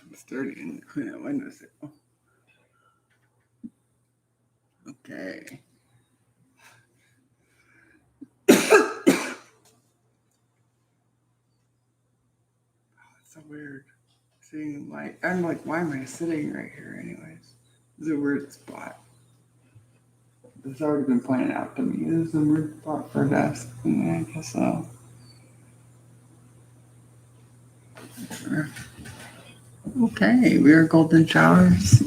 It's dirty and clean that windowsill. Okay. It's so weird. Seeing light. I'm like, why am I sitting right here anyways? This is a weird spot. It's already been pointed out to me. This is a weird spot for a desk. And I guess so. Okay, we are golden showers.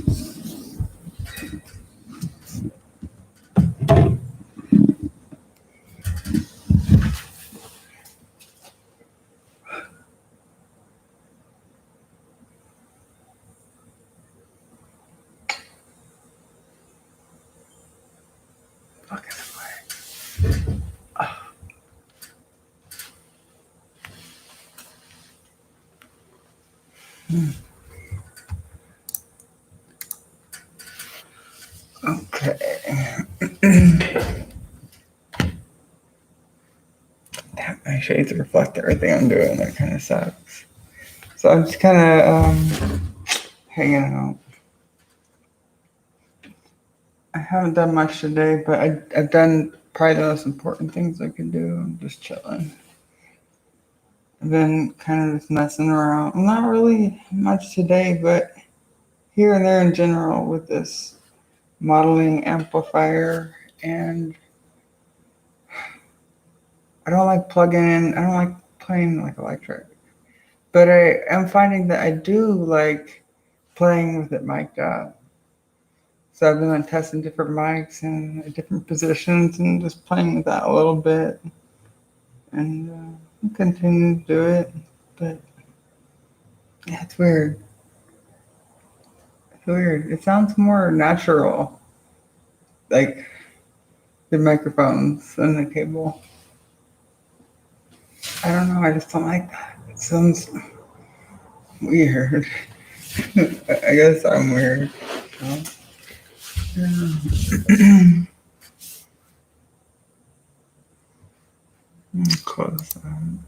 Okay. My shades reflect everything I'm doing. That kind of sucks. So I'm just kind of hanging out. I haven't done much today, but I've done probably the most important things I could do. I'm just chilling. I've been kind of just messing around. Not really much today, but here and there in general with this modeling amplifier. And I don't like plugging in. I don't like playing like electric. But I am finding that I do like playing with it mic'd up. So I've been testing different mics and different positions and just playing with that a little bit. And I'll continue to do it. But yeah, it's weird. It's weird. It sounds more natural. Like the microphones and the cable. I don't know. I just don't like that. It sounds weird. I guess I'm weird. So, yeah. Close that.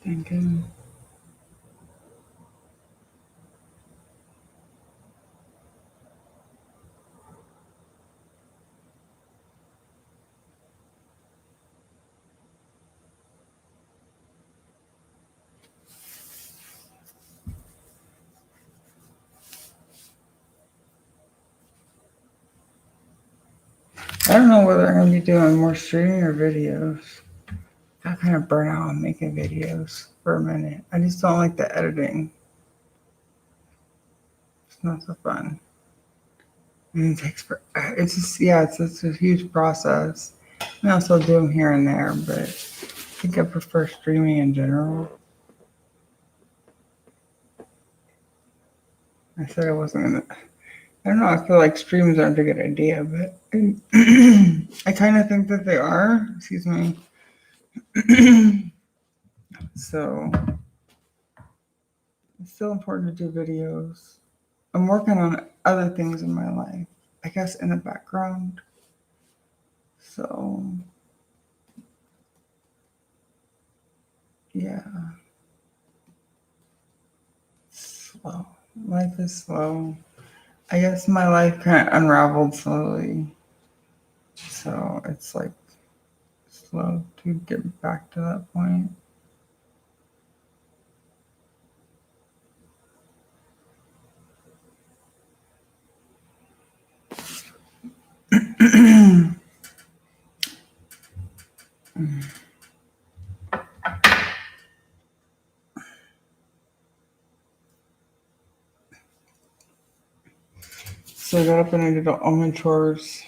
Thinking. I don't know whether I'm going to be doing more streaming or videos. I kind of burn out on making videos for a minute. I just don't like the editing. It's not so fun. And it takes it's just, yeah, it's a huge process. I also do them here and there, but I think I prefer streaming in general. I said I wasn't going to. I don't know, I feel like streams aren't a good idea, but I kind of think that they are. Excuse me. So it's still important to do videos. I'm working on other things in my life, I guess, in the background. So, yeah. Slow. Life is slow. I guess my life kind of unraveled slowly. So it's like slow to get back to that point. So I got up and I did all my chores,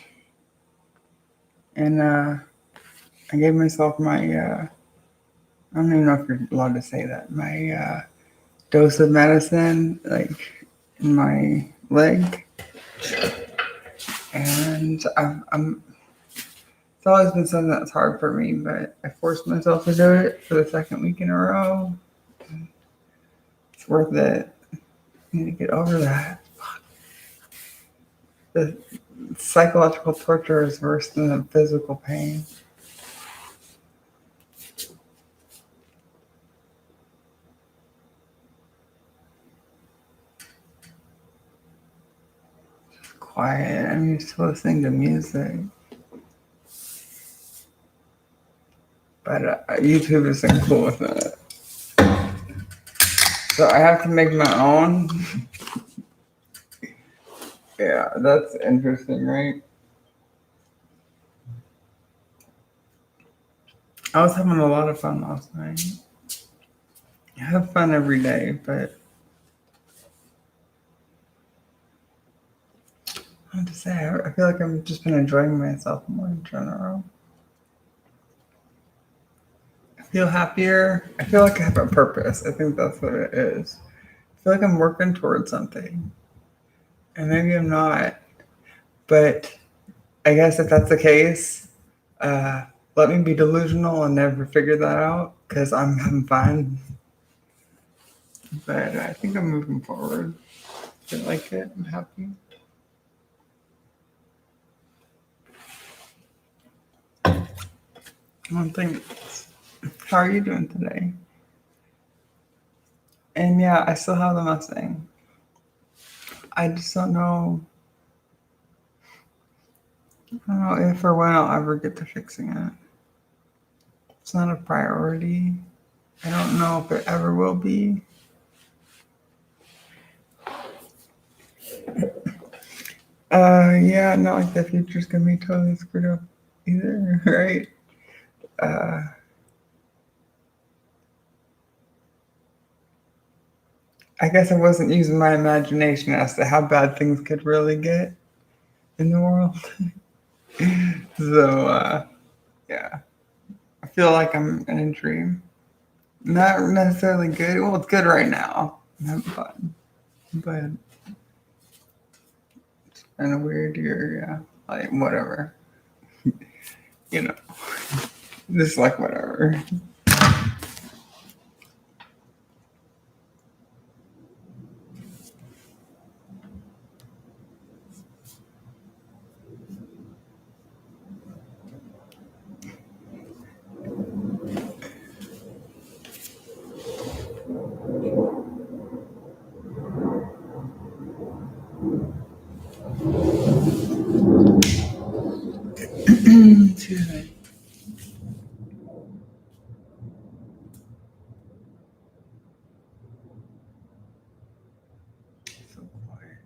and I gave myself my I don't even know if you're allowed to say that, my dose of medicine, like in my leg, and I'm it's always been something that's hard for me, but I forced myself to do it for the second week in a row. It's worth it. I need to get over that. The psychological torture is worse than the physical pain. Quiet. I'm used to listening to music, but YouTube isn't cool with it. So I have to make my own. Yeah, that's interesting, right? I was having a lot of fun last night. I have fun every day, but I have to say, I feel like I've just been enjoying myself more in general. I feel happier. I feel like I have a purpose. I think that's what it is. I feel like I'm working towards something. And maybe I'm not. But I guess if that's the case, uh, let me be delusional and never figure that out because I'm having fun. But I think I'm moving forward. I feel like it. I'm happy. One thing. How are you doing today? And yeah, I still have the Mustang. I just don't know. I don't know if or when I'll ever get to fixing it. It's not a priority. I don't know if it ever will be. Yeah, not like the future's gonna be totally screwed up either, right? Uh, I guess I wasn't using my imagination as to how bad things could really get in the world. So, yeah, I feel like I'm in a dream. Not necessarily good. Well, it's good right now. I'm having fun, but it's kind of weird here. Yeah, like whatever. You know, just like whatever. Excuse me. So quiet.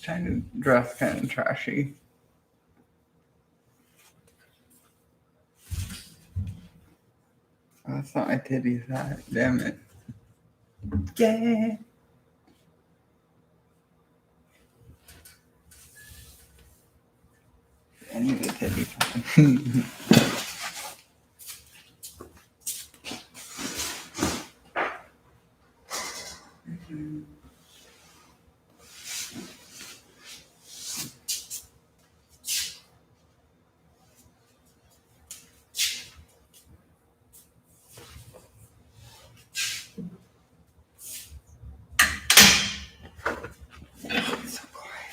Trying to dress kind of trashy. Oh, that's not my titties. That damn it. Yeah. I need a titty. So quiet.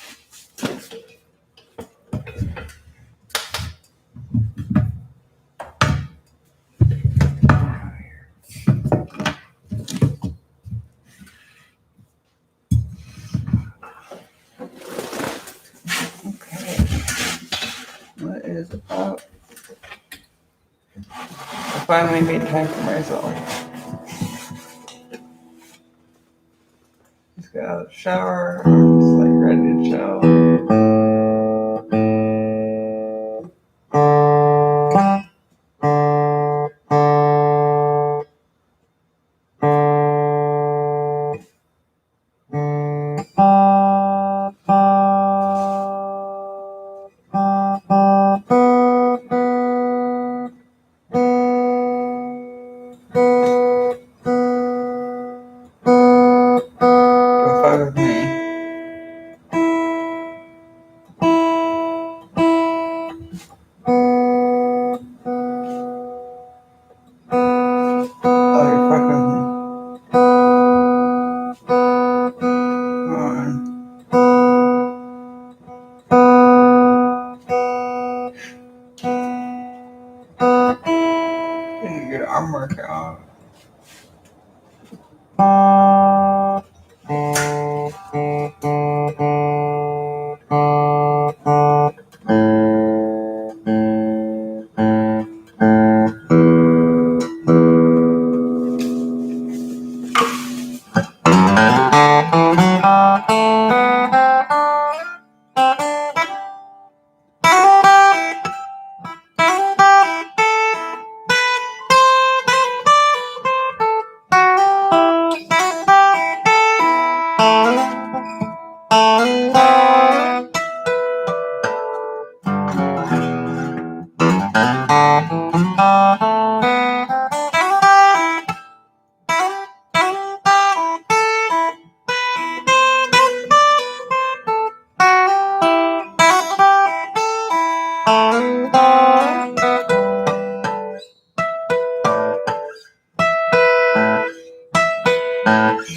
I finally made time for myself. Just got out of the shower, just like ready to chill. Don't fuck with me. Oh, you're fucking with me. Come on. Getting a good arm workout.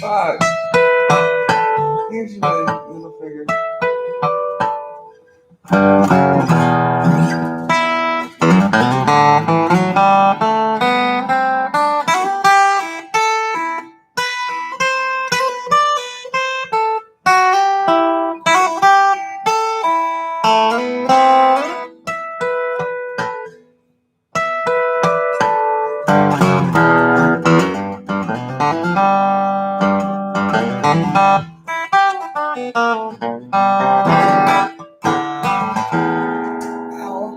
Fuck. Here's your little finger. Ow.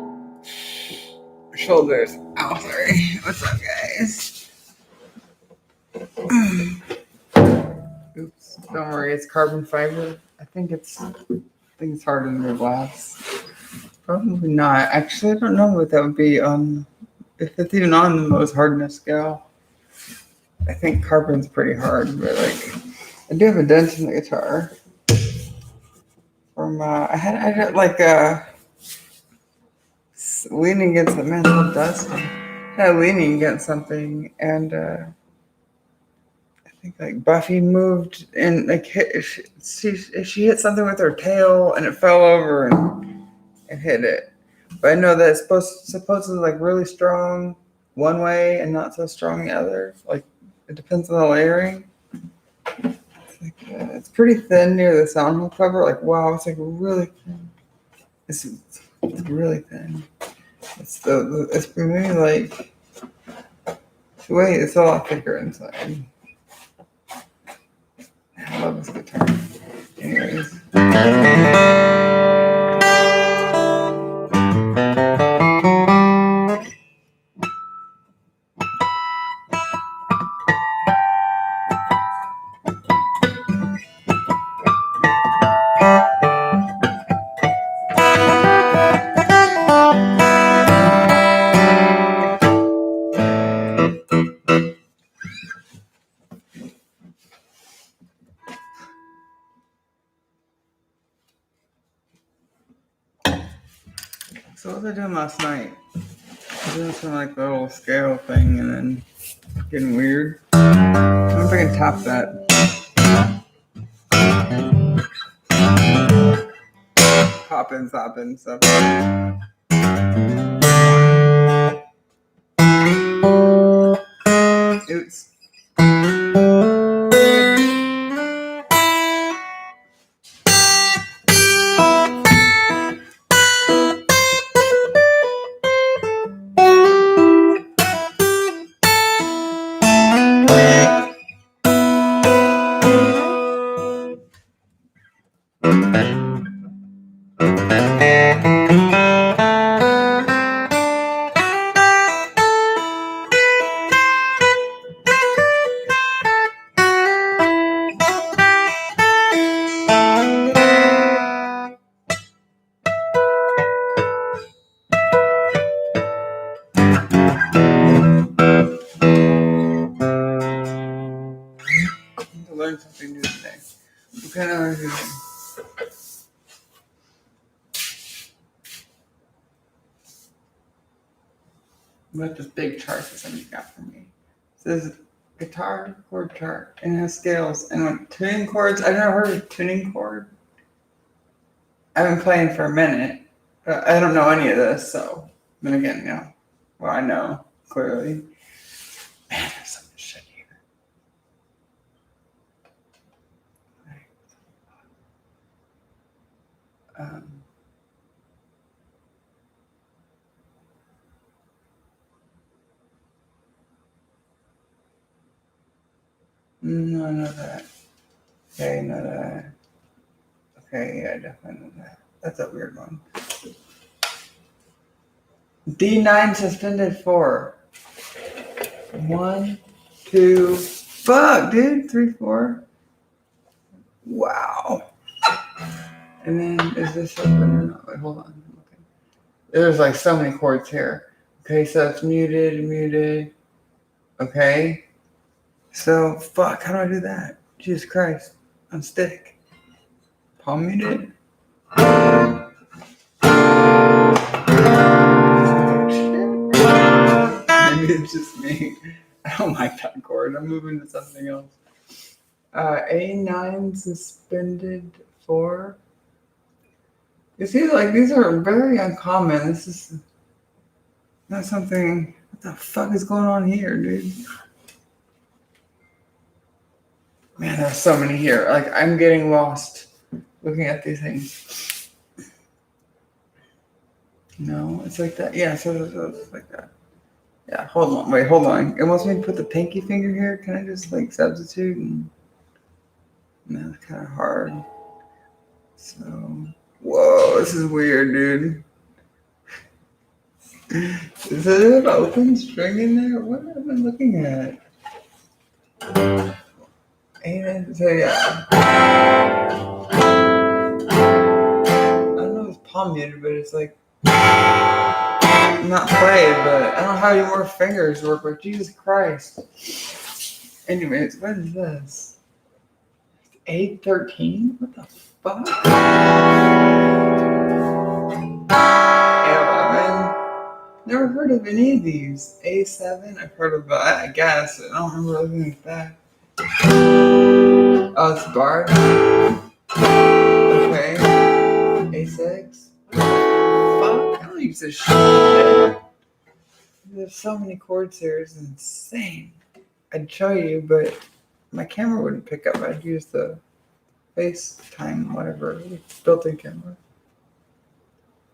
Shoulders. Ow, sorry. What's up, guys? Oops. Don't worry, it's carbon fiber. I think it's harder than glass. Probably not. Actually, I don't know what that would be on, if it's even on the most hardness scale. I think carbon's pretty hard, but like, I do have a dent in the guitar. From I had like leaning against the mantle dust. I had leaning against something, and I think like Buffy moved and like she hit something with her tail, and it fell over and hit it. But I know that it's supposedly like really strong one way and not so strong the other. Like it depends on the layering. It's pretty thin near the sound hole cover. Like wow, it's like really thin. It's really thin. It's maybe like wait, it's a lot thicker inside. I love this guitar. Anyways. So what was I doing last night? I was doing some like little scale thing and then getting weird. I wonder if I can tap that. Poppin', stoppin', stuff. Oops. what this big chart that somebody got for me. It says guitar chord chart and it has scales and like tuning chords. I've never heard of a tuning chord. I've been playing for a minute, but I don't know any of this. So, then again, well, I know clearly. Man, there's so much shit here. No, I know that. Okay, know that. Okay, yeah, I definitely know that. That's a weird one. D9 suspended 4. 1, 2, fuck, dude. 3, 4. Wow. And then is this open or not? Wait, hold on. Okay. There's like so many chords here. Okay, so it's muted. Okay. So, fuck, how do I do that? Jesus Christ. On stick. Palm muted. Maybe it's just me. I don't like that chord. I'm moving to something else. A9 suspended 4. You see, like, these are very uncommon. This is not something. What the fuck is going on here, dude? Man, there's so many here. Like, I'm getting lost looking at these things. No, it's like that. Yeah, so it's like that. Yeah, hold on. Wait, hold on. It wants me to put the pinky finger here. Can I just, like, substitute? No, it's kind of hard. So, whoa, this is weird, dude. Is there an open string in there? What am I looking at? And so yeah. I don't know if it's palm muted, but it's like not played, but I don't know how any more fingers work, but Jesus Christ. Anyways, what is this? 813? What the fuck? 11? Never heard of any of these. A7? I've heard of that, I guess. I don't remember looking at that. Oh, it's barred. Okay. A6. Fuck, I don't use this shit. There's so many chords here. It's insane. I'd show you, but my camera wouldn't pick up. I'd use the FaceTime, whatever, built-in camera.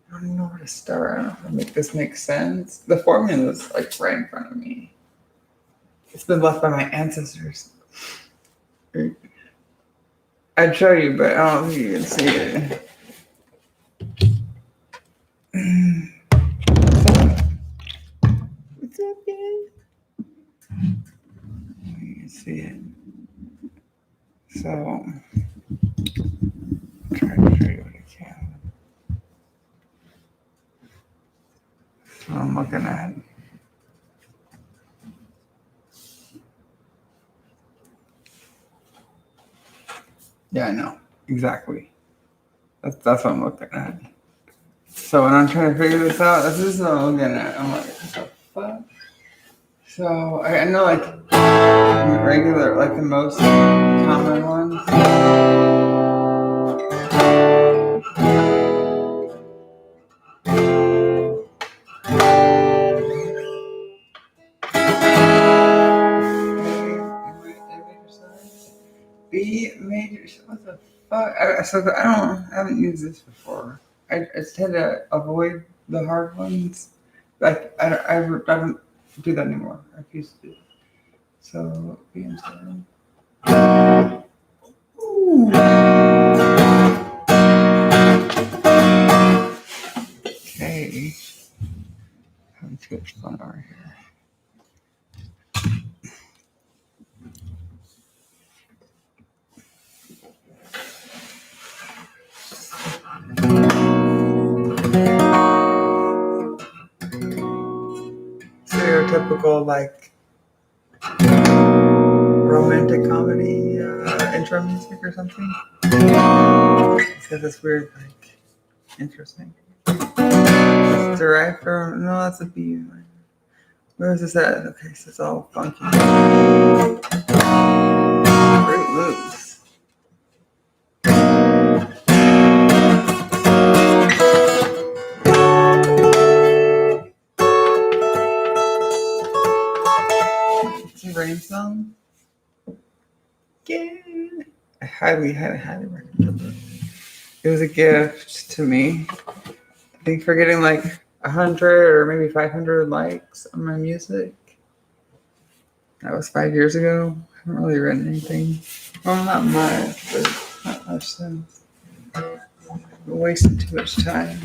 I don't even know where to start. I don't know how to make this make sense. The formula's like right in front of me. It's been left by my ancestors. I'd show you, but I don't think you can see it. What's up, guys? You can see it. So, I'm trying to show you what I can. That's what I'm looking at. Yeah, I know. Exactly. That's what I'm looking at. So when I'm trying to figure this out, this is what I'm looking at. I'm like, what the fuck? So I know like regular, like the most common ones. B major. What the fuck? I haven't used this before. I tend to avoid the hard ones. Like I don't do that anymore. I used to do. So B and 7. Ooh. Okay. Having too much fun over here. Stereotypical like romantic comedy intro music or something. It's got this weird like interesting. It's derived from that's a B. Where is this at? Okay, so it's all funky. Fruit Loops. It's a rain song. Yeah. I highly recommend it. It was a gift to me. I think for getting like 100 or maybe 500 likes on my music. That was 5 years ago. I haven't really written anything. Well, not much, but not much since. I'm wasting too much time.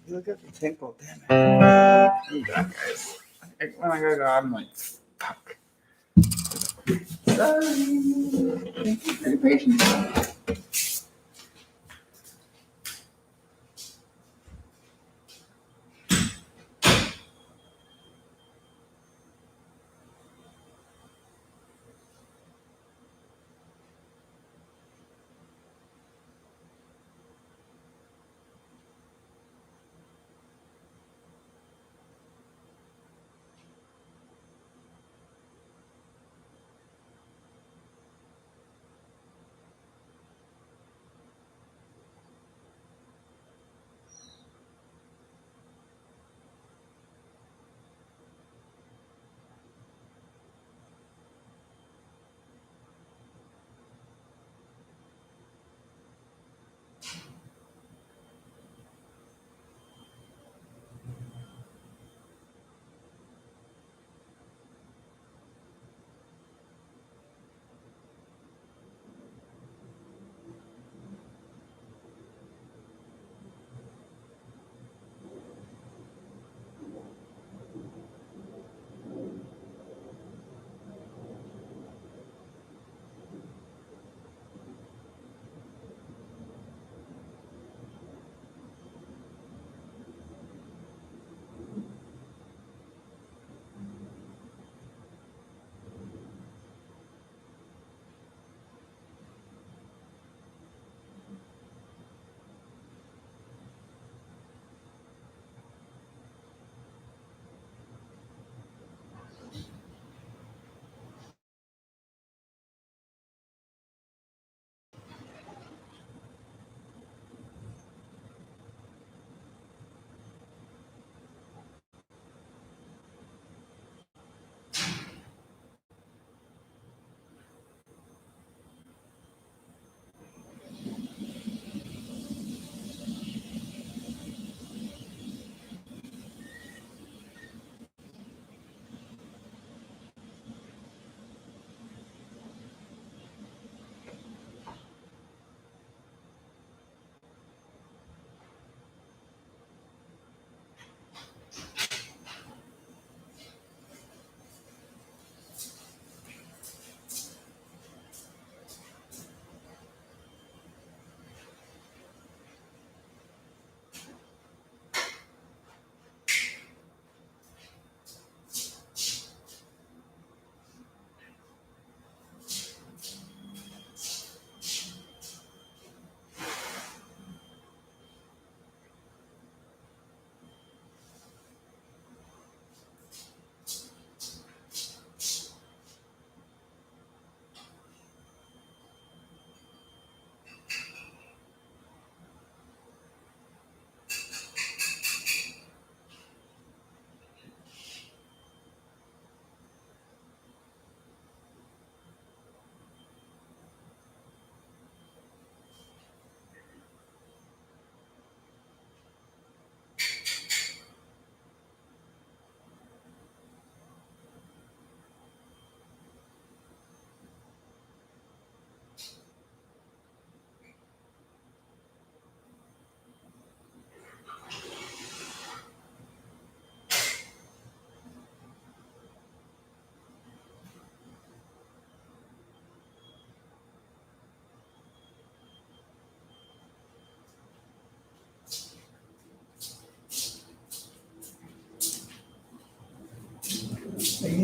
Look at the tinkle, damn it. I'm done, guys. When I gotta go, I'm like, fuck. Sorry. Thank you for your patience.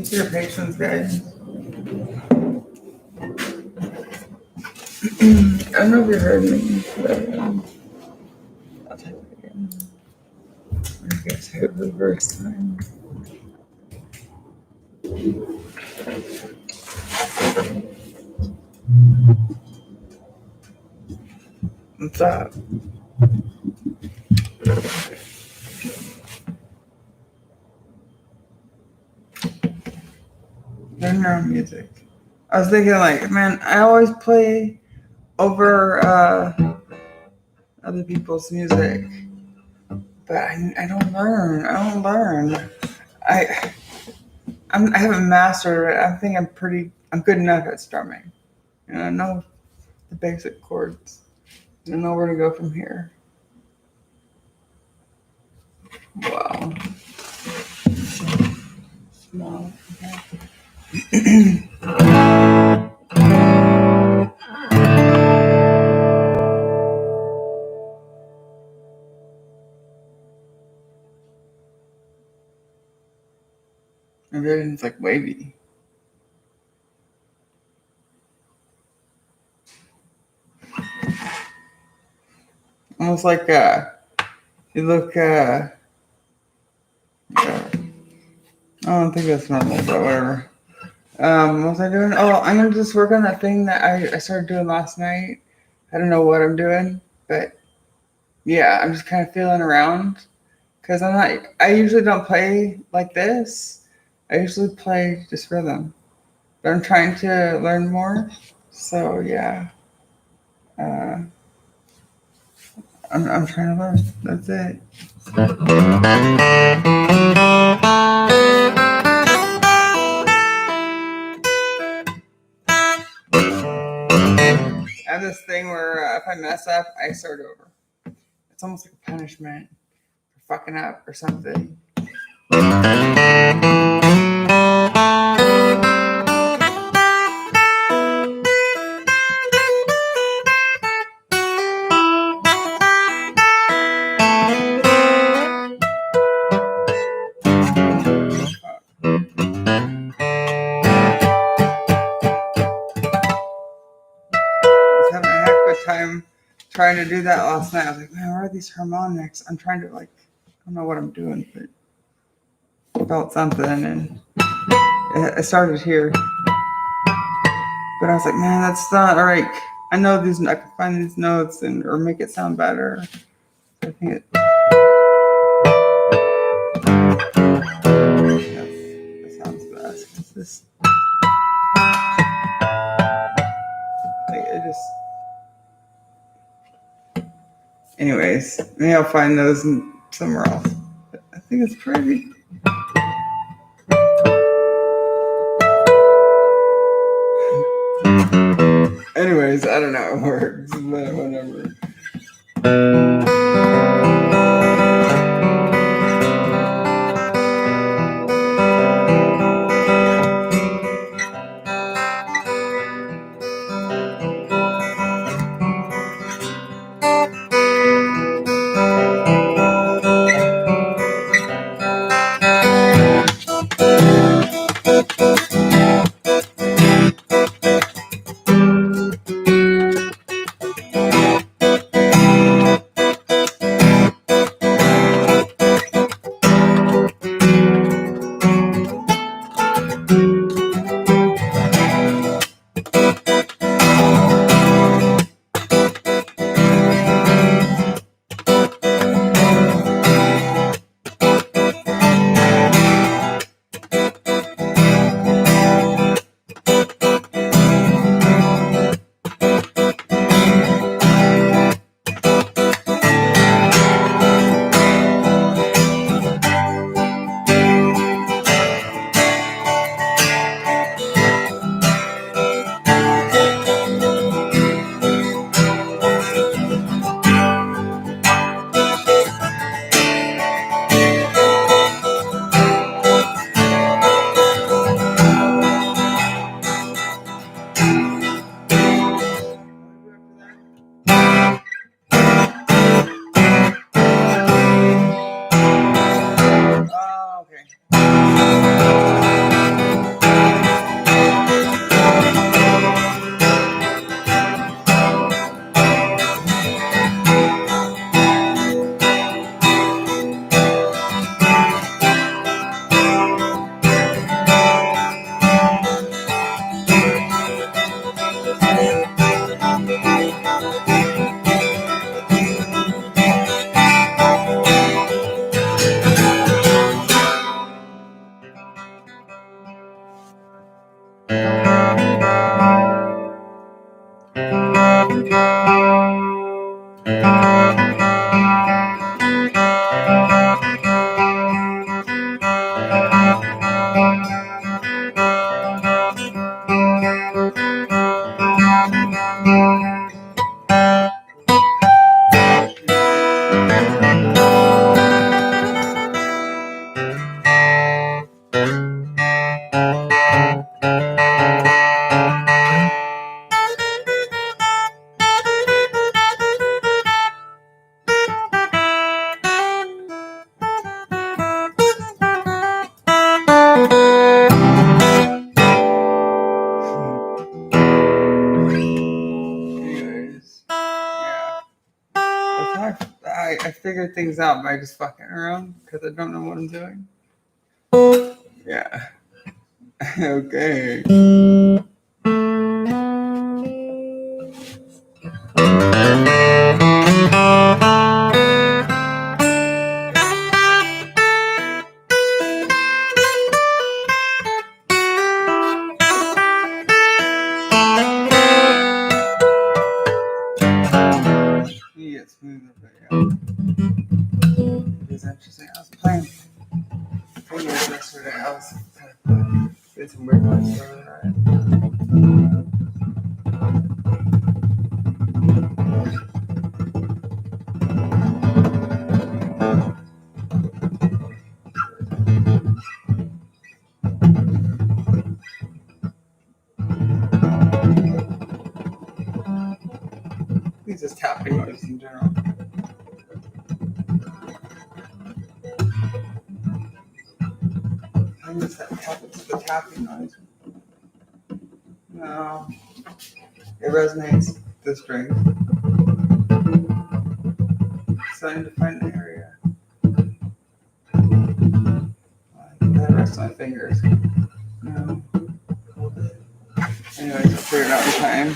Thanks for your patience, guys. I don't know if you heard me, but I'll type it again. I guess I heard the first time. What's up? Learn your own music. I was thinking, like, man, I always play over other people's music, but I don't learn. I don't learn. I haven't mastered it. I think I'm good enough at strumming. I know the basic chords. I know where to go from here. Wow. Small. Okay. Everything's like wavy. Almost like you look I don't think that's normal, but whatever. What was I doing? Oh, I'm gonna just work on that thing that I started doing last night. I don't know what I'm doing, but yeah, I'm just kind of feeling around because I usually don't play like this. I usually play just rhythm, but I'm trying to learn more. So yeah, I'm trying to learn. That's it. I have this thing where if I mess up, I start over. It's almost like a punishment for fucking up or something. Time trying to do that last night. I was like, man, where are these harmonics? I'm trying to I don't know what I'm doing, but I felt something and it started here. But I was like, man, that's not all right. I know these. I can find these notes or make it sound better. So I think that sounds best. It's just it just. Anyways, maybe I'll find those somewhere else. But I think it's pretty. Anyways, I don't know how it works, but whatever. Anyways, yeah. I figured things out by just fucking around because I don't know what I'm doing. Yeah. Okay. You get smoother, but yeah. It is interesting. I was playing fingers yesterday. I was kind of did some weird ones the other night. It's just tapping noise in general. I miss that the tapping noise. No. It resonates the string. So I need to find an area. I gotta rest my fingers. No. Anyways, I'll figure it out in time.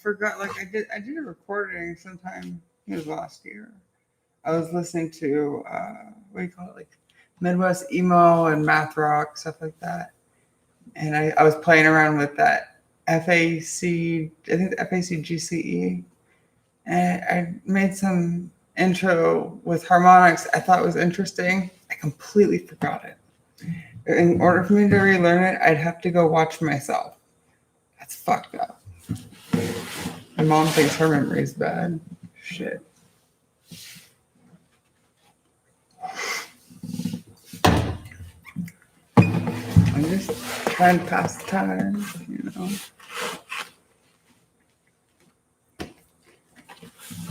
Forgot, like I did a recording sometime, it was last year. I was listening to what do you call it, like Midwest emo and math rock, stuff like that. And I was playing around with that FAC, I think the FAC GCE. And I made some intro with harmonics I thought was interesting. I completely forgot it. In order for me to relearn it, I'd have to go watch myself. That's fucked up. My mom thinks her memory is bad. Shit. I'm just trying to pass the time, you know.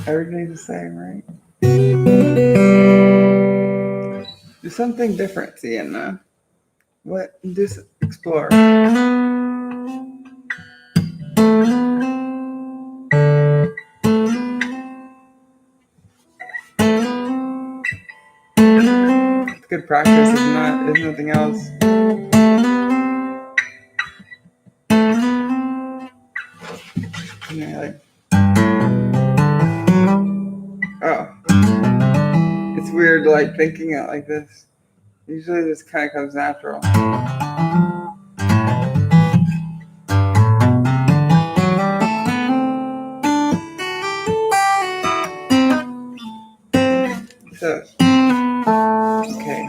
Every day's the same, right? Do something different, Sienna. What? Just explore. It's good practice, there's nothing else. Yeah, like, oh. It's weird, like, thinking it like this. Usually this kind of comes natural. So, okay.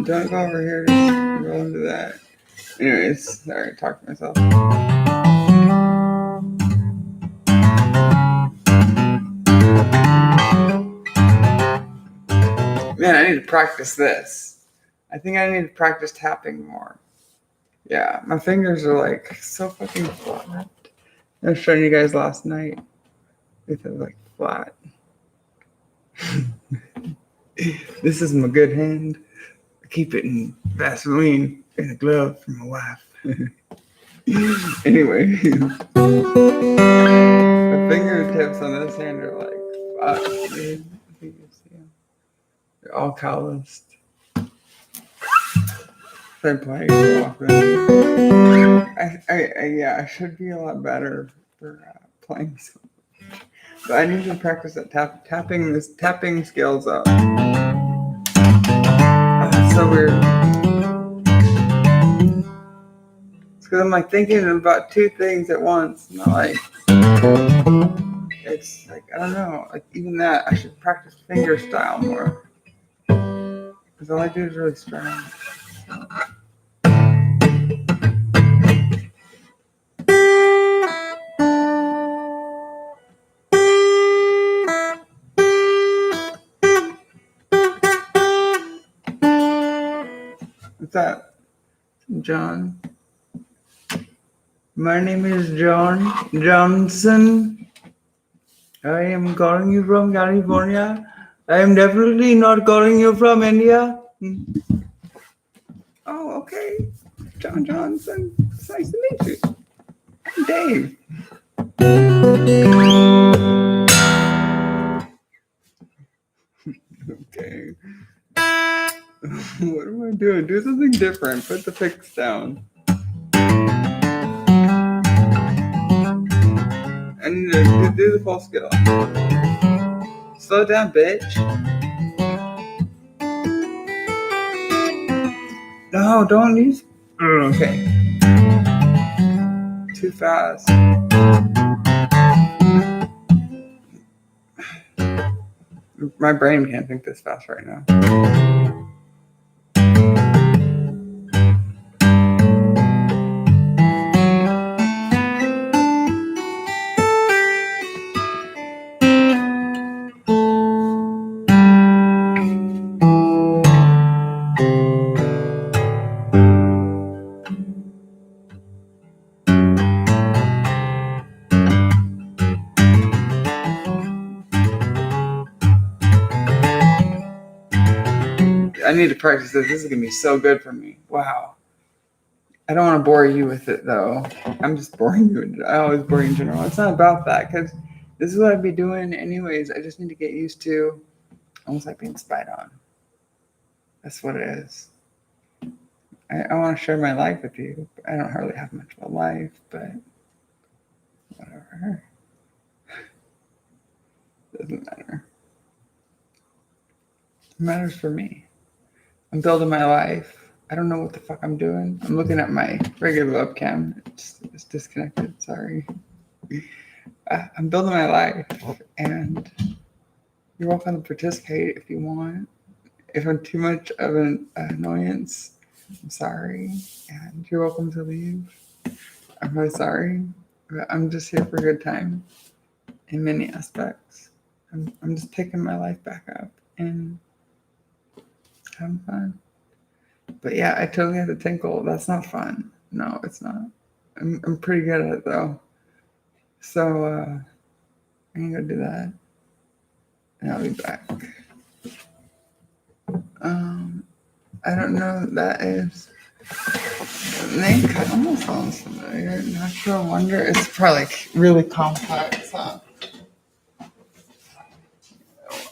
Don't go over here, just go into that. Anyways, sorry, talk to myself. to practice this. I think I need to practice tapping more. Yeah, my fingers are like so fucking flat. I was showing you guys last night. If it was like flat. This is my good hand. I keep it in Vaseline in a glove for my wife. Anyway, my fingertips on this hand are like, fuck, dude. I think you see them. They're all calloused. I'm playing so often. Yeah, I should be a lot better for playing so much. But I need to practice that tapping skills up. Oh, that's so weird. It's because I'm like thinking about two things at once. Not like it's like I don't know. Like even that, I should practice finger style more. Because all I do is really strong. What's that, John? My name is John Johnson. I am calling you from California. I am definitely not calling you from India. Oh, okay. John Johnson. It's nice to meet you. I'm Dave. Okay. What am I doing? Do something different. Put the picks down. And do the full skill. Slow down, bitch. No, don't use. Okay. Too fast. My brain can't think this fast right now. I need to practice this. This is going to be so good for me. Wow. I don't want to bore you with it, though. I'm just boring you. I always bore you in general. It's not about that, because this is what I'd be doing anyways. I just need to get used to almost like being spied on. That's what it is. I want to share my life with you. I don't hardly have much of a life, but whatever. Doesn't matter. It matters for me. I'm building my life. I don't know what the fuck I'm doing. I'm looking at my regular webcam. It's disconnected. Sorry. I'm building my life, and you're welcome to participate if you want. If I'm too much of an annoyance, I'm sorry, and you're welcome to leave. I'm really sorry, but I'm just here for a good time in many aspects. I'm just picking my life back up and having fun. But yeah, I totally have to tinkle. That's not fun. No, it's not. I'm pretty good at it though. So I'm gonna go do that, and I'll be back. I don't know what that is. The name kind of almost sounds familiar. Natural Wonder. It's probably like really complex, huh?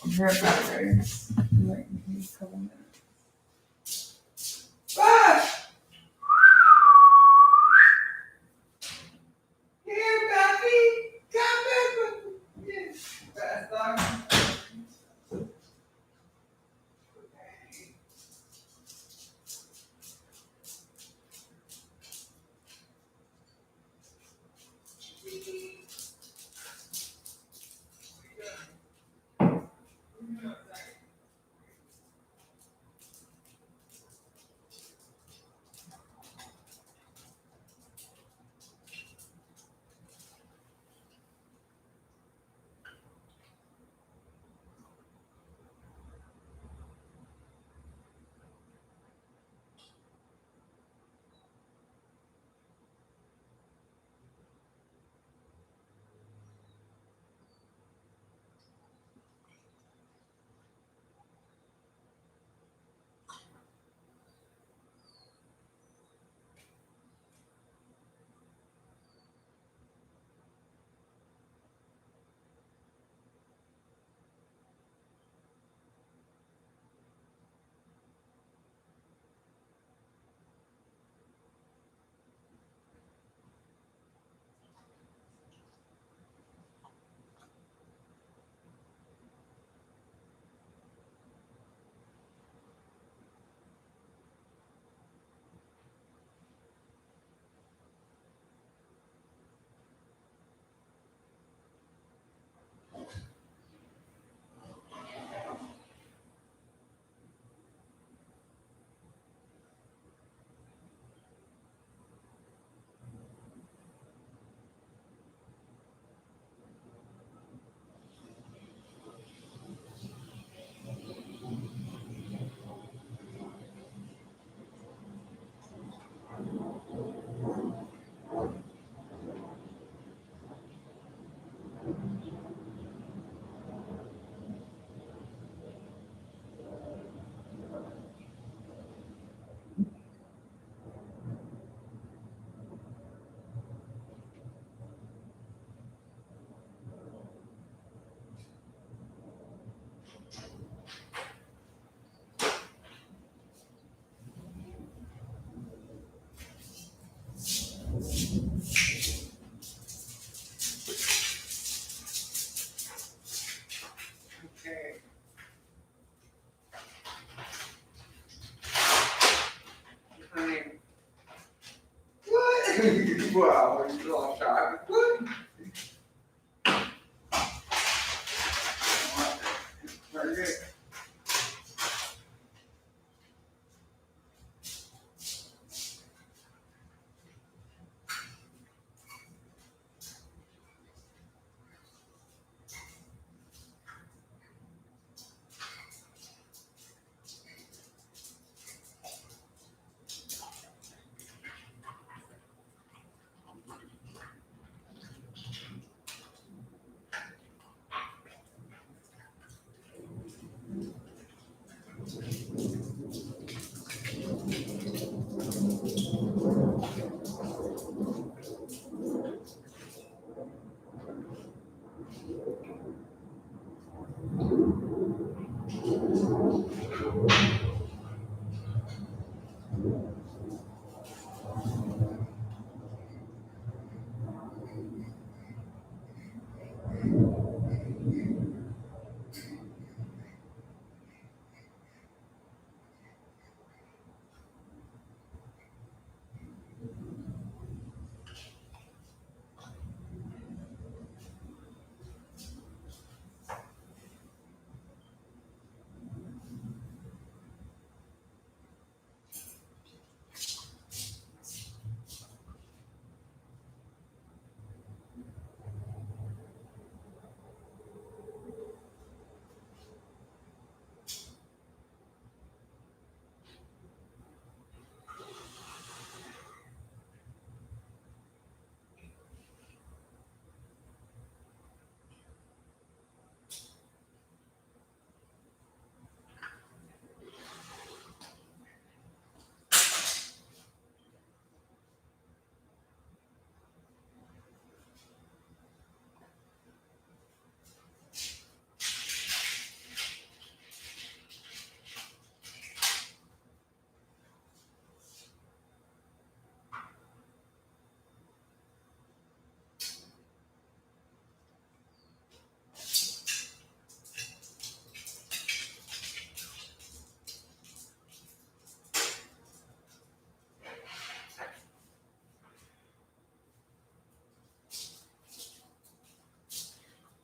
I'm here about race. Like, in a couple minutes. Bash! Here, Buffy! Come back with me! Fast dog.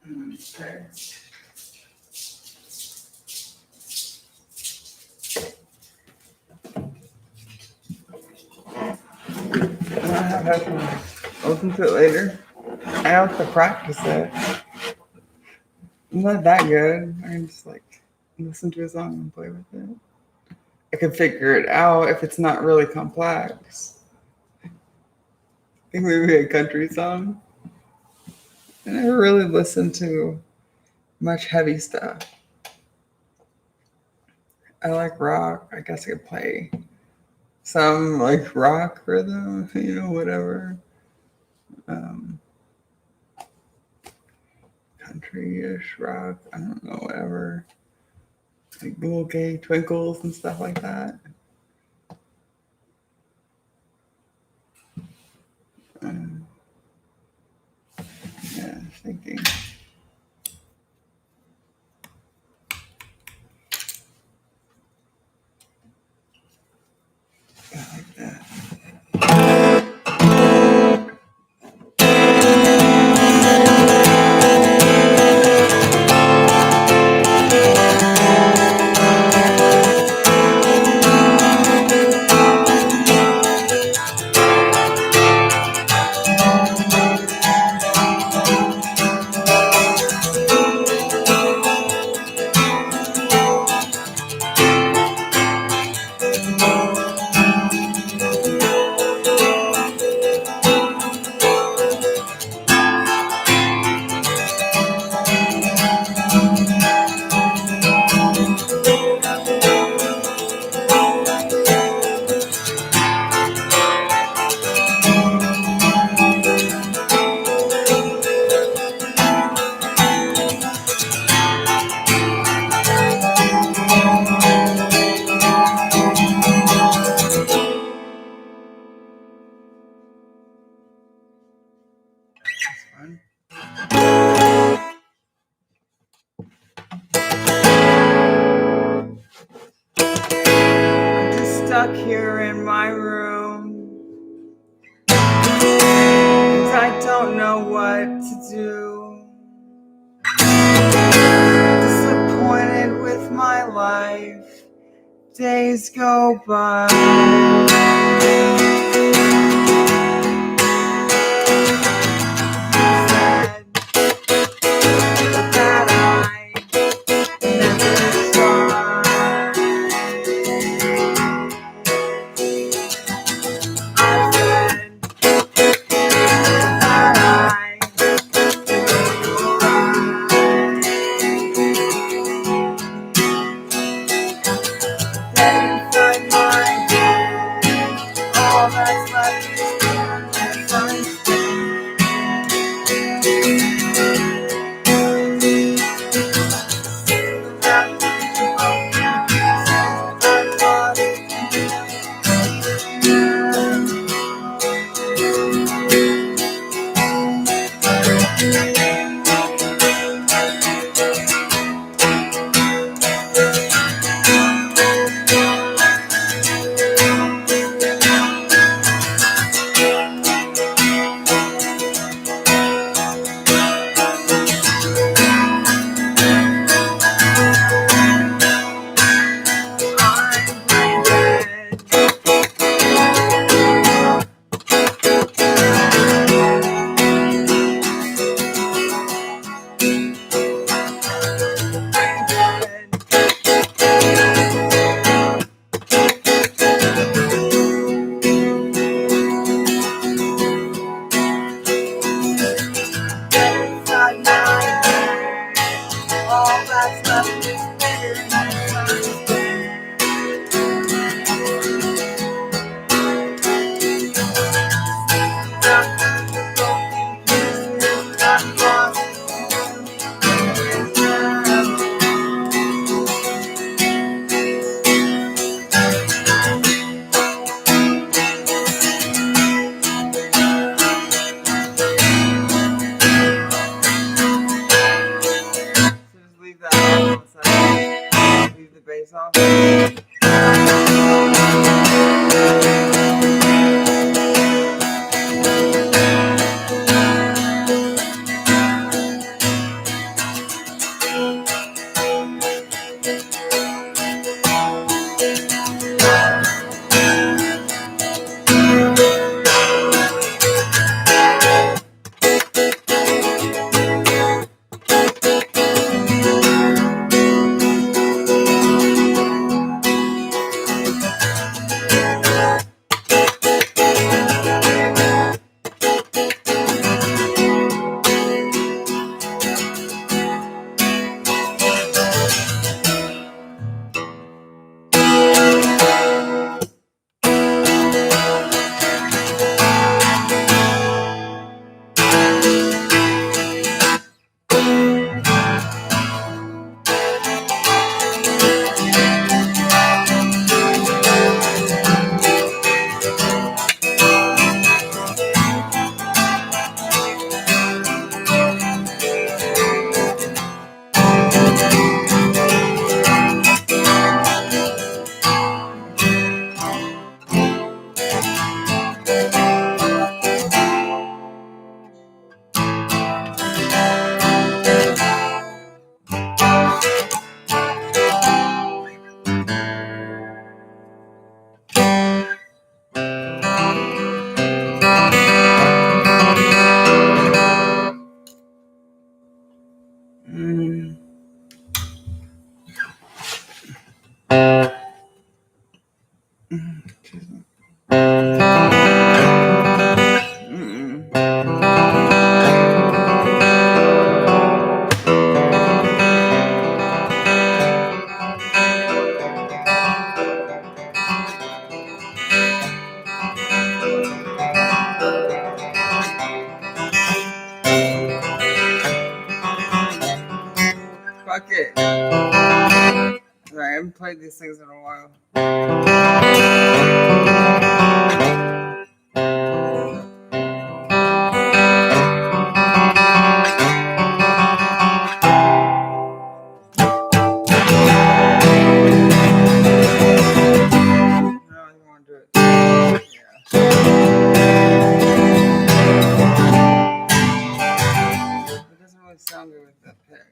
Okay. I have to listen to it later. I have to practice it. I'm not that good. I can just like listen to a song and play with it. I can figure it out if it's not really complex. I think maybe a country song. I never really listened to much heavy stuff. I like rock. I guess I could play some like rock rhythm, whatever. Um, Country-ish rock. I don't know, whatever. Like little gay twinkles and stuff like that. Um, yeah, thinking. Yeah, like that. That's fun. I'm just stuck here in my room. 'Cause I don't know what to do. Disappointed with my life. Days go by. Said that I never tried. I said that I dead inside my head all Mm. Excuse me. Fuck it. Sorry, I haven't played these things in a while. No, you want to do it. Yeah. It doesn't really sound good with that pick.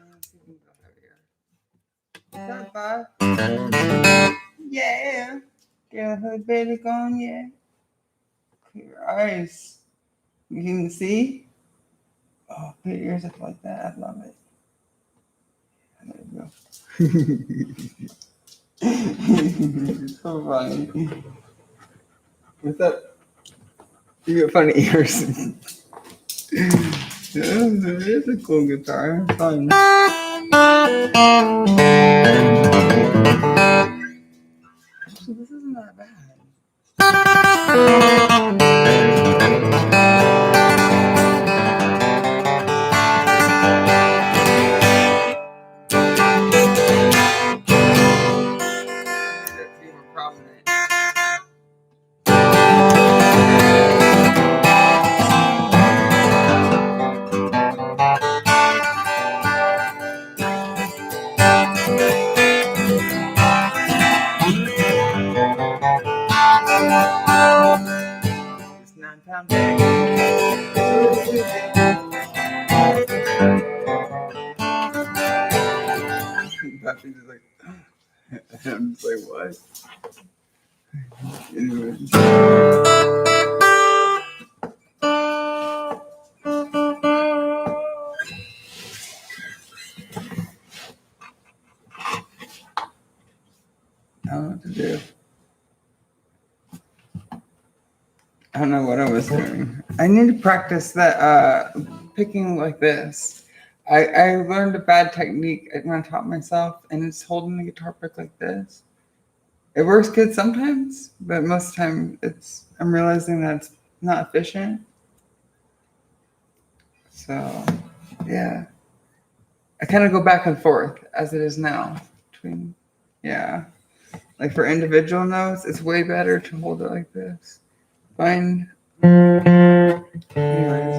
Let's see if we can go heavier. What's up, bud? Yeah. Get a hood baby going, yeah. Clear your eyes. You can see? Oh, put your ears up like that. I love it. There you go. So funny. What's up? You got funny ears. It's a cool guitar. Fun. Actually, this isn't that bad. It's 9-pound bag. Pappy's just like, I'm just like, what? Anyway. I don't know what to do. I don't know what I was doing. I need to practice that picking like this. I learned a bad technique when I taught myself, and it's holding the guitar pick like this. It works good sometimes, but most of the time I'm realizing that it's not efficient. So yeah. I kind of go back and forth as it is now between, yeah. Like for individual notes, it's way better to hold it like this. Find, anyways.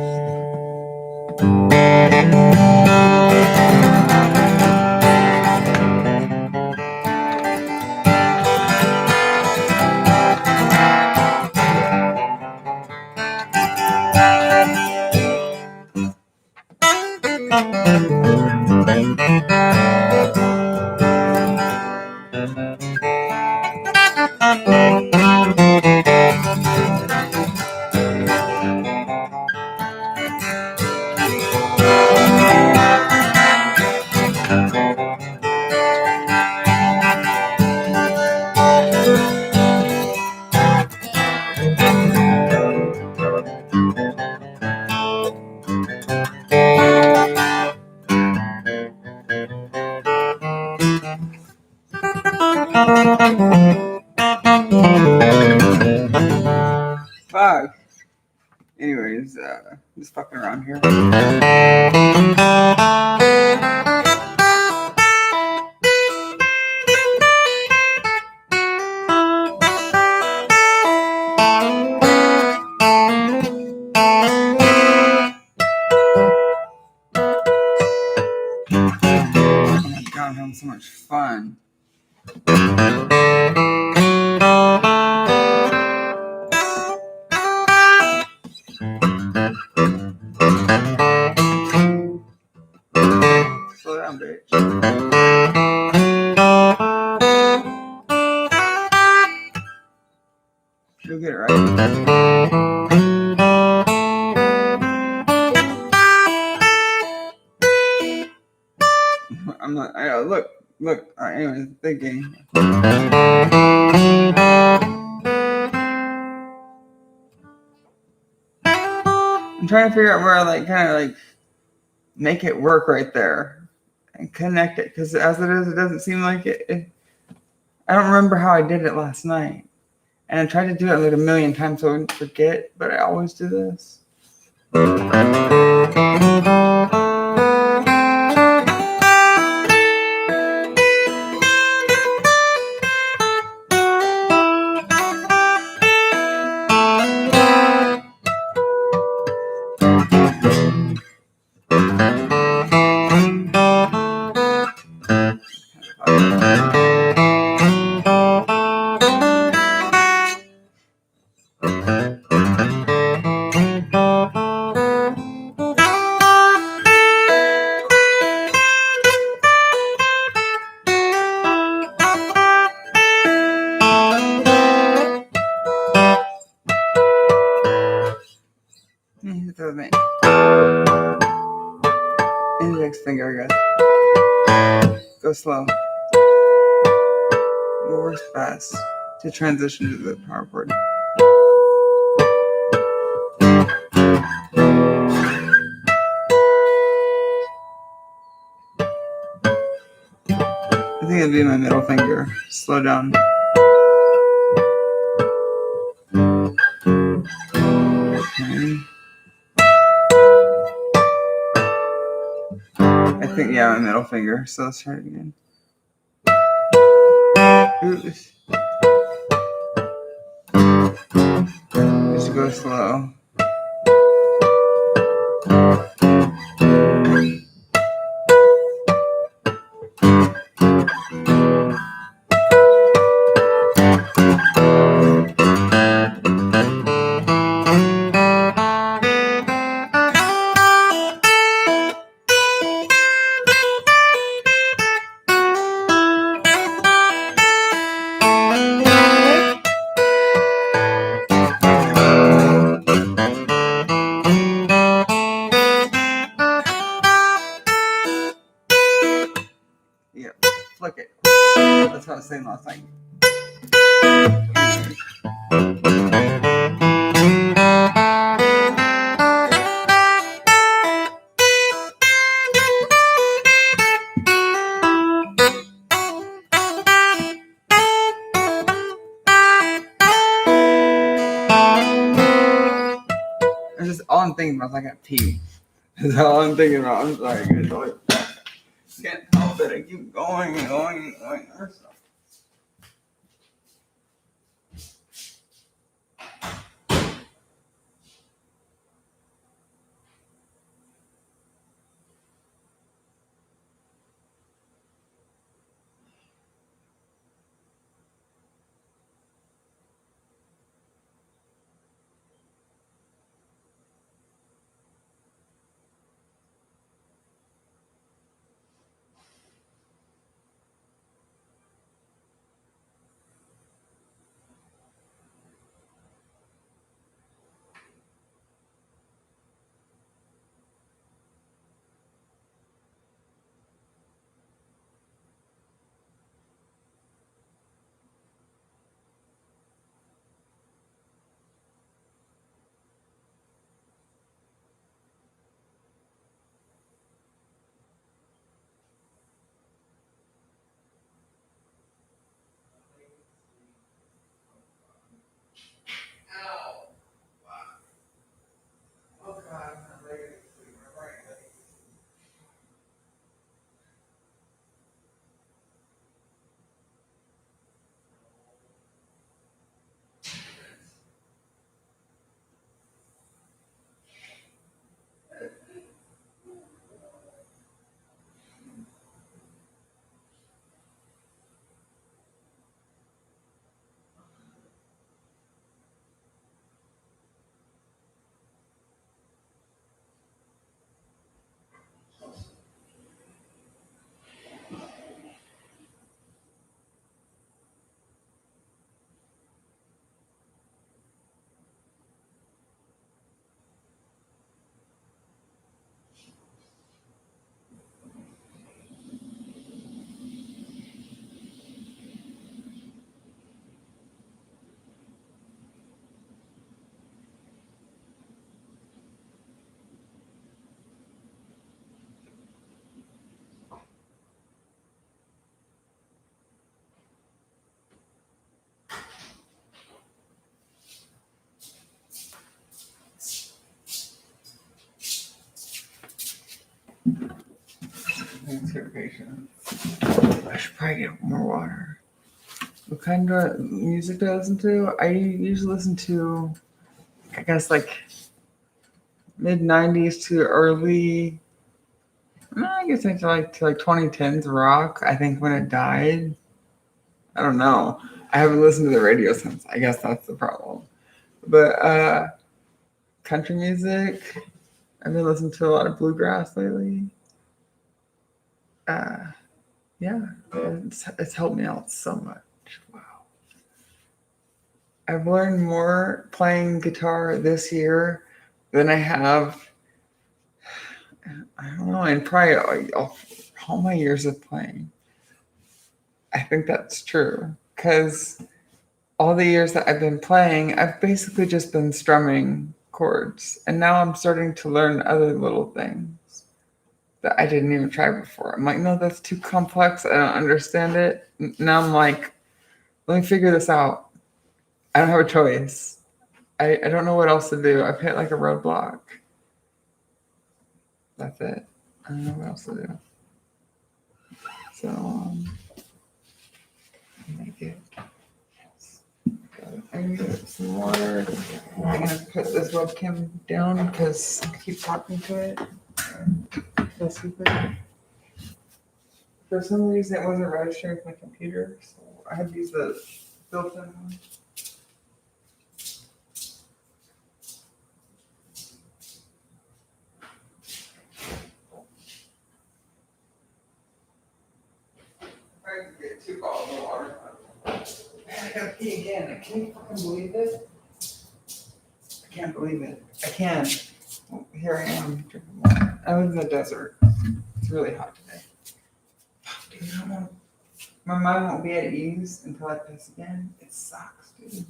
Fuck. Anyways, just fucking around here. Oh my god, I'm having so much fun. Slow down, bitch. You'll get it right. I'm not. Look. Anyway, thinking. I'm trying to figure out where I kind of make it work right there and connect it, because as it is, it doesn't seem like it. I don't remember how I did it last night, and I tried to do it like a million times so I wouldn't forget, but I always do this. Index finger, I guess. Go slow. What works best to transition to the power chord? I think it'd be my middle finger. Slow down. Okay. I think, yeah, my middle finger. So let's try it again. Oops. Just go slow. Yeah, flick it. That's what I was saying last night. It's just all I'm thinking about is I got pee. That's all I'm thinking about. I'm sorry, guys. Can't help it. I keep going and going and going. Thanks for your patience. I should probably get more water. What kind of music do I listen to? I usually listen to, I guess, like mid 90s to early, no, I guess to like 2010s rock. I think when it died, I don't know. I haven't listened to the radio since. I guess that's the problem. But country music, I've been listening to a lot of bluegrass lately. Uh, yeah, it's helped me out so much. Wow. I've learned more playing guitar this year than I have, I don't know, in probably all my years of playing. I think that's true because all the years that I've been playing, I've basically just been strumming chords. And now I'm starting to learn other little things that I didn't even try before. I'm like, no, that's too complex. I don't understand it. Now I'm like, let me figure this out. I don't have a choice. I don't know what else to do. I've hit like a roadblock. That's it. I don't know what else to do. So, make it. I need some water. I'm gonna put this webcam down because I keep talking to it. For some reason, it wasn't registering with my computer, so I had to use the built-in one. I can get 2 bottles of water. I gotta pee again. Can you fucking believe it? I can't believe it. I can. Well, here I am drinking water. I live in the desert. It's really hot today. Dude, my mind won't be at ease until I piss again. It sucks, dude. Like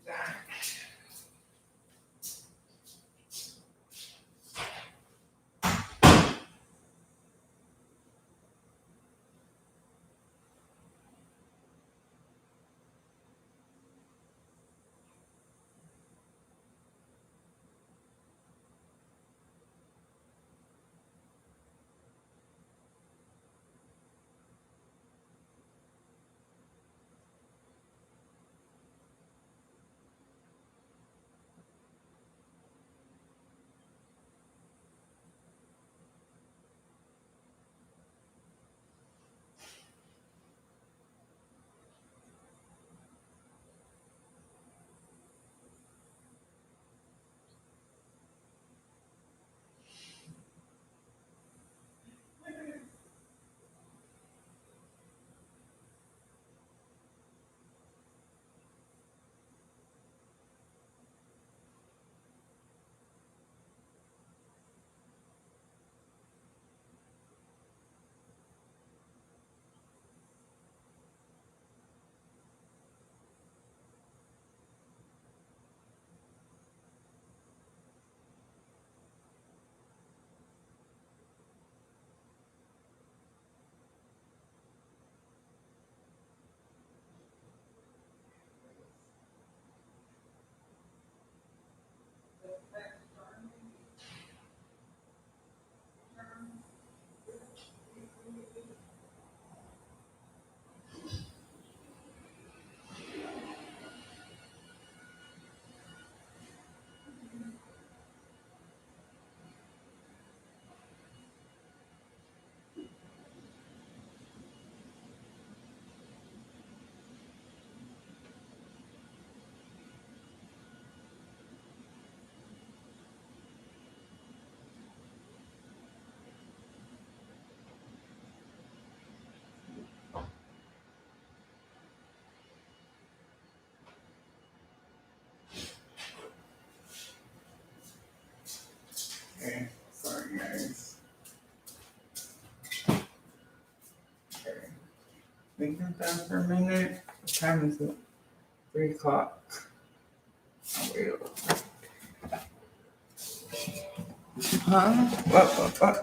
that. Okay, sorry guys. Okay. Think that down for a minute. What time is it? 3 o'clock. I'll wait a little bit. Huh?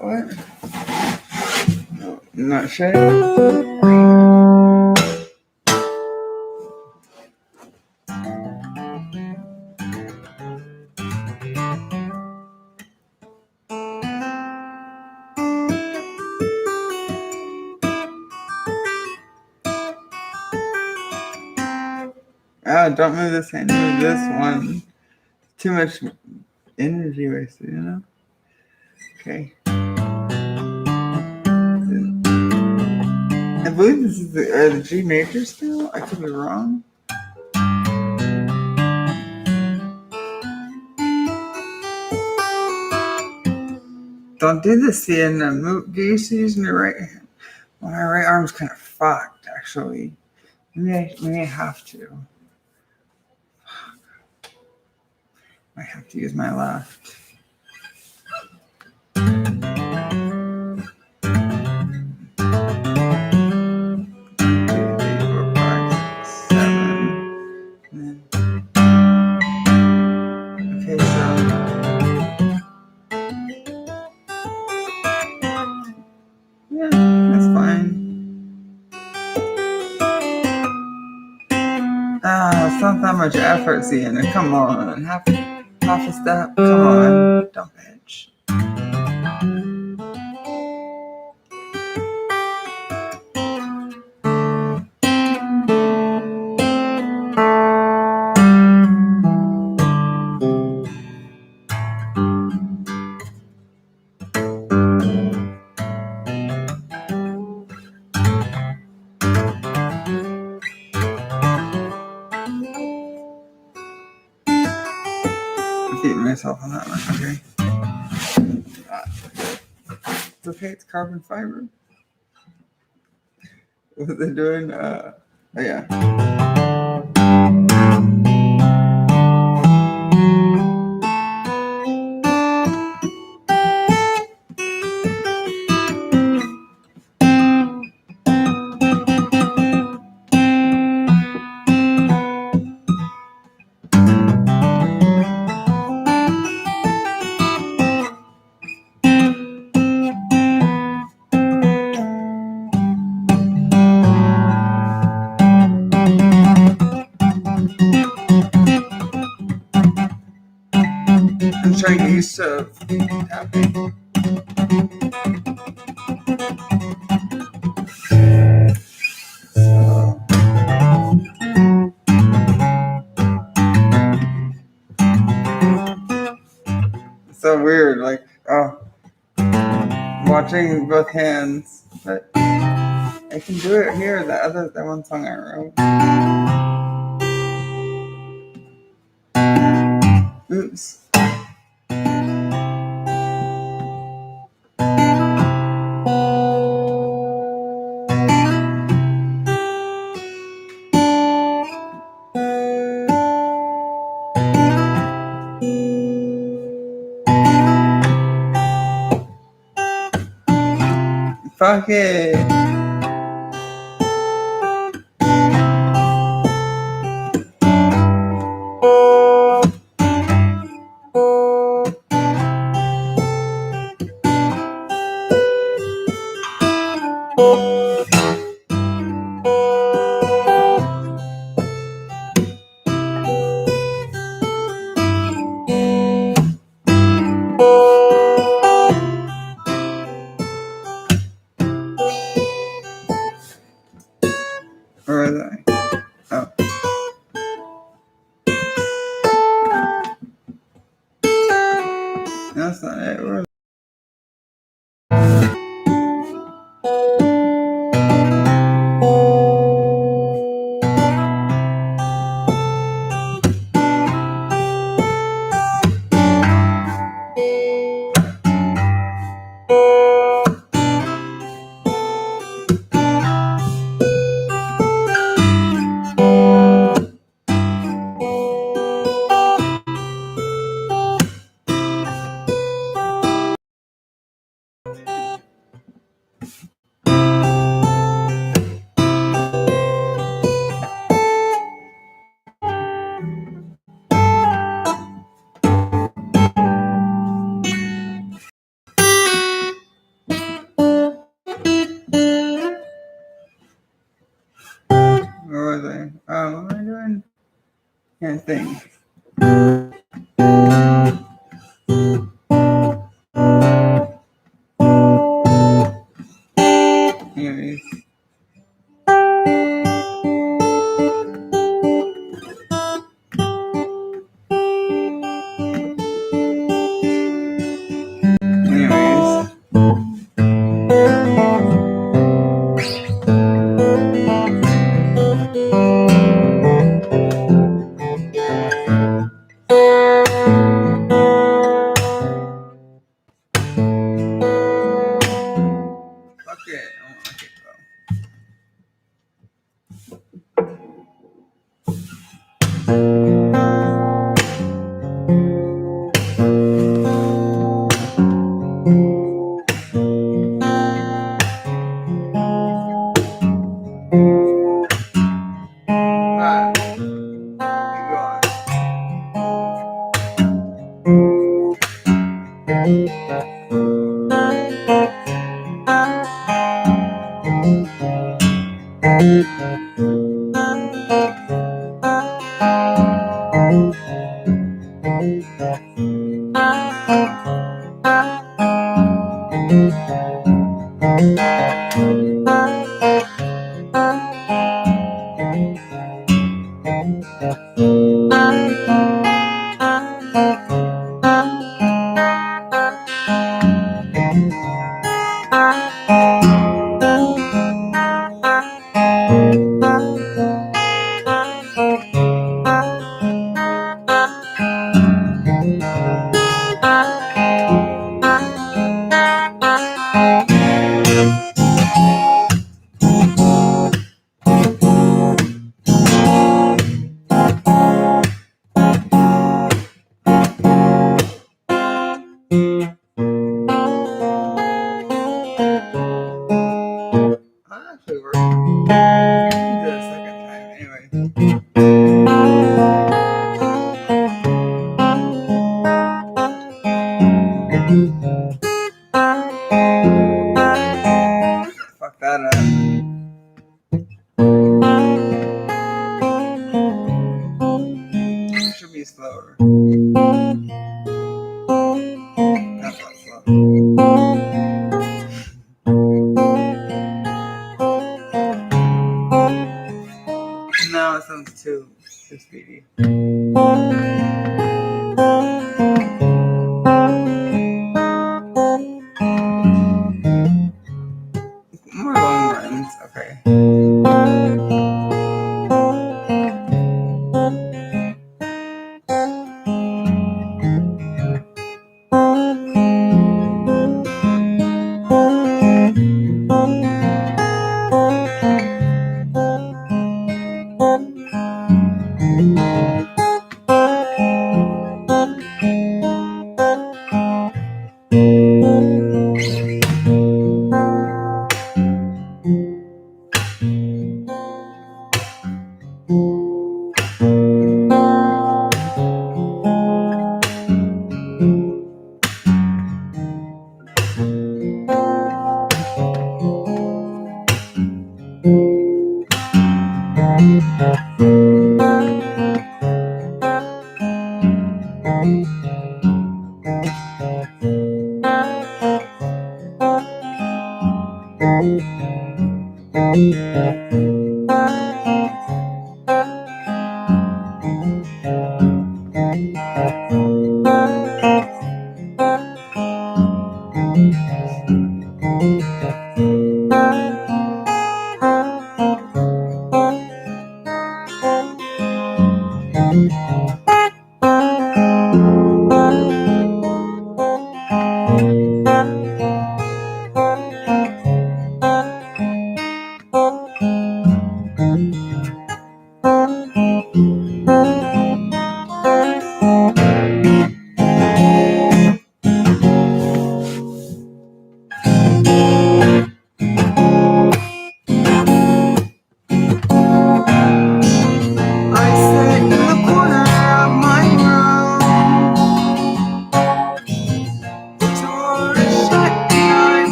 What? No, I'm not sure. don't move this hand, move this one. Too much energy wasted, you know? Okay. I believe this is the G major scale. I could be wrong. Don't do this, Sienna. Move. Get used to using your right hand. Well, my right arm's kind of fucked, actually. Maybe I have to. I have to use my left. 7. Okay, so yeah, that's fine. It's not that much effort, Sienna. Come on, half a step. Come on, don't bitch. I'm beating myself on that one. Okay. It's okay. It's carbon fiber. What are they doing? Oh yeah. I'm trying to get used to tapping. It's so weird, like watching both hands, but I can do it here. That one song I wrote. Oops. Fuck it. Where was I? Oh. That's not it. Where was I? Oh, what am I doing? Can't think. Anyways. Actually worked. I did it a second time. Anyway. Fuck that up. It should be slower. That's not slow. No, it sounds too speedy. More long runs, okay. I sit in the corner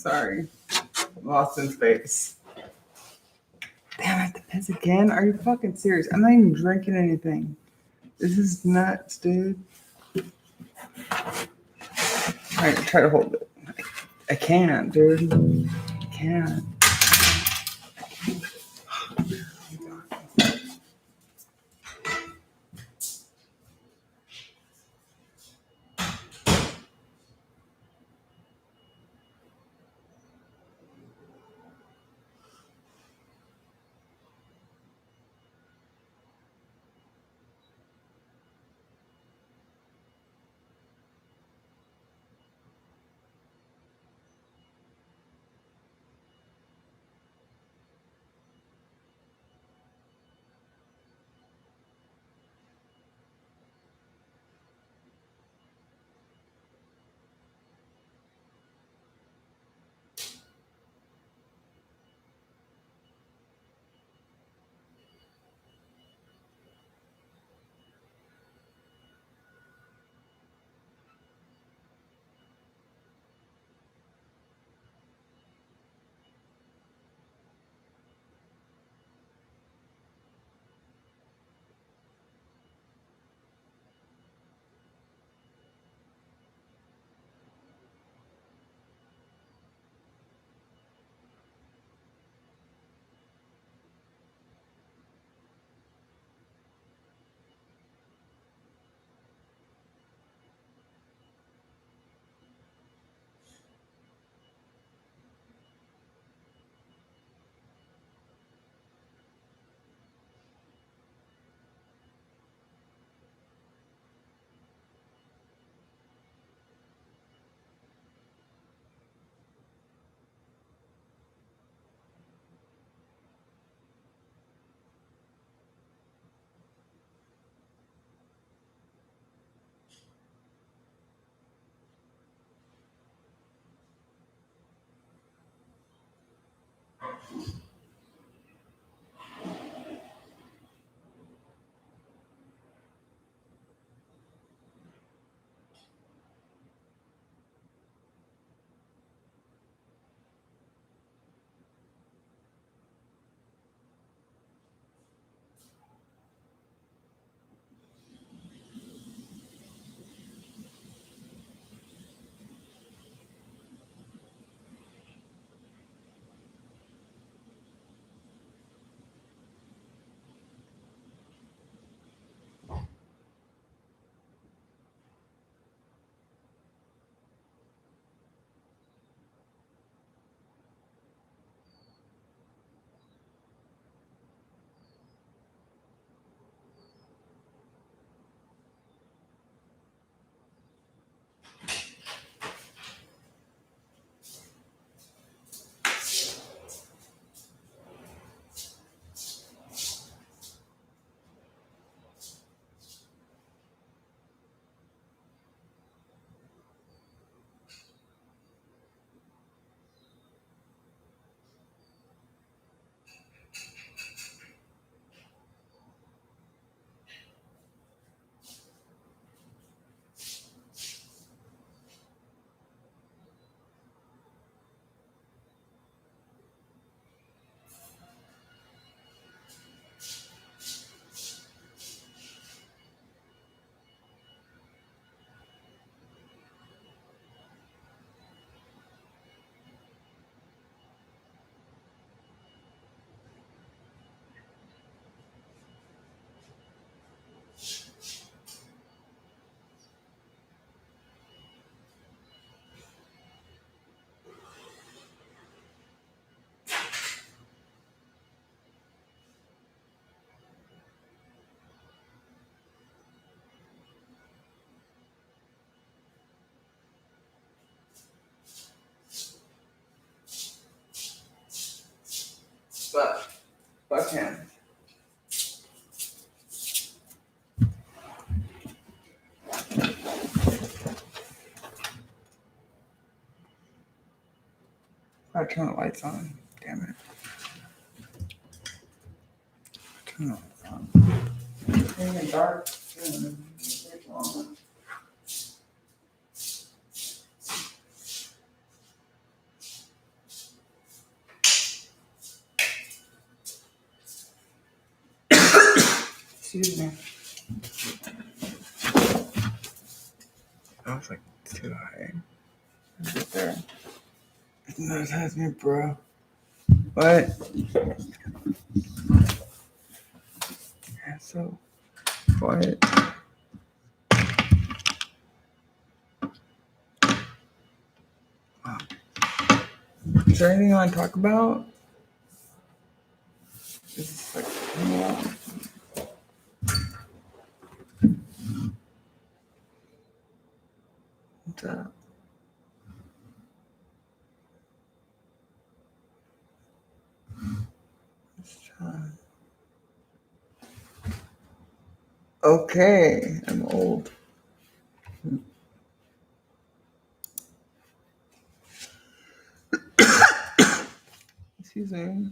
sorry. Lost in space. Damn, I have to piss again? Are you fucking serious? I'm not even drinking anything. This is nuts, dude. Alright, try to hold it. I can't, dude. I can't. But fuck him. I turn the lights on. Damn it. Turn the lights on. It's getting dark. Excuse me. That was like too high. Right there. Hypnotize me, bro. What? Yeah, so quiet. Wow. Is there anything you want to talk about? This is like, what's up? Okay, I'm old. Excuse me.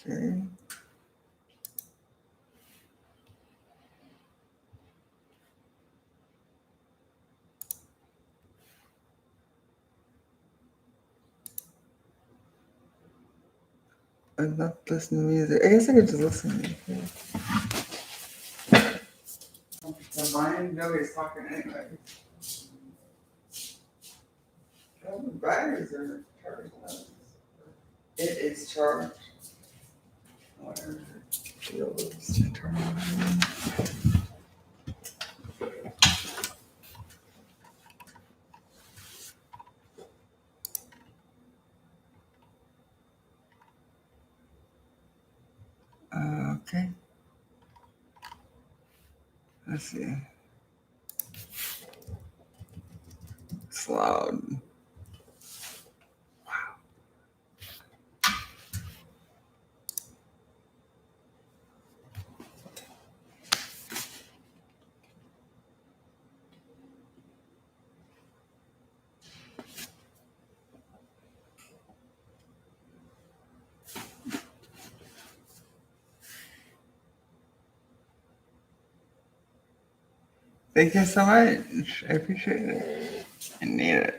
Okay. I'm not listening to music. I guess I could just listen to music. The mind, nobody's talking anyway. Oh, the batteries are charged. It is charged. Whatever. Turn on. Okay. Let's see. It's loud. Thank you so much. I appreciate it. I need it.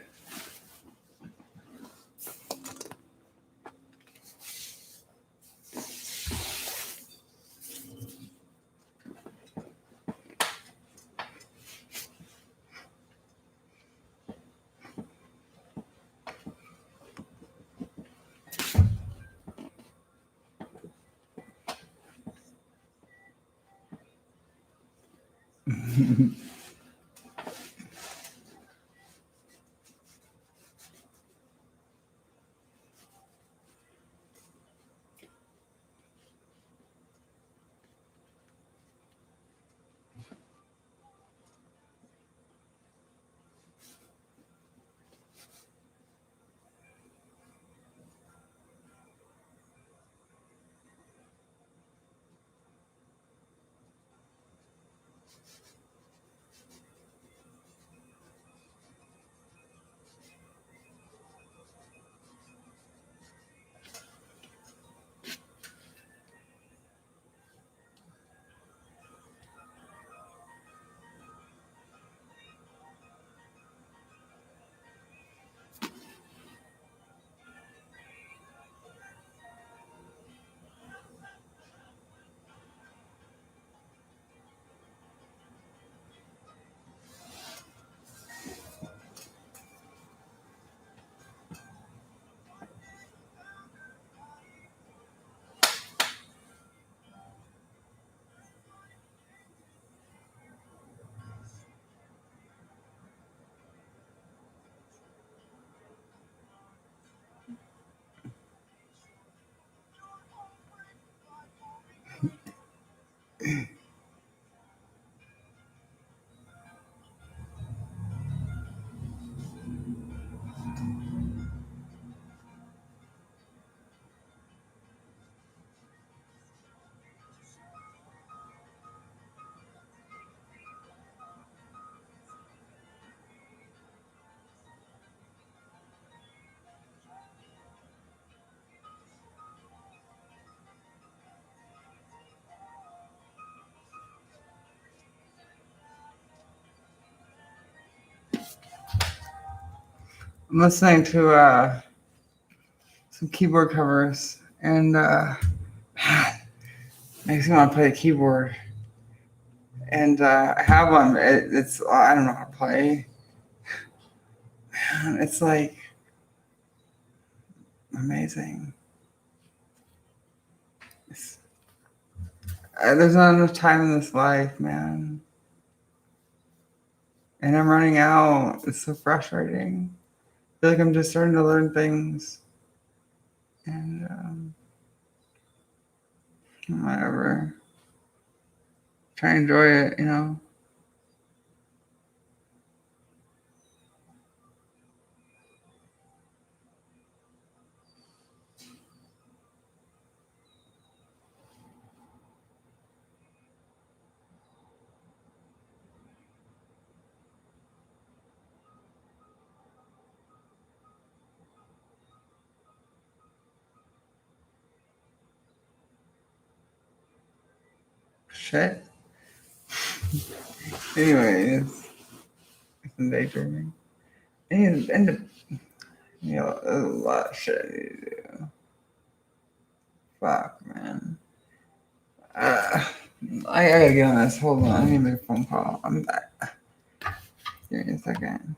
I'm listening to some keyboard covers, and makes me want to play the keyboard. And I have one. It's I don't know how to play. Man, it's like amazing. It's, there's not enough time in this life, man. And I'm running out. It's so frustrating. I feel like I'm just starting to learn things. And whatever. Try and enjoy it, you know. Shit. Anyways, I'm daydreaming. And you know, there's a lot of shit I need to do. Fuck, man. Uh, I gotta get on this. Hold on. I need to make a phone call. I'm back. Give me a second.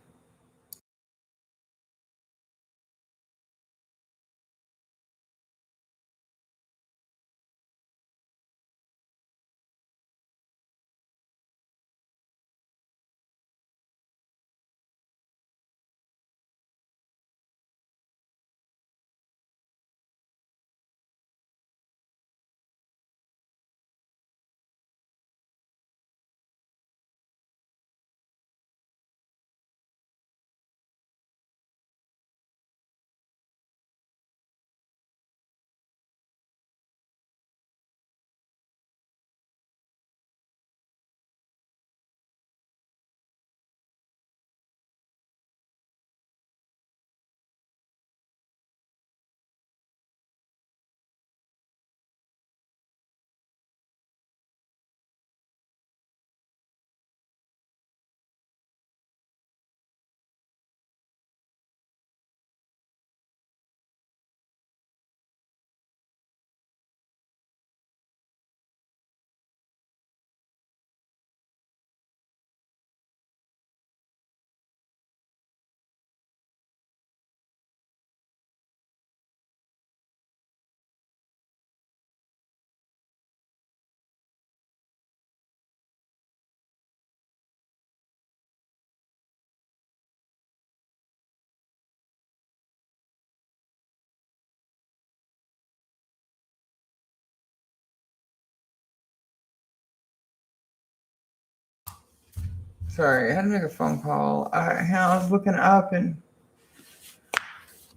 Sorry, I had to make a phone call. I was looking up and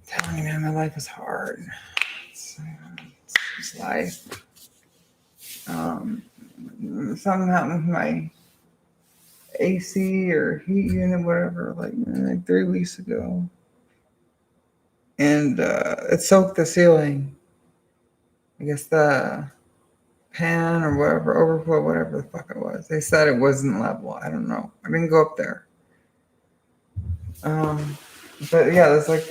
telling you, man, my life is hard. It's life. Something happened with my AC or heat unit, whatever, like 3 weeks ago, and it soaked the ceiling. I guess the pan or whatever, overflow, whatever the fuck it was. They said it wasn't level. I don't know. I didn't go up there. But yeah, it's like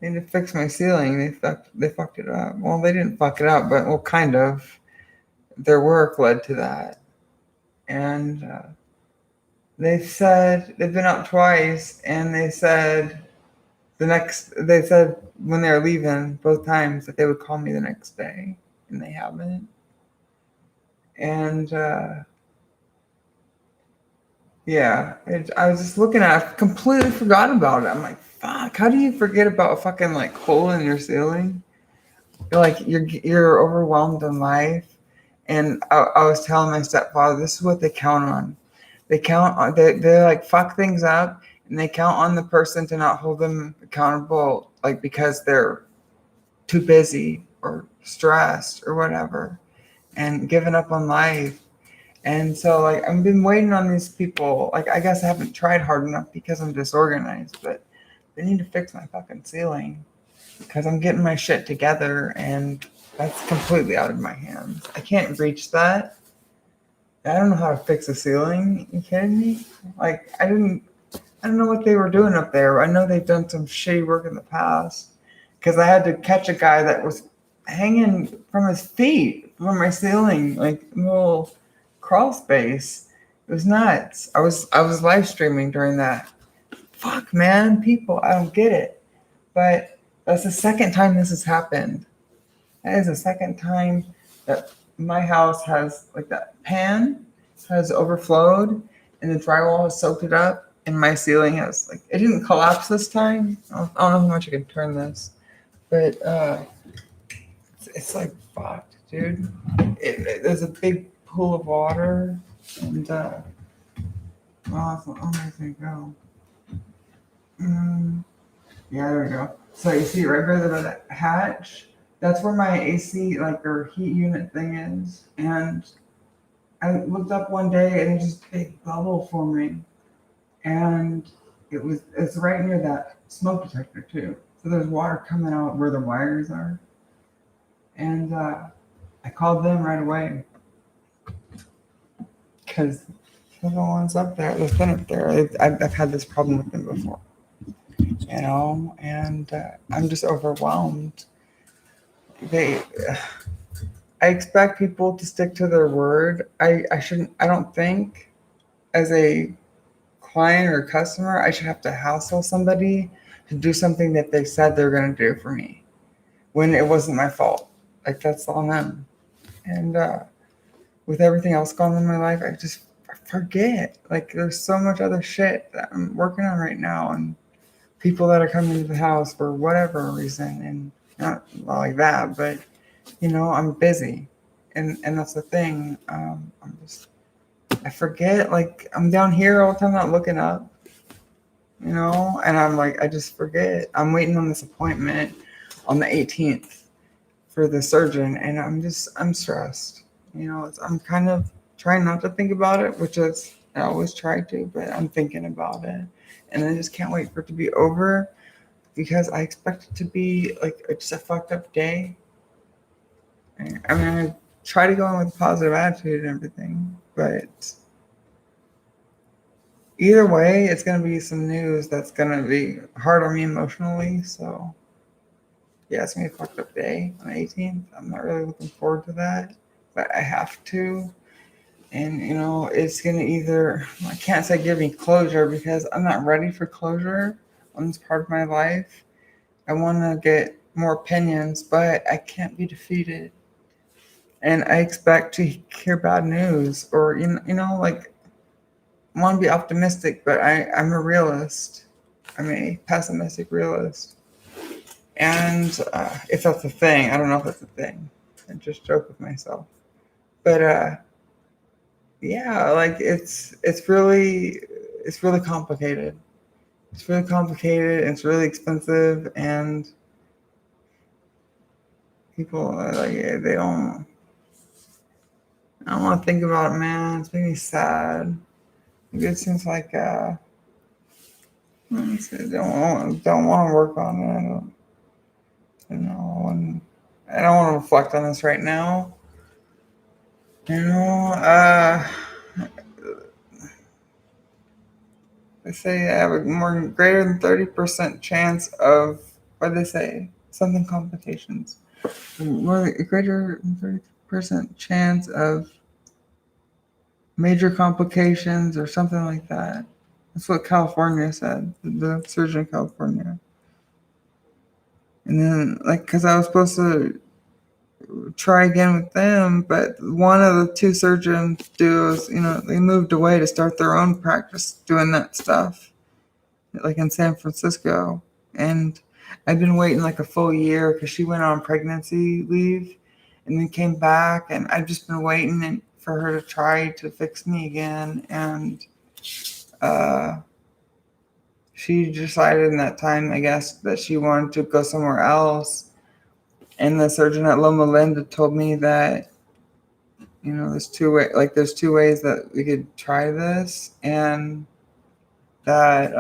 they need to fix my ceiling. They fucked it up. Well, they didn't fuck it up, but well, kind of. Their work led to that, and they said they've been out twice, and they said when they were leaving both times that they would call me the next day, and they haven't. And yeah, I was just looking at it, I completely forgot about it. I'm like, fuck, how do you forget about a fucking like hole in your ceiling? You're overwhelmed in life. And I was telling my stepfather, this is what they count on. They like fuck things up, and they count on the person to not hold them accountable, like because they're too busy or stressed or whatever, and giving up on life. And so like I've been waiting on these people. Like I guess I haven't tried hard enough because I'm disorganized, but they need to fix my fucking ceiling because I'm getting my shit together, and that's completely out of my hands. I can't reach that. I don't know how to fix a ceiling. You kidding me? Like I didn't. I don't know what they were doing up there. I know they've done some shady work in the past because I had to catch a guy that was hanging from his feet from my ceiling, like a little crawl space. It was nuts. I was live streaming during that. Fuck, man, people, I don't get it. But that's the second time this has happened. That is the second time that my house has, like, that pan has overflowed and the drywall has soaked it up and my ceiling has, like, it didn't collapse this time. I don't know how much I can turn this, but it's like fucked, dude. There's a big pool of water and oh, where's it go? Yeah, there we go. So you see right by the hatch, that's where my AC, like, or heat unit thing is. And I looked up one day and there's this big bubble forming. And it's right near that smoke detector too. So there's water coming out where the wires are. And I called them right away because they're the ones up there. They've been up there. I've had this problem with them before, and I'm just overwhelmed. I expect people to stick to their word. I shouldn't. I don't think as a client or customer I should have to hassle somebody to do something that they said they're going to do for me when it wasn't my fault. Like, that's on them. And with everything else going on in my life, I just forget. Like, there's so much other shit that I'm working on right now, and people that are coming to the house for whatever reason, and not like that, but I'm busy, and that's the thing. I forget. Like, I'm down here all the time, not looking up, and I'm like, I just forget. I'm waiting on this appointment on the 18th for the surgeon, and I'm stressed. I'm kind of trying not to think about it, which is I always try to, but I'm thinking about it, and I just can't wait for it to be over because I expect it to be like just a fucked up day. I mean, I try to go in with a positive attitude and everything, but either way, it's gonna be some news that's gonna be hard on me emotionally. So yeah, it's gonna be a fucked up day on the 18th. I'm not really looking forward to that, but I have to. And it's gonna either, I can't say give me closure because I'm not ready for closure on this part of my life. I want to get more opinions, but I can't be defeated. And I expect to hear bad news, or like, I want to be optimistic, but I'm a realist. I'm a pessimistic realist. And if that's a thing, I don't know if that's a thing. I just joke with myself. But yeah, like, it's really complicated. It's really complicated. And it's really expensive, and people are like, they don't. I don't want to think about it, man. It's making me sad. It seems like I don't want to work on it. And I don't want to reflect on this right now. They say I have a more greater than 30% chance of, what they say, something complications. More greater than 30% chance of major complications or something like that. That's what California said, the surgeon in California. And then, like, because I was supposed to try again with them, but one of the two surgeon duos, they moved away to start their own practice doing that stuff, like in San Francisco. And I've been waiting like a full year because she went on pregnancy leave and then came back, and I've just been waiting for her to try to fix me again. And she decided in that time, I guess, that she wanted to go somewhere else. And the surgeon at Loma Linda told me that, there's two ways that we could try this, and that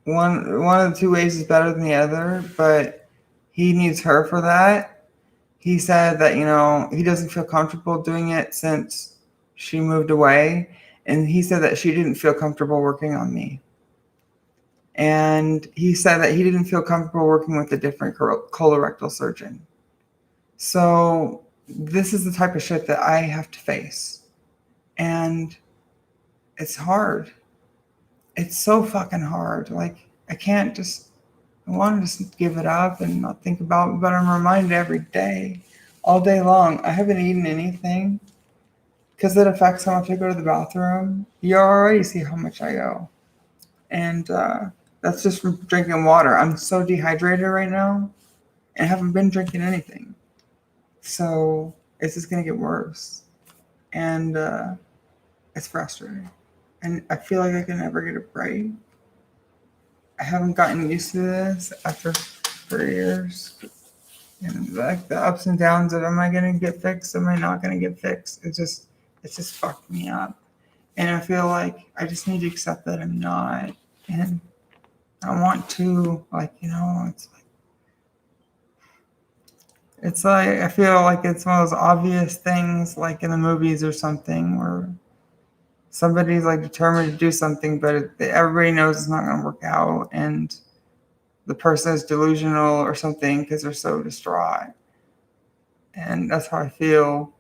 one of the two ways is better than the other, but he needs her for that. He said that he doesn't feel comfortable doing it since she moved away, and he said that she didn't feel comfortable working on me. And he said that he didn't feel comfortable working with a different colorectal surgeon. So this is the type of shit that I have to face. And it's hard. It's so fucking hard. Like, I can't just, I want to just give it up and not think about it, but I'm reminded every day, all day long. I haven't eaten anything because it affects how much I go to the bathroom. You already see how much I go. And that's just from drinking water. I'm so dehydrated right now and haven't been drinking anything. So it's just going to get worse. And it's frustrating. And I feel like I can never get a break. I haven't gotten used to this after 3 years. And like the ups and downs of, am I going to get fixed? Am I not going to get fixed? It's just fucked me up. And I feel like I just need to accept that I'm not. And I want to, like, it's like, I feel like it's one of those obvious things, like in the movies or something, where somebody's like determined to do something, but everybody knows it's not going to work out. And the person is delusional or something because they're so distraught. And that's how I feel.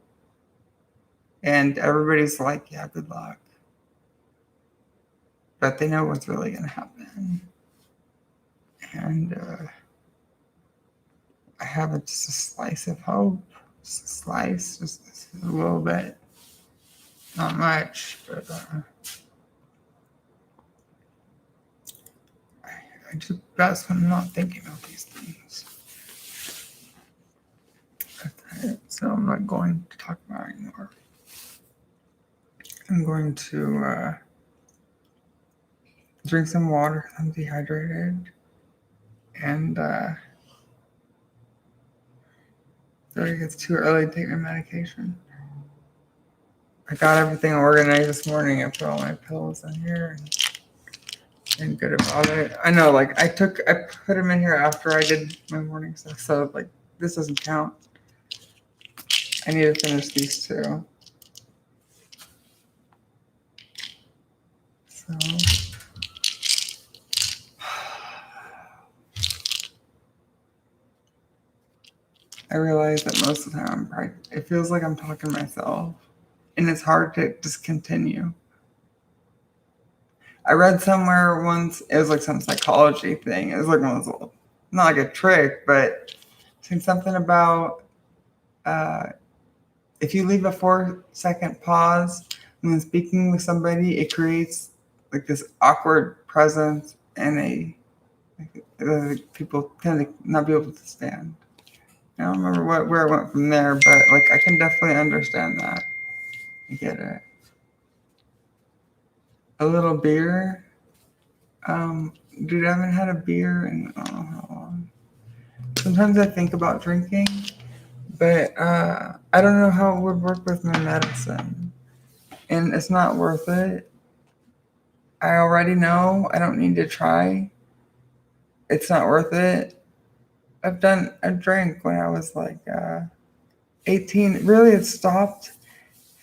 And everybody's like, yeah, good luck. But they know what's really going to happen. And I have just a slice of hope. Just a slice, just a little bit. Not much, but I do best when I'm not thinking of these things. Okay, so I'm not going to talk about it anymore. I'm going to drink some water. I'm dehydrated. And I feel like it's too early to take my medication. I got everything organized this morning. I put all my pills in here and good about it. I know, like I put them in here after I did my morning stuff, so like this doesn't count. I need to finish these two. So I realize that most of the time it feels like I'm talking to myself, and it's hard to just continue. I read somewhere once, it was like some psychology thing. It was like one of those, not like a trick, but saying something about if you leave a 4-second pause when speaking with somebody, it creates like this awkward presence and people tend to not be able to stand. I don't remember where I went from there, but like I can definitely understand that. I get it. A little beer. Dude, I haven't had a beer in I don't know how long. Sometimes I think about drinking, but I don't know how it would work with my medicine. And it's not worth it. I already know I don't need to try. It's not worth it. I drank when I was like 18. Really, it stopped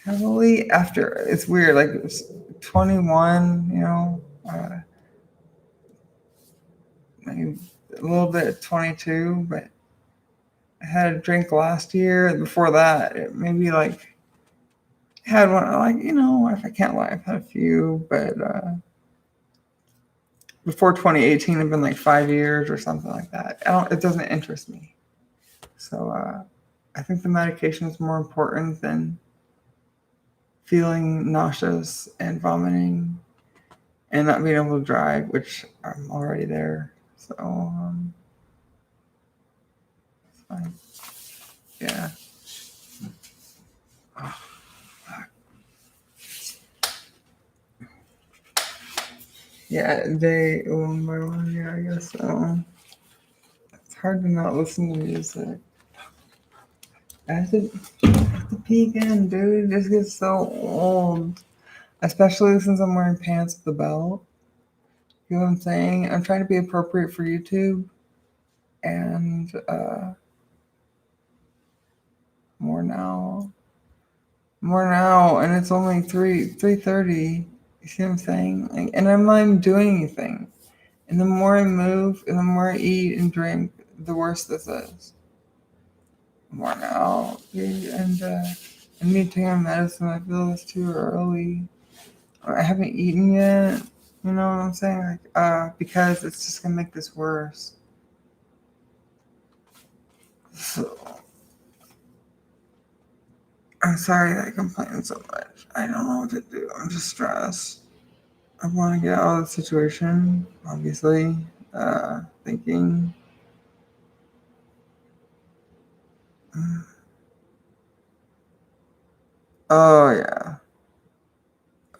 heavily after. It's weird. Like it was 21, maybe a little bit at 22, but I had a drink last year. Before that, maybe like had one, like, if I can't lie, I've had a few, but before 2018, it's been like 5 years or something like that. It doesn't interest me. So I think the medication is more important than feeling nauseous and vomiting and not being able to drive, which I'm already there. So it's fine. Yeah. Oh, fuck. Yeah, they one by one. Yeah, I guess so. It's hard to not listen to music. I have to pee again, dude. This gets so old. Especially since I'm wearing pants with the belt. You know what I'm saying? I'm trying to be appropriate for YouTube and more now. I'm worn out, and it's only 3:30. You see what I'm saying? Like, and I'm not even doing anything. And the more I move, and the more I eat and drink, the worse this is. I'm worn out, dude, and I need to take my medicine. I feel this too early. I haven't eaten yet. You know what I'm saying? Like, because it's just gonna make this worse. So I'm sorry that I complain so much. I don't know what to do. I'm just stressed. I want to get out of the situation, obviously. Thinking, oh yeah,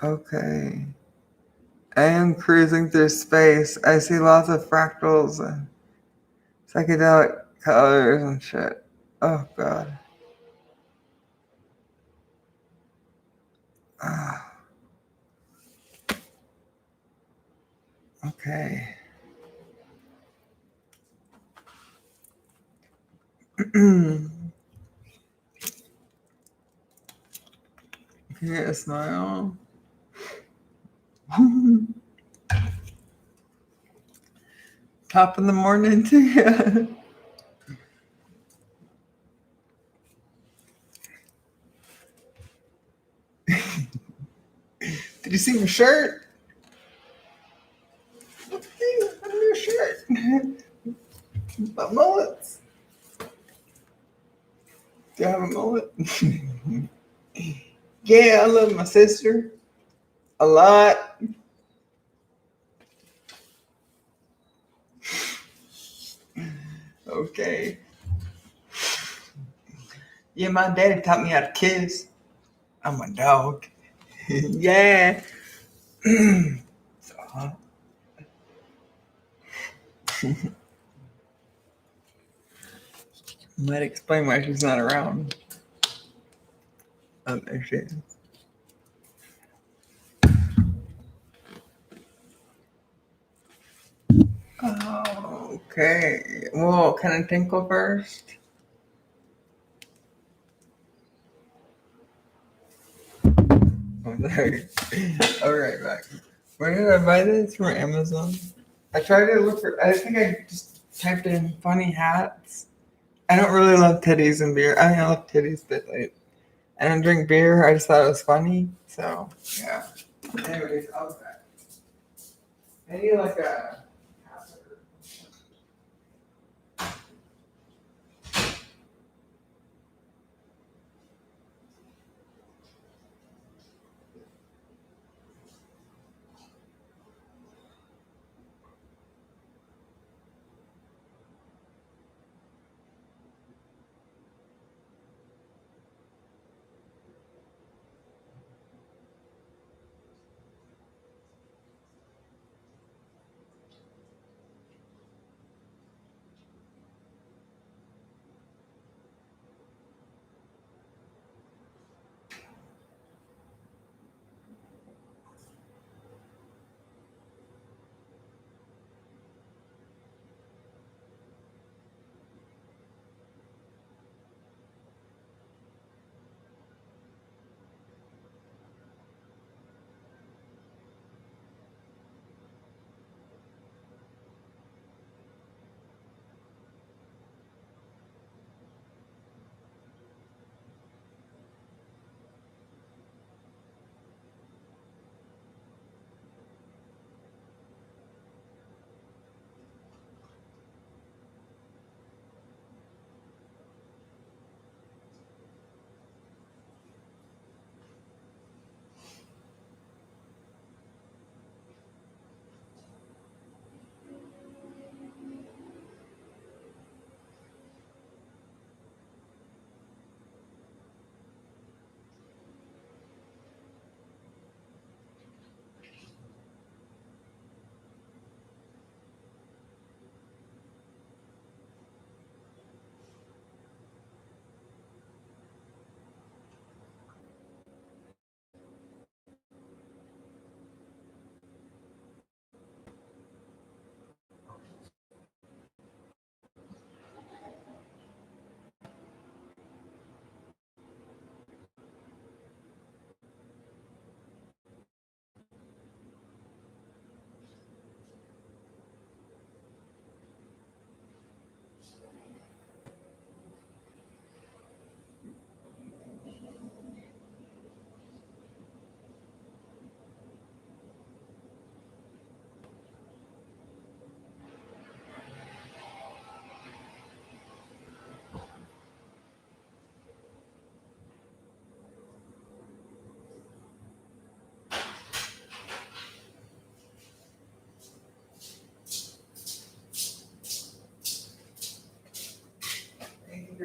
okay. I am cruising through space. I see lots of fractals and psychedelic colors and shit. Oh god. Ah, okay. Can you get a smile? Top of the morning to you. Did you see my shirt? Look at your shirt. My mullets. Do you have a mullet? Yeah, I love my sister a lot. Okay. Yeah, my daddy taught me how to kiss. I'm a dog. Yeah. So, might explain why she's not around. Oh, there she is. Oh, okay. Well, can I tinkle first? I'm sorry. All right, back. Where did I buy this? From Amazon. I tried to look for. I think I just typed in funny hats. I don't really love titties and beer. I mean, I love titties, but like, I don't drink beer. I just thought it was funny. So yeah. Anyways, I was back. I need like a.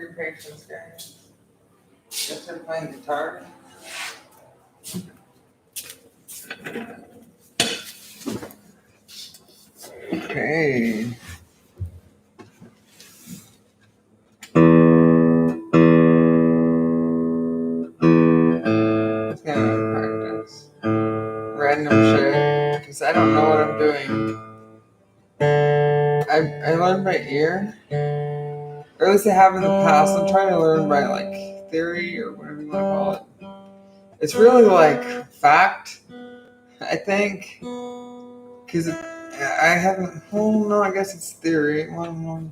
your patience, guys. Guess I'm playing guitar. Okay. Just gonna practice random shit because I don't know what I'm doing. I learned by ear, or at least I have in the past. I'm trying to learn by like theory or whatever you want to call it. It's really like fact, I think, because I haven't. Oh no, I guess it's theory. Well,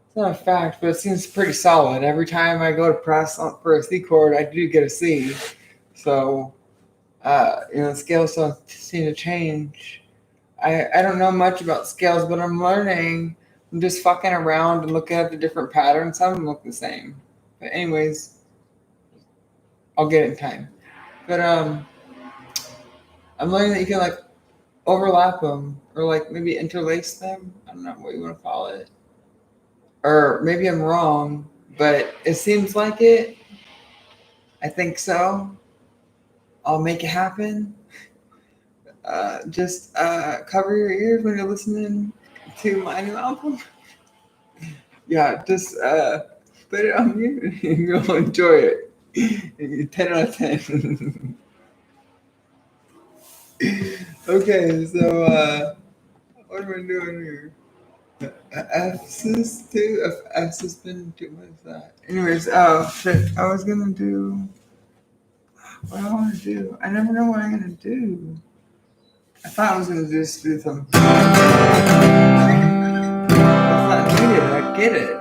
it's not a fact, but it seems pretty solid. Every time I go to press for a C chord, I do get a C. So, the scales don't seem to change. I don't know much about scales, but I'm learning. I'm just fucking around and looking at the different patterns. Some of them look the same. But anyways, I'll get it in time. But I'm learning that you can like overlap them or like maybe interlace them. I don't know what you want to call it. Or maybe I'm wrong, but it seems like it. I think so. I'll make it happen. Just cover your ears when you're listening to my new album. Yeah, just put it on mute and you'll enjoy it. 10 out of 10. Okay, so what am I doing here? F two? F suspended two? What is that? Anyways, oh shit. I was gonna do. What do I want to do? I never know what I'm gonna do. I thought I was gonna just do some. That's not needed. I get it.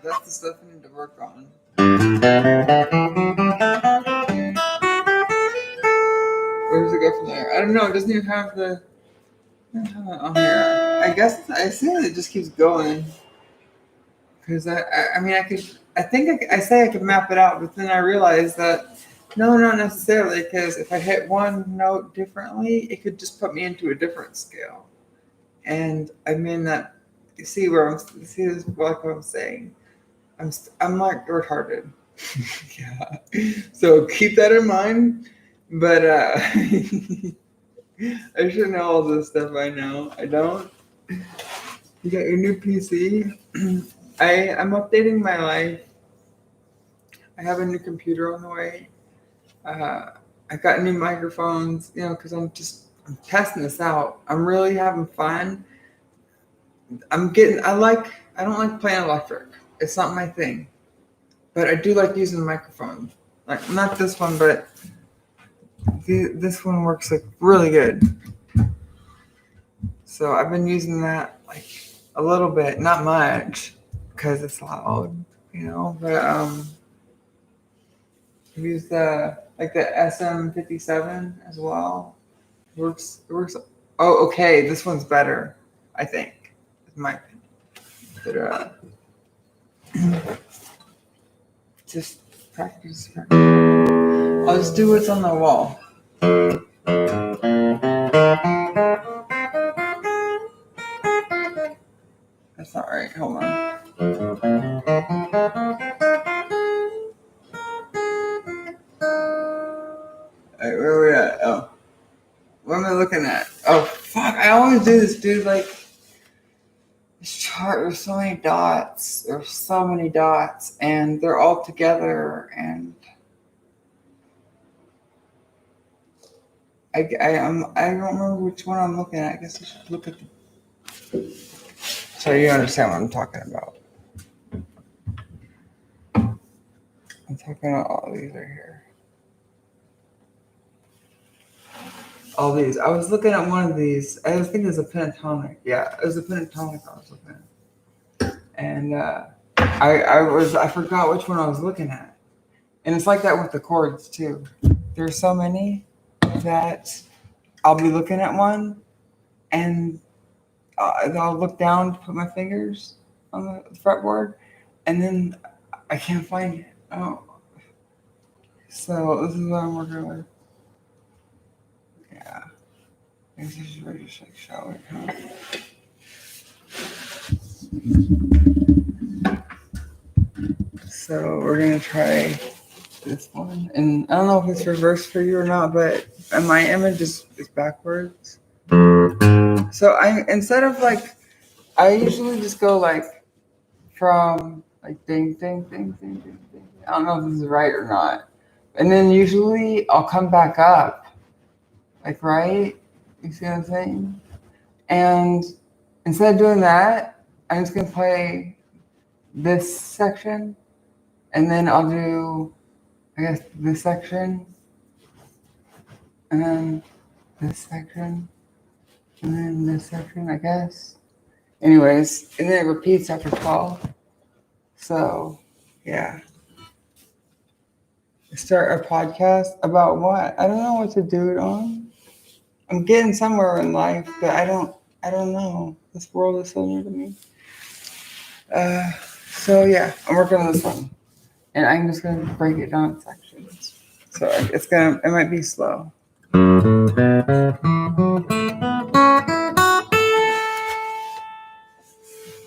That's the stuff I need to work on. Where does it go from there? I don't know. It doesn't even have the. On here. I guess I assume it just keeps going. Because I mean, I think I say I could map it out, but then I realized that no, not necessarily. Because if I hit one note differently, it could just put me into a different scale. And I mean that. You see where I'm? See this? Like what I'm saying. I'm like retarded. Yeah. So keep that in mind. But I should know all this stuff by now. I don't. You got your new PC. I'm updating my life. I have a new computer on the way. I got new microphones, because I'm testing this out. I'm really having fun. I don't like playing electric. It's not my thing. But I do like using the microphone. Like, not this one, but this one works like really good. So I've been using that like a little bit, not much, because it's loud, but I've used like the SM57 as well. It works. Oh, okay. This one's better, I think. It's my opinion. But just practice. I'll just do what's on the wall. That's not right. Hold on. Alright, where are we at? Oh. What am I looking at? Oh, fuck. I always do this, dude. Like, this chart, there's so many dots. There's so many dots, and they're all together, and I don't remember which one I'm looking at. I guess I should look at the... So you understand what I'm talking about. I'm talking about all these right here. All these. I was looking at one of these. I was thinking it was a pentatonic. Yeah, it was a pentatonic I was looking at. And I forgot which one I was looking at. And it's like that with the chords too. There's so many that I'll be looking at one and I'll look down to put my fingers on the fretboard and then I can't find it. Oh. So this is what I'm working with. Yeah. I guess I should really just like shower. Huh? So we're gonna try this one, and I don't know if it's reversed for you or not, but my image is backwards. So I instead of like I usually just go like from like ding ding ding ding ding ding. I don't know if this is right or not, and then usually I'll come back up, like right. You see what I'm saying? And instead of doing that, I'm just gonna play this section, and then I'll do, I guess, this section, and then this section, and then this section, I guess. Anyways, and then it repeats after 12. So, yeah. Start a podcast about what? I don't know what to do it on. I'm getting somewhere in life, but I don't know. This world is so new to me. So yeah, I'm working on this one. And I'm just gonna break it down in sections. So it might be slow. And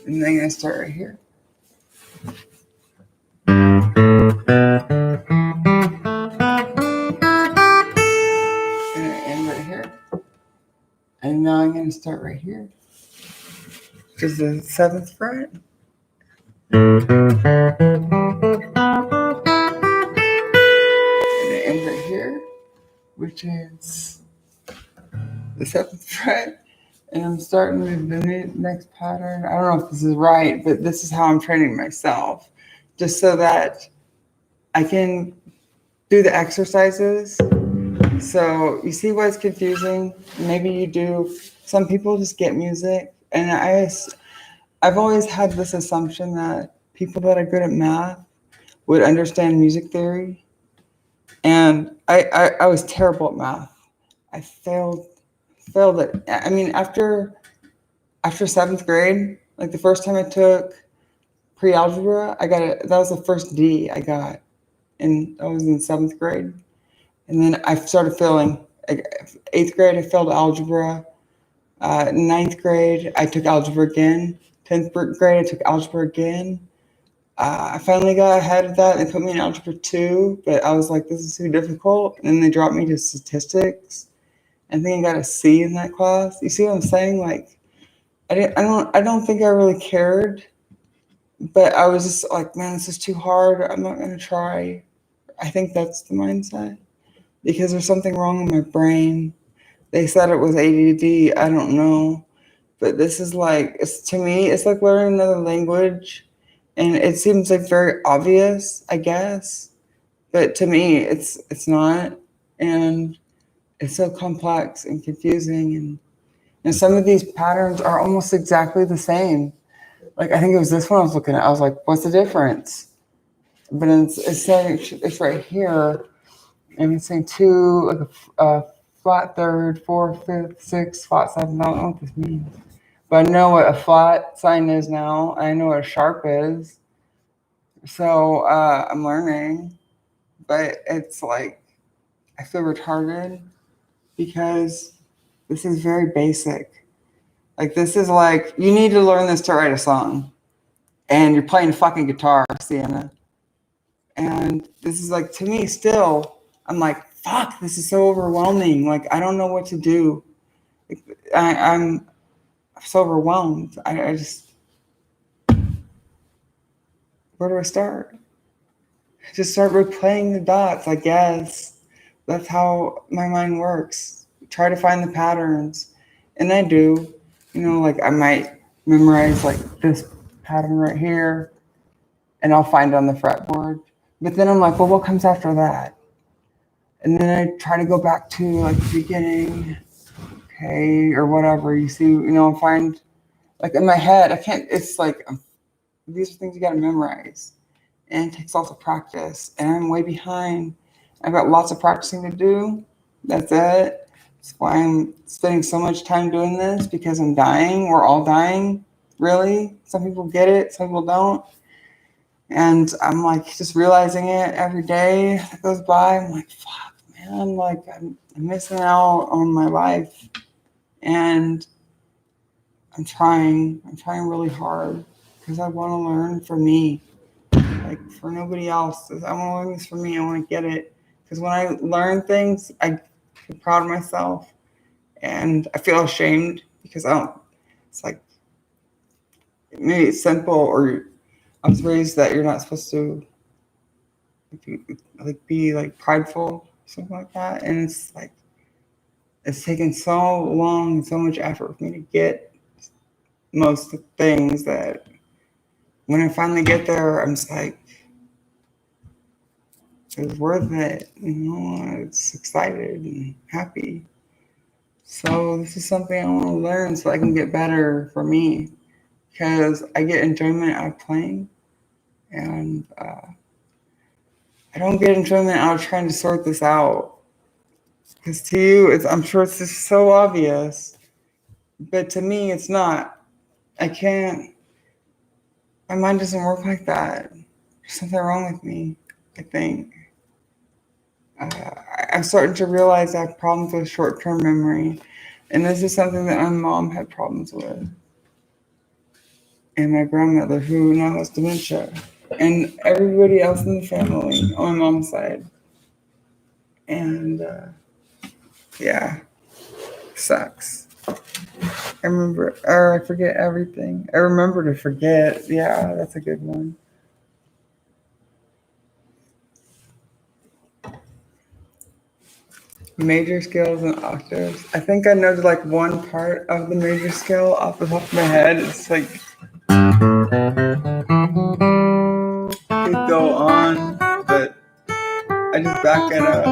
then I'm gonna start right here. And I end right here. And now I'm gonna start right here. Which is the 7th fret. And I end right here, which is the 7th fret. And I'm starting with the next pattern. I don't know if this is right, but this is how I'm training myself, just so that I can do the exercises. So you see what's confusing? Maybe you do. Some people just get music, and I've always had this assumption that people that are good at math would understand music theory, and I was terrible at math. I failed it. I mean, after 7th grade, like the first time I took pre-algebra, that was the first D I got, and I was in 7th grade. And then I started failing. 8th grade, I failed algebra. 9th grade, I took algebra again. 10th grade, I took algebra again. I finally got ahead of that. They put me in algebra 2, but I was like, this is too difficult. And then they dropped me to statistics. I think I got a C in that class. You see what I'm saying? Like, I don't think I really cared, but I was just like, man, this is too hard. I'm not gonna try. I think that's the mindset, because there's something wrong in my brain. They said it was ADD. I don't know, but this is like, to me, it's like learning another language, and it seems like very obvious, I guess, but to me, it's not, and it's so complex and confusing, and some of these patterns are almost exactly the same. Like, I think it was this one I was looking at. I was like, what's the difference? But it's saying it's right here, and it's saying 2, like a flat third, 4, 5th, 6, flat 7. I don't know what this means, but I know what a flat sign is now. I know what a sharp is. So I'm learning, but it's like I feel retarded because this is very basic. Like, this is like, you need to learn this to write a song, and you're playing fucking guitar, Sienna. And this is like, to me still, I'm like, fuck, this is so overwhelming. Like, I don't know what to do. I'm so overwhelmed. I just, where do I start? Just start replaying the dots, I guess. That's how my mind works. Try to find the patterns. And I do. Like, I might memorize like this pattern right here, and I'll find it on the fretboard. But then I'm like, well, what comes after that? And then I try to go back to like the beginning, okay, or whatever. You see, find, like, in my head, I can't, it's like, these are things you got to memorize, and it takes lots of practice, and I'm way behind. I've got lots of practicing to do. That's it. That's why I'm spending so much time doing this, because I'm dying. We're all dying, really. Some people get it, some people don't. And I'm like just realizing it every day that goes by. I'm like, fuck, man, like I'm missing out on my life. And I'm trying really hard because I want to learn for me, like for nobody else. I want to learn this for me. I want to get it. Because when I learn things, I feel proud of myself and I feel ashamed because I don't, it's like, maybe it's simple or I was raised that you're not supposed to be like prideful, something like that. And it's like, it's taken so long and so much effort for me to get most things that when I finally get there, I'm just like, it was worth it. It's excited and happy. So this is something I want to learn so I can get better for me because I get enjoyment out of playing and I don't get enjoyment out of trying to sort this out. Because to you, I'm sure it's just so obvious, but to me, it's not. I can't. My mind doesn't work like that. There's something wrong with me, I think. I'm starting to realize I have problems with short-term memory, and this is something that my mom had problems with, and my grandmother, who now has dementia, and everybody else in the family on my mom's side. And yeah, sucks. I remember, or I forget everything. I remember to forget. Yeah, that's a good one. Major scales and octaves. I think I know like one part of the major scale off the top of my head. It's like could go on, but I just back it up.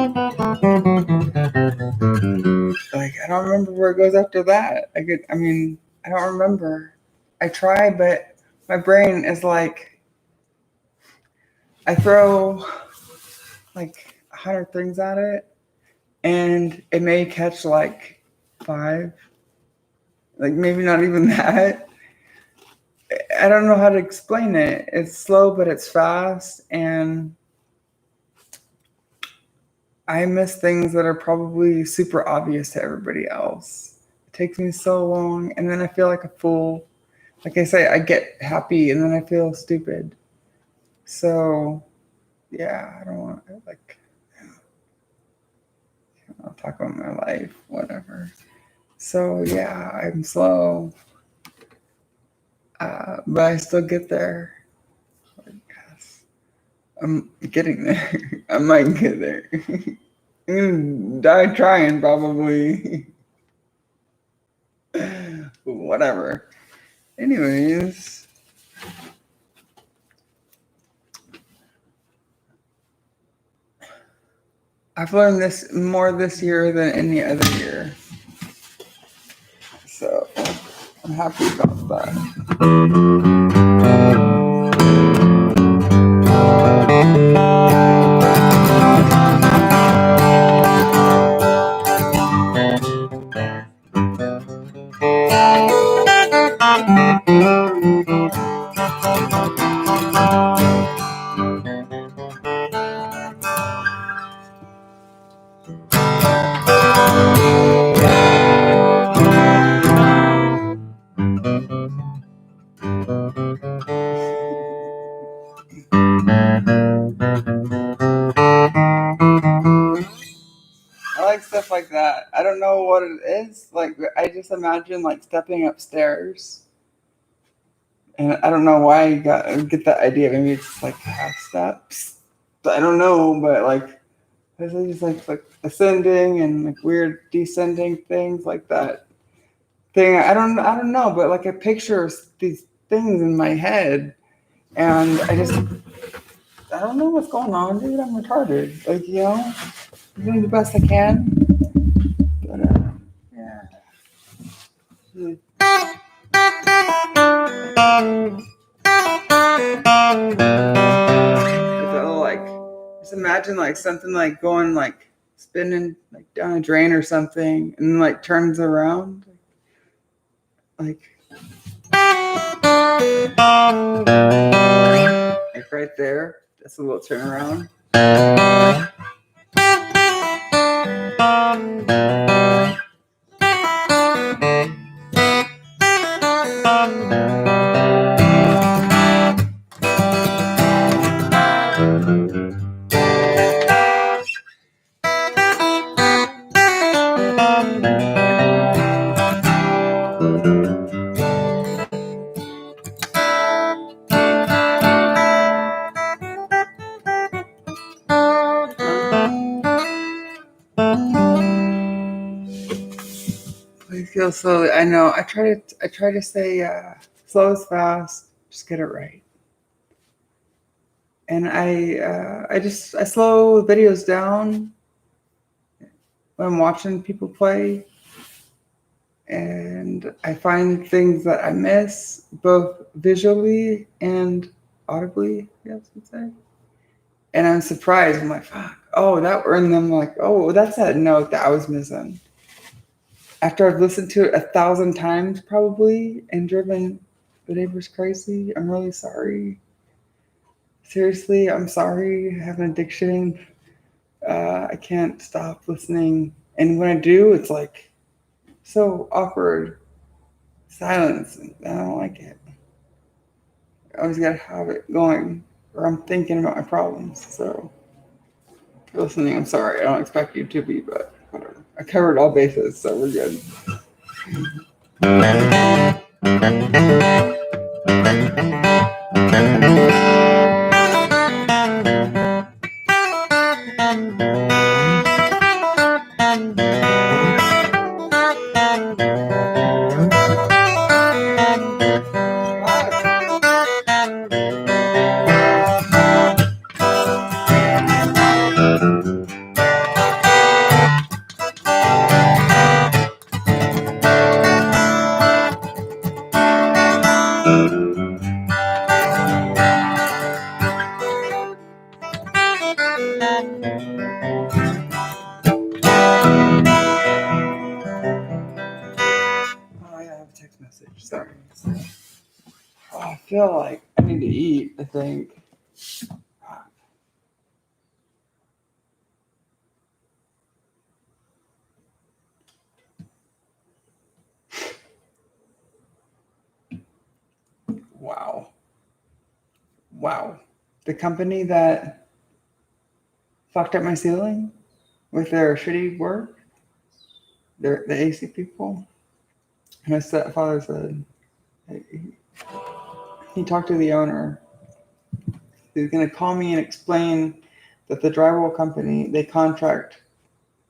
Like I don't remember where it goes after that. I don't remember. I try, but my brain is like I throw like 100 things at it, and it may catch like 5. Like maybe not even that. I don't know how to explain it. It's slow, but it's fast, and I miss things that are probably super obvious to everybody else. It takes me so long, and then I feel like a fool. Like I say, I get happy, and then I feel stupid. So, yeah, I don't want to, like, I'll talk about my life, whatever. So, yeah, I'm slow, but I still get there. I'm getting there. I might get there. Die trying, probably. Whatever. Anyways. I've learned this more this year than any other year. So I'm happy about that. I like stuff like that. I don't know what it is. Like I just imagine like stepping upstairs, and I don't know why I get that idea. Maybe it's like half steps. I don't know, but like this is just like ascending and like weird descending things like that thing. I don't know, but like I picture these things in my head, and I don't know what's going on, dude. I'm retarded. Like I'm doing the best I can. But yeah. Like just imagine like something like going like spinning like down a drain or something, and then like turns around, like right there. That's a little turnaround. Please go slowly. I know. I try to say slow is fast. Just get it right. And I slow videos down when I'm watching people play, and I find things that I miss both visually and audibly. Yes, I'd say. And I'm surprised. I'm like, fuck. Oh, that. And I'm like, oh, that's that note that I was missing. After I've listened to it 1,000 times, probably, and driven the neighbors crazy, I'm really sorry. Seriously, I'm sorry. I have an addiction. I can't stop listening. And when I do, it's like so awkward silence. And I don't like it. I always got to have it going, or I'm thinking about my problems. So, if you're listening, I'm sorry. I don't expect you to be, but whatever. I covered all bases, so we're good. Oh, yeah, I have a text message. Sorry. Oh, I feel like I need to eat, I think. Wow. Wow. The company that fucked up my ceiling with their shitty work, the AC people. And my stepfather said he talked to the owner. He's going to call me and explain that the drywall company they contract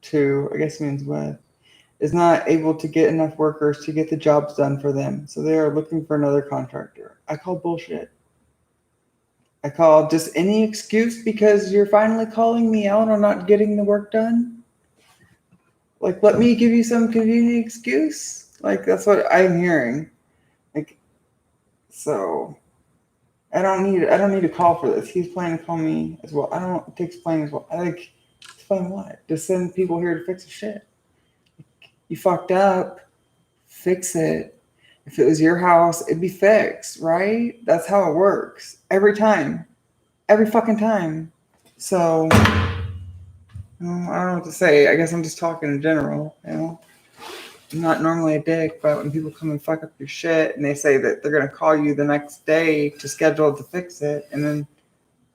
to, I guess it means with, is not able to get enough workers to get the jobs done for them. So they are looking for another contractor. I call bullshit. I call just any excuse because you're finally calling me out on not getting the work done. Like, let me give you some convenient excuse. Like, that's what I'm hearing. Like, so I don't need to call for this. He's planning to call me as well. I don't want to explain as well. I like explain what? Just send people here to fix the shit. You fucked up. Fix it. If it was your house, it'd be fixed, right? That's how it works. Every time. Every fucking time. So I don't know what to say. I guess I'm just talking in general, you know. I'm not normally a dick, but when people come and fuck up your shit and they say that they're gonna call you the next day to schedule to fix it, and then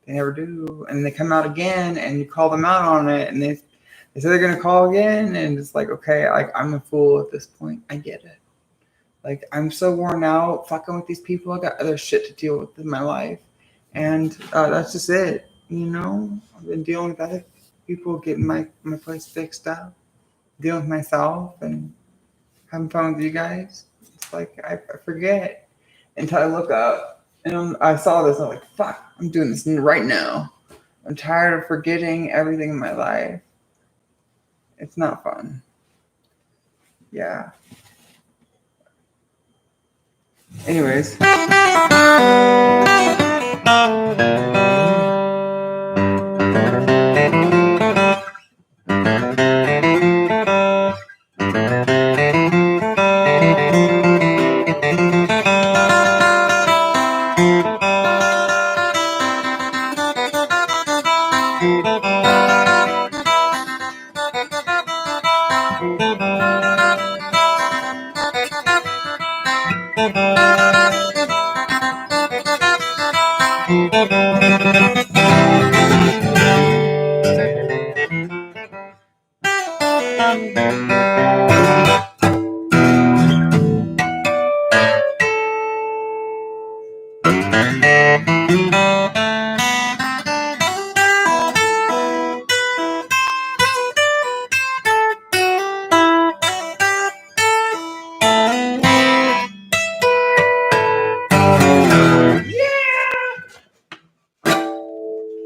they never do, and they come out again and you call them out on it, and they say they're gonna call again, and it's like, okay, like I'm a fool at this point. I get it. Like I'm so worn out fucking with these people. I got other shit to deal with in my life, and that's just it. You know, I've been dealing with other people getting my place fixed up, dealing with myself, and having fun with you guys. It's like I forget until I look up and I saw this. I'm like, fuck, I'm doing this right now. I'm tired of forgetting everything in my life. It's not fun. Yeah. Anyways.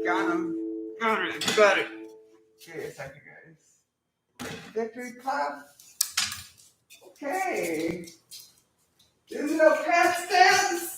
Got him. Got it. Wait a second, guys. Victory clap. Okay. There's no past tense.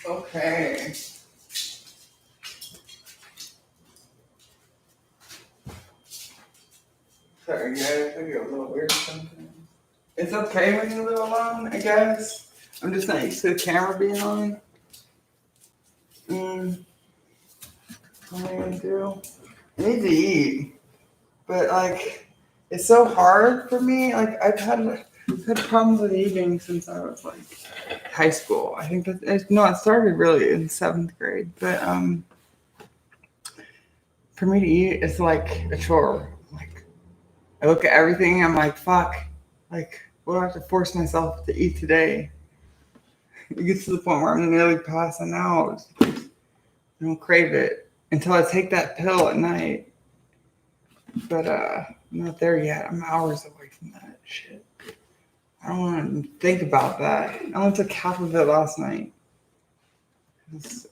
Okay. Sorry, guys. I get a little weird sometimes. It's okay when you live alone, I guess. I'm just not used to the camera being on. What am I gonna do? I need to eat, but like, it's so hard for me. Like, I've had problems with eating since I was like high school. I think that it started really in 7th grade, but for me to eat, it's like a chore. Like, I look at everything, I'm like, fuck, like, what do I have to force myself to eat today? It gets to the point where I'm nearly passing out. I don't crave it until I take that pill at night. But I'm not there yet. I'm hours away from that shit. I don't want to think about that. I only took half of it last night.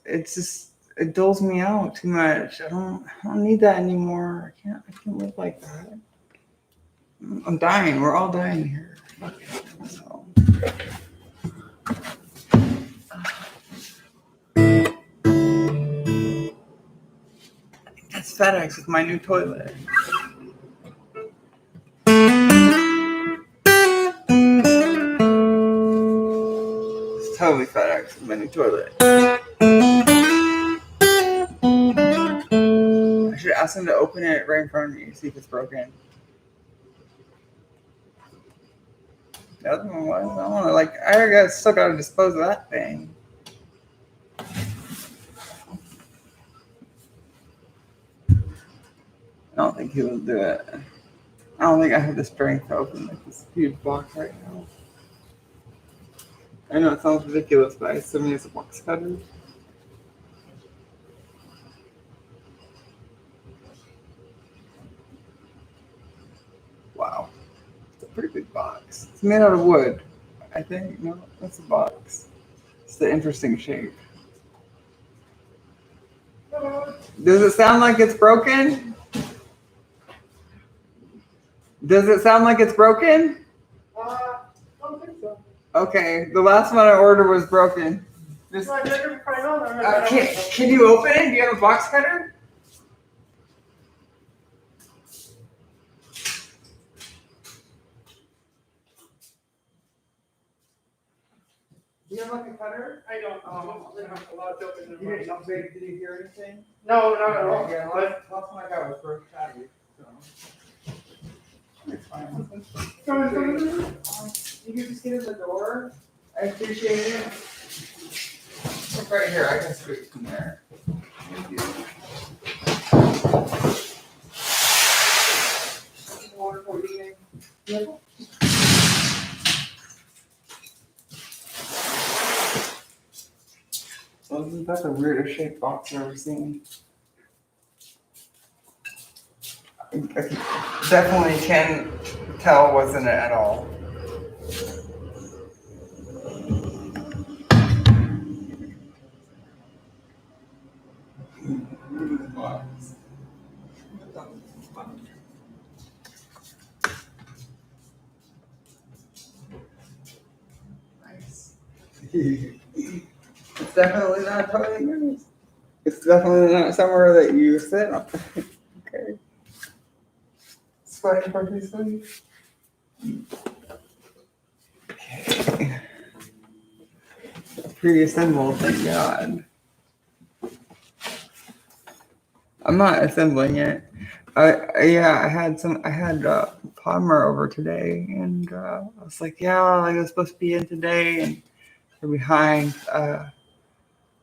It's just it dulls me out too much. I don't need that anymore. I can't live like that. I'm dying. We're all dying here. So. That's FedEx with my new toilet. It's totally FedEx with my new toilet. I should ask them to open it right in front of me, see if it's broken. The other one was, I don't know, like, still gotta dispose of that thing. I don't think he will do it. I don't think I have the strength to open like this huge box right now. I know it sounds ridiculous, but I assume he has a box cutter. Wow. It's a pretty big box. It's made out of wood, I think. No, that's a box. It's the interesting shape. Does it sound like it's broken? Does it sound like it's broken? I don't think so. Okay, the last one I ordered was broken. Can you open it? Do you have a box cutter? Do you have like a cutter? I don't. They have a lot of open. You didn't know, babe, did you hear anything? No, not at all. Yeah, But last one I got was broken patty. So. It's fine. You can just get in the door. I appreciate it. It's right here. I can scoot from there. Thank you. Wonderful evening. That's the weirdest shaped box I've ever seen. I definitely can tell what's in it at all. Box. Nice. It's definitely not totally yours. It's definitely not somewhere that you sit on. Okay. Sweaty profusely. Okay. Pre-assembled, thank God. I'm not assembling it. I had Palmer over today, and I was like, yeah, like it's supposed to be in today, and they're behind.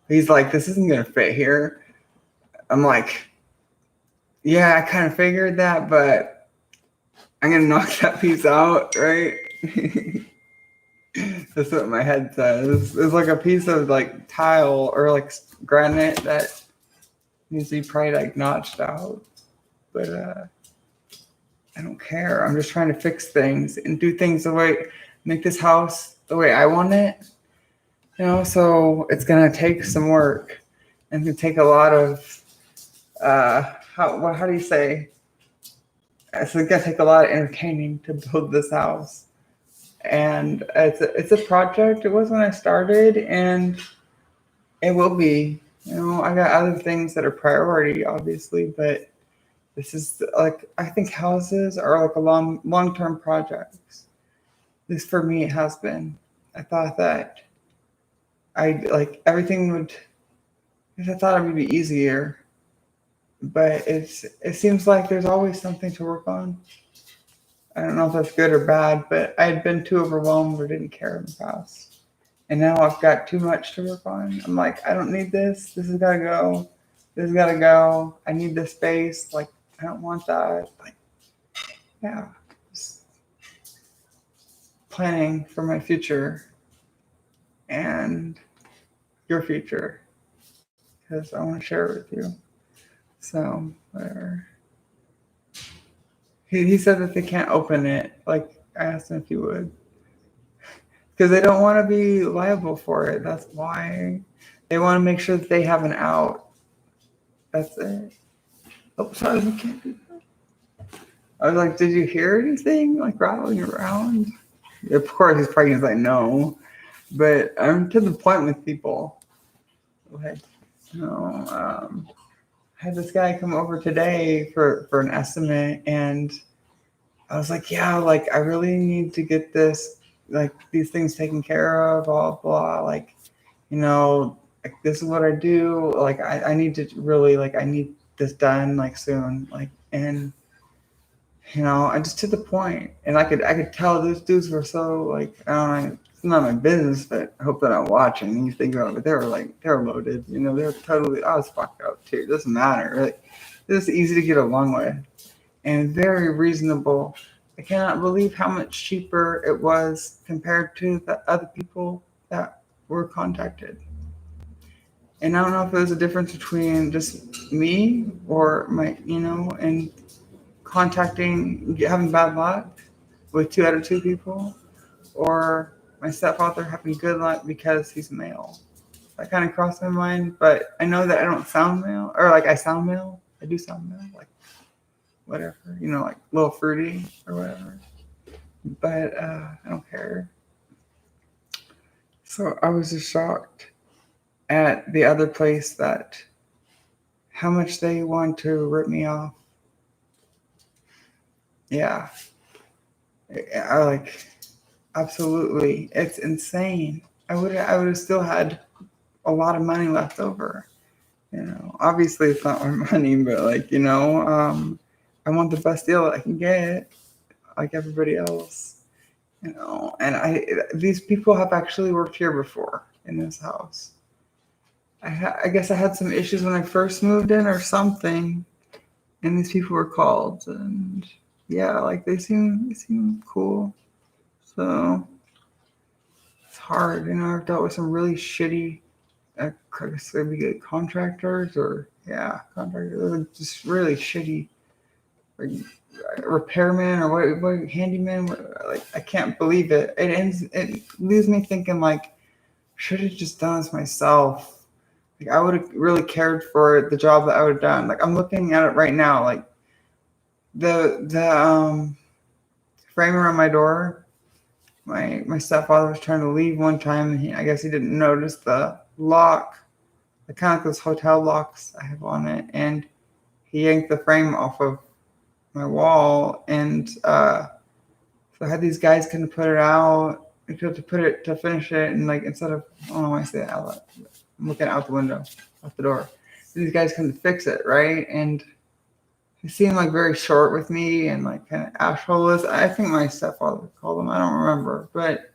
He's like, this isn't gonna fit here. I'm like, yeah, I kind of figured that, but I'm gonna knock that piece out, right? That's what my head says. It's like a piece of like tile or like granite that needs to be probably like notched out. But I don't care. I'm just trying to fix things and do things the way, make this house the way I want it. You know, so it's gonna take some work and it's gonna take a lot of how do you say? It's gonna take a lot of entertaining to build this house. And it's a project. It was when I started, and it will be. You know, I got other things that are priority, obviously, but this is like I think houses are like a long-term projects. At least for me, it has been. I thought that I like everything would. I thought it would be easier, but it seems like there's always something to work on. I don't know if that's good or bad, but I had been too overwhelmed or didn't care in the past. And now I've got too much to work on. I'm like, I don't need this. This has got to go. This has got to go. I need this space. Like, I don't want that. Like, yeah. Just planning for my future and your future because I want to share it with you. So, whatever. He said that they can't open it. Like, I asked him if he would. Because they don't want to be liable for it. That's why. They want to make sure that they have an out. That's it. Oh, sorry, we can't do that. I was like, did you hear anything like rattling around? Of course, he's probably gonna say no. But I'm to the point with people. Like, you know, I had this guy come over today for an estimate, and I was like, yeah, like I really need to get this, like these things taken care of, blah, blah. Like, you know, like this is what I do. Like, I need to really, like, I need this done like soon. Like, and, you know, I just to the point. And I could tell those dudes were so like, I don't know, it's not my business, but I hope they're not watching. You think about it, but they were loaded, you know, they're totally, I was fucked up too. It doesn't matter. Like, this is easy to get along with and very reasonable. I cannot believe how much cheaper it was compared to the other people that were contacted. And I don't know if it was a difference between just me or my, you know, and having bad luck with 2 out of 2 people, or my stepfather having good luck because he's male. That kind of crossed my mind, but I know that I don't sound male, or like I sound male. I do sound male, like whatever, you know, like a little fruity or whatever. But I don't care. So I was just shocked at the other place that how much they want to rip me off. Yeah. I like absolutely. It's insane. I would have still had a lot of money left over. You know, obviously it's not my money, but like, you know, I want the best deal that I can get, like everybody else, you know. And these people have actually worked here before in this house. I guess I had some issues when I first moved in or something, and these people were called, and yeah, like they seem cool. So it's hard, you know. I've dealt with some really shitty I guess maybe get contractors or contractors. They're just really shitty. Like repairman or what handyman. Like I can't believe it. It leaves me thinking like, should have just done this myself. Like I would have really cared for the job that I would have done. Like I'm looking at it right now. Like the frame around my door. My stepfather was trying to leave one time, and I guess he didn't notice the lock, the kind of like those hotel locks I have on it, and he yanked the frame off of my wall, and so I had these guys kind of put it out, to finish it, and like instead of I don't know why I say that out loud. I'm looking out the window, out the door. These guys come to fix it, right? And he seemed like very short with me and like kind of asshole-less. I think my stepfather called him. I don't remember, but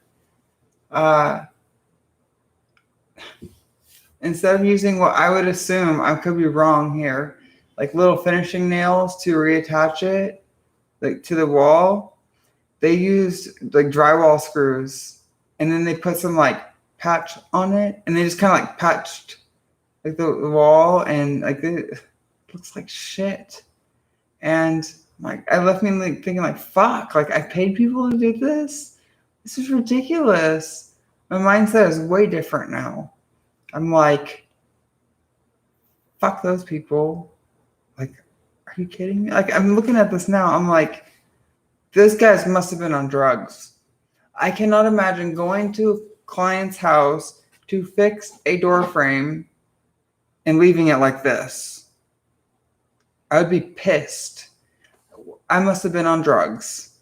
instead of using what I would assume, I could be wrong here, like little finishing nails to reattach it, like to the wall, they used like drywall screws, and then they put some like patch on it, and they just kind of like patched like the wall, and like it looks like shit. And like I left me like thinking like fuck, like I paid people to do this. This is ridiculous. My mindset is way different now. I'm like, fuck those people. Like, are you kidding me? Like I'm looking at this now. I'm like, those guys must have been on drugs. I cannot imagine going to a client's house to fix a door frame and leaving it like this. I would be pissed. I must have been on drugs.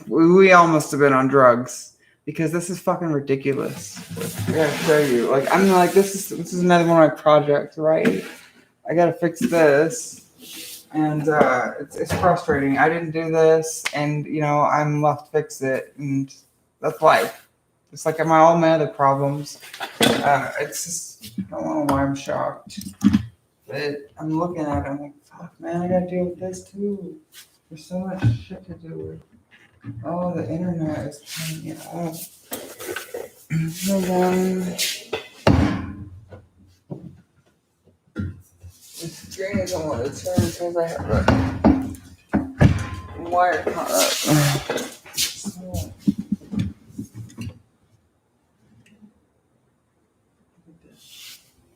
We all must have been on drugs because this is fucking ridiculous. I gotta show you. Like I'm like this is another one of my projects, right? I gotta fix this, and it's frustrating. I didn't do this, and I'm left to fix it, and that's life. It's like all my other problems. It's just I don't know why I'm shocked. But I'm looking at it, I'm like, fuck, man, I gotta deal with this too. There's so much shit to do with. Oh, the internet is turning it up. And then the screen is on what it turns because I have a wire caught up. So,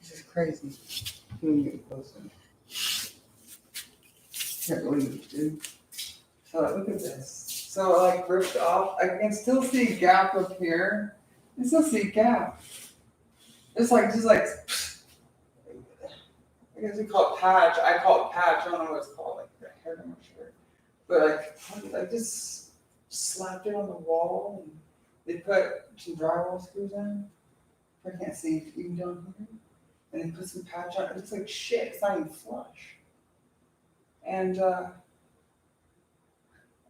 this is crazy. Let me get closer. Can't believe it, dude. So look at this. So like ripped off. I can still see a gap up here. I can still see a gap. Just like I guess we call it patch. I call it patch. I don't know what it's called, like the hair on my shirt. But like I just slapped it on the wall, and they put some drywall screws in. I can't see even down here. And they put some patch on it. It looks like shit. It's not even flush. And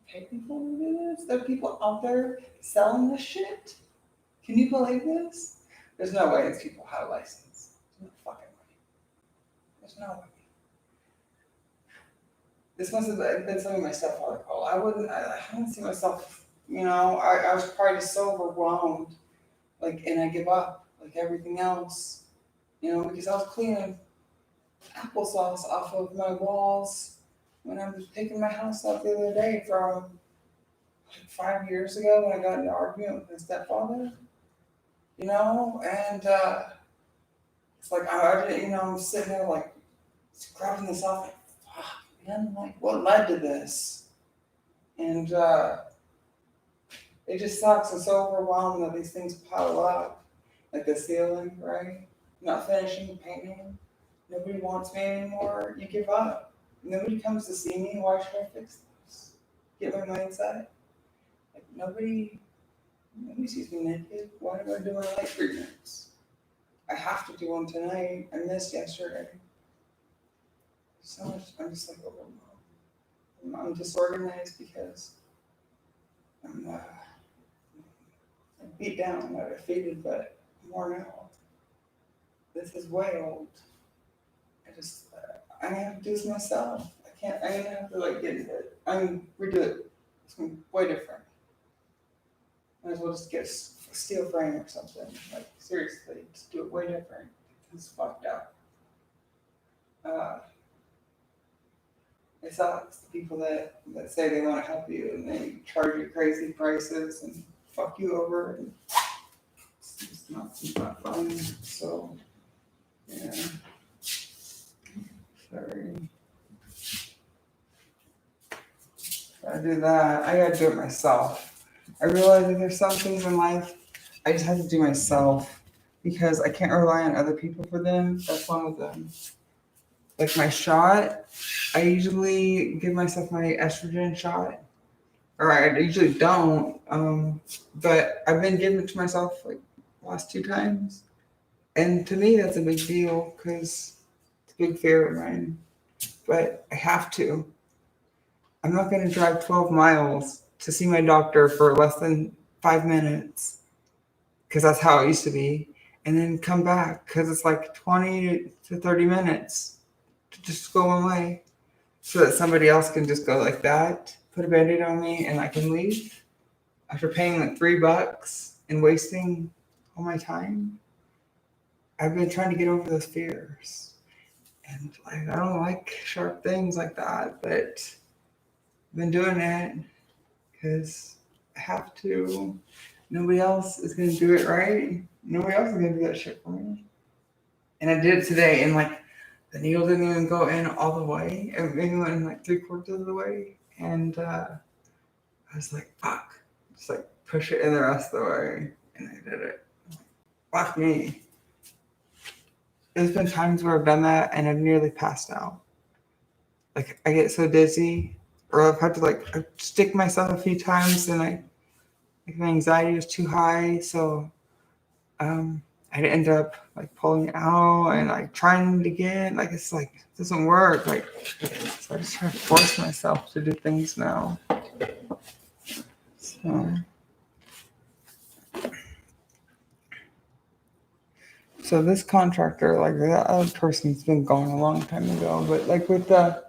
pay people to do this? There are people out there selling this shit? Can you believe this? There's no way these people have a license. There's no fucking way. There's no way. This must have been something my stepfather called. I don't see myself, I was probably just so overwhelmed, like, and I give up, like everything else, because I was cleaning applesauce off of my walls when I was picking my house up the other day from like 5 years ago when I got in an argument with my stepfather, and it's like I didn't, I'm sitting there like scrubbing this off, like, fuck, man, like what led to this? And it just sucks. I'm so overwhelmed that these things pile up, like the ceiling, right? Not finishing painting. Nobody wants me anymore. You give up. Nobody comes to see me. Why should I fix this? Get my mindset. Like nobody sees me naked. Why do I do my light treatments? I have to do one tonight. I missed yesterday. So much. I'm just like overwhelmed. I'm disorganized because I'm beat down, not defeated, but I'm worn out. This is way old. I have to do this myself. I'm gonna have to like get into it. Redo it. It's gonna be way different. Might as well just get steel frame or something. Like seriously, just do it way different. It's fucked up. It sucks. The people that say they want to help you and they charge you crazy prices and fuck you over. And it's not fun. So, yeah. Sorry. I do that. I gotta do it myself. I realize that there's some things in life I just have to do myself because I can't rely on other people for them. That's one of them. Like my shot, I usually give myself my estrogen shot, or I usually don't. But I've been giving it to myself like last 2 times, and to me that's a big deal because it's a big fear of mine. But I have to. I'm not going to drive 12 miles to see my doctor for less than 5 minutes because that's how it used to be, and then come back because it's like 20 to 30 minutes to just go away so that somebody else can just go like that, put a band-aid on me, and I can leave after paying like $3 and wasting all my time. I've been trying to get over those fears, and like I don't like sharp things like that, but I've been doing it because I have to. Nobody else is gonna do it right. Nobody else is gonna do that shit for me. And I did it today, and like the needle didn't even go in all the way. It maybe went in like 3/4 of the way. And I was like, fuck. Just like push it in the rest of the way. And I did it. Fuck me. There's been times where I've done that and I've nearly passed out. Like I get so dizzy, or I've had to like stick myself a few times, and my anxiety was too high, so I'd end up like pulling out and like trying it again. Like it's like it doesn't work. Like so I just try to force myself to do things now. So this contractor, like that other person's been gone a long time ago, but like with the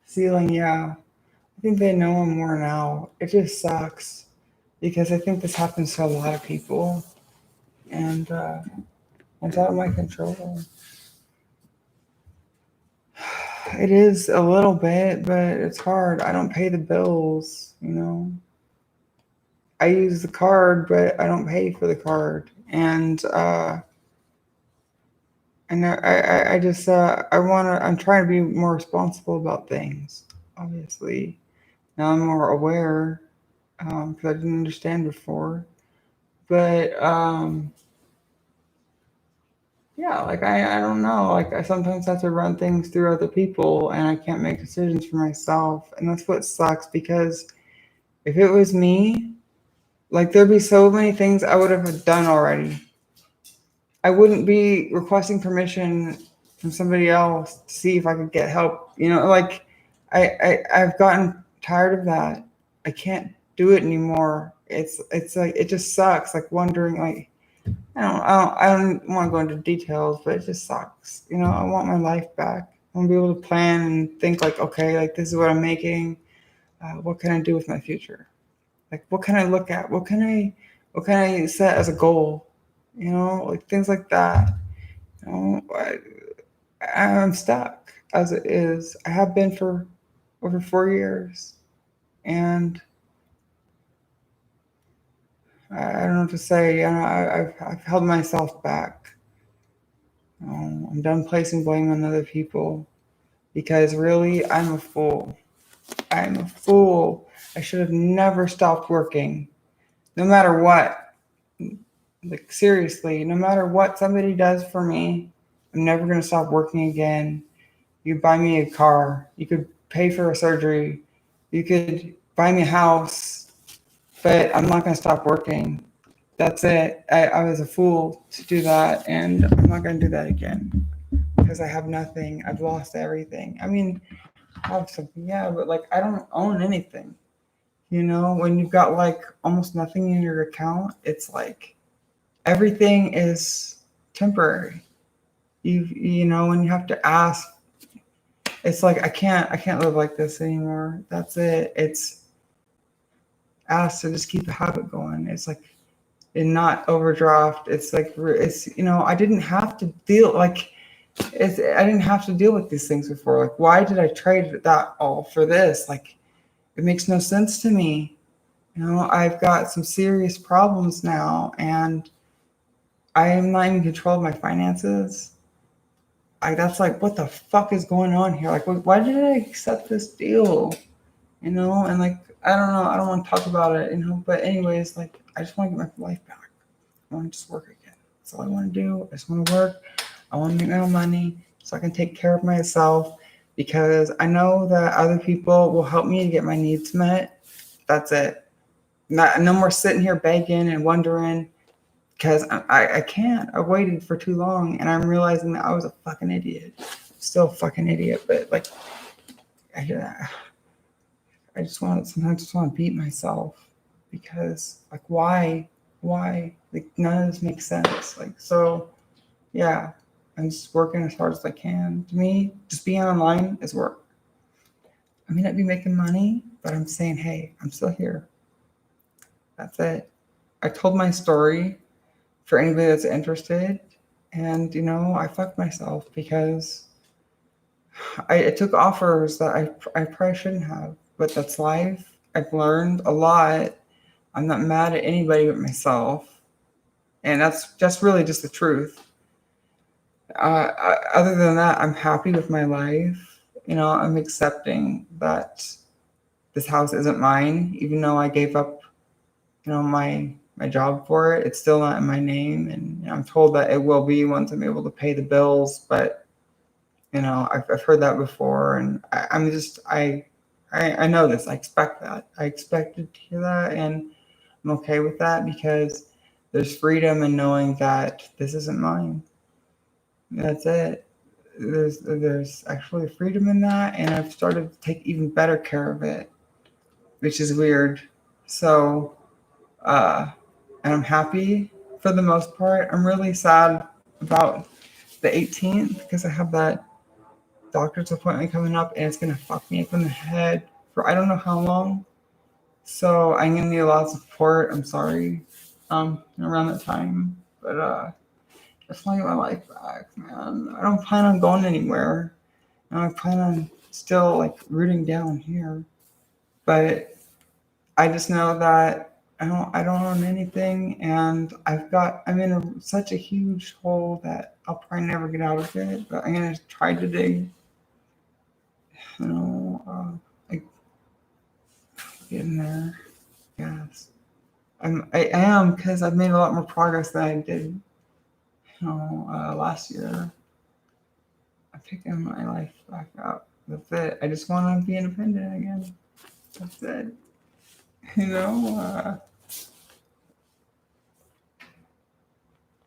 ceiling, yeah, I think they know I'm worn out. It just sucks because I think this happens to a lot of people, and it's out of my control. It is a little bit, but it's hard. I don't pay the bills, you know. I use the card, but I don't pay for the card, and I just I'm trying to be more responsible about things. Obviously, now I'm more aware because I didn't understand before. But yeah, like I don't know. Like I sometimes have to run things through other people, and I can't make decisions for myself, and that's what sucks. Because if it was me, like there'd be so many things I would have done already. I wouldn't be requesting permission from somebody else to see if I could get help. You know, like I've gotten tired of that. I can't do it anymore. It's like it just sucks. Like wondering, like I don't want to go into details, but it just sucks. You know, I want my life back. I want to be able to plan and think like, okay, like this is what I'm making. What can I do with my future? Like, what can I look at? What can I set as a goal? You know, like things like that. You know, I'm stuck as it is. I have been for over 4 years, and I don't know what to say. You know, I've held myself back. I'm done placing blame on other people because really, I'm a fool. I'm a fool. I should have never stopped working, no matter what. Like seriously, no matter what somebody does for me, I'm never gonna stop working again. You buy me a car, you could pay for a surgery, you could buy me a house, but I'm not gonna stop working. That's it. I was a fool to do that, and I'm not gonna do that again because I have nothing. I've lost everything. I mean, I have something, yeah, but like I don't own anything. You know, when you've got like almost nothing in your account, it's like everything is temporary. You know, when you have to ask, it's like I can't live like this anymore. That's it. asked to just keep a habit going. It's like, and not overdraft. It's like, it's, I didn't have to deal like, I didn't have to deal with these things before. Like, why did I trade that all for this? Like, it makes no sense to me. I've got some serious problems now, and I am not in control of my finances. That's like, what the fuck is going on here? Like, why did I accept this deal? And like, I don't know. I don't want to talk about it, But anyways, like, I just want to get my life back. I want to just work again. That's all I want to do. I just want to work. I want to make my own money so I can take care of myself, because I know that other people will help me to get my needs met. That's it. No more sitting here begging and wondering, because I can't. I waited for too long, and I'm realizing that I was a fucking idiot. Still a fucking idiot, but like, I just want to beat myself, because like, why, like, none of this makes sense. Like, so yeah, I'm just working as hard as I can. To me, just being online is work. I may not be making money, but I'm saying, hey, I'm still here. That's it. I told my story for anybody that's interested, and I fucked myself because I took offers that I probably shouldn't have, but that's life. I've learned a lot. I'm not mad at anybody but myself, and that's just really just the truth. Other than that, I'm happy with my life. I'm accepting that this house isn't mine, even though I gave up, my job for it. It's still not in my name, and I'm told that it will be once I'm able to pay the bills. But I've heard that before, and I know this. I expect that. I expected to hear that, and I'm okay with that, because there's freedom in knowing that this isn't mine. That's it. There's actually freedom in that, and I've started to take even better care of it, which is weird. So, and I'm happy for the most part. I'm really sad about the 18th, because I have that doctor's appointment coming up, and it's gonna fuck me up in the head for I don't know how long. So I'm gonna need a lot of support. I'm sorry. Around that time, but I just want to get my life back, man. I don't plan on going anywhere. I plan on still like rooting down here, but I just know that I don't own anything, and I'm in such a huge hole that I'll probably never get out of it. But I'm gonna try to dig. Like, getting there. Yes, I am, because I've made a lot more progress than I did, last year. I'm picking my life back up. That's it. I just want to be independent again. That's it.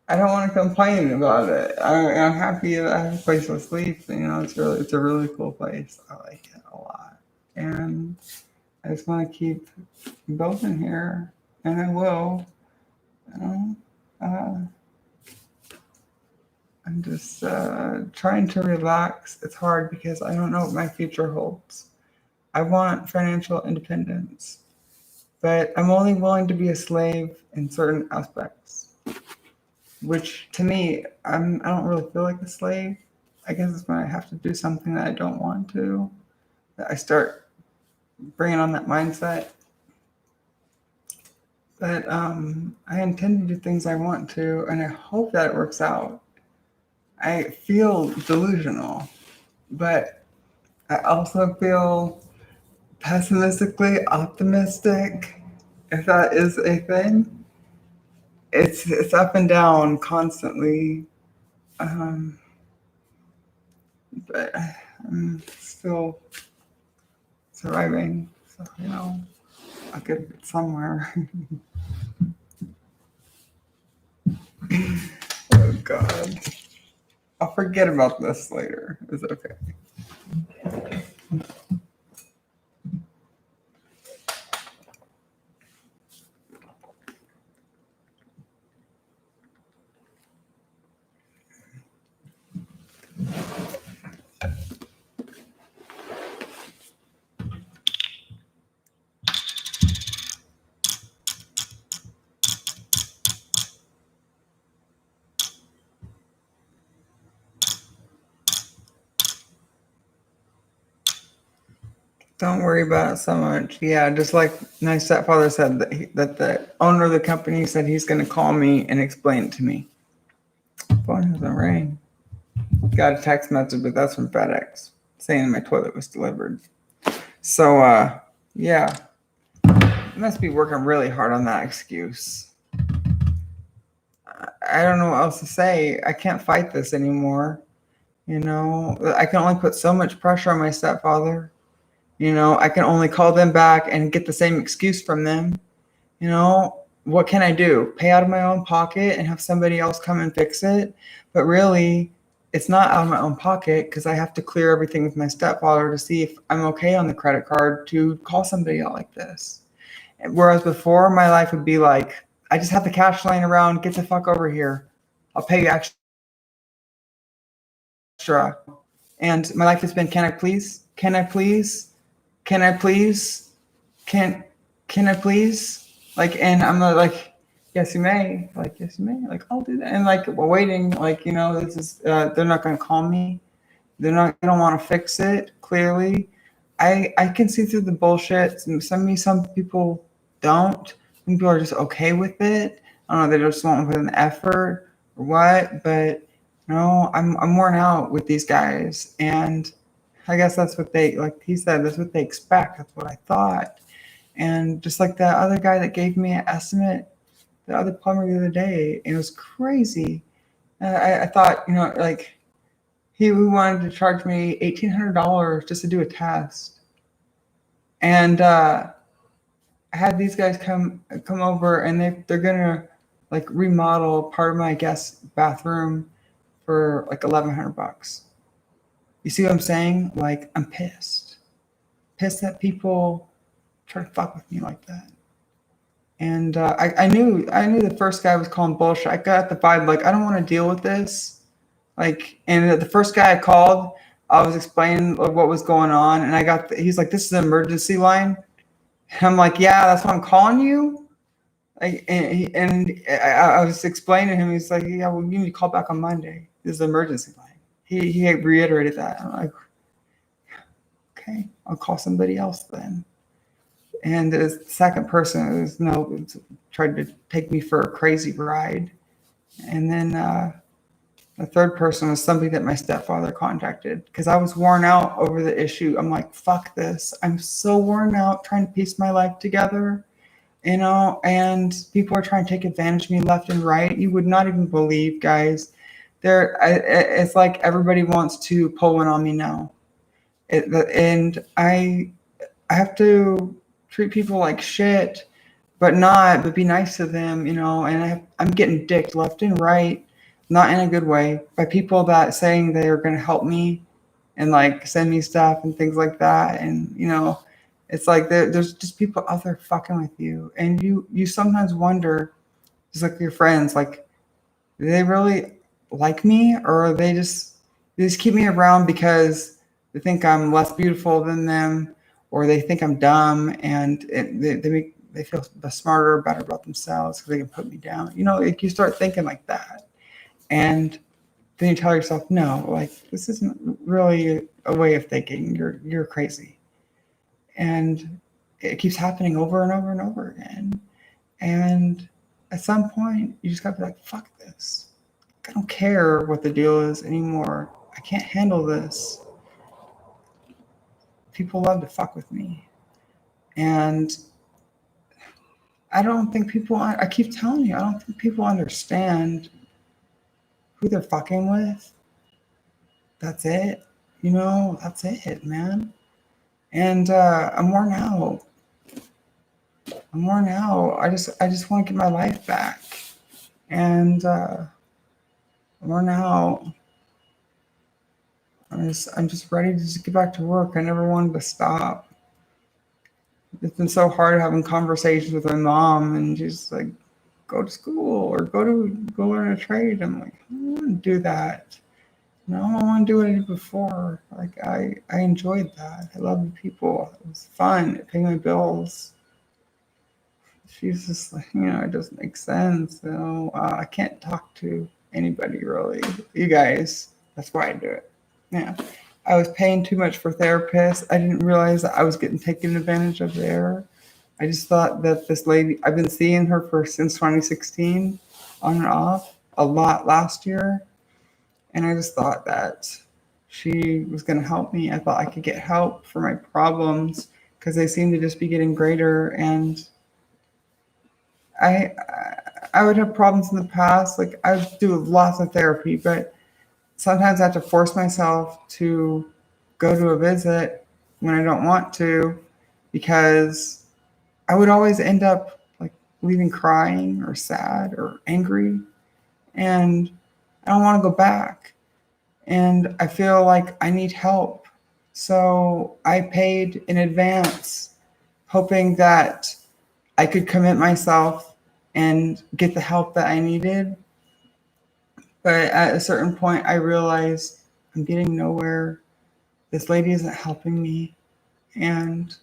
I don't want to complain about it. I'm happy that I have a place to sleep. It's a really cool place. I like it a lot, and I just want to keep building here, and I will. Uh, I'm just trying to relax. It's hard because I don't know what my future holds. I want financial independence, but I'm only willing to be a slave in certain aspects, which to me, I don't really feel like a slave. I guess it's when I have to do something that I don't want to, that I start bringing on that mindset. But I intend to do things I want to, and I hope that it works out. I feel delusional, but I also feel pessimistically optimistic, if that is a thing. It's up and down constantly, but I'm still surviving. So I'll get somewhere. Oh God, I'll forget about this later. It's okay. Don't worry about it so much. Yeah, just like my stepfather said that the owner of the company said he's going to call me and explain it to me. Phone doesn't ring. Got a text message, but that's from FedEx saying my toilet was delivered. So, yeah, I must be working really hard on that excuse. I don't know what else to say. I can't fight this anymore. You know, I can only put so much pressure on my stepfather. You know, I can only call them back and get the same excuse from them. You know, what can I do? Pay out of my own pocket and have somebody else come and fix it? But really, it's not out of my own pocket because I have to clear everything with my stepfather to see if I'm okay on the credit card to call somebody out like this. Whereas before, my life would be like, I just have the cash laying around, get the fuck over here. I'll pay you extra. And my life has been, can I please? Can I please? Can I please? Can I please? Like, and I'm like, yes, you may. Like, yes, you may. Like, I'll do that. And like, we're waiting. Like, you know, this is. They're not going to call me. They're not. They don't want to fix it. Clearly, I can see through the bullshit. Some people don't. Some people are just okay with it. I don't know. They just won't put an effort or what. But no, I'm worn out with these guys, and I guess that's what they, like he said, that's what they expect. That's what I thought. And just like that other guy that gave me an estimate, the other plumber the other day, it was crazy. I thought, you know, like he wanted to charge me $1,800 just to do a test. And I had these guys come over, and they're gonna like remodel part of my guest bathroom for like $1,100. You see what I'm saying? Like, I'm pissed that people try to fuck with me like that. And I knew the first guy was calling bullshit. I got the vibe like, I don't want to deal with this. Like, and the first guy I called, I was explaining what was going on, and he's like, this is an emergency line. And I'm like, yeah, that's why I'm calling you. Like, I was explaining to him. He's like, yeah, well, you need to call back on Monday. This is an emergency line. He reiterated that. I'm like, okay, I'll call somebody else then. And the second person was tried to take me for a crazy ride. And then the third person was somebody that my stepfather contacted because I was worn out over the issue. I'm like, fuck this. I'm so worn out trying to piece my life together, you know, and people are trying to take advantage of me left and right. You would not even believe, guys. It's like everybody wants to pull one on me now. And I have to treat people like shit, but be nice to them, you know. And I'm getting dicked left and right, not in a good way, by people that saying they are going to help me and like send me stuff and things like that. And you know, it's like there's just people out there fucking with you, and you sometimes wonder, just like your friends, like, do they really like me, or are they just keep me around because they think I'm less beautiful than them, or they think I'm dumb, and they feel smarter or better about themselves because they can put me down. You know, like you start thinking like that, and then you tell yourself, no, like this isn't really a way of thinking. You're crazy, and it keeps happening over and over and over again. And at some point, you just gotta be like, fuck this. I don't care what the deal is anymore. I can't handle this. People love to fuck with me. And I don't think I keep telling you, I don't think people understand who they're fucking with. That's it. You know, that's it, man. And I'm worn out. I just want to get my life back. And I'm worn out. I'm just ready to just get back to work. I never wanted to stop. It's been so hard having conversations with my mom, and she's like, go to school or go learn a trade. I'm like, I don't want to do that. No, I want to do what I did before. Like I enjoyed that. I loved the people. It was fun. It paid my bills. She's just like, you know, it doesn't make sense. You know, I can't talk to anybody really. You guys, that's why I do it. Yeah. I was paying too much for therapists. I didn't realize that I was getting taken advantage of there. I just thought that this lady, I've been seeing her since 2016, on and off, a lot last year. And I just thought that she was going to help me. I thought I could get help for my problems because they seem to just be getting greater. And I, I would have problems in the past. Like I would do lots of therapy, but sometimes I have to force myself to go to a visit when I don't want to because I would always end up like leaving crying or sad or angry. And I don't want to go back. And I feel like I need help. So I paid in advance, hoping that I could commit myself and get the help that I needed. But at a certain point, I realized I'm getting nowhere. This lady isn't helping me. And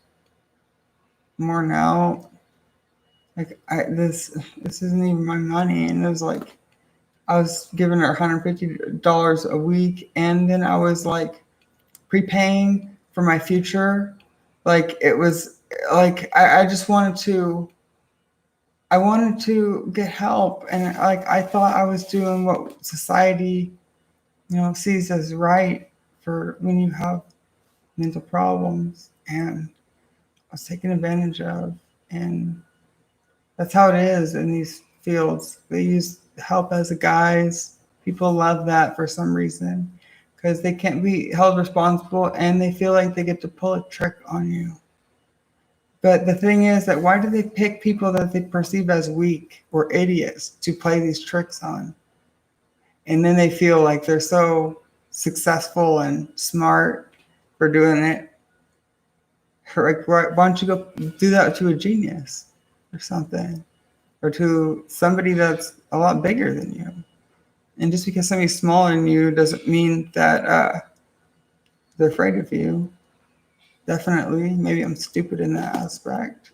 more now, like this isn't even my money. And it was like, I was giving her $150 a week, and then I was like prepaying for my future. Like it was like I just wanted to. I wanted to get help, and like I thought I was doing what society, sees as right for when you have mental problems, and I was taken advantage of, and that's how it is in these fields. They use help as a guise. People love that for some reason because they can't be held responsible and they feel like they get to pull a trick on you. But the thing is that why do they pick people that they perceive as weak or idiots to play these tricks on? And then they feel like they're so successful and smart for doing it. Like, why don't you go do that to a genius or something? Or to somebody that's a lot bigger than you. And just because somebody's smaller than you doesn't mean that they're afraid of you. Definitely. Maybe I'm stupid in that aspect.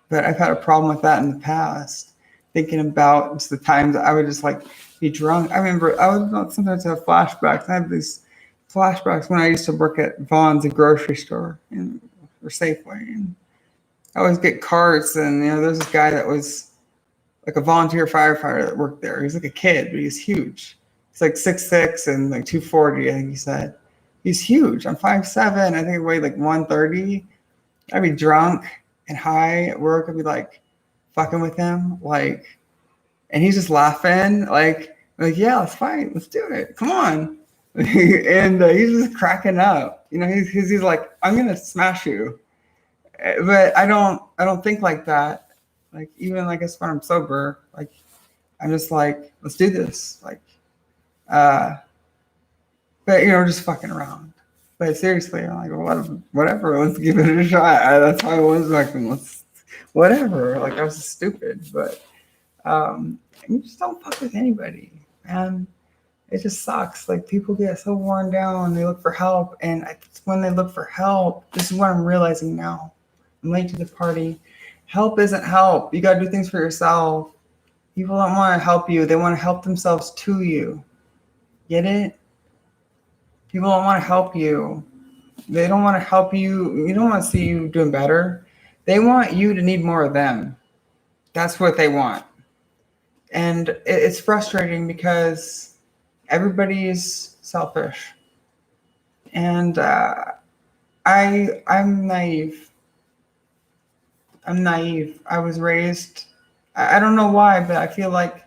But I've had a problem with that in the past. Thinking about just the times I would just like be drunk. I remember I would sometimes have flashbacks. I have these flashbacks when I used to work at Vaughn's, a grocery store, or Safeway. And I always get carts, and there's this guy that was like a volunteer firefighter that worked there. He's like a kid, but he's huge. He's like 6'6" and like 240, I think he said. He's huge. I'm 5'7". I think I weighed like 130. I'd be drunk and high at work. I'd be like fucking with him, like, and he's just laughing, like yeah, let's fight, let's do it, come on. And he's just cracking up, he's like, I'm gonna smash you. But I don't think like that. Like even like as when I'm sober, like I'm just like, let's do this. Like but just fucking around. But seriously, I'm like, whatever, let's give it a shot. That's how I was fucking, whatever. Like I was stupid, but you just don't fuck with anybody, man. It just sucks. Like people get so worn down, they look for help, and when they look for help, this is what I'm realizing now. I'm late to the party. Help isn't help. You gotta do things for yourself. People don't want to help you. They want to help themselves to you. Get it? People don't want to help you. They don't want to help you. You don't want to see you doing better. They want you to need more of them. That's what they want. And it's frustrating because everybody is selfish. And I'm naive. I was raised, I don't know why, but I feel like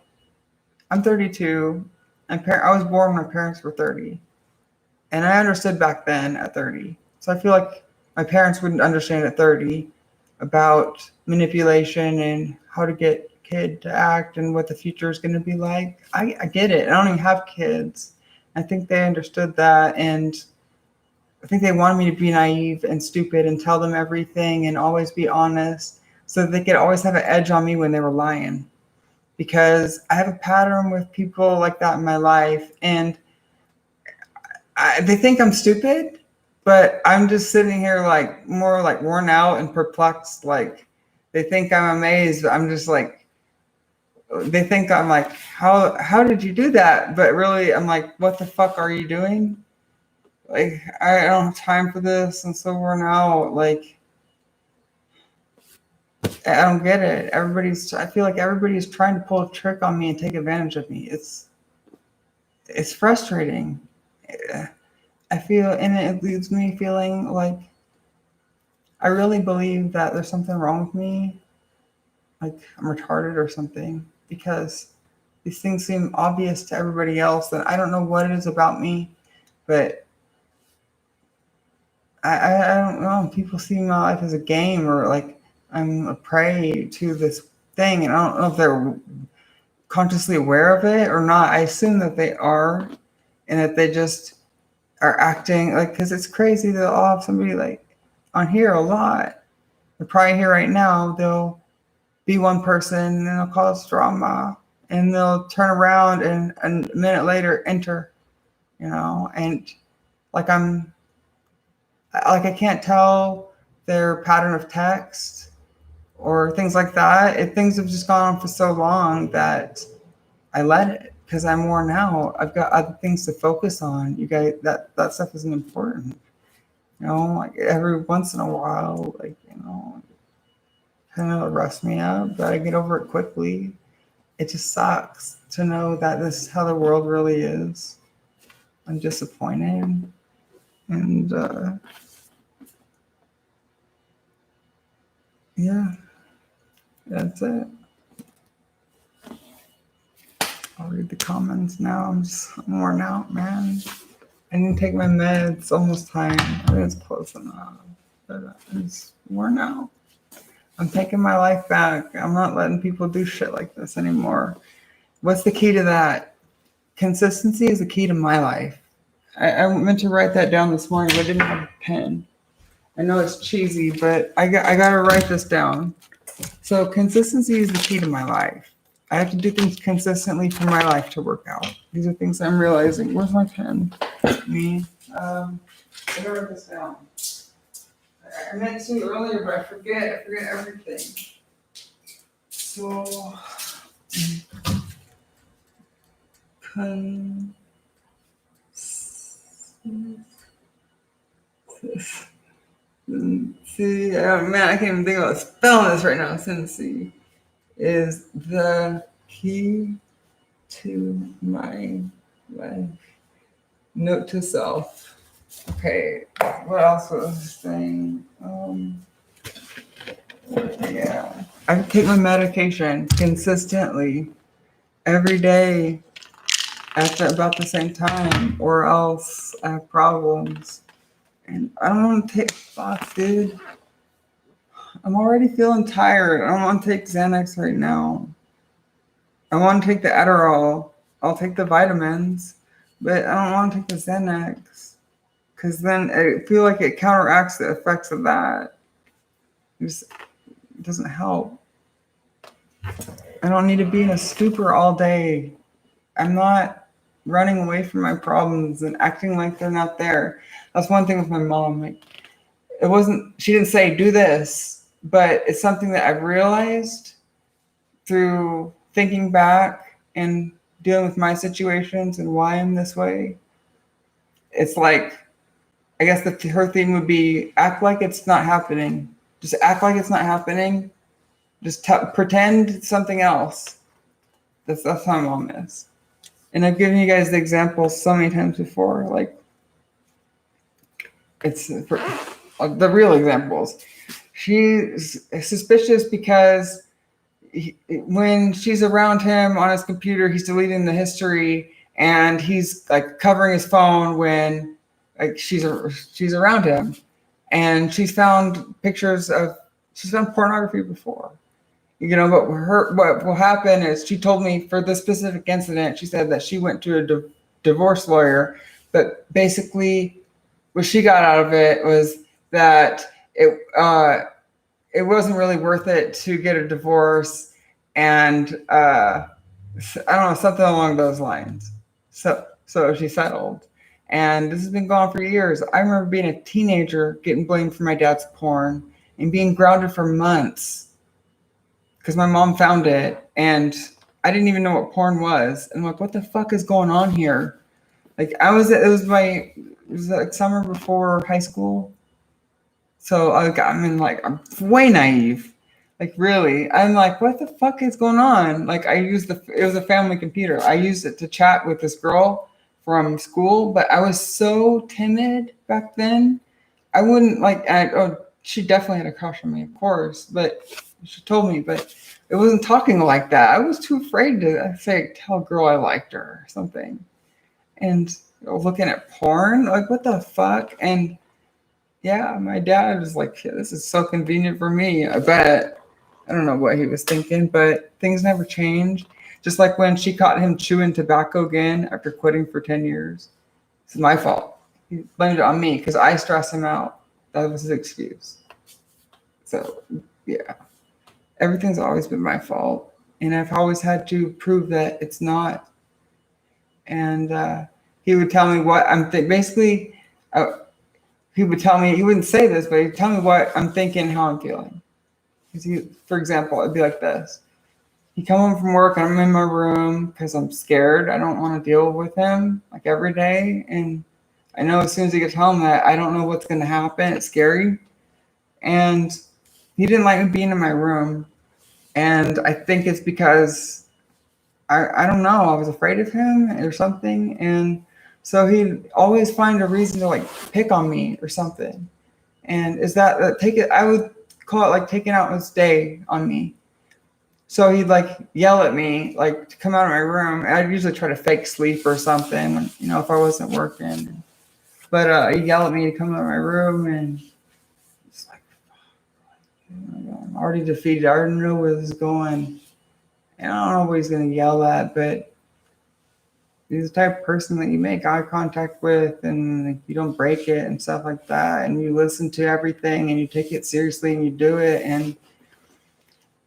I'm 32. I was born when my parents were 30. And I understood back then at 30. So I feel like my parents wouldn't understand at 30 about manipulation and how to get a kid to act and what the future is going to be like. I get it. I don't even have kids. I think they understood that. And I think they wanted me to be naive and stupid and tell them everything and always be honest so that they could always have an edge on me when they were lying. Because I have a pattern with people like that in my life. And they think I'm stupid, but I'm just sitting here like more like worn out and perplexed. Like they think I'm amazed. I'm just like, they think I'm like, how did you do that? But really, I'm like, what the fuck are you doing? Like, I don't have time for this. I'm so worn out. Like, I don't get it. I feel like everybody's trying to pull a trick on me and take advantage of me. It's frustrating. I feel, and it leaves me feeling like I really believe that there's something wrong with me, like I'm retarded or something, because these things seem obvious to everybody else, and I don't know what it is about me, but I don't know. People see my life as a game, or like I'm a prey to this thing, and I don't know if they're consciously aware of it or not. I assume that they are, and that they just are acting like, because it's crazy that I'll have somebody like on here a lot. They're probably here right now. They'll be one person and they'll cause drama, and they'll turn around and a minute later enter, and like I can't tell their pattern of text or things like that. If things have just gone on for so long that I let it, because I'm worn out. I've got other things to focus on. You guys, that stuff isn't important. Like every once in a while, like, kind of rust me up, but I get over it quickly. It just sucks to know that this is how the world really is. I'm disappointed. And yeah, that's it. I'll read the comments now. I'm worn out, man. I need to take my meds. It's almost time. I think it's close enough. But I'm just worn out. I'm taking my life back. I'm not letting people do shit like this anymore. What's the key to that? Consistency is the key to my life. I meant to write that down this morning, but I didn't have a pen. I know it's cheesy, but I got to write this down. So consistency is the key to my life. I have to do things consistently for my life to work out. These are things I'm realizing. Where's my pen? Me. I gotta write this down. I meant to earlier, but I forget. I forget everything. So, see, man, I can't even think about spelling this right now. Consistency is the key to my life. Note to self. Okay, what else was I saying? Yeah, I take my medication consistently every day at about the same time, or else I have problems. And I don't want to take, fuck, dude. I'm already feeling tired. I don't want to take Xanax right now. I want to take the Adderall. I'll take the vitamins, but I don't want to take the Xanax, because then I feel like it counteracts the effects of that. It doesn't help. I don't need to be in a stupor all day. I'm not running away from my problems and acting like they're not there. That's one thing with my mom. Like, she didn't say do this, but it's something that I've realized through thinking back and dealing with my situations and why I'm this way. It's like, I guess her theme would be act like it's not happening. Just act like it's not happening. Just pretend it's something else. That's how my mom is. And I've given you guys the examples so many times before. Like, it's the real examples. She's suspicious because when she's around him on his computer, he's deleting the history, and he's like covering his phone when like she's around him, and she's found pornography before, but what will happen is, she told me for this specific incident, she said that she went to a divorce lawyer, but basically what she got out of it was that it wasn't really worth it to get a divorce, and I don't know, something along those lines. So she settled, and this has been going on for years. I remember being a teenager, getting blamed for my dad's porn, and being grounded for months because my mom found it, and I didn't even know what porn was. And I'm like, what the fuck is going on here? Like, it was my it was like summer before high school. So I'm way naive. Like really, I'm like, what the fuck is going on? Like it was a family computer. I used it to chat with this girl from school, but I was so timid back then. I wouldn't she definitely had a crush on me, of course, but she told me, but it wasn't talking like that. I was too afraid to tell a girl I liked her or something. And looking at porn, like what the fuck? And yeah, my dad was like, yeah, this is so convenient for me. I bet. I don't know what he was thinking, but things never changed. Just like when she caught him chewing tobacco again after quitting for 10 years. It's my fault. He blamed it on me because I stressed him out. That was his excuse. So, yeah, everything's always been my fault. And I've always had to prove that it's not. And he would tell me what I'm basically, he would tell me, he wouldn't say this, but he'd tell me what I'm thinking, how I'm feeling. For example, it'd be like this. You come home from work and I'm in my room because I'm scared. I don't want to deal with him like every day. And I know as soon as he gets home that I don't know what's going to happen. It's scary. And he didn't like me being in my room. And I think it's because I don't know. I was afraid of him or something. And so he'd always find a reason to like pick on me or something. And I would call it like taking out his day on me. So he'd like yell at me, like to come out of my room. I'd usually try to fake sleep or something, when, if I wasn't working. But he'd yell at me to come out of my room, and it's like, I'm already defeated. I already know where this is going. And I don't know what he's going to yell at, but he's the type of person that you make eye contact with and you don't break it and stuff like that. And you listen to everything and you take it seriously and you do it. And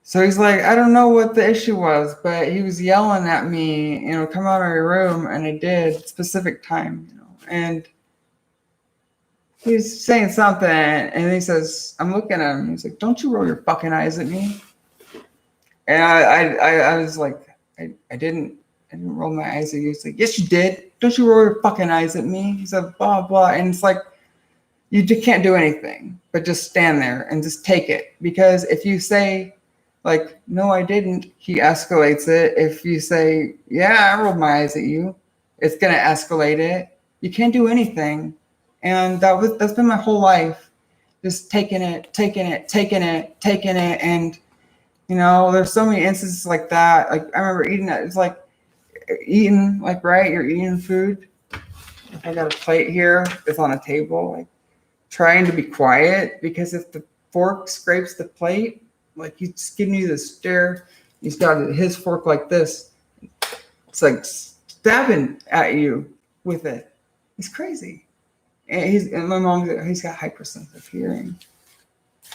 so he's like, I don't know what the issue was, but he was yelling at me, come out of my room. And I did, specific time, and he's saying something. And he says, I'm looking at him. He's like, don't you roll your fucking eyes at me. And I was like, I didn't roll my eyes at you. He's like, yes, you did. Don't you roll your fucking eyes at me? He said, blah, blah. And it's like, you can't do anything but just stand there and just take it. Because if you say, like, no, I didn't, he escalates it. If you say, yeah, I rolled my eyes at you, it's going to escalate it. You can't do anything. And that's been my whole life. Just taking it. And, there's so many instances like that. Like, I remember eating it. It's like, right? You're eating food. I got a plate here. It's on a table. Like, trying to be quiet, because if the fork scrapes the plate, like, he's giving you this stare. He's got his fork like this. It's like stabbing at you with it. It's crazy. And my mom, he's got hypersensitive hearing.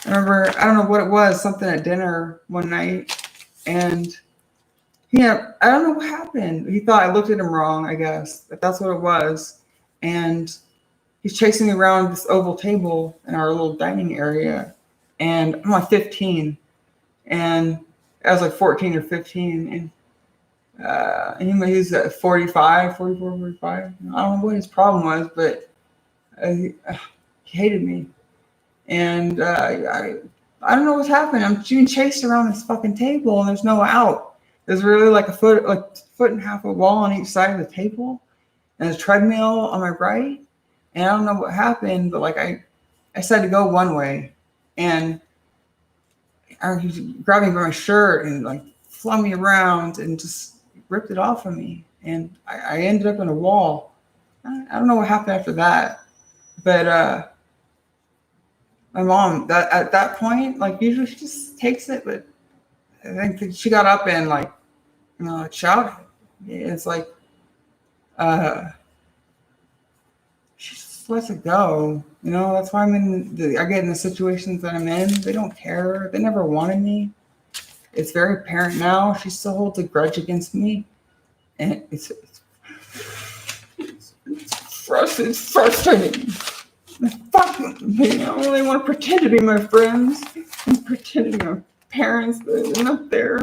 I remember, I don't know what it was, something at dinner one night, and I don't know what happened. He thought I looked at him wrong, I guess, but that's what it was. And he's chasing me around this oval table in our little dining area, and I'm like 15, and I was like 14 or 15, and he was at 44, 45. I don't know what his problem was, but he hated me. And I don't know what's happening. I'm being chased around this fucking table, and there's no out. There's really like a foot and a half of wall on each side of the table, and a treadmill on my right. And I don't know what happened, but like I decided to go one way, and he grabbed me by my shirt and like flung me around and just ripped it off of me. And I ended up in a wall. I don't know what happened after that, but my mom, at that point, like, usually she just takes it, but I think she got up and like shouted. It's like she just lets it go. That's why I get in the situations that I'm in. They don't care. They never wanted me. It's very apparent now. She still holds a grudge against me, and it's frustrating. I don't really want to pretend to be my friends and pretend to be my parents, but they're not there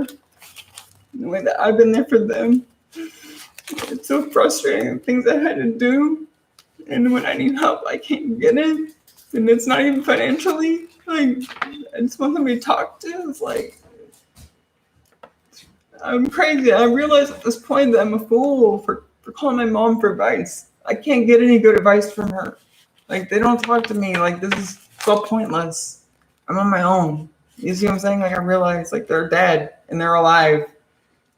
the way that I've been there for them. It's so frustrating, the things I had to do. And when I need help, I can't get it. And it's not even financially. Like, I just want somebody to talk to. It's like, I'm crazy. I realize at this point that I'm a fool for calling my mom for advice. I can't get any good advice from her. Like, they don't talk to me. Like, this is so pointless. I'm on my own. You see what I'm saying? Like, I realize, like, they're dead and they're alive,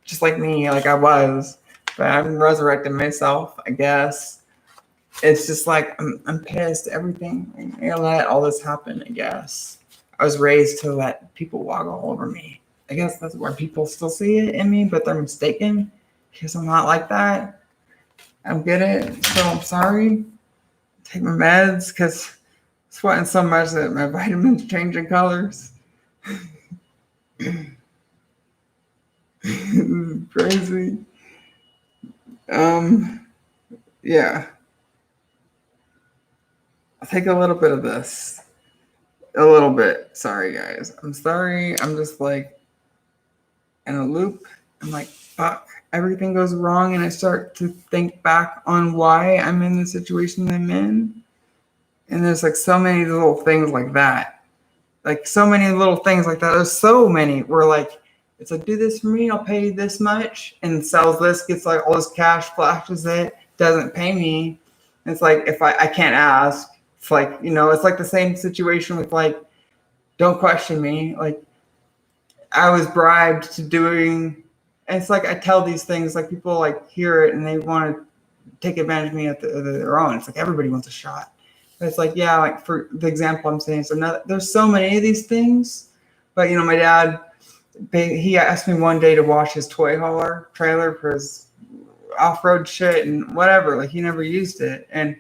just like me, like I was. But I'm resurrecting myself, I guess. It's just like, I'm pissed. Everything. I let all this happen, I guess. I was raised to let people walk all over me. I guess that's where people still see it in me, but they're mistaken because I'm not like that. I don't get it. So I'm sorry. Take my meds because I'm sweating so much that my vitamins changing colors. Crazy. Yeah. I'll take a little bit of this. A little bit. Sorry, guys. I'm sorry. I'm just like in a loop. I'm like, fuck. Everything goes wrong, and I start to think back on why I'm in the situation I'm in. And there's like so many little things like that. Like so many little things like that. There's so many where like, it's like, do this for me, I'll pay you this much, and sells this, gets like all this cash, flashes it, doesn't pay me. And it's like, if I can't ask, it's like, it's like the same situation with like, don't question me. Like, I was bribed to doing, and it's like I tell these things, like people like hear it and they want to take advantage of me at their own. It's like everybody wants a shot. But it's like, yeah, like for the example I'm saying, so now there's so many of these things. But my dad, he asked me one day to wash his toy hauler trailer for his off-road shit and whatever. Like he never used it, and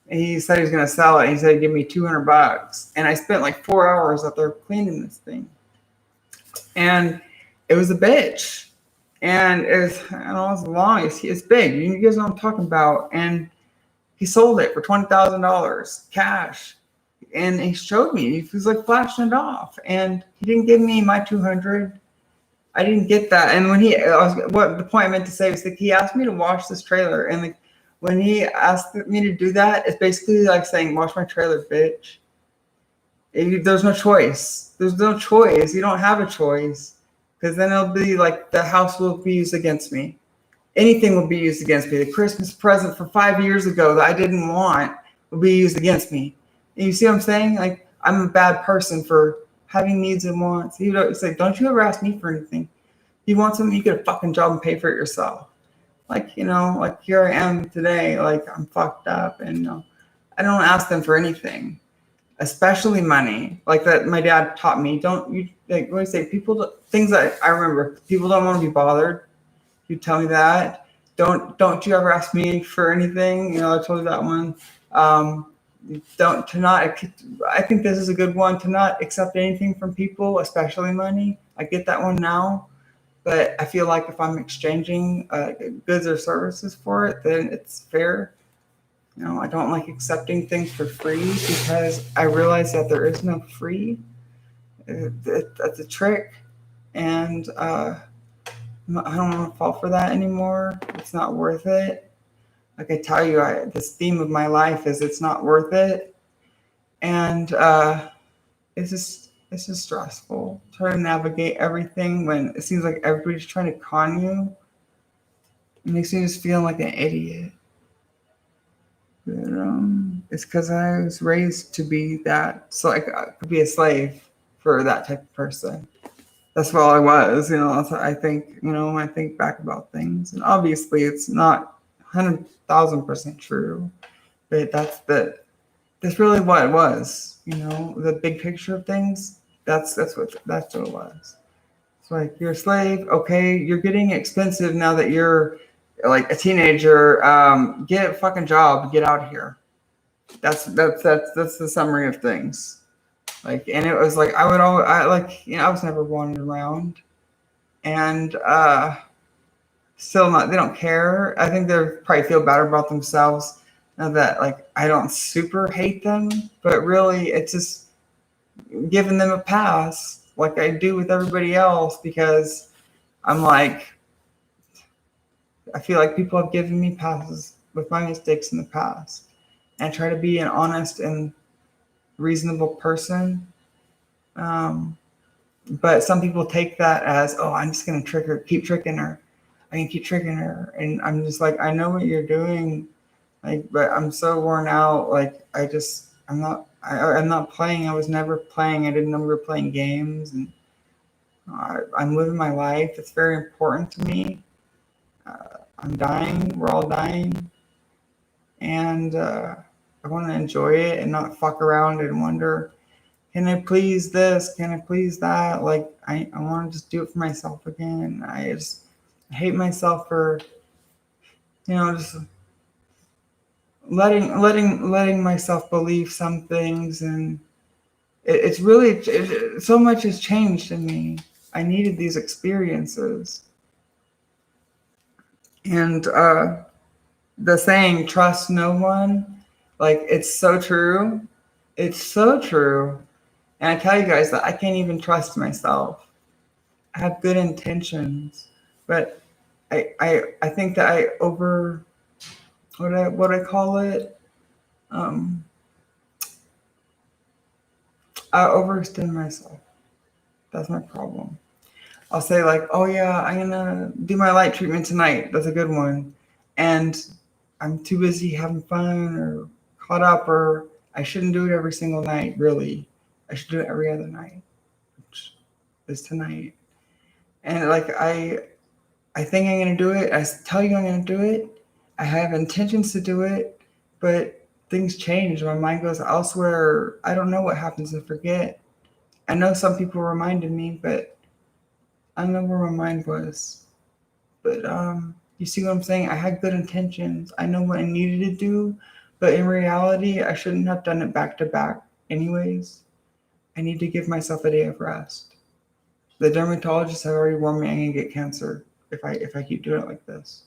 he said he was gonna sell it. He said he'd give me $200, and I spent like 4 hours up there cleaning this thing. And it was a bitch. And it's long. It's big. You guys know what I'm talking about. And he sold it for $20,000 cash. And he showed me. He was like flashing it off. And he didn't give me my 200. I didn't get that. And when what the point I meant to say was like he asked me to wash this trailer. And like when he asked me to do that, it's basically like saying, wash my trailer, bitch. There's no choice. There's no choice. You don't have a choice, because then it'll be like the house will be used against me. Anything will be used against me. The Christmas present from 5 years ago that I didn't want will be used against me. And you see what I'm saying? Like, I'm a bad person for having needs and wants. It's like, don't you ever ask me for anything. If you want something, you get a fucking job and pay for it yourself. Like, like here I am today. Like, I'm fucked up, and I don't ask them for anything. Especially money, like that my dad taught me. Don't you like when I say things that I remember, people don't want to be bothered. You tell me that. Don't you ever ask me for anything. I told you that one. I think this is a good one, to not accept anything from people, especially money. I get that one now, but I feel like if I'm exchanging goods or services for it, then it's fair. I don't like accepting things for free, because I realize that there is no free. That's a trick. And I don't want to fall for that anymore. It's not worth it. Like I tell you, this theme of my life is it's not worth it. And it's just stressful trying to navigate everything when it seems like everybody's trying to con you. It makes me just feel like an idiot. But, it's because I was raised to be that, so I could be a slave for that type of person. That's what I was, That's what I think, when I think back about things, and obviously it's not 100,000% true, but that's really what it was, the big picture of things. That's what it was. It's like, you're a slave, okay, you're getting expensive now that you're like a teenager. Get a fucking job, get out of here. That's the summary of things. Like, and it was like I was never wanted around, and still not. They don't care. I think they probably feel better about themselves now that like I don't super hate them, but really it's just giving them a pass, like I do with everybody else, because I'm like, I feel like people have given me passes with my mistakes in the past. and I try to be an honest and reasonable person. But some people take that as, oh, I'm just gonna trick her, keep tricking her. I can keep tricking her, and I'm just like, I know what you're doing, like, but I'm so worn out. Like, I'm not playing. I was never playing. I didn't know we were playing games, and I'm living my life. It's very important to me. I'm dying. We're all dying, and I want to enjoy it and not fuck around and wonder, can I please this? Can I please that? Like, I want to just do it for myself again. I hate myself for, just letting myself believe some things, and it's really so much has changed in me. I needed these experiences, and the saying "trust no one," like, it's so true. It's so true, and I tell you guys that I can't even trust myself. I have good intentions, but I think that I over what I call it. Um, I overextend myself. That's my problem. I'll say, like, oh yeah, I'm gonna do my light treatment tonight. That's a good one, and I'm too busy having fun or caught up, or I shouldn't do it every single night. Really, I should do it every other night, which is tonight. And like, I think I'm gonna do it. I tell you I'm gonna do it. I have intentions to do it, but things change. My mind goes elsewhere. I don't know what happens. I forget. I know some people reminded me, but I don't know where my mind was. But you see what I'm saying? I had good intentions. I know what I needed to do, but in reality, I shouldn't have done it back to back. Anyways, I need to give myself a day of rest. The dermatologist had already warned me I'm gonna get cancer if I keep doing it like this.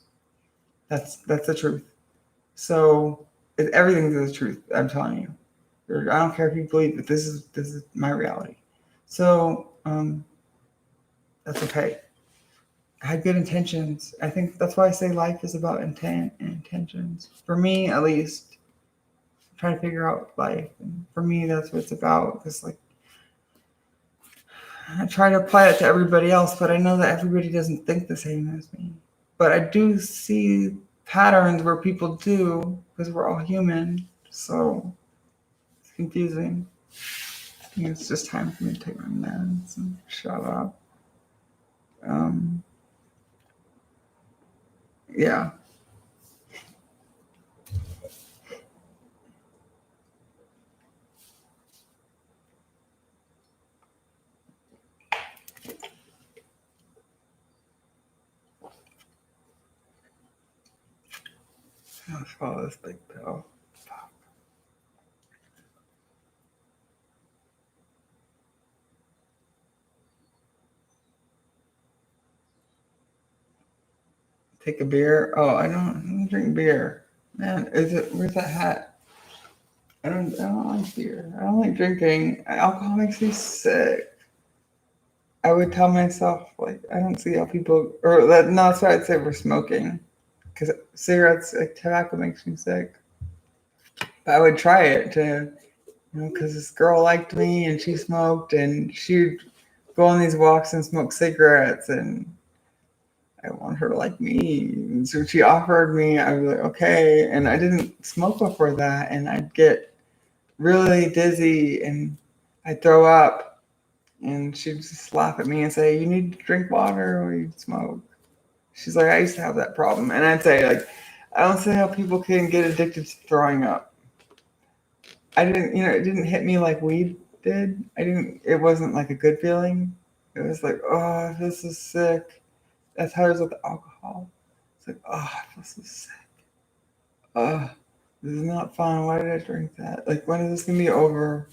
That's the truth. So everything's the truth. I'm telling you. I don't care if you believe it. This is my reality. So that's okay. I had good intentions. I think that's why I say life is about intent and intentions. For me, at least, I'm trying to figure out life, and for me, that's what it's about. Because, like, I try to apply it to everybody else, but I know that everybody doesn't think the same as me. But I do see patterns where people do, because we're all human. So it's confusing. I think it's just time for me to take my meds and shut up. Um, yeah. I'll swallow this big pill. Take a beer. Oh, I don't drink beer. Man, where's that hat? I don't like beer. I don't like drinking. Alcohol makes me sick. I would tell myself, like, I don't see how people, or that, no, that's why I'd say we're smoking. Because cigarettes, like, tobacco makes me sick. But I would try it to, because this girl liked me and she smoked, and she'd go on these walks and smoke cigarettes, and I want her to like me. And so she offered me, I was like, okay. And I didn't smoke before that. And I'd get really dizzy and I'd throw up. And she'd just laugh at me and say, you need to drink water or you smoke. She's like, I used to have that problem. And I'd say, like, I don't see how people can get addicted to throwing up. I didn't, it didn't hit me like weed did. It wasn't like a good feeling. It was like, oh, this is sick. That's how it is with alcohol. It's like, oh, this is sick. Oh, this is not fun. Why did I drink that? Like, when is this gonna be over?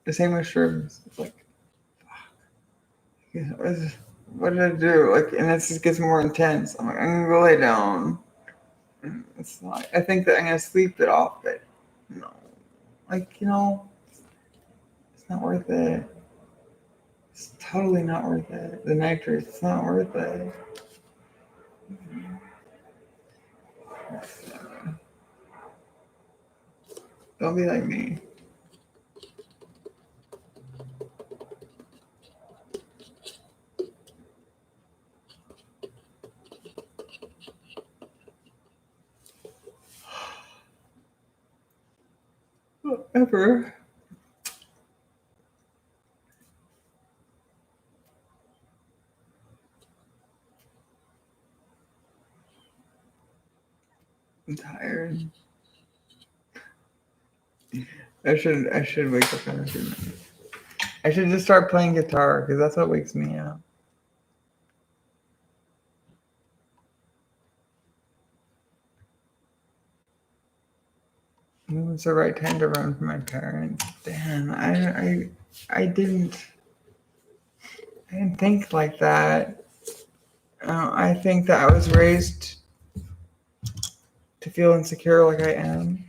The same with shrooms. It's like, fuck. What did I do? Like, and it just gets more intense. I'm like, I'm gonna go lay down. And it's not. I think that I'm gonna sleep it off, but no, like, it's not worth it. It's totally not worth it. The nitrates, it's not worth it. Don't be like me. Whatever. I'm tired. I should wake up in a few minutes. I should just start playing guitar because that's what wakes me up. When was the right time to run from my parents? Damn, I didn't think like that. I think that I was raised to feel insecure like I am.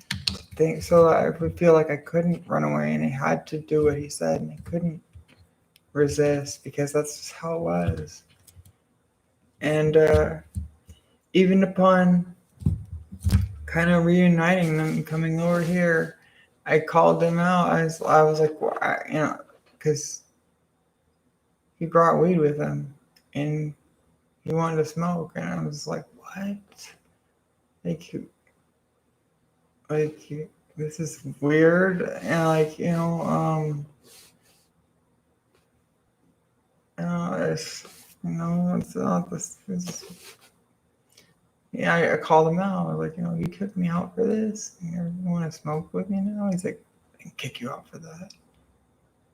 Think so that I would feel like I couldn't run away and I had to do what he said and I couldn't resist because that's just how it was. And even upon kind of reuniting them and coming over here, I called them out. I was like, well, because he brought weed with him and he wanted to smoke, and I was like, what? Like, this is weird, and it's not this. Yeah, I called him out. I was like, you kicked me out for this. You want to smoke with me now? He's like, I didn't kick you out for that.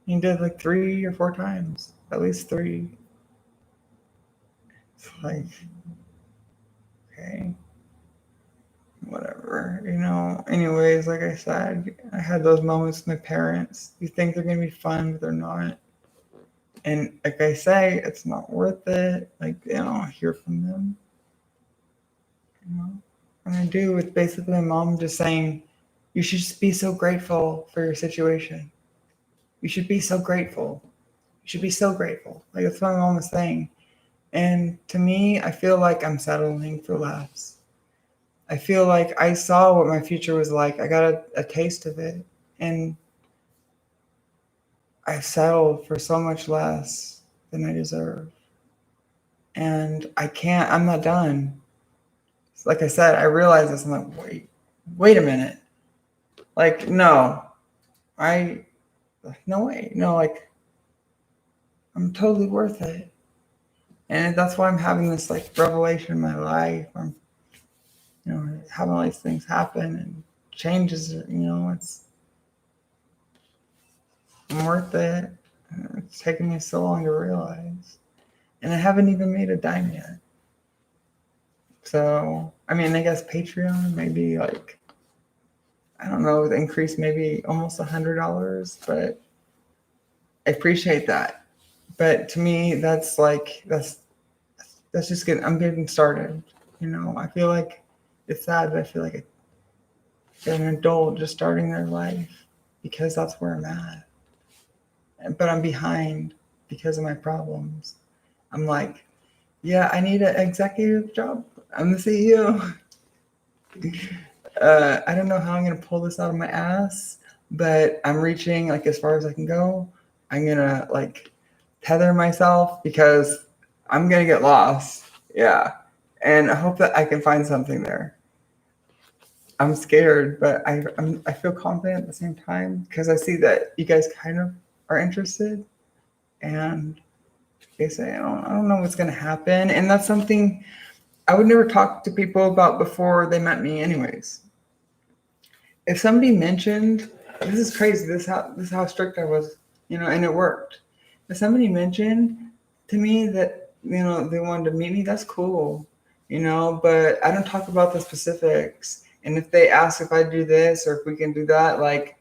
He did like 3 or 4 times, at least 3. It's like, okay, whatever, Anyways, like I said, I had those moments with my parents. You think they're gonna be fun, but they're not. And like I say, it's not worth it. Like, hear from them. And I do. It's basically my mom just saying, you should just be so grateful for your situation. You should be so grateful. You should be so grateful. Like, that's what my mom was saying. And to me, I feel like I'm settling for less. I feel like I saw what my future was like. I got a taste of it. And I settled for so much less than I deserve. And I'm not done. Like I said, I realized this. I'm like, wait a minute. Like, no way. No, like, I'm totally worth it. And that's why I'm having this like revelation in my life. I'm, having all these things happen and changes, I'm worth it. It's taken me so long to realize. And I haven't even made a dime yet. So, I guess Patreon maybe like, I don't know, the increase maybe almost $100, but I appreciate that. But to me, that's just I'm getting started. I feel like it's sad, but I feel like an adult just starting their life because that's where I'm at. But I'm behind because of my problems. I'm like, yeah, I need an executive job. I'm the CEO. I don't know how I'm going to pull this out of my ass, but I'm reaching like as far as I can go. I'm going to like tether myself because I'm going to get lost. Yeah. And I hope that I can find something there. I'm scared, but I feel confident at the same time because I see that you guys kind of are interested, and they say I don't know what's going to happen, and that's something I would never talk to people about before they met me, anyways. If somebody mentioned, this is crazy. This is how strict I was, and it worked. If somebody mentioned to me that they wanted to meet me, that's cool, but I don't talk about the specifics. And if they ask if I do this or if we can do that, like,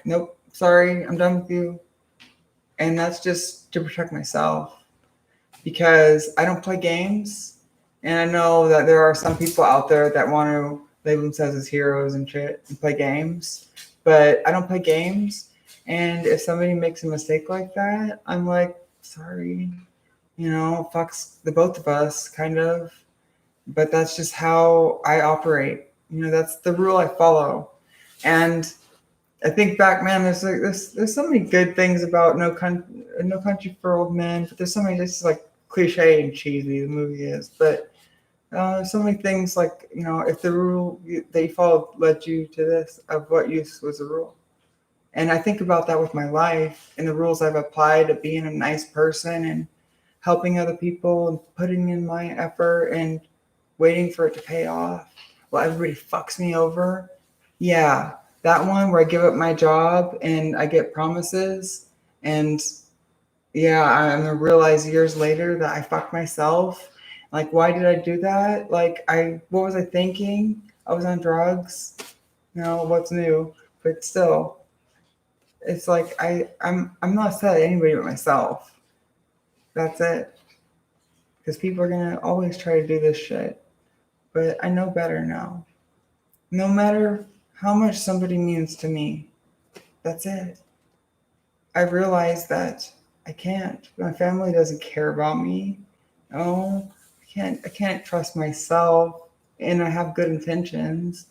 nope, sorry, I'm done with you. And that's just to protect myself because I don't play games. And I know that there are some people out there that want to label themselves as heroes and shit and play games, but I don't play games. And if somebody makes a mistake like that, I'm like, sorry, fucks the both of us, kind of. But that's just how I operate. That's the rule I follow. And I think back, man, there's so many good things about No Country for Old Men, but there's so many just like cliche and cheesy the movie is. But so many things like, if the rule they followed led you to this, of what use was the rule? And I think about that with my life and the rules I've applied of being a nice person and helping other people and putting in my effort and waiting for it to pay off. Well, everybody fucks me over. Yeah, that one where I give up my job and I get promises. And yeah, I'm gonna realize years later that I fucked myself. Like, why did I do that? Like, what was I thinking? I was on drugs. What's new? But still, it's like I'm not sad at anybody but myself. That's it. Because people are gonna always try to do this shit. But I know better now. No matter how much somebody means to me, that's it. I realized that I can't. My family doesn't care about me. No, I can't trust myself, and I have good intentions.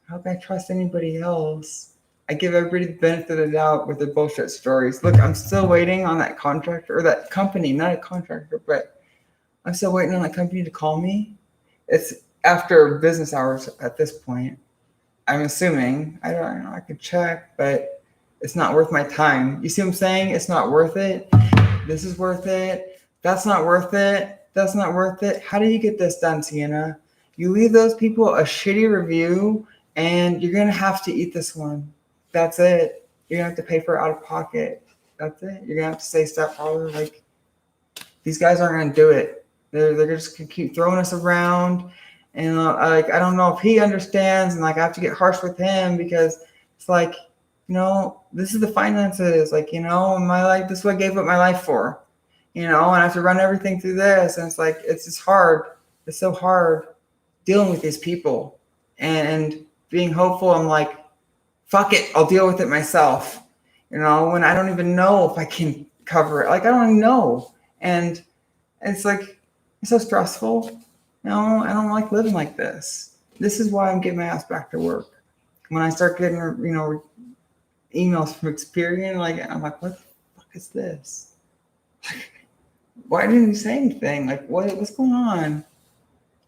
How can I trust anybody else? I give everybody the benefit of the doubt with their bullshit stories. Look, I'm still waiting on that contractor or that company, not a contractor, but I'm still waiting on that company to call me. It's after business hours at this point. I'm assuming. I don't know. I could check, but it's not worth my time. You see what I'm saying? It's not worth it. This is worth it. That's not worth it. That's not worth it. How do you get this done, Sienna? You leave those people a shitty review, and you're gonna have to eat this one. That's it. You're gonna have to pay for it out of pocket. That's it. You're gonna have to say step forward. Like, these guys aren't gonna do it. They're just gonna keep throwing us around, and like, I don't know if he understands, and like I have to get harsh with him because it's like, this is the finances. Like, my life. This is what I gave up my life for. And I have to run everything through this, and it's like it's just hard. It's so hard dealing with these people and being hopeful. I'm like, fuck it, I'll deal with it myself. When I don't even know if I can cover it. Like, I don't even know. And it's like, it's so stressful. I don't like living like this. This is why I'm getting my ass back to work. When I start getting, emails from Experian, like, I'm like, what the fuck is this? Why didn't you say anything? Like, what's going on?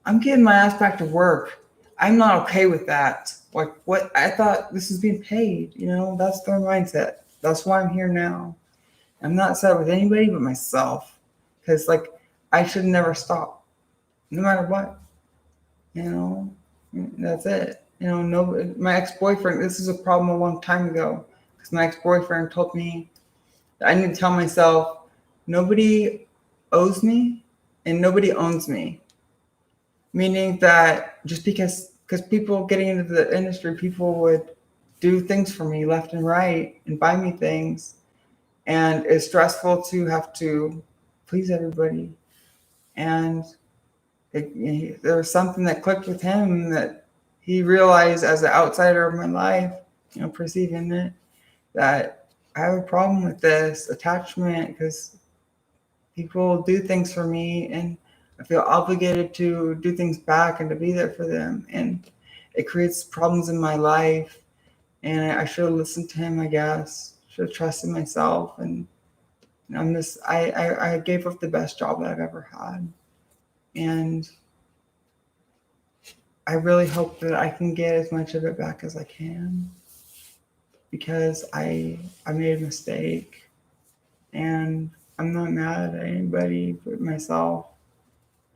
I'm getting my ass back to work. I'm not okay with that. Like, what? I thought this was being paid. That's their mindset. That's why I'm here now. I'm not sad with anybody but myself. Because, like, I should never stop, no matter what. That's it. No, my ex-boyfriend, this is a problem a long time ago. Because my ex-boyfriend told me that I need to tell myself, nobody owes me and nobody owns me. Meaning that just because people getting into the industry, people would do things for me left and right and buy me things. And it's stressful to have to please everybody. And there was something that clicked with him that he realized as an outsider of my life, perceiving it, that I have a problem with this attachment because people do things for me and I feel obligated to do things back and to be there for them. And it creates problems in my life. And I should have listened to him, I guess. Should have trusted myself. And I gave up the best job that I've ever had. And I really hope that I can get as much of it back as I can. Because I made a mistake. And I'm not mad at anybody but myself.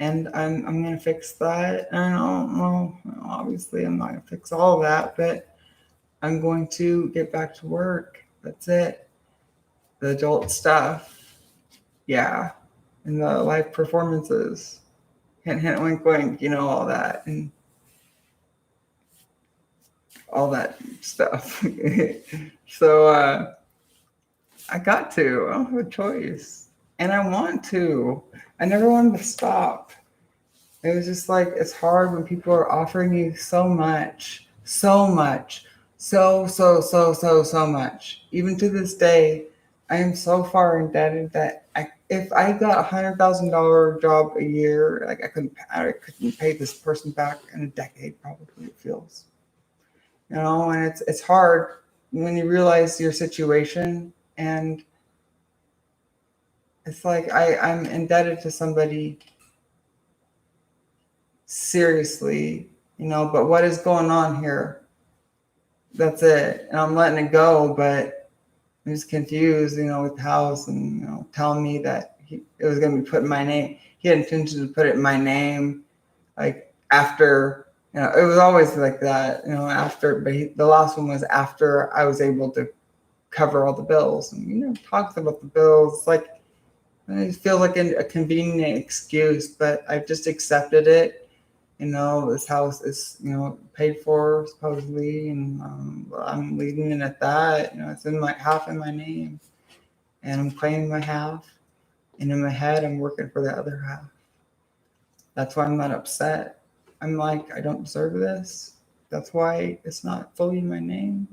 And I'm gonna fix that. And I don't know, obviously I'm not gonna fix all of that, but I'm going to get back to work. That's it. The adult stuff, yeah, and the live performances. Hint, hint, wink, wink. All that and all that stuff. So I got to. I don't have a choice, and I want to. I never wanted to stop. It was just like, it's hard when people are offering you so much, so much, so much. Even to this day, I am so far indebted that if I got $100,000 job a year, like I couldn't pay this person back in a decade. Probably it feels, and it's hard when you realize your situation, and it's like I'm indebted to somebody seriously, but what is going on here? That's it. And I'm letting it go, but I'm just confused, with the house and, telling me that it was going to be put in my name. He had intention to put it in my name, like after, it was always like that, after, but the last one was after I was able to cover all the bills. And, talks about the bills, like, it feels like a convenient excuse, but I've just accepted it. This house is, paid for supposedly, and I'm leaving it at that. It's in my half in my name, and I'm claiming my half, and in my head, I'm working for the other half. That's why I'm not upset. I'm like, I don't deserve this. That's why it's not fully in my name.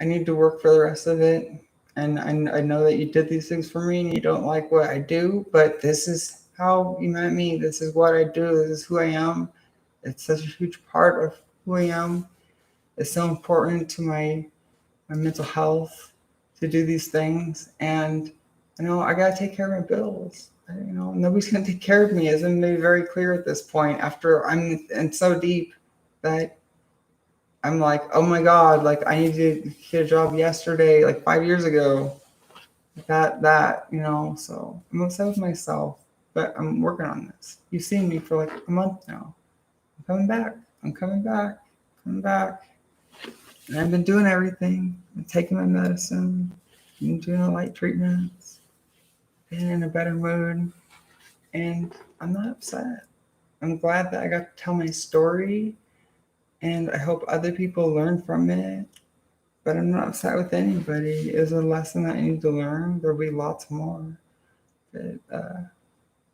I need to work for the rest of it. And I know that you did these things for me and you don't like what I do, but this is how you met me. This is what I do. This is who I am. It's such a huge part of who I am. It's so important to my mental health to do these things. And, I got to take care of my bills. Nobody's going to take care of me. As I'm made very clear at this point after I'm in so deep that I'm like, oh my God, like I need to get a job yesterday, like 5 years ago. So I'm upset with myself, but I'm working on this. You've seen me for like a month now. I'm coming back. I'm coming back. Coming back. And I've been doing everything. I'm taking my medicine. I'm doing the light treatments. Being in a better mood. And I'm not upset. I'm glad that I got to tell my story. And I hope other people learn from it. But I'm not upset with anybody. It's a lesson that I need to learn. There'll be lots more. But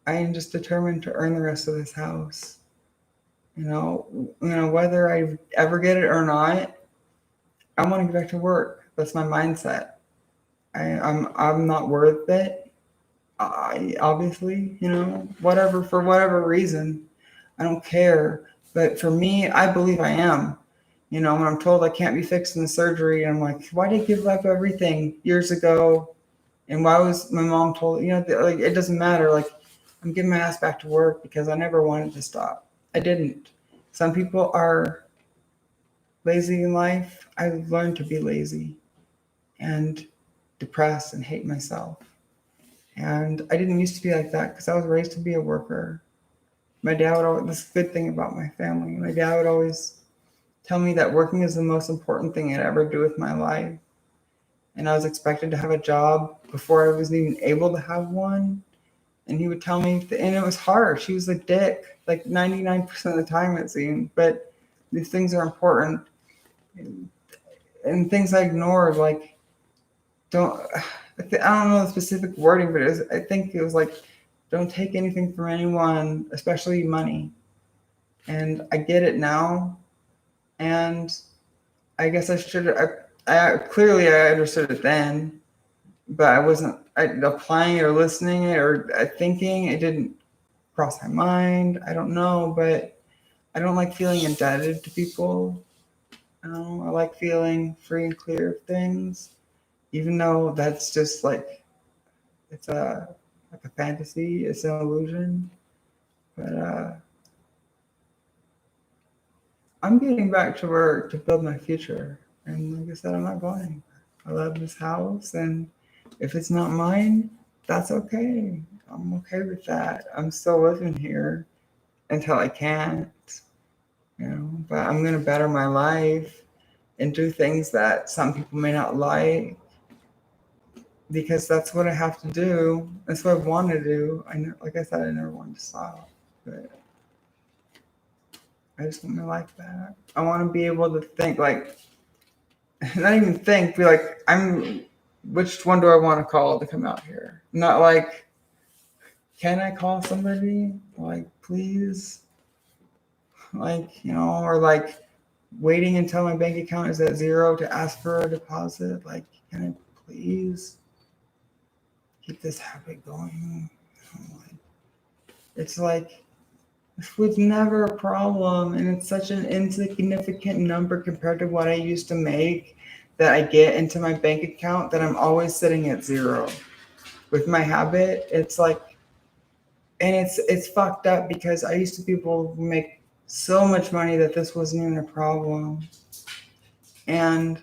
I am just determined to earn the rest of this house. Whether I ever get it or not, I want to get back to work. That's my mindset. I'm not worth it. I obviously, whatever, for whatever reason, I don't care. But for me, I believe I am. When I'm told I can't be fixed in the surgery, I'm like, why did I give up everything years ago? And why was my mom told, like, it doesn't matter. Like, I'm getting my ass back to work because I never wanted to stop. I didn't. Some people are lazy in life. I've learned to be lazy and depressed and hate myself. And I didn't used to be like that because I was raised to be a worker. My dad would always, this is a good thing about my family, my dad would always tell me that working is the most important thing I'd ever do with my life. And I was expected to have a job before I was even able to have one. And he would tell me, and it was harsh. He was a dick, like 99% of the time it seemed. But these things are important. And things I ignored, like, I don't know the specific wording, but I think it was like, don't take anything from anyone, especially money. And I get it now. And I guess I should. I clearly I understood it then, but I wasn't applying or listening or thinking. It didn't cross my mind. I don't know, but I don't like feeling indebted to people. I like feeling free and clear of things, even though that's just like it's a fantasy. It's an illusion, but I'm getting back to work to build my future. And like I said, I'm not going anywhere. I love this house, and if it's not mine, that's okay. I'm okay with that. I'm still living here until I can't, but I'm going to better my life and do things that some people may not like because that's what I have to do. That's what I want to do. Like I said, I never wanted to stop, but I just want my life back. I want to be able to think like, not even think, be like, which one do I want to call to come out here? Not like, can I call somebody? Like, please? Like, or like waiting until my bank account is at zero to ask for a deposit. Like, can I please keep this habit going? It's like, this was never a problem, and it's such an insignificant number compared to what I used to make that I get into my bank account that I'm always sitting at zero. With my habit, it's like, and it's fucked up because I used to be able to make so much money that this wasn't even a problem. And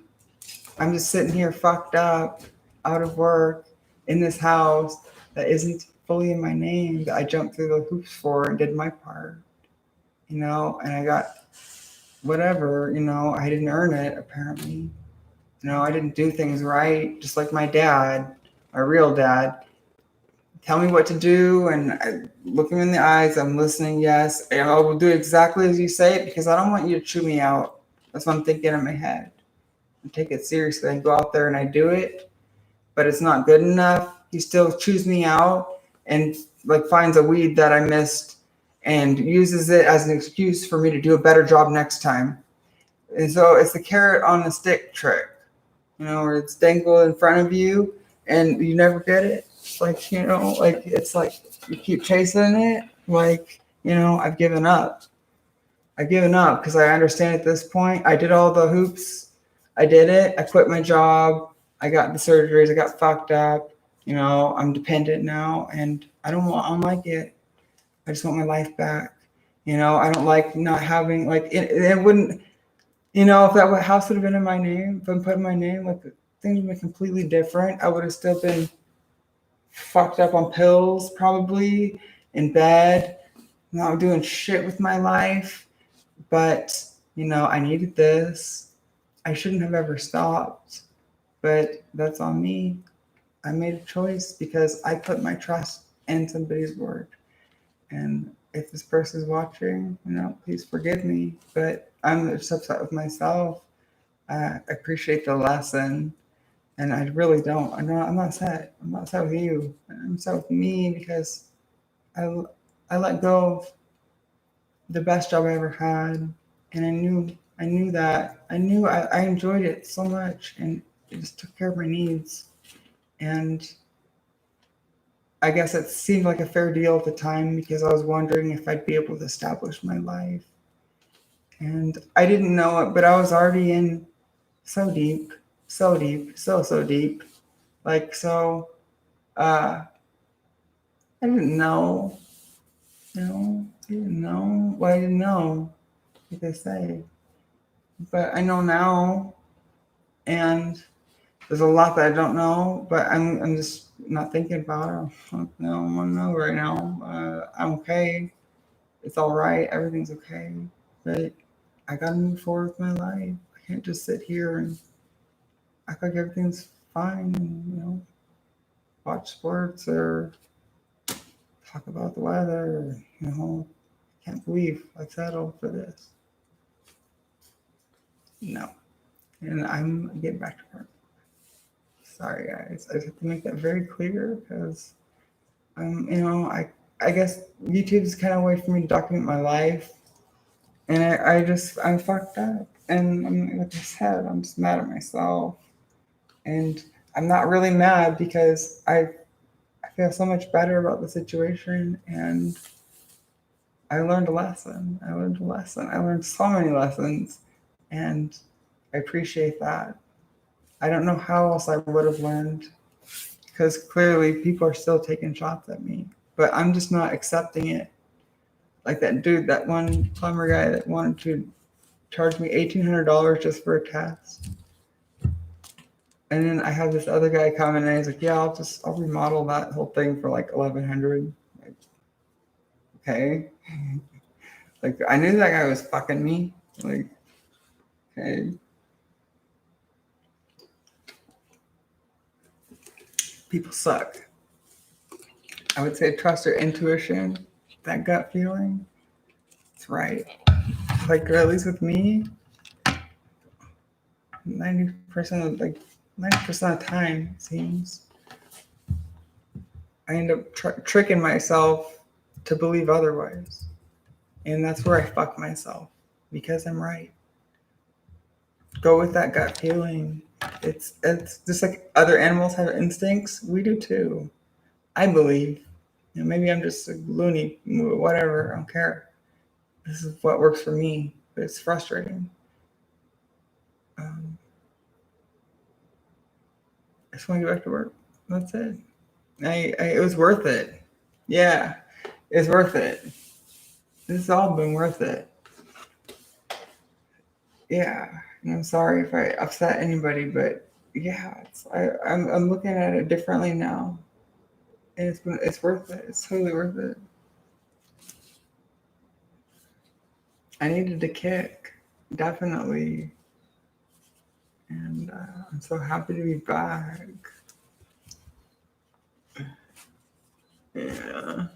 I'm just sitting here fucked up, out of work, in this house that isn't fully in my name, that I jumped through the hoops for and did my part, and I got whatever, I didn't earn it apparently. I didn't do things right, just like my dad, my real dad. Tell me what to do, and I look him in the eyes. I'm listening, yes, and I will do exactly as you say it because I don't want you to chew me out. That's what I'm thinking in my head. I take it seriously. I go out there and I do it, but it's not good enough. He still chews me out and like finds a weed that I missed and uses it as an excuse for me to do a better job next time. And so it's the carrot on the stick trick, where it's dangled in front of you and you never get it. Like, it's like you keep chasing it. Like, I've given up. I've given up because I understand at this point. I did all the hoops. I did it. I quit my job. I got the surgeries. I got fucked up. I'm dependent now and I don't like it. I just want my life back. I don't like not having, like, it wouldn't, if that house would have been in my name, if I put in my name, like, things would have been completely different. I would have still been fucked up on pills, probably, in bed, not doing shit with my life. But, I needed this. I shouldn't have ever stopped. But that's on me. I made a choice because I put my trust in somebody's word. And if this person's watching, please forgive me. But I'm just upset with myself. I appreciate the lesson. And I really don't. I'm not upset. I'm not upset with you. I'm upset with me because I let go of the best job I ever had. And I knew that. I enjoyed it so much and it just took care of my needs. And I guess it seemed like a fair deal at the time because I was wondering if I'd be able to establish my life. And I didn't know it, but I was already in so deep, so deep, so deep. Like, so, I didn't know, I didn't know. Well, I didn't know, like they say. But I know now, and there's a lot that I don't know, but I'm just not thinking about it. I don't want to know right now. I'm okay. It's all right. Everything's okay. But I gotta move forward with my life. I can't just sit here and act like everything's fine and, watch sports or talk about the weather. Can't believe I settled for this. No. And I'm getting back to work. Sorry, guys. I just have to make that very clear because I guess YouTube is kind of a way for me to document my life. And I'm fucked up. And like I said, I'm just mad at myself. And I'm not really mad because I feel so much better about the situation. And I learned a lesson. I learned so many lessons. And I appreciate that. I don't know how else I would have learned because clearly people are still taking shots at me, but I'm just not accepting it. Like that dude, that one plumber guy that wanted to charge me $1,800 just for a test. And then I have this other guy come in and he's like, yeah, I'll remodel that whole thing for like $1,100. Like, okay. Like I knew that guy was fucking me. Like, okay. People suck. I would say trust your intuition, that gut feeling. It's right. Like at least with me, 90% of the time it seems I end up tricking myself to believe otherwise, and that's where I fuck myself because I'm right. Go with that gut feeling. It's just like other animals have instincts. We do too. I believe. Maybe I'm just a loony, whatever. I don't care. This is what works for me, but it's frustrating. just want to get back to work. That's it. It was worth it. Yeah, it's worth it. This has all been worth it. Yeah, and I'm sorry if I upset anybody, but yeah, I'm looking at it differently now, and it's worth it. It's totally worth it. I needed a kick, definitely, and I'm so happy to be back. Yeah.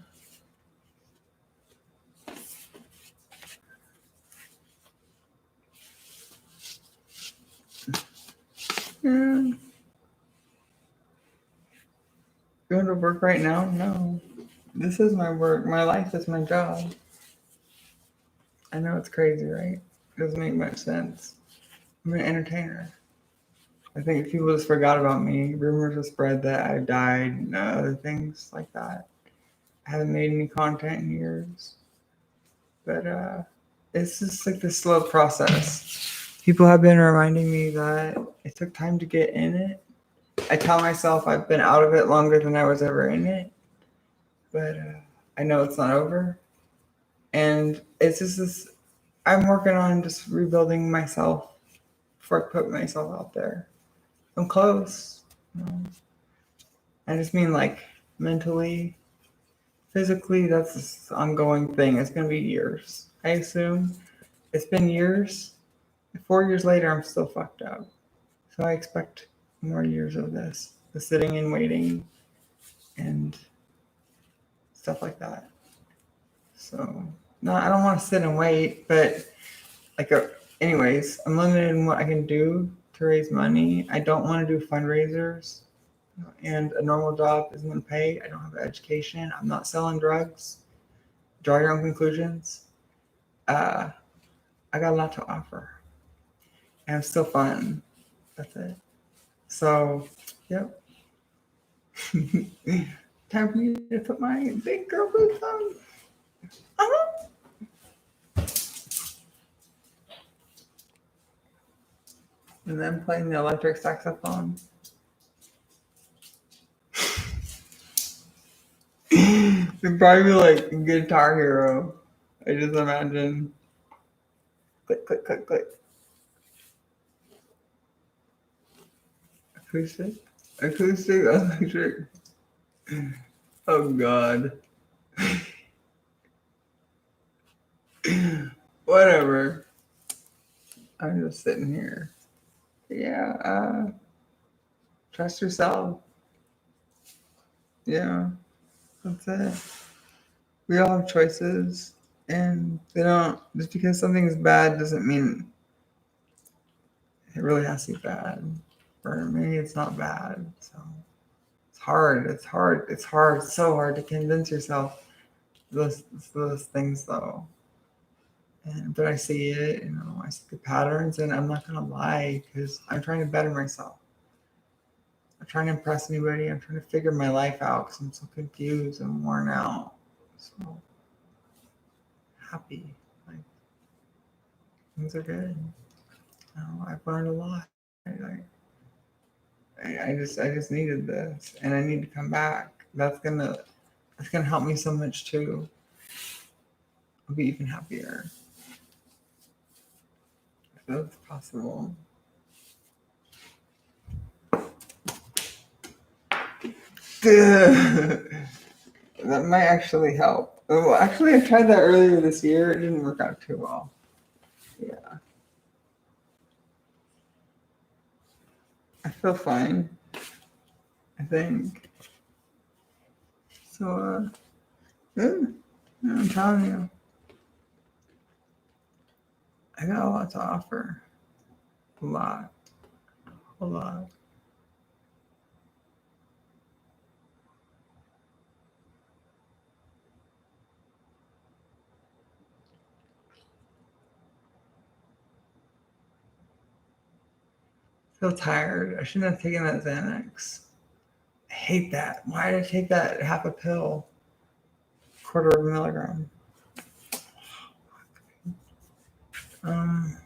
Yeah. Going to work right now? No. This is my work. My life is my job. I know it's crazy, right? It doesn't make much sense. I'm an entertainer. I think people just forgot about me. Rumors have spread that I died and other things like that. I haven't made any content in years. But it's just like this slow process. People have been reminding me that it took time to get in it. I tell myself I've been out of it longer than I was ever in it. But I know it's not over. And it's just this, I'm working on just rebuilding myself before I put myself out there. I'm close. You know? I just mean like mentally, physically, that's this ongoing thing. It's going to be years. I assume it's been years. 4 years later, I'm still fucked up. So I expect more years of this, the sitting and waiting and stuff like that. So, no, I don't want to sit and wait, but like, anyways, I'm limited in what I can do to raise money. I don't want to do fundraisers, and a normal job isn't going to pay. I don't have an education. I'm not selling drugs. Draw your own conclusions. I got a lot to offer, and I'm still fun. That's it. So, yep. Time for me to put my big girl boots on. Uh-huh. And then playing the electric saxophone. It'd probably be like Guitar Hero. I just imagine. Click, click, click, click. Acoustic? Acoustic, electric. Oh, God. Whatever. I'm just sitting here. Yeah, trust yourself. Yeah, that's it. We all have choices, and they don't, just because something's bad doesn't mean it really has to be bad. For me, it's not bad. So it's hard. It's hard. It's hard. It's so hard to convince yourself those things, though. But I see it, I see the patterns, and I'm not gonna lie because I'm trying to better myself. I'm trying to impress anybody. I'm trying to figure my life out because I'm so confused and worn out. So happy, like things are good. I've learned a lot. I just needed this, and I need to come back. That's gonna help me so much too. I'll be even happier. If that's possible. That might actually help. Well, actually, I tried that earlier this year. It didn't work out too well. Yeah, I feel fine. I think so. Good. Yeah, I'm telling you, I got a lot to offer. A lot. A lot. I feel tired. I shouldn't have taken that Xanax. I hate that. Why did I take that half a pill? Quarter of a milligram. Um,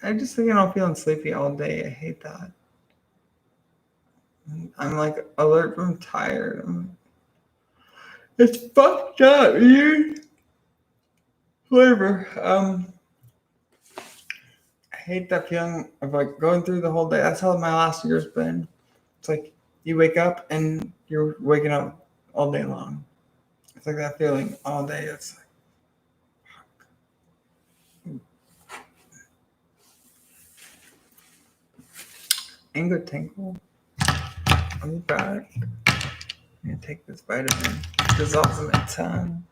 I just think I'm feeling sleepy all day. I hate that. I'm like alert from tired. It's fucked up, dude. Whatever. I hate that feeling of like going through the whole day. That's how my last year's been. It's like you wake up and you're waking up all day long. It's like that feeling all day. It's like anger tinkle. I'm back. I'm gonna take this vitamin. It dissolves in my tongue.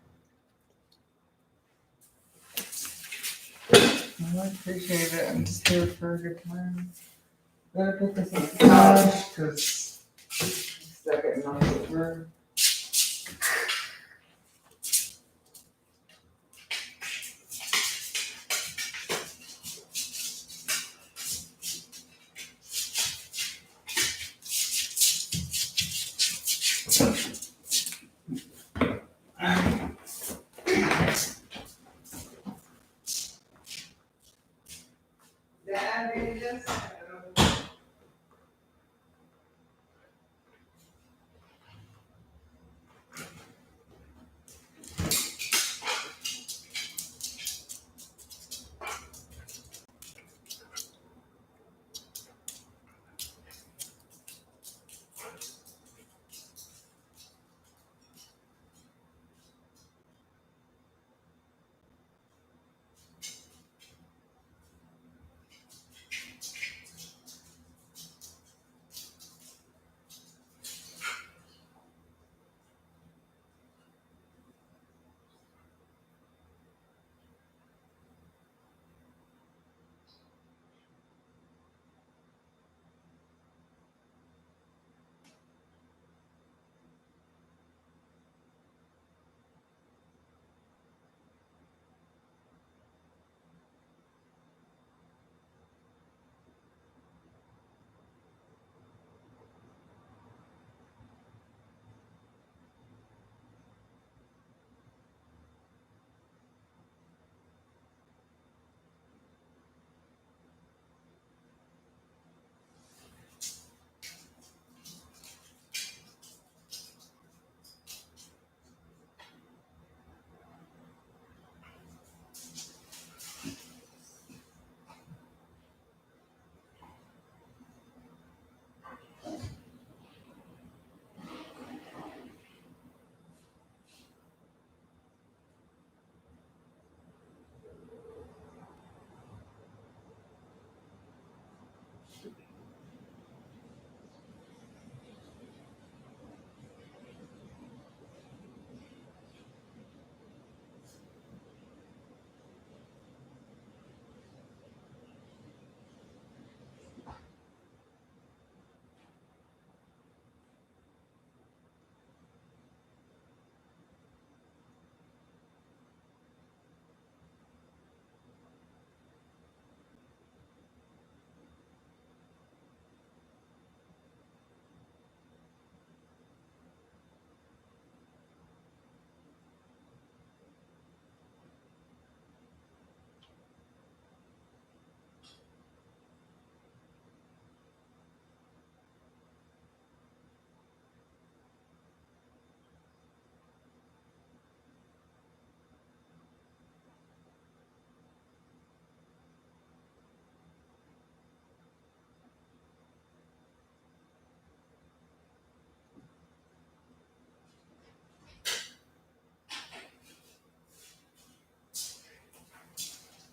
I appreciate it. I'm just here for a good time. Better put this in the couch because it's not getting knocked over. Daddy, just.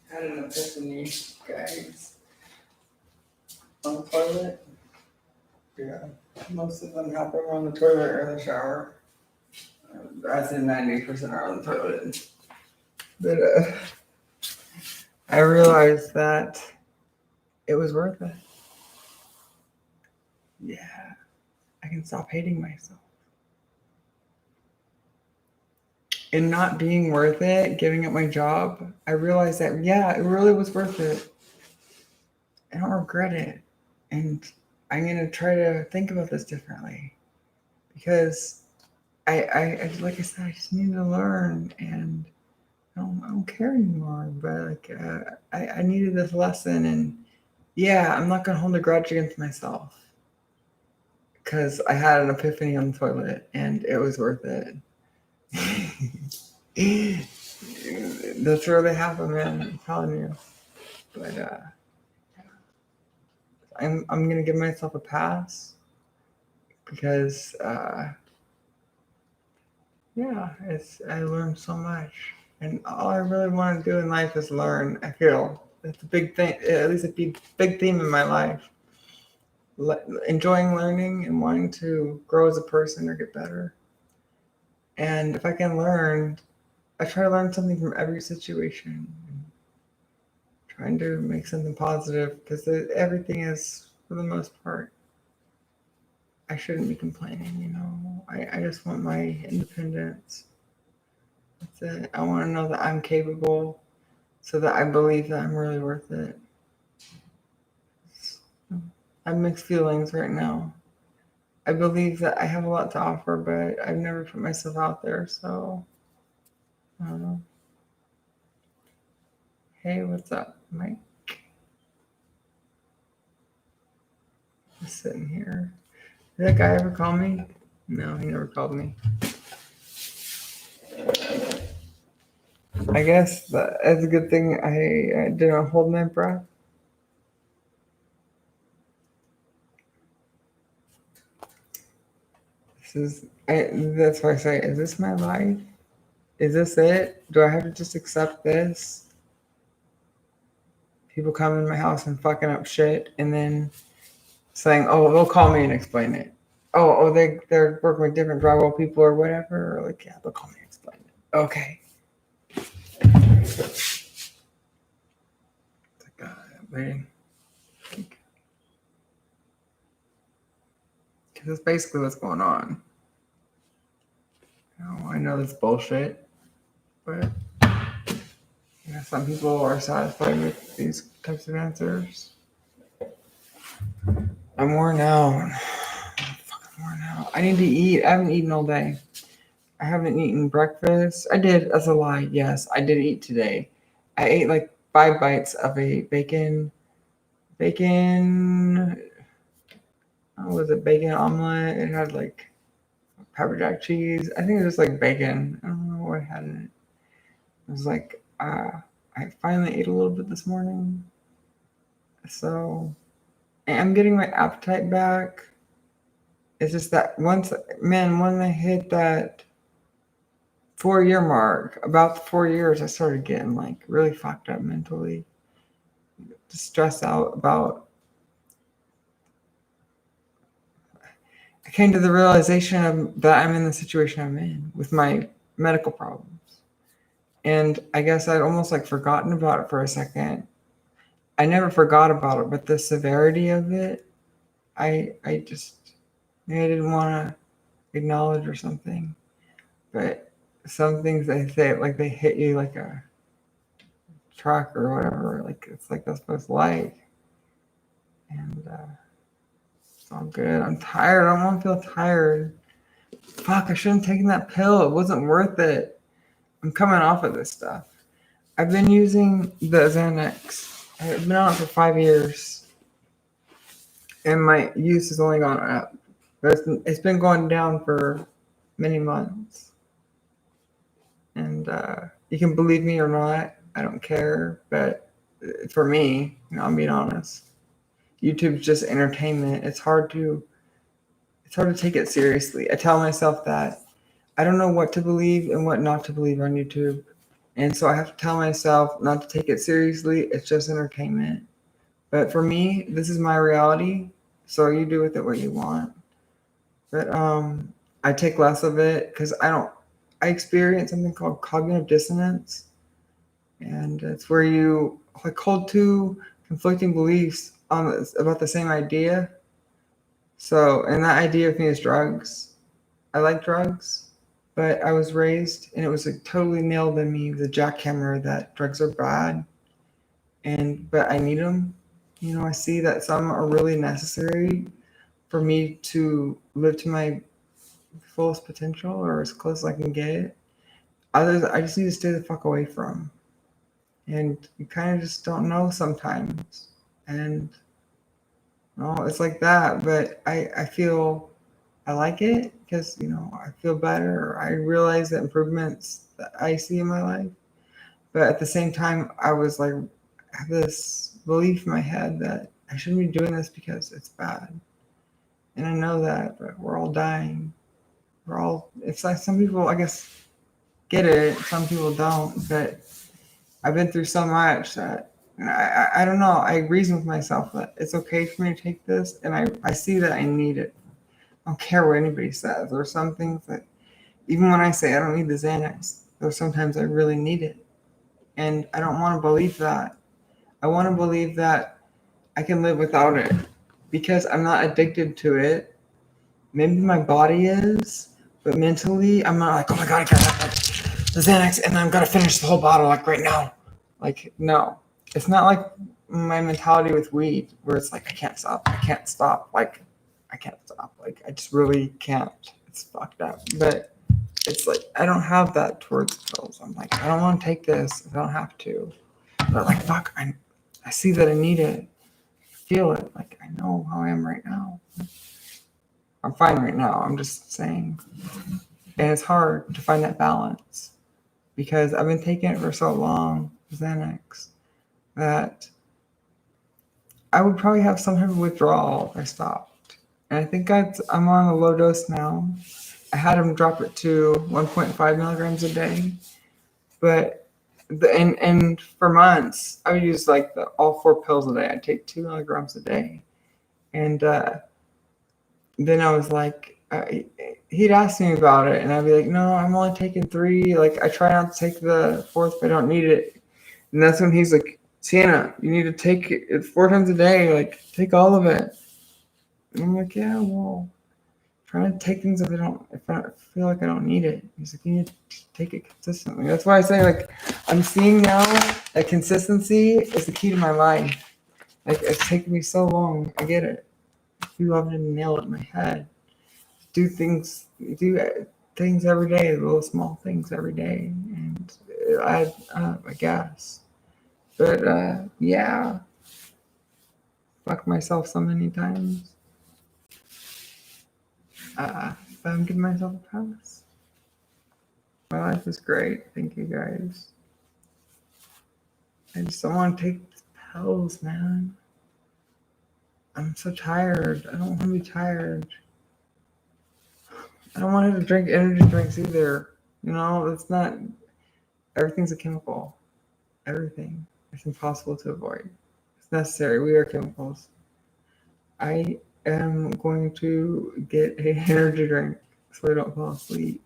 Had an epiphany, guys. On the toilet. Yeah. Most of them happen on the toilet or in the shower. I say 90% are on the toilet. But I realized that it was worth it. Yeah. I can stop hating myself. In not being worth it, giving up my job, I realized that, yeah, it really was worth it. I don't regret it. And I'm going to try to think about this differently because I like I said, I just need to learn. And I don't care anymore. But like, I needed this lesson, and yeah, I'm not gonna hold a grudge against myself because I had an epiphany on the toilet, and it was worth it. That's really happened, man. I'm telling you. But I'm gonna give myself a pass because yeah, I learned so much, and all I really want to do in life is learn. I feel it's a big thing, at least a big theme in my life. Enjoying learning and wanting to grow as a person or get better. And if I can learn, I try to learn something from every situation. Trying to make something positive because everything is, for the most part, I shouldn't be complaining, you know. I just want my independence. That's it. I want to know that I'm capable so that I believe that I'm really worth it. I have mixed feelings right now. I believe that I have a lot to offer, but I've never put myself out there, so I don't know. Hey, what's up, Mike? Just sitting here. Did that guy ever call me? No, he never called me. I guess that's a good thing I didn't hold my breath. That's why I say, is this my life? Is this it? Do I have to just accept this? People come in my house and fucking up shit and then saying, oh, they'll call me and explain it. Oh, they're working with different drywall people or whatever. Or like, yeah, they'll call me and explain it. Okay. It's like, waiting. Because that's basically what's going on. I know that's bullshit, but yeah, some people are satisfied with these types of answers. I'm worn out. I'm fucking worn out. I need to eat. I haven't eaten all day. I haven't eaten breakfast. I did. That's a lie. Yes, I did eat today. I ate like 5 bites of a bacon. What was it? Bacon omelet. It had like pepper jack cheese. I think it was like bacon. I don't know what I had in it. It was like I finally ate a little bit this morning. So I'm getting my appetite back. It's just that when I hit that 4-year mark, about the 4 years, I started getting like really fucked up mentally. Just stressed out about. I came to the realization that I'm in the situation I'm in with my medical problems. And I guess I'd almost like forgotten about it for a second. I never forgot about it, but the severity of it, I didn't want to acknowledge or something. But some things they say, like they hit you like a truck or whatever, like it's like that's what it's like. And it's all good. I'm tired. I don't want to feel tired. Fuck, I shouldn't have taken that pill. It wasn't worth it. I'm coming off of this stuff. I've been using the Xanax. I've been on it for 5 years. And my use has only gone up. But it's been going down for many months. And you can believe me or not. I don't care. But for me, I'm being honest. YouTube's just entertainment. It's hard to take it seriously. I tell myself that I don't know what to believe and what not to believe on YouTube. And so I have to tell myself not to take it seriously. It's just entertainment. But for me, this is my reality. So you do with it what you want. But I take less of it because I experience something called cognitive dissonance. And it's where you like hold two conflicting beliefs about the same idea. So, and that idea of me is drugs. I like drugs, but I was raised and it was like totally nailed in me with a jackhammer that drugs are bad. But I need them. I see that some are really necessary for me to live to my fullest potential or as close as I can get. Others, I just need to stay the fuck away from. And you kind of just don't know sometimes. And no, it's like that. But I feel I like it because, I feel better. I realize the improvements that I see in my life. But at the same time, I was like, I have this belief in my head that I shouldn't be doing this because it's bad. And I know that, but we're all dying. It's like some people, I guess, get it, some people don't. But I've been through so much that I don't know. I reason with myself that it's okay for me to take this, and I see that I need it. I don't care what anybody says. There's some things that, even when I say I don't need the Xanax, there's sometimes I really need it. And I don't want to believe that. I want to believe that I can live without it because I'm not addicted to it. Maybe my body is, but mentally, I'm not like, oh my God, I gotta have the Xanax and I'm gonna finish the whole bottle like right now. Like, no. It's not like my mentality with weed where it's like, I can't stop. I can't stop. Like, I can't stop. Like, I just really can't. It's fucked up. But it's like, I don't have that towards pills. I'm like, I don't want to take this. I don't have to. But like, fuck, I see that I need it. I feel it. Like, I know how I am right now. I'm fine right now. I'm just saying. And it's hard to find that balance because I've been taking it for so long, Xanax, that I would probably have some type of withdrawal if I stopped. And I think I'm on a low dose now. I had him drop it to 1.5 milligrams a day, but and for months I would use like all 4 pills a day. I'd take 2 milligrams a day, and then I was like, he'd ask me about it, and I'd be like, no, I'm only taking 3. Like, I try not to take the 4th, but I don't need it. And that's when he's like, Sienna, you need to take it 4 times a day. Like, take all of it. And I'm like, yeah, well, trying to take things if I feel like I don't need it. He's like, you need to take it consistently. That's why I say, like, I'm seeing now that consistency is the key to my life. Like, it's taken me so long. I get it. You haven't nailed it in my head. Do things every day, little small things every day, and I guess. But yeah, fuck myself so many times. But I'm giving myself a pass. My life is great. Thank you guys. I just don't want to take pills, man. I'm so tired. I don't want to be tired. I don't want to drink energy drinks either. It's not. Everything's a chemical. Everything. It's impossible to avoid. It's necessary. We are chemicals. I am going to get an energy drink so I don't fall asleep.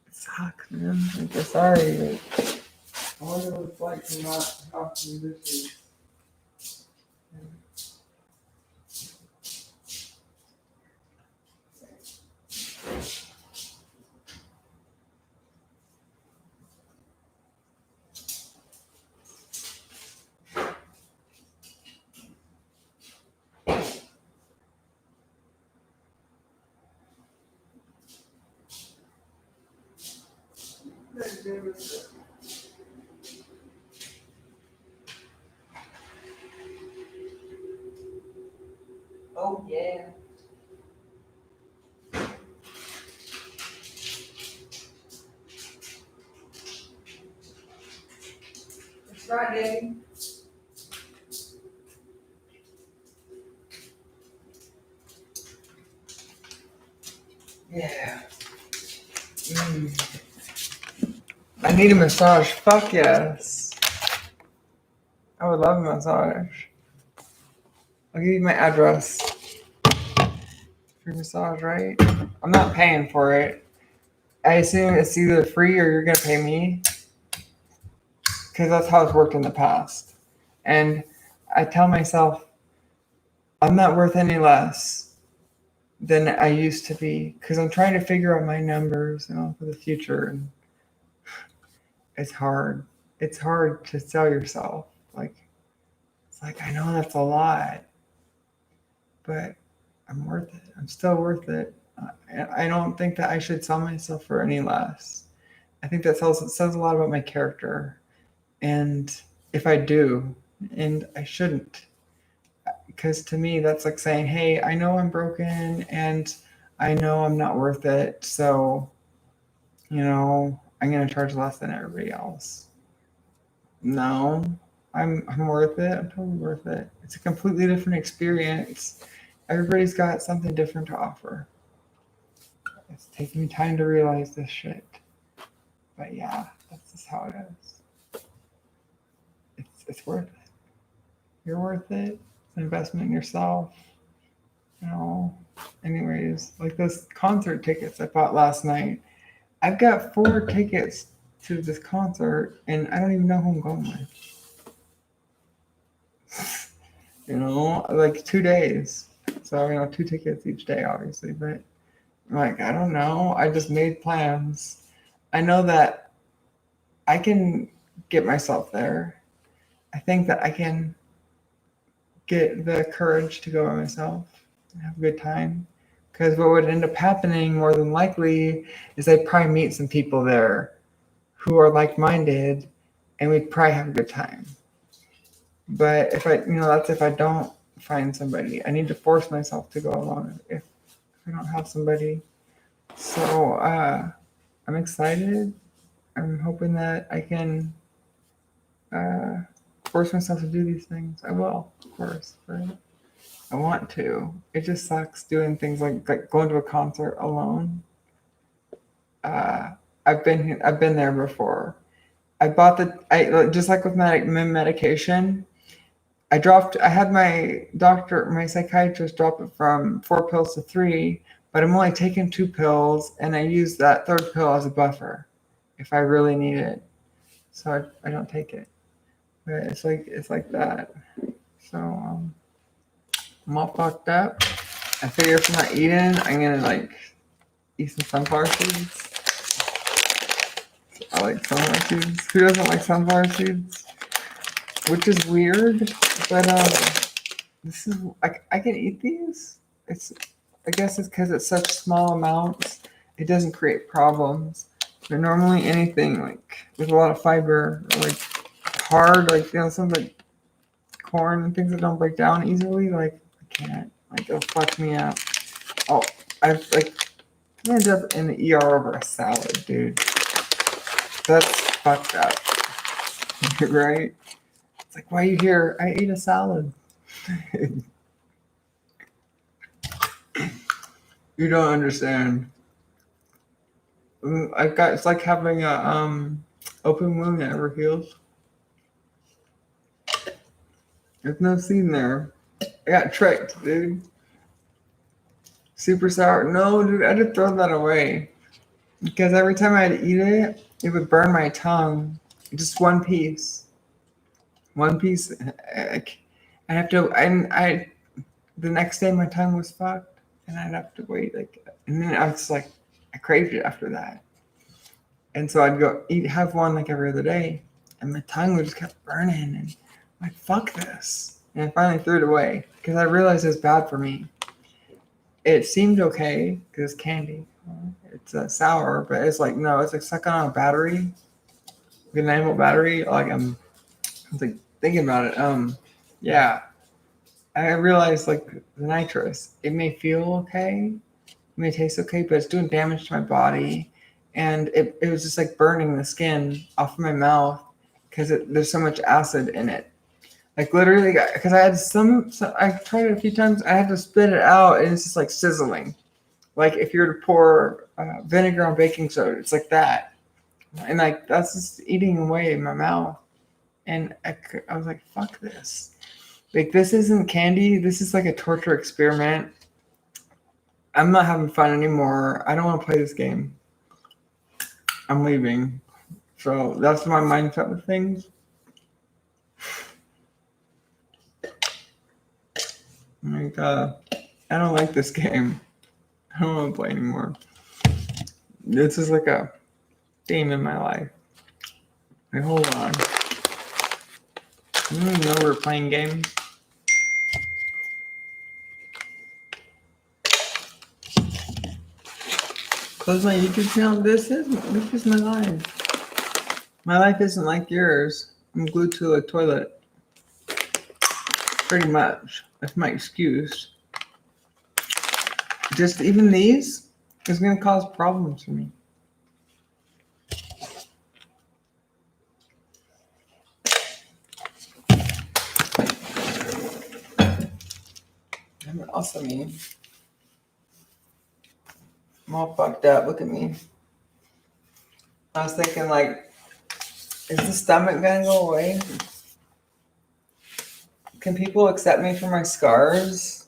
It sucks, man. I'm so sorry. I wonder what it's like to not have to do this. Oh yeah. It's Friday. Yeah. I need a massage. Fuck yes. I would love a massage. I'll give you my address for massage, right? I'm not paying for it. I assume it's either free or you're gonna pay me, because that's how it's worked in the past. And I tell myself I'm not worth any less than I used to be, because I'm trying to figure out my numbers, for the future. And it's hard. It's hard to sell yourself. Like, it's like, I know that's a lot, but I'm worth it. I'm still worth it. I don't think that I should sell myself for any less. I think that says a lot about my character. And if I do, and I shouldn't, because to me, that's like saying, hey, I know I'm broken and I know I'm not worth it. So, I'm going to charge less than everybody else. No, I'm worth it. I'm totally worth it. It's a completely different experience. Everybody's got something different to offer. It's taking me time to realize this shit. But yeah, that's just how it is. It's worth it. You're worth it. It's an investment in yourself. Anyways, like those concert tickets I bought last night. I've got 4 tickets to this concert and I don't even know who I'm going with. Like 2 days. So, 2 tickets each day, obviously. But like, I don't know. I just made plans. I know that I can get myself there. I think that I can get the courage to go by myself and have a good time. Because what would end up happening more than likely is I'd probably meet some people there who are like-minded and we'd probably have a good time. But that's if I don't find somebody. I need to force myself to go alone if I don't have somebody. So I'm excited. I'm hoping that I can force myself to do these things. I will, of course. Right? I want to. It just sucks doing things like going to a concert alone. I've been there before. I bought just like with my medication. I had my psychiatrist drop it from 4 pills to 3, but I'm only taking 2 pills, and I use that 3rd pill as a buffer if I really need it. So I don't take it. But it's like that. So I'm all fucked up. I figure if I'm not eating, I'm gonna eat some sunflower seeds. I like sunflower seeds. Who doesn't like sunflower seeds? Which is weird, but this is I can eat these. I guess it's because it's such small amounts. It doesn't create problems. But normally anything with a lot of fiber or hard, something like corn and things that don't break down easily, I can't. It'll fuck me up. Oh, I've ended up in the ER over a salad, dude. That's fucked up. Right? It's like, why are you here? I ate a salad. You don't understand. It's like having a open wound that never heals. There's no seed there. I got tricked, dude. Super sour. No, dude, I had to throw that away. Because every time I'd eat it, it would burn my tongue. Just one piece. One piece. I have to, the next day my tongue was fucked. And I'd have to wait. And then I was I craved it after that. And so I'd go have one every other day. And my tongue would just kept burning. And I'm like, fuck this. And I finally threw it away. Because I realized it was bad for me. It seemed okay. Because it's candy. It's sour. But it's no, it's sucking on a battery. Like an animal battery. I was thinking about it. Yeah. I realized the nitrous. It may feel okay. It may taste okay. But it's doing damage to my body. And it was just burning the skin off of my mouth because there's so much acid in it. Literally, because I had I tried it a few times. I had to spit it out, and it's just sizzling. If you were to pour vinegar on baking soda, it's like that. And that's just eating away in my mouth. And I was like, fuck this. This isn't candy. This is a torture experiment. I'm not having fun anymore. I don't want to play this game. I'm leaving. So that's my mindset with things. I don't like this game. I don't want to play anymore. This is a theme in my life. Wait, hold on. You know we're playing games? close my YouTube channel. This is my life. My life isn't like yours. I'm glued to a toilet. Pretty much. That's my excuse. Just even these is gonna cause problems for me. I'm also mean. I'm all fucked up. Look at me. I was thinking, like, is the stomach gonna go away? Can people accept me for my scars?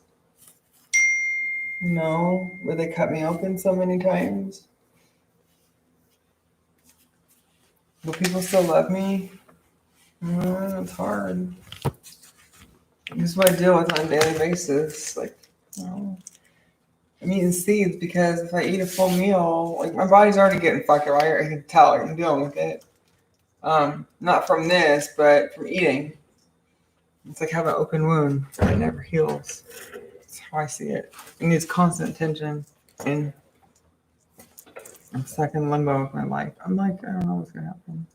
No, where they cut me open so many times. Will people still love me? It's hard. This is what I deal with on a daily basis. Like, I'm eating seeds because if I eat a full meal, like my body's already getting fucked up. I can tell. I'm dealing with it. Not from this, but from eating. It's like having an open wound that never heals. That's how I see it. It needs constant attention, and I'm stuck in limbo with my life. I'm like, I don't know what's gonna happen.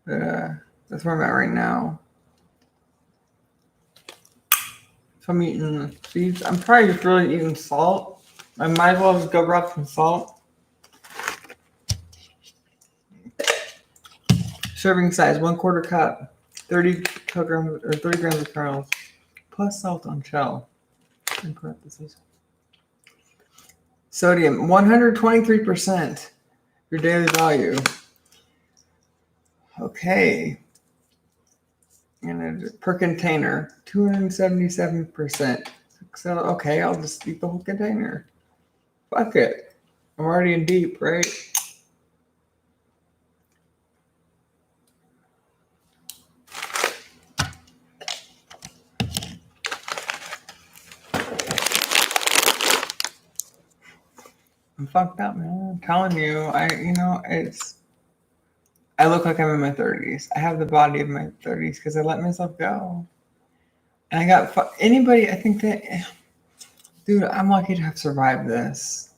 But, that's where I'm at right now. So I'm eating seeds. I'm probably just really eating salt. I might as well just go grab some salt. Serving size, 1/4 cup, 30 kilograms or 30 grams of kernels, plus salt on shell. In parentheses. Sodium, 123%. Your daily value. Okay. And per container, 277%. So, okay, I'll just eat the whole container. Fuck it. I'm already in deep, right? I'm fucked up, man. I'm telling you, I look like I'm in my 30s. I have the body of my 30s because I let myself go. And I got anybody, I think that, dude, I'm lucky to have survived this.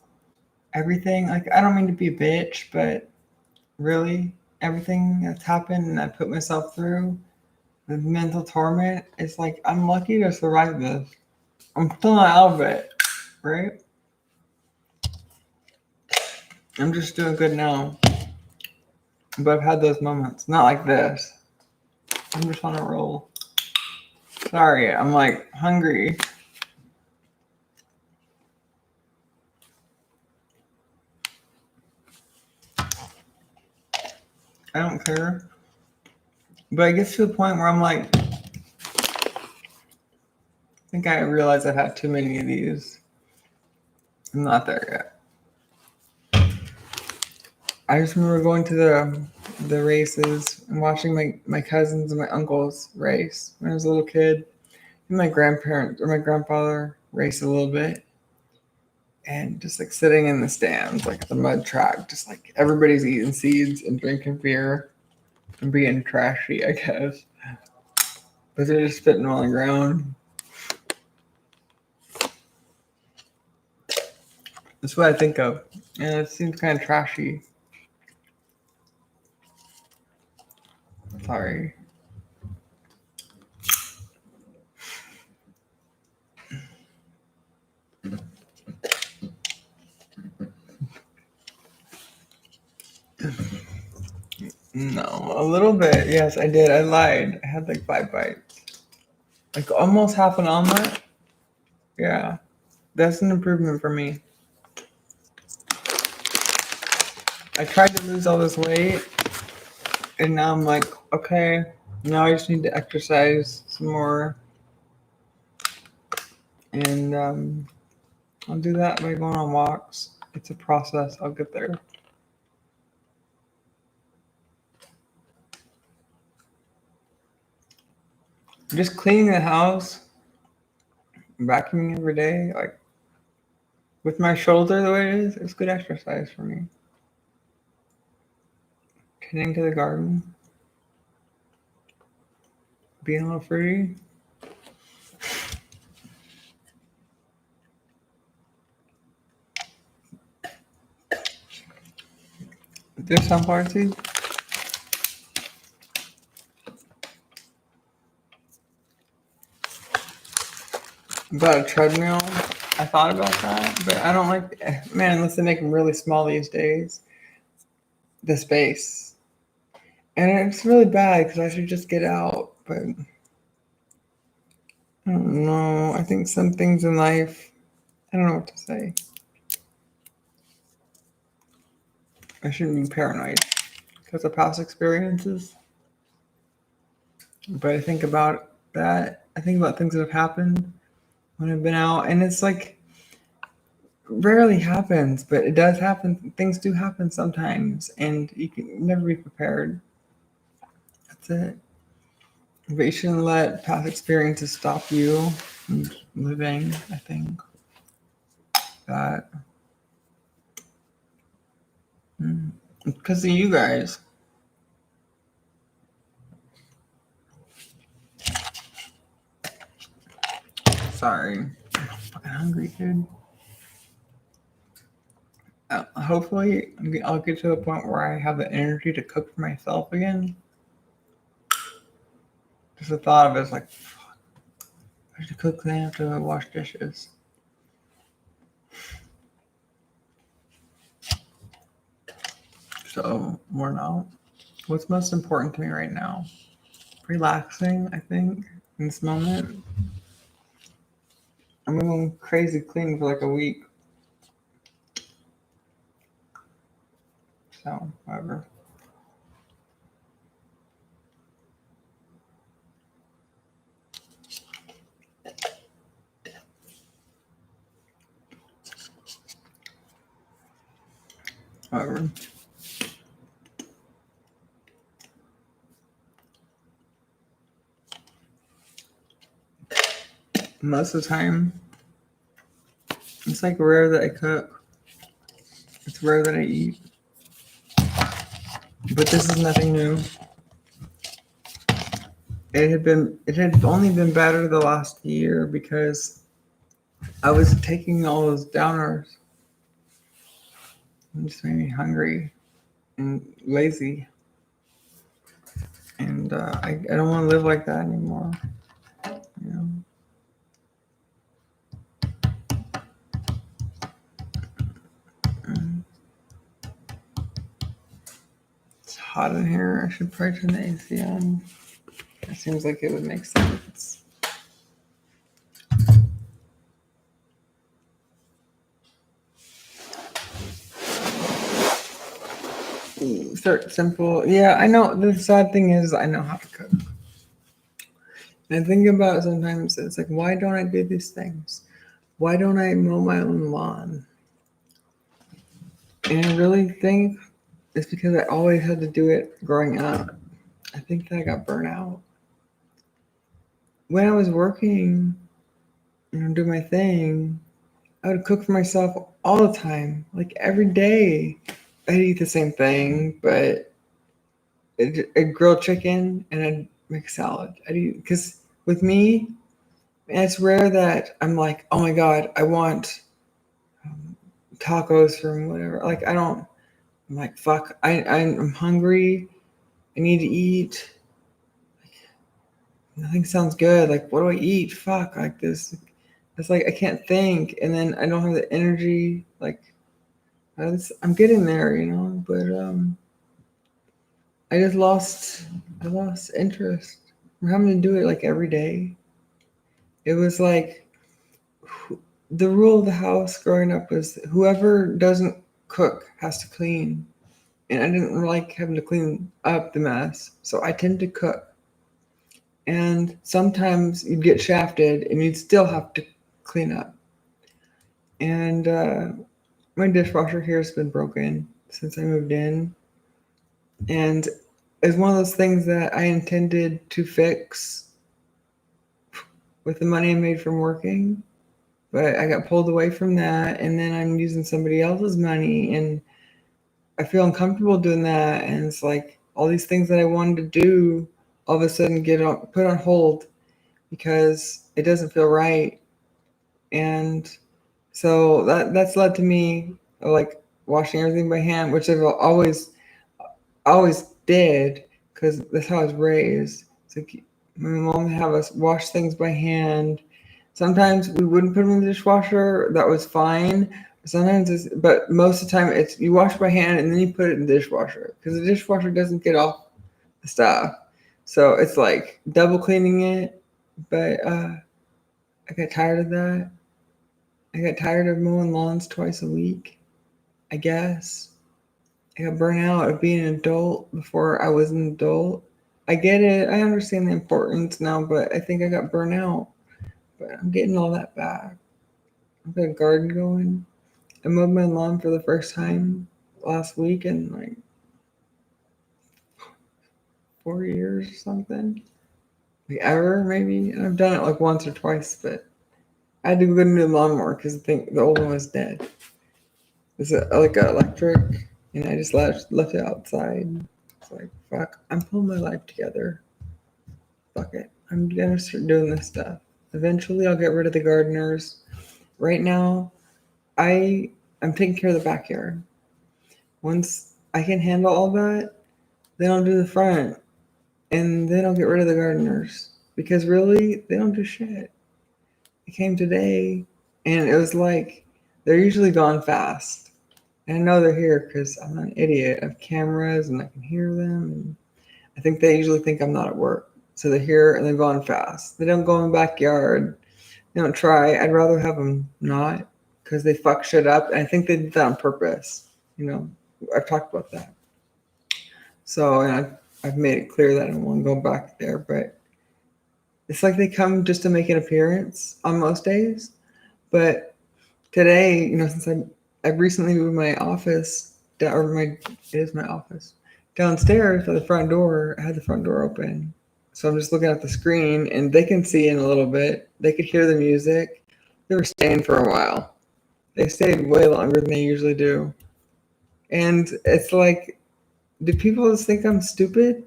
Everything, like, I don't mean to be a bitch, but really, everything that's happened and I put myself through, the mental torment, it's like, I'm lucky to survive this. I'm still not out of it, right? I'm just doing good now. But I've had those moments, not like this. I'm just on a roll. Sorry, I'm like hungry. I don't care. But I get to the point where I'm like, I think I realize I've had too many of these. I'm not there yet. I just remember going to the races and watching my cousins and my uncles race when I was a little kid. And my grandparents or my grandfather race a little bit. And just like sitting in the stands, like the mud track, just like everybody's eating seeds and drinking beer and being trashy, I guess. But they're just spitting on the ground. That's what I think of. And it seems kind of trashy. Sorry. No, a little bit. Yes, I did. I lied. I had like 5 bites. Like almost half an omelet. Yeah. That's an improvement for me. I tried to lose all this weight. And now I'm like, okay, now I just need to exercise some more. And I'll do that by going on walks. It's a process. I'll get there. Just cleaning the house, vacuuming every day, like with my shoulder the way it is, it's good exercise for me. Tending to the garden, being a little free. There's sunflower seeds. About a treadmill. I thought about that, but I don't like, man, unless they make them really small these days, the space. And it's really bad because I should just get out, but I don't know. I think some things in life, I don't know what to say. I shouldn't be paranoid because of past experiences. But I think about that. I think about things that have happened when I've been out, and it's like rarely happens, but it does happen. Things do happen sometimes, and you can never be prepared. That's it. But you shouldn't let past experiences stop you from living. I think that because of you guys. Sorry, I'm fucking hungry, dude. Hopefully, I'll get to the point where I have the energy to cook for myself again. Just the thought of it is like, fuck, I have to cook, then I have to wash dishes. So, we're not. What's most important to me right now? Relaxing, I think, in this moment. I'm going crazy clean for like a week. So, whatever. Whatever. Most of the time, it's like rare that I cook. It's rare that I eat. But this is nothing new. It had only been better the last year because I was taking all those downers. It just made me hungry and lazy. And I don't want to live like that anymore. You know? It's hot in here. I should probably turn the AC on. It seems like it would make sense. Start simple. Yeah, I know. The sad thing is, I know how to cook. And I think about it sometimes. It's like, why don't I do these things? Why don't I mow my own lawn? And I really think it's because I always had to do it growing up. I think that I got burnt out. When I was working, doing my thing, I would cook for myself all the time, like every day. I'd eat the same thing, but I'd grill chicken and I'd make a salad. I'd eat because with me, it's rare that I'm like, oh my god, I want tacos from whatever. Like I don't. I'm like fuck. I'm hungry. I need to eat. Nothing sounds good. Like what do I eat? Fuck. Like this. It's like I can't think, and then I don't have the energy. Like I'm getting there, But I lost interest. I'm having to do it like every day. It was like the rule of the house growing up was whoever doesn't cook has to clean. And I didn't like having to clean up the mess. So I tend to cook. And sometimes you'd get shafted and you'd still have to clean up. And my dishwasher here has been broken since I moved in. And it's one of those things that I intended to fix with the money I made from working. But I got pulled away from that. And then I'm using somebody else's money. And I feel uncomfortable doing that. And it's like all these things that I wanted to do all of a sudden put on hold because it doesn't feel right. And so that's led to me like washing everything by hand, which I've always always did because that's how I was raised. It's like my mom would have us wash things by hand. Sometimes we wouldn't put them in the dishwasher. That was fine. But most of the time, it's you wash by hand and then you put it in the dishwasher because the dishwasher doesn't get off the stuff. So it's like double cleaning it. But I got tired of that. I got tired of mowing lawns twice a week, I guess. I got burnt out of being an adult before I was an adult. I get it. I understand the importance now, but I think I got burnt out. But I'm getting all that back. I've got a garden going. I mowed my lawn for the first time last week in like 4 years or something. Like ever, maybe. I've done it like once or twice, but I had to go to a new lawnmower because the old one was dead. It's like an electric, and I just left it outside. It's like, fuck, I'm pulling my life together. Fuck it. I'm gonna start doing this stuff. Eventually, I'll get rid of the gardeners. Right now, I'm taking care of the backyard. Once I can handle all that, then I'll do the front, and then I'll get rid of the gardeners because really, they don't do shit. It came today, and it was like they're usually gone fast. And I know they're here because I'm not an idiot. I have cameras and I can hear them. And I think they usually think I'm not at work. So they're here and they're gone fast. They don't go in the backyard. They don't try. I'd rather have them not because they fuck shit up. And I think they did that on purpose. You know, I've talked about that. So, and I've made it clear that I don't want to go back there. But it's like they come just to make an appearance on most days. But today, you know, since I've recently moved my office it is my office downstairs by the front door. I had the front door open, so I'm just looking at the screen, and they can see in a little bit. They could hear the music. They were staying for a while. They stayed way longer than they usually do, and it's like, do people just think I'm stupid?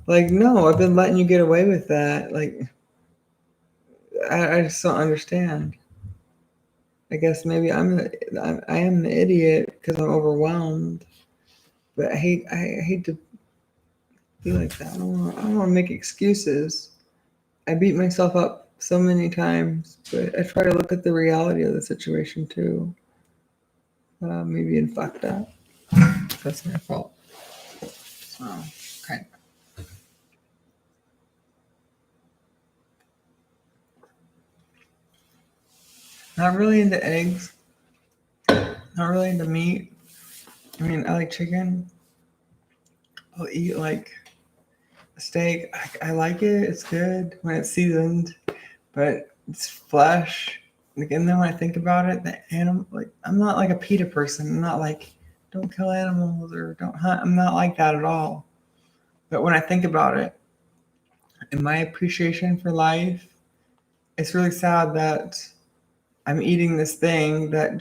Like, no, I've been letting you get away with that. Like, I just don't understand. I guess maybe I am the idiot because I'm overwhelmed. But I hate to be like that. I don't want to make excuses. I beat myself up so many times, but I try to look at the reality of the situation too. Me being fucked up. That's my fault. So, okay. Not really into eggs. Not really into meat. I mean, I like chicken. I'll eat like a steak. I like it. It's good when it's seasoned, but it's flesh. Like, and then when I think about it, the animal, like, I'm not like a PETA person. I'm not like, don't kill animals or don't hunt. I'm not like that at all. But when I think about it, in my appreciation for life, it's really sad that I'm eating this thing that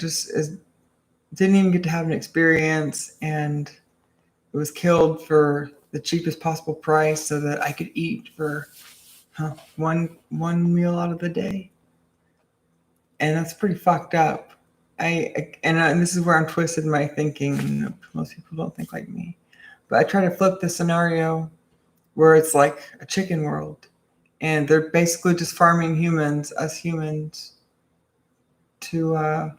didn't even get to have an experience, and it was killed for the cheapest possible price so that I could eat for one meal out of the day. And that's pretty fucked up. And this is where I'm twisted in my thinking. And most people don't think like me, but I try to flip the scenario where it's like a chicken world, and they're basically just farming us humans, to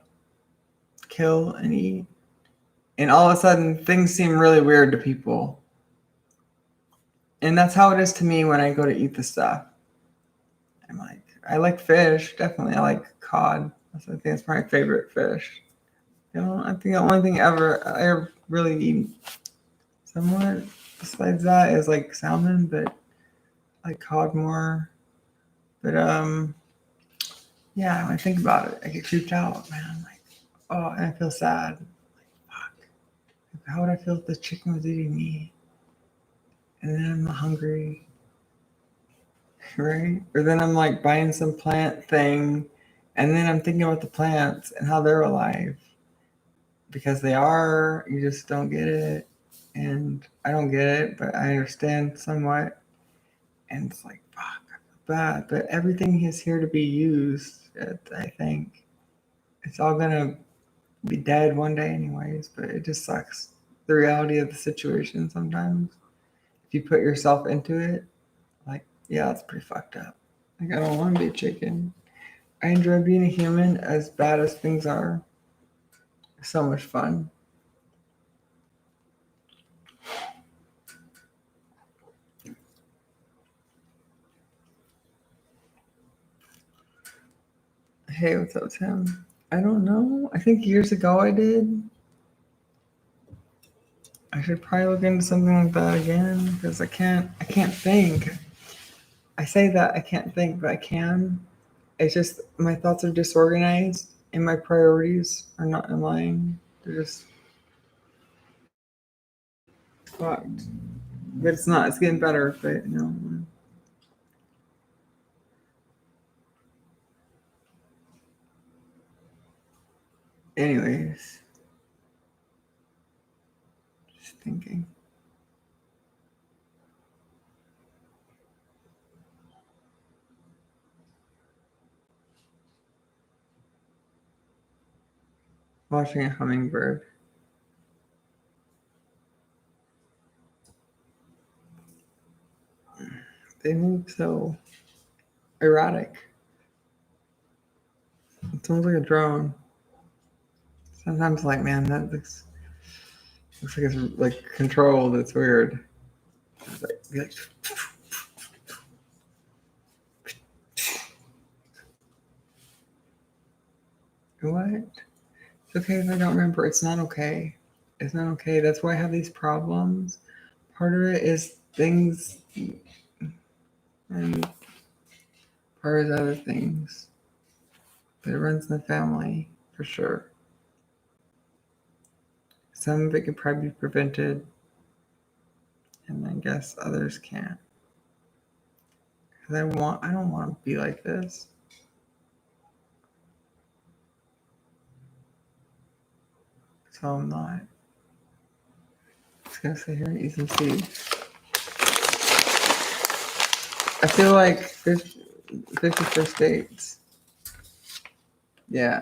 kill and eat. And all of a sudden, things seem really weird to people. And that's how it is to me when I go to eat the stuff. I like fish, definitely. I like cod. I think it's my favorite fish. I think the only thing I ever really eat somewhat besides that is like salmon, but I like cod more. But yeah, when I think about it, I get creeped out, man. I'm like, oh, and I feel sad. Like, fuck. How would I feel if the chicken was eating me? And then I'm not hungry, right? Or then I'm like buying some plant thing, and then I'm thinking about the plants and how they're alive. Because they are, you just don't get it. And I don't get it, but I understand somewhat. And it's like, fuck, I feel bad. But everything is here to be used, I think. It's all gonna be dead one day anyways, but it just sucks the reality of the situation sometimes. If you put yourself into it, like, yeah, it's pretty fucked up. Like, I don't want to be a chicken. I enjoy being a human, as bad as things are. It's so much fun. Hey, what's up, Tim? I don't know. I think years ago I did. I should probably look into something like that again because I can't think. I say that I can't think, but I can. It's just my thoughts are disorganized and my priorities are not in line. They're just fucked. But it's not. It's getting better. But you know. Anyways, just thinking. Watching a hummingbird. They move so erratic. It sounds like a drone. Sometimes, like, man, that looks like it's like controlled. It's weird. It's like what? It's okay if I don't remember. It's not okay. It's not okay. That's why I have these problems. Part of it is things, and part is other things. But it runs in the family for sure. Some of it could probably be prevented, and I guess others can't. Because I don't want to be like this. So I'm not. Just gonna sit here and eat some seeds. I feel like 51st dates. Yeah.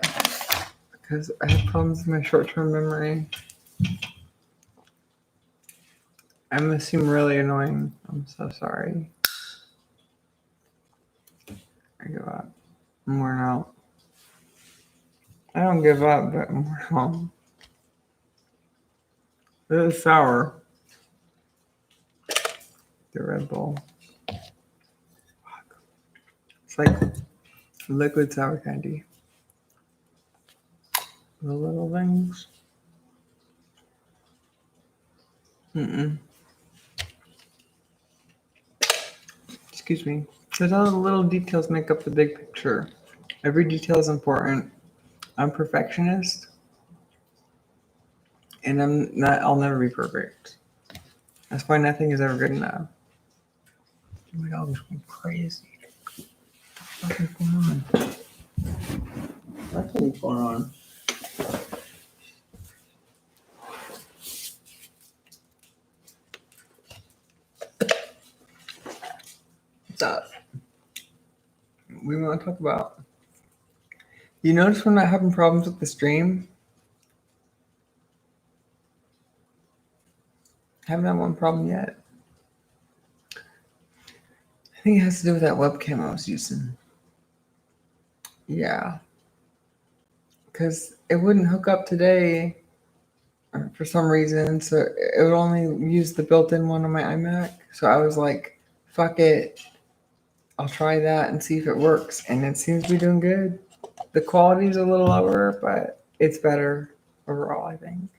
Because I have problems with my short-term memory. I must seem really annoying. I'm so sorry. I give up. I'm worn out. I don't give up, but I'm worn out. This is sour. The Red Bull. It's like liquid sour candy. The little things. Mm-mm. Excuse me. Because all the little details make up the big picture. Every detail is important. I'm perfectionist. And I'll never be perfect. That's why nothing is ever good enough. Oh my god, this is crazy. What is going on? What's going on? What's up? We want to talk about. You notice when I'm having problems with the stream? Haven't had one problem yet. I think it has to do with that webcam I was using. Yeah. Because it wouldn't hook up today for some reason. So it would only use the built-in one on my iMac. So I was like, fuck it. I'll try that and see if it works. And it seems to be doing good. The quality's a little lower, but it's better overall, I think.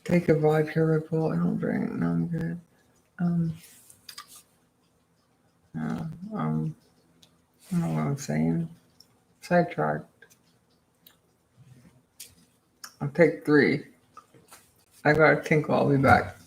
Take a vodka Red Bull. I don't drink. No, I'm good. No, I don't know what I'm saying. Sidetracked. I'll take 3. I gotta tinkle. I'll be back.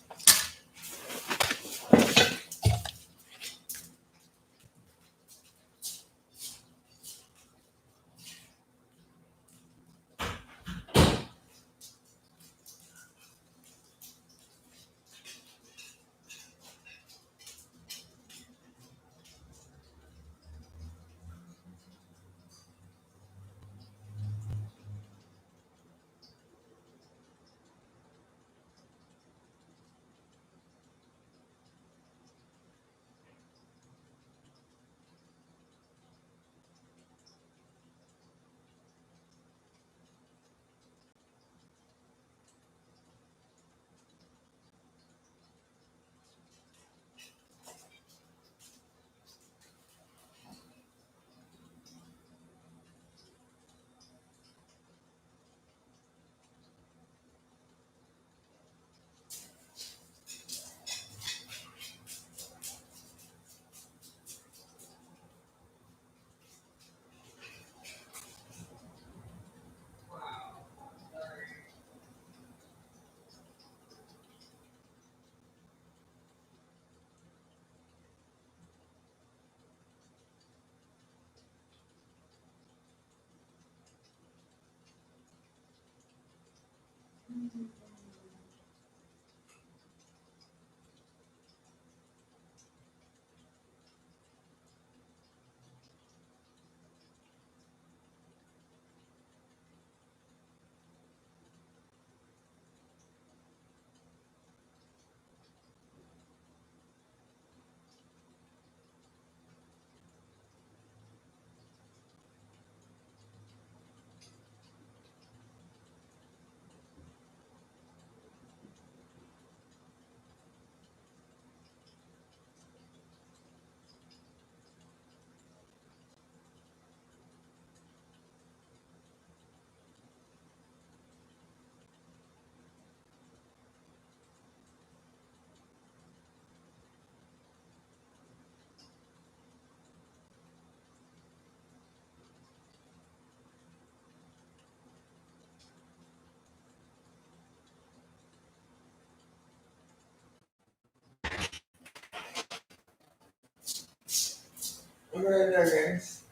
I'm right there, guys.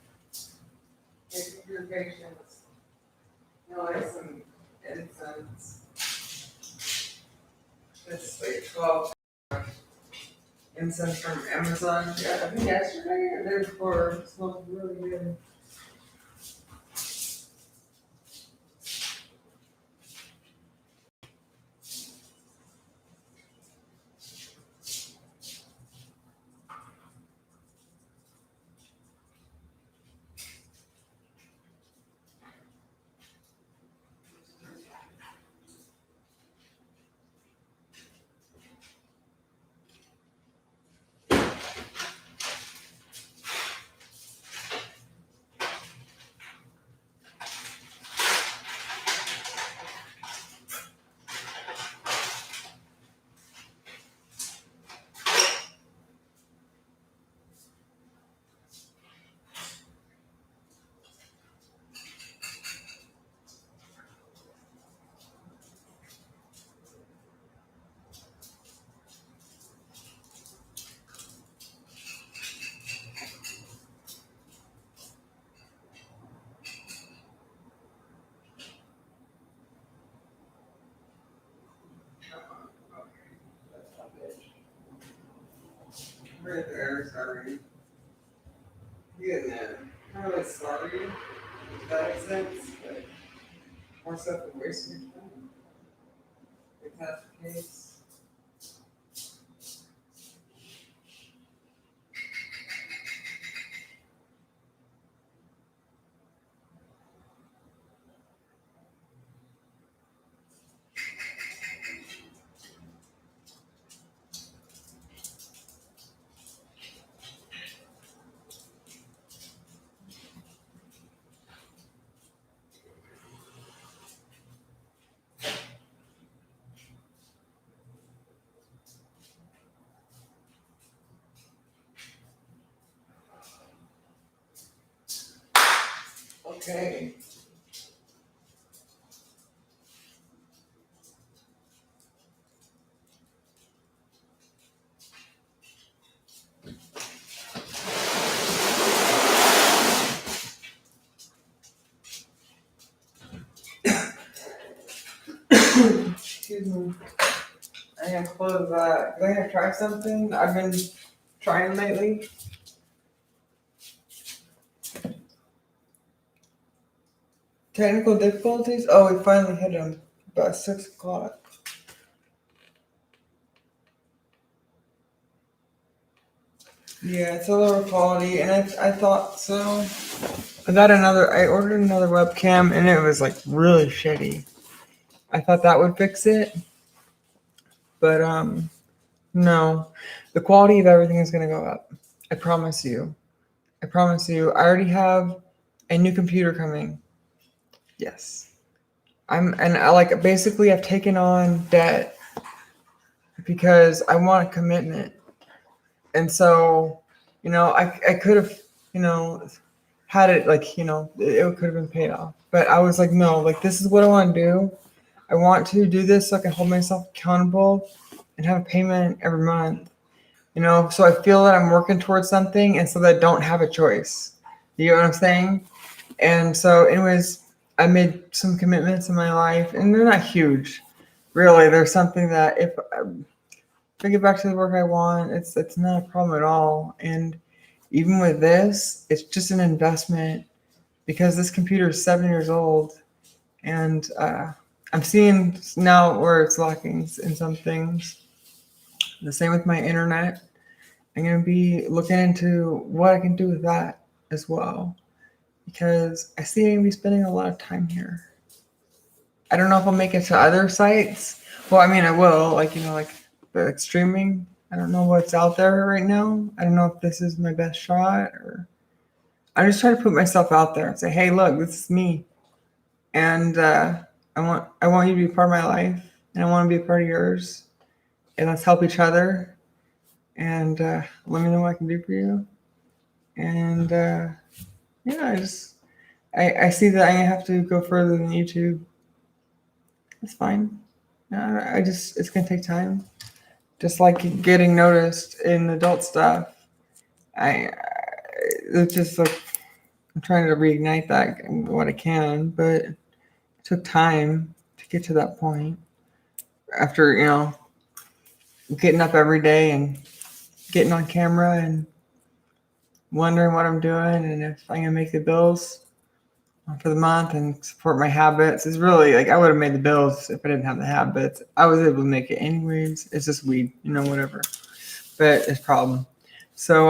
Thank you for your patience. Like some incense. It's like 12 incense from Amazon. Yeah, I think yesterday or the day before. It smells really good. Right there, sorry. Getting there. I'm really sorry. If that makes sense, but more stuff than wasting your time. If that's the case. Okay. Excuse me. I gotta close that. I gotta try something I've been trying lately. Technical difficulties? Oh, we finally hit them. About 6 o'clock. Yeah, it's a lower quality, and I thought so. I ordered another webcam, and it was like really shitty. I thought that would fix it, but no. The quality of everything is gonna go up. I promise you. I promise you. I already have a new computer coming. Yes. Basically I've taken on debt because I want a commitment. And so, I could have, had it it could have been paid off. But I was like, no, like this is what I want to do. I want to do this so I can hold myself accountable and have a payment every month. So I feel that I'm working towards something and so that I don't have a choice. You know what I'm saying? And so anyways, I made some commitments in my life and they're not huge. really, there's something that if I get back to the work I want, it's not a problem at all. And even with this, it's just an investment because this computer is 7 years old, and I'm seeing now where it's lacking in some things. The same with my internet. I'm gonna be looking into what I can do with that as well because I see I'm gonna be spending a lot of time here. I don't know if I'll make it to other sites. Well, I mean, I will, like, like the streaming. I don't know what's out there right now. I don't know if this is my best shot or I just try to put myself out there and say, hey, look, this is me. And I want you to be part of my life and I want to be a part of yours. And let's help each other. And let me know what I can do for you. And yeah, I see that I have to go further than YouTube. That's fine. It's gonna take time. Just like getting noticed in adult stuff. It's just like I'm trying to reignite that what I can, but it took time to get to that point. After getting up every day and getting on camera and wondering what I'm doing and if I'm gonna make the bills for the month and support my habits. It's really like I would have made the bills if I didn't have the habits. I was able to make it anyways. It's just weed, whatever. But it's a problem. So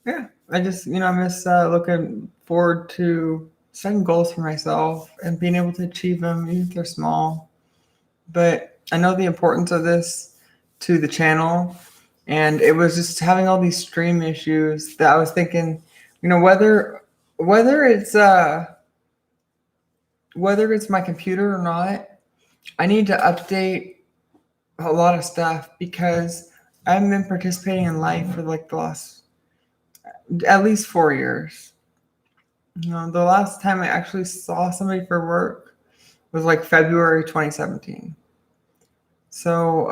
yeah, I just I miss looking forward to setting goals for myself and being able to achieve them, even if they're small. But I know the importance of this to the channel, and it was just having all these stream issues that I was thinking, whether it's my computer or not, I need to update a lot of stuff because I haven't been participating in life for like the last at least 4 years. The last time I actually saw somebody for work was like February 2017. So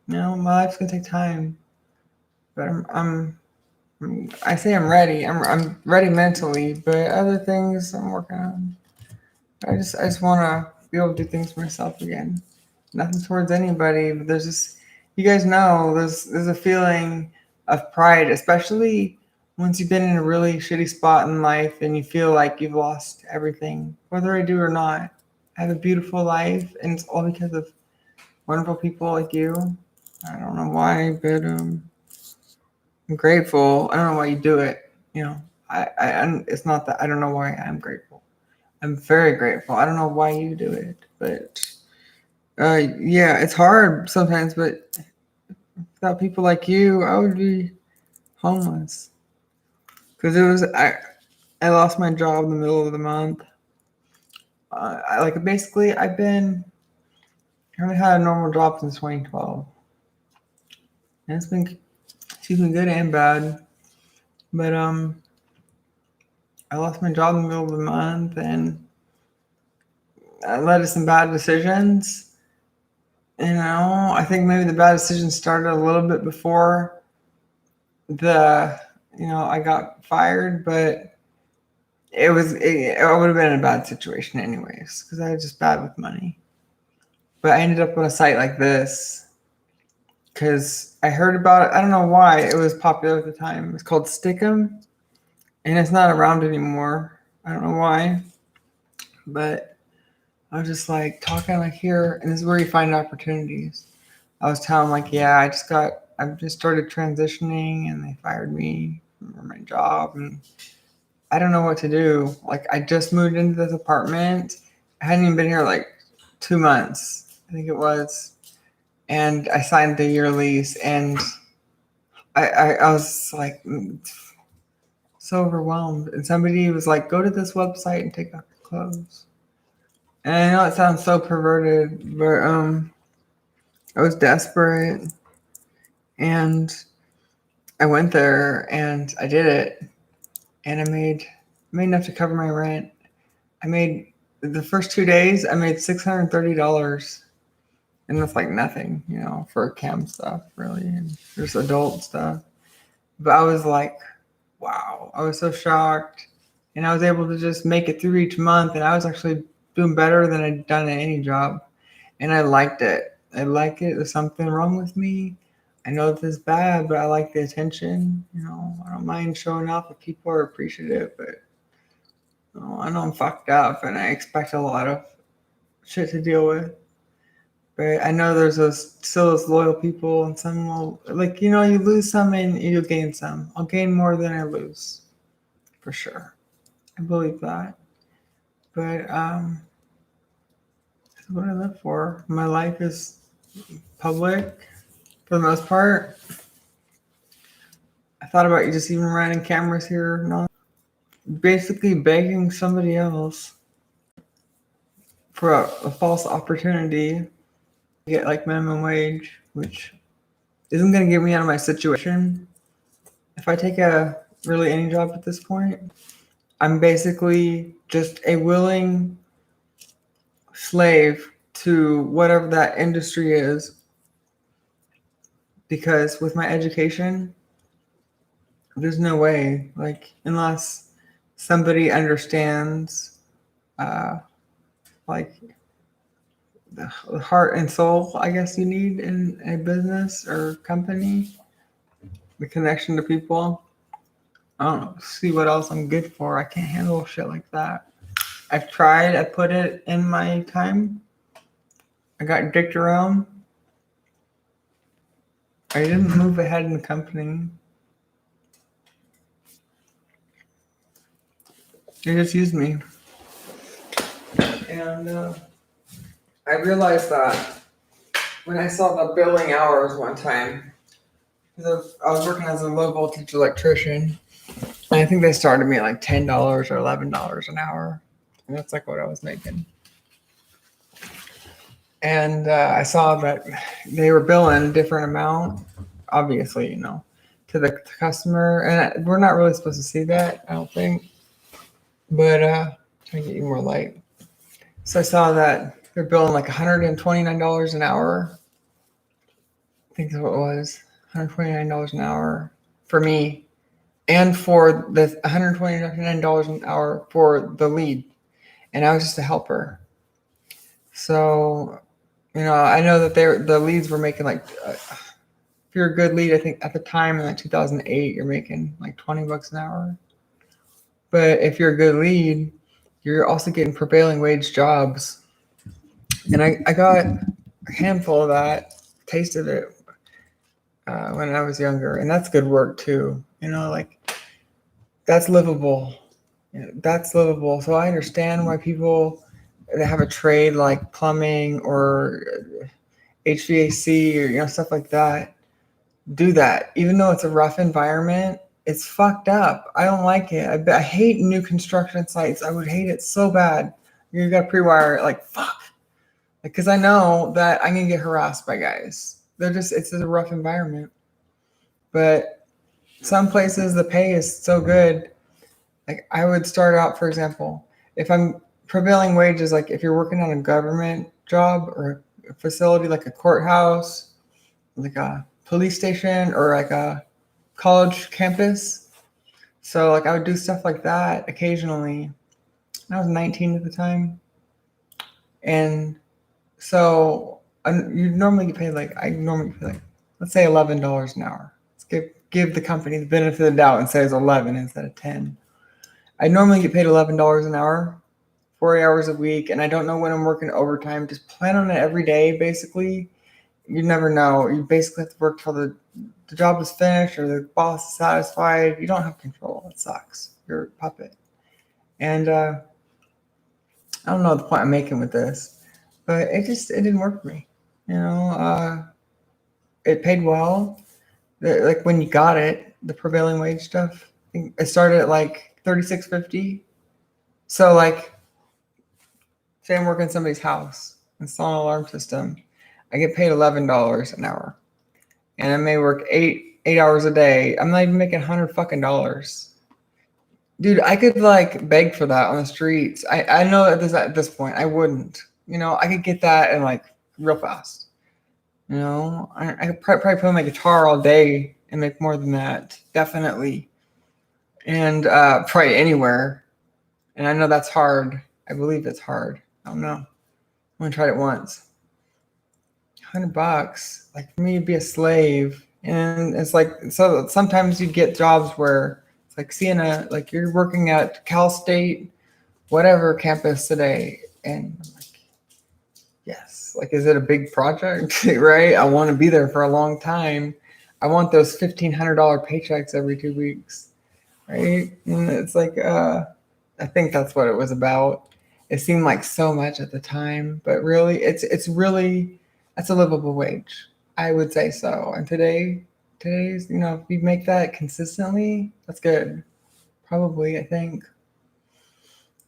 my life's gonna take time, but I say I'm ready. I'm ready mentally, but other things I'm working on. I just want to be able to do things for myself again. Nothing towards anybody, but there's just you guys know there's a feeling of pride, especially once you've been in a really shitty spot in life and you feel like you've lost everything, whether I do or not. I have a beautiful life, and it's all because of wonderful people like you. I don't know why, but I'm grateful. I don't know why you do it. It's not that I don't know why I'm grateful. I'm very grateful. I don't know why you do it, but yeah, it's hard sometimes. But without people like you, I would be homeless. Because I lost my job in the middle of the month. I haven't had a normal job since 2012, and it's been good and bad. But I lost my job in the middle of the month, and that led to some bad decisions. I think maybe the bad decisions started a little bit before I got fired, but I would have been in a bad situation anyways because I was just bad with money. But I ended up on a site like this because I heard about it. I don't know why it was popular at the time. It's called Stickum, and it's not around anymore. I don't know why, but I was just like talking like here, and this is where you find opportunities. I was telling like, yeah, I just started transitioning, and they fired me from my job, and I don't know what to do. Like, I just moved into this apartment. I hadn't even been here like 2 months, I think it was, and I signed the year lease, and I was like so overwhelmed. And somebody was like, "Go to this website and take off your clothes." And I know it sounds so perverted, but I was desperate, and I went there and I did it, and I made enough to cover my rent. I made the first 2 days. I made $630, and that's like nothing, for cam stuff, really, and there's adult stuff. But I was like, wow, I was so shocked, and I was able to just make it through each month, and I was actually doing better than I'd done at any job. and I liked it. I like it. There's something wrong with me. I know this is bad, but I like the attention. I don't mind showing off if people are appreciative, but I know I'm fucked up and I expect a lot of shit to deal with. But I know there's still those loyal people, and some will, like, you lose some and you gain some. I'll gain more than I lose, for sure. I believe that. But that's what I live for. My life is public for the most part. I thought about you just even running cameras here, basically begging somebody else for a false opportunity to get like minimum wage, which isn't going to get me out of my situation. If I take really any job at this point, I'm basically just a willing slave to whatever that industry is. Because with my education, there's no way, like, unless somebody understands, like, the heart and soul, I guess you need in a business or company, the connection to people. I don't see what else I'm good for. I can't handle shit like that. I've tried. I put it in my time. I got dicked around. I didn't move ahead in the company. They just used me. And I realized that when I saw the billing hours one time, because I was working as a low voltage electrician, and I think they started me at like $10 or $11 an hour. And that's like what I was making. And I saw that they were billing a different amount, obviously, to the customer. And we're not really supposed to see that, I don't think. But trying to get you more light. So I saw that they're billing like $129 an hour. I think that's what it was. $129 an hour for me. And for the $129 an hour for the lead. And I was just a helper. So, I know that the leads were making like, if you're a good lead, I think at the time in like 2008, you're making like $20 an hour. But if you're a good lead, you're also getting prevailing wage jobs. And I got a handful of that, tasted it when I was younger. And that's good work too. Like that's livable. That's livable. So I understand why people that have a trade like plumbing or HVAC or stuff like that do that. Even though it's a rough environment, it's fucked up. I don't like it. I hate new construction sites. I would hate it so bad. You got to pre-wire it, like fuck, because I know that I'm gonna get harassed by guys. It's a rough environment. But some places the pay is so good. Like I would start out, for example, if I'm prevailing wages, like if you're working on a government job or a facility like a courthouse, like a police station or like a college campus. So like I would do stuff like that occasionally. I was 19 at the time. And so you normally get paid I normally get paid let's say $11 an hour. Let's give the company the benefit of the doubt and say it's 11 instead of 10. I normally get paid $11 an hour, 40 hours a week, and I don't know when I'm working overtime. Just plan on it every day, basically. You never know. You basically have to work till the job is finished or the boss is satisfied. You don't have control. It sucks. You're a puppet. And I don't know the point I'm making with this, but it didn't work for me. It paid well. Like when you got it, the prevailing wage stuff. It started at like $36.50. So like, say I'm working in somebody's house, install an alarm system. I get paid $11 an hour, and I may work eight hours a day. I'm not even making $100 fucking dollars. Dude, I could like beg for that on the streets. I know at this point I wouldn't. I could get that and like real fast. I could probably play my guitar all day and make more than that, definitely. And probably anywhere. And I know that's hard. I believe it's hard. I don't know. I only tried it once. $100, like for me to be a slave. And it's like, so sometimes you get jobs where it's like Sienna, like you're working at Cal State, whatever campus today. And I'm like, yes, like, is it a big project? Right? I want to be there for a long time. I want those $1,500 paychecks every 2 weeks. Right? And it's like, I think that's what it was about. It seemed like so much at the time, but really, it's really, that's a livable wage. I would say so. And today's, if you make that consistently, that's good. Probably, I think.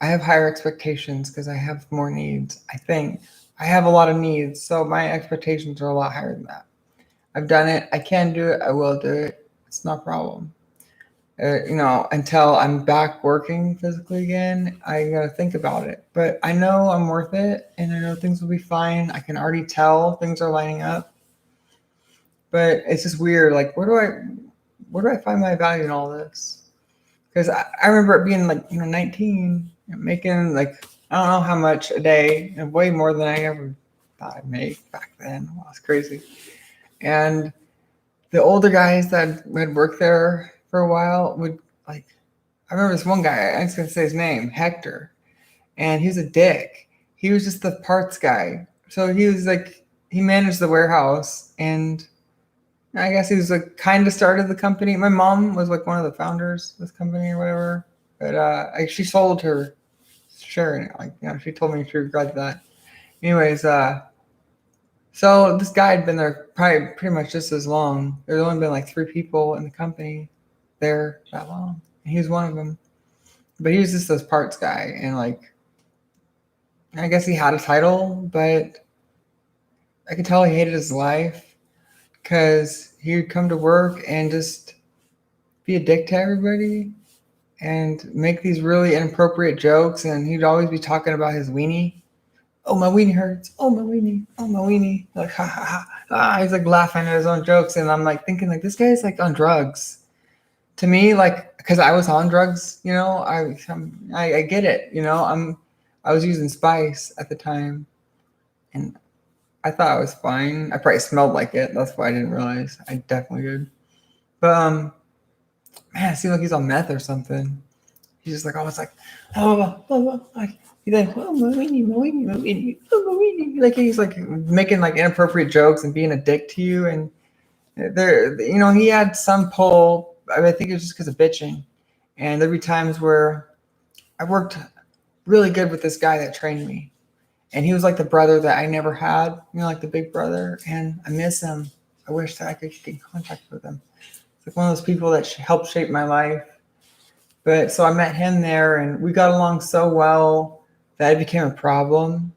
I have higher expectations because I have more needs. I think I have a lot of needs, so my expectations are a lot higher than that. I've done it. I can do it. I will do it. It's no problem. Until I'm back working physically again, I gotta think about it. But I know I'm worth it, and I know things will be fine. I can already tell things are lining up. But it's just weird. Like, where do I find my value in all this? Because I remember it being like 19, making like I don't know how much a day, and way more than I ever thought I'd make back then. Wow, it's crazy. And the older guys that had worked there for a while would like. I remember this one guy. I'm just gonna say his name, Hector, and he was a dick. He was just the parts guy. So he was like he managed the warehouse, and I guess he was like kind of started the company. My mom was like one of the founders of this company or whatever, but she sold her share in it. Like she told me she regretted that. Anyways, so this guy had been there probably pretty much just as long. There's only been like 3 people in the company there that long. And he was one of them. But he was just this parts guy. And like, I guess he had a title, but I could tell he hated his life because he would come to work and just be a dick to everybody and make these really inappropriate jokes. And he'd always be talking about his weenie. Oh, my weenie hurts. Oh, my weenie. Oh, my weenie. Like, ha, ha, ha. He's like laughing at his own jokes. And I'm like thinking, like, this guy's like on drugs. To me, like, because I was on drugs, I get it. I was using spice at the time. And I thought I was fine. I probably smelled like it. That's why I didn't realize. I definitely did. But, man, it seemed like he's on meth or something. He's just like, always like, like, he's like, oh, my weenie, my weenie, my weenie, oh, my weenie. Like, he's like making like inappropriate jokes and being a dick to you. And he had some pull. I think it was just because of bitching. And there'd be times where I worked really good with this guy that trained me. And he was like the brother that I never had, like the big brother. And I miss him. I wish that I could get in contact with him. It's like one of those people that helped shape my life. But so I met him there and we got along so well that it became a problem.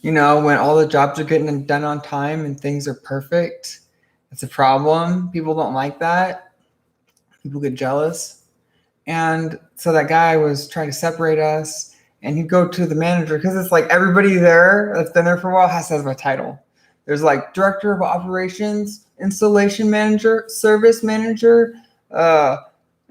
When all the jobs are getting done on time and things are perfect, it's a problem. People don't like that. People get jealous. And so that guy was trying to separate us and he'd go to the manager because it's like everybody there that's been there for a while has to have a title. There's like director of operations, installation manager, service manager, I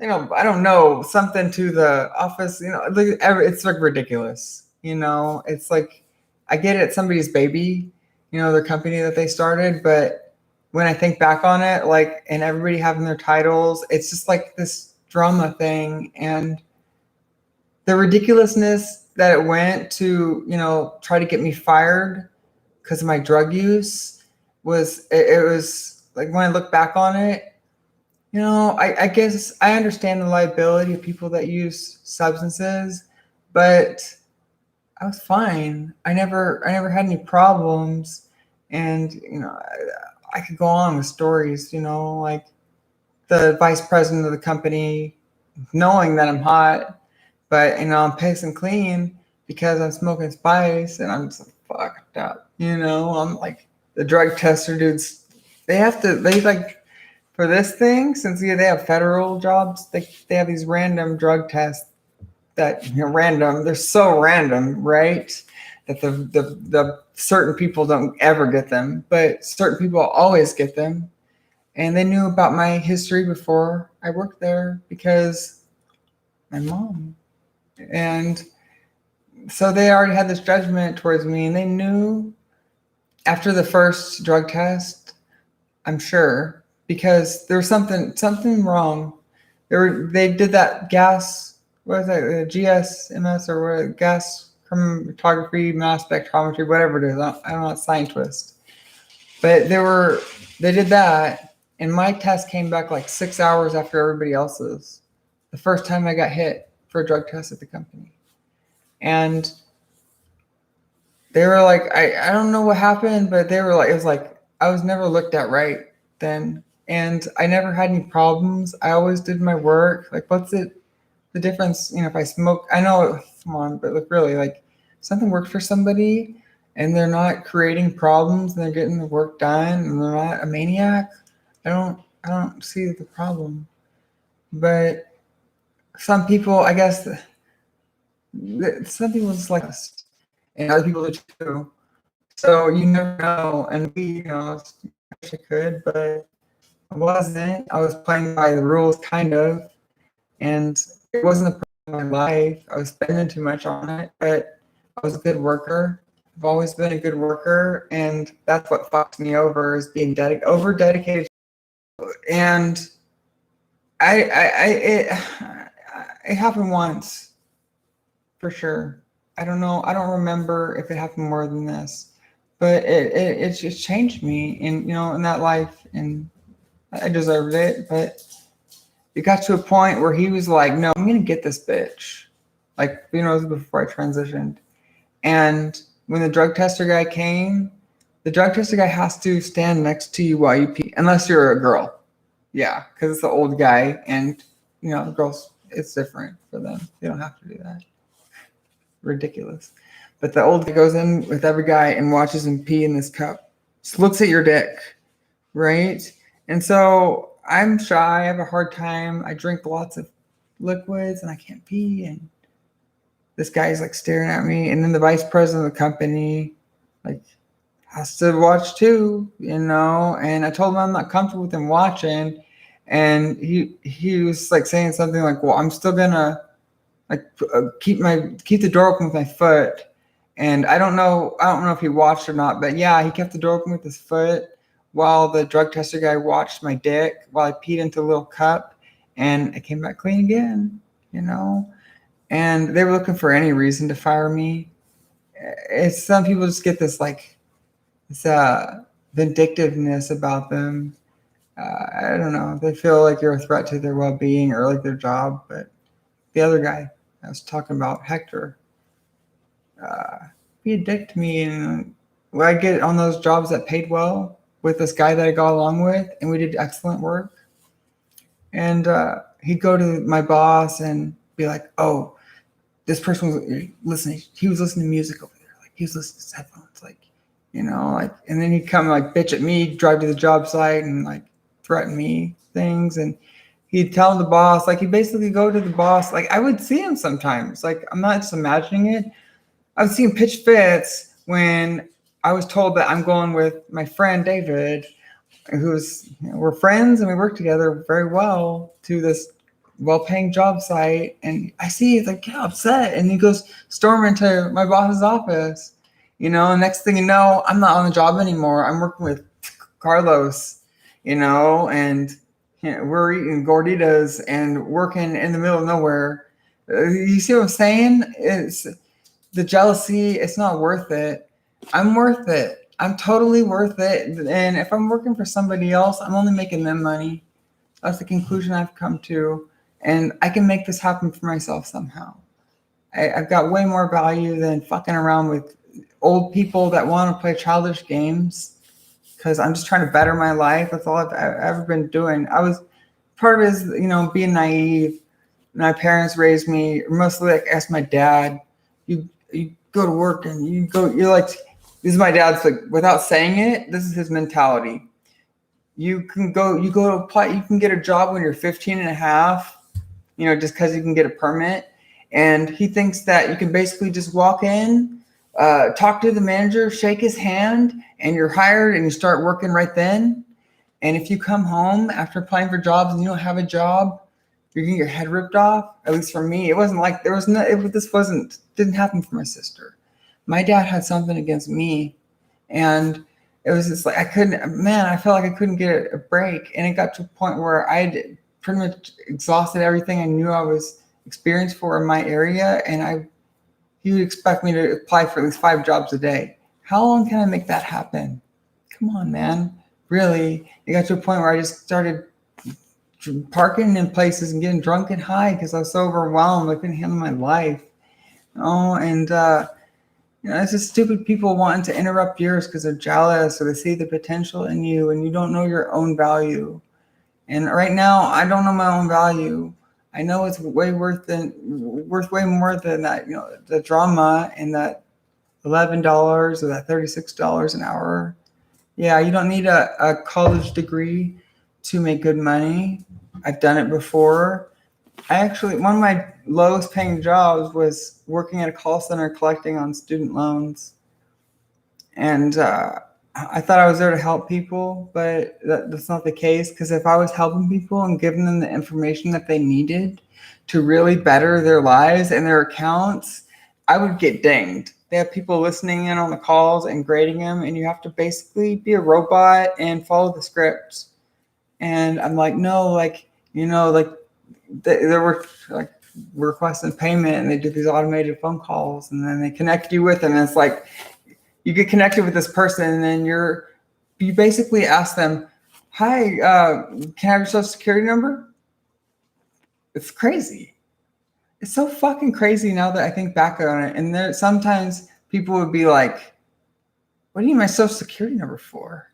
don't know, something to the office, it's like ridiculous. It's like, I get it, somebody's baby, their company that they started, but when I think back on it, like, and everybody having their titles, it's just like this drama thing. And the ridiculousness that it went to, try to get me fired because of my drug use it was like, when I look back on it, I guess I understand the liability of people that use substances, but I was fine. I never had any problems. And, I could go on with stories, like the vice president of the company knowing that I'm hot, but, I'm pissing clean because I'm smoking spice and I'm just fucked up. I'm like the drug tester dudes. They like, for this thing, since they have federal jobs, they have these random drug tests that random. They're so random, right? That the certain people don't ever get them, but certain people always get them. And they knew about my history before I worked there because my mom. And so they already had this judgment towards me, and they knew after the first drug test, I'm sure, because there was something wrong. They did that gas, what is that, GSMS or what, gas chromatography, mass spectrometry, whatever it is. I'm not a scientist, but they did that, and my test came back like 6 hours after everybody else's. The first time I got hit for a drug test at the company, and they were like, I don't know what happened, but they were like, it was like I was never looked at right then, and I never had any problems. I always did my work. Like, what's the difference? If I smoke, I know, come on, but look, really, like, something works for somebody, and they're not creating problems, and they're getting the work done, and they're not a maniac. I don't see the problem. But some people, I guess, some people just like us, and other people do too. So you never know. And I wish I could, but I wasn't. I was playing by the rules, kind of, and it wasn't a part of my life. I was spending too much on it, but I was a good worker. I've always been a good worker, and that's what fucked me over, is being over dedicated. And it happened once, for sure. I don't know. I don't remember if it happened more than this, but it just changed me in that life, and I deserved it. But it got to a point where he was like, "No, I'm gonna get this bitch." Like, it was before I transitioned, and when the drug tester guy came, the drug tester guy has to stand next to you while you pee, unless you're a girl. Yeah, because it's the old guy, and the girls, it's different for them. They don't have to do that. Ridiculous. But the old guy goes in with every guy and watches him pee in this cup. Just looks at your dick, right? And so I'm shy. I have a hard time. I drink lots of liquids and I can't pee. And this guy's like staring at me. And then the vice president of the company like has to watch too, And I told him I'm not comfortable with him watching. And he was like saying something like, "Well, I'm still gonna keep the door open with my foot." And I don't know if he watched or not, but yeah, he kept the door open with his foot while the drug tester guy watched my dick while I peed into a little cup, and it came back clean again, And they were looking for any reason to fire me. It's some people just get this vindictiveness about them. I don't know. They feel like you're a threat to their well-being or like their job. But the other guy I was talking about, Hector, be a dick to me, and when I get on those jobs that paid well with this guy that I got along with, and we did excellent work, and he'd go to my boss and be like, "Oh, this person was listening. He was listening to music over there. Like, he was listening to his headphones, and then he'd come like bitch at me, drive to the job site, and like threaten me things, and he'd tell the boss, like, he'd basically go to the boss. Like, I would see him sometimes. Like, I'm not just imagining it. I was seeing pitch fits when I was told that I'm going with my friend David, who's we're friends and we work together very well, to this well-paying job site, and I see he's like get upset, and he goes storm into my boss's office, and next thing you know, I'm not on the job anymore. I'm working with Carlos, and we're eating gorditas and working in the middle of nowhere. You see what I'm saying? It's the jealousy. It's not worth it. I'm worth it. I'm totally worth it. And if I'm working for somebody else, I'm only making them money. That's the conclusion I've come to. And I can make this happen for myself somehow. I've got way more value than fucking around with old people that want to play childish games, because I'm just trying to better my life. That's all I've ever been doing. Part of it is, being naive. My parents raised me, mostly like asked my dad, you go to work and you're like, this is my dad's, like, without saying it, this is his mentality. You can go to apply, you can get a job when you're 15 and a half, just because you can get a permit. And he thinks that you can basically just walk in, talk to the manager, shake his hand, and you're hired and you start working right then. And if you come home after applying for jobs and you don't have a job, you're getting your head ripped off. At least for me, it wasn't like didn't happen for my sister. My dad had something against me, and it was just like I couldn't, man, I felt like I couldn't get a break. And it got to a point where I'd pretty much exhausted everything I knew I was experienced for in my area. And he would expect me to apply for at least 5 jobs a day. How long can I make that happen? Come on, man. Really? It got to a point where I just started parking in places and getting drunk and high because I was so overwhelmed. I couldn't handle my life. And it's just stupid people wanting to interrupt yours because they're jealous or they see the potential in you and you don't know your own value. And right now, I don't know my own value. I know it's worth way more than that, the drama and that $11 or that $36 an hour. Yeah, you don't need a college degree to make good money. I've done it before. One of my lowest paying jobs was working at a call center collecting on student loans. And I thought I was there to help people, but that's not the case. Because if I was helping people and giving them the information that they needed to really better their lives and their accounts, I would get dinged. They have people listening in on the calls and grading them, and you have to basically be a robot and follow the script. And I'm like, no, they were like requesting payment, and they do these automated phone calls, and then they connect you with them. And it's like you get connected with this person, and then you basically ask them, "Hi, can I have your social security number?" It's crazy. It's so fucking crazy now that I think back on it. And there sometimes people would be like, "What do you need my social security number for?"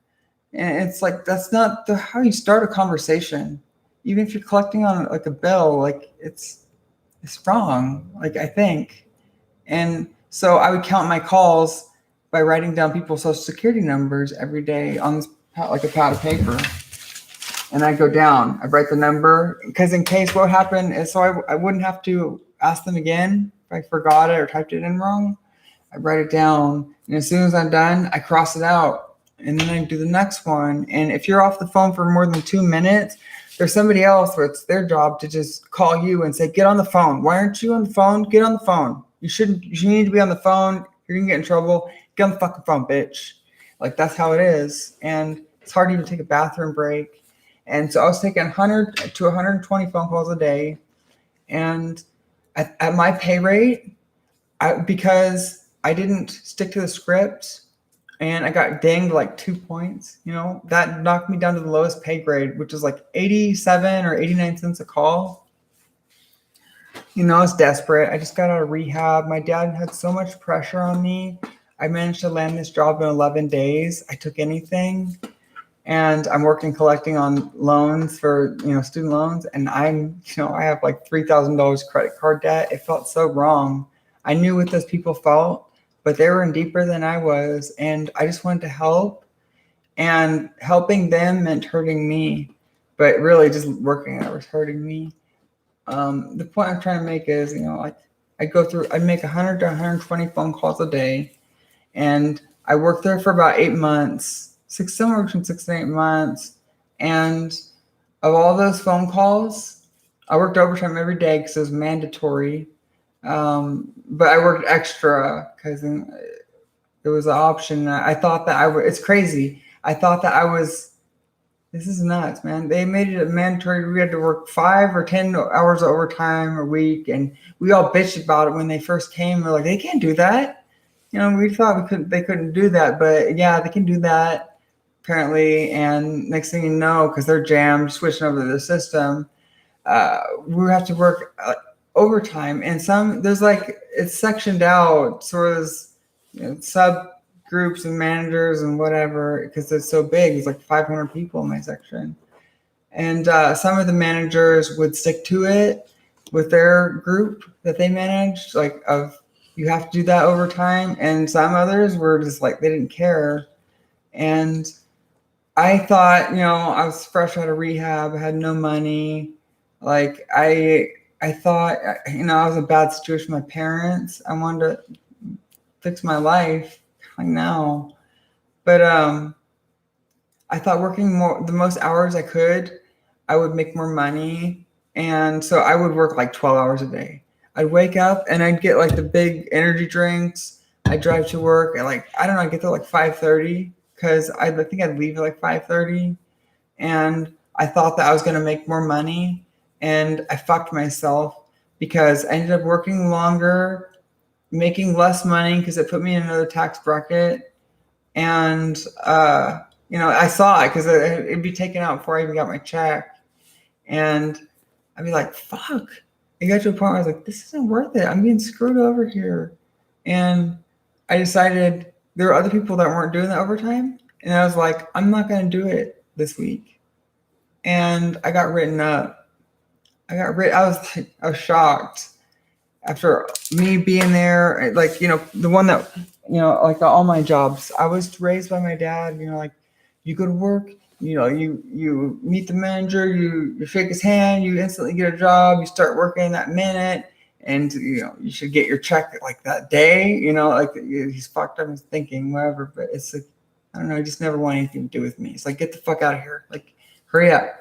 And it's like that's not how you start a conversation. Even if you're collecting on like a bill, like it's wrong. Like I think, and so I would count my calls by writing down people's social security numbers every day on this like a pad of paper. And I go down, I write the number, because in case what happened is so I wouldn't have to ask them again if I forgot it or typed it in wrong. I write it down, and as soon as I'm done, I cross it out, and then I do the next one. And if you're off the phone for more than 2 minutes, there's somebody else where it's their job to just call you and say, "Get on the phone. Why aren't you on the phone? Get on the phone. You need to be on the phone. You're gonna get in trouble. Get on the fucking phone, bitch." Like that's how it is. And it's hard to even take a bathroom break. And so I was taking 100 to 120 phone calls a day. And at my pay rate, because I didn't stick to the script and I got dinged like 2 points, that knocked me down to the lowest pay grade, which is like 87 or 89 cents a call. I was desperate. I just got out of rehab. My dad had so much pressure on me. I managed to land this job in 11 days. I took anything. And I'm working collecting on loans for, student loans. And I have like $3,000 credit card debt. It felt so wrong. I knew what those people felt, but they were in deeper than I was. And I just wanted to help. And helping them meant hurting me. But really just working it was hurting me. The point I'm trying to make is, I'd make 100 to 120 phone calls a day. And I worked there for about 8 months. Somewhere between 6 and 8 months. And of all those phone calls, I worked overtime every day because it was mandatory. But I worked extra because it was an option. I thought that it's crazy. I thought that this is nuts, man. They made it mandatory. We had to work 5 or 10 hours of overtime a week. And we all bitched about it when they first came. We're like, they can't do that. We thought they couldn't do that. But yeah, they can do that. Apparently, and next thing you know, because they're jammed, switching over to the system, we have to work overtime. And there's it's sectioned out, sort of subgroups and managers and whatever, because it's so big. It's like 500 people in my section. And some of the managers would stick to it with their group that they managed, you have to do that overtime. And some others were just they didn't care. And I thought, I was fresh out of rehab. I had no money. I thought, I was in a bad situation with my parents. I wanted to fix my life now. But I thought working the most hours I could, I would make more money. And so I would work 12 hours a day. I'd wake up and I'd get the big energy drinks. I'd drive to work at I'd get there 5:30. because I think I'd leave at like 5:30, and I thought that I was going to make more money, and I fucked myself because I ended up working longer, making less money because it put me in another tax bracket. And I saw it because it'd be taken out before I even got my check, and I'd be like, fuck. I got to a point where I was like, this isn't worth it. I'm being screwed over here. And I decided there were other people that weren't doing the overtime. And I was like, I'm not going to do it this week. And I got written up. I was shocked after me being there. Like, the one that, like all my jobs, I was raised by my dad, like, you go to work, you meet the manager, you shake his hand, you instantly get a job, you start working that minute, and you should get your check like that day. Like, he's fucked up his thinking, whatever. But it's like, I don't know, I just never want anything to do with me. It's like, get the fuck out of here, like, hurry up.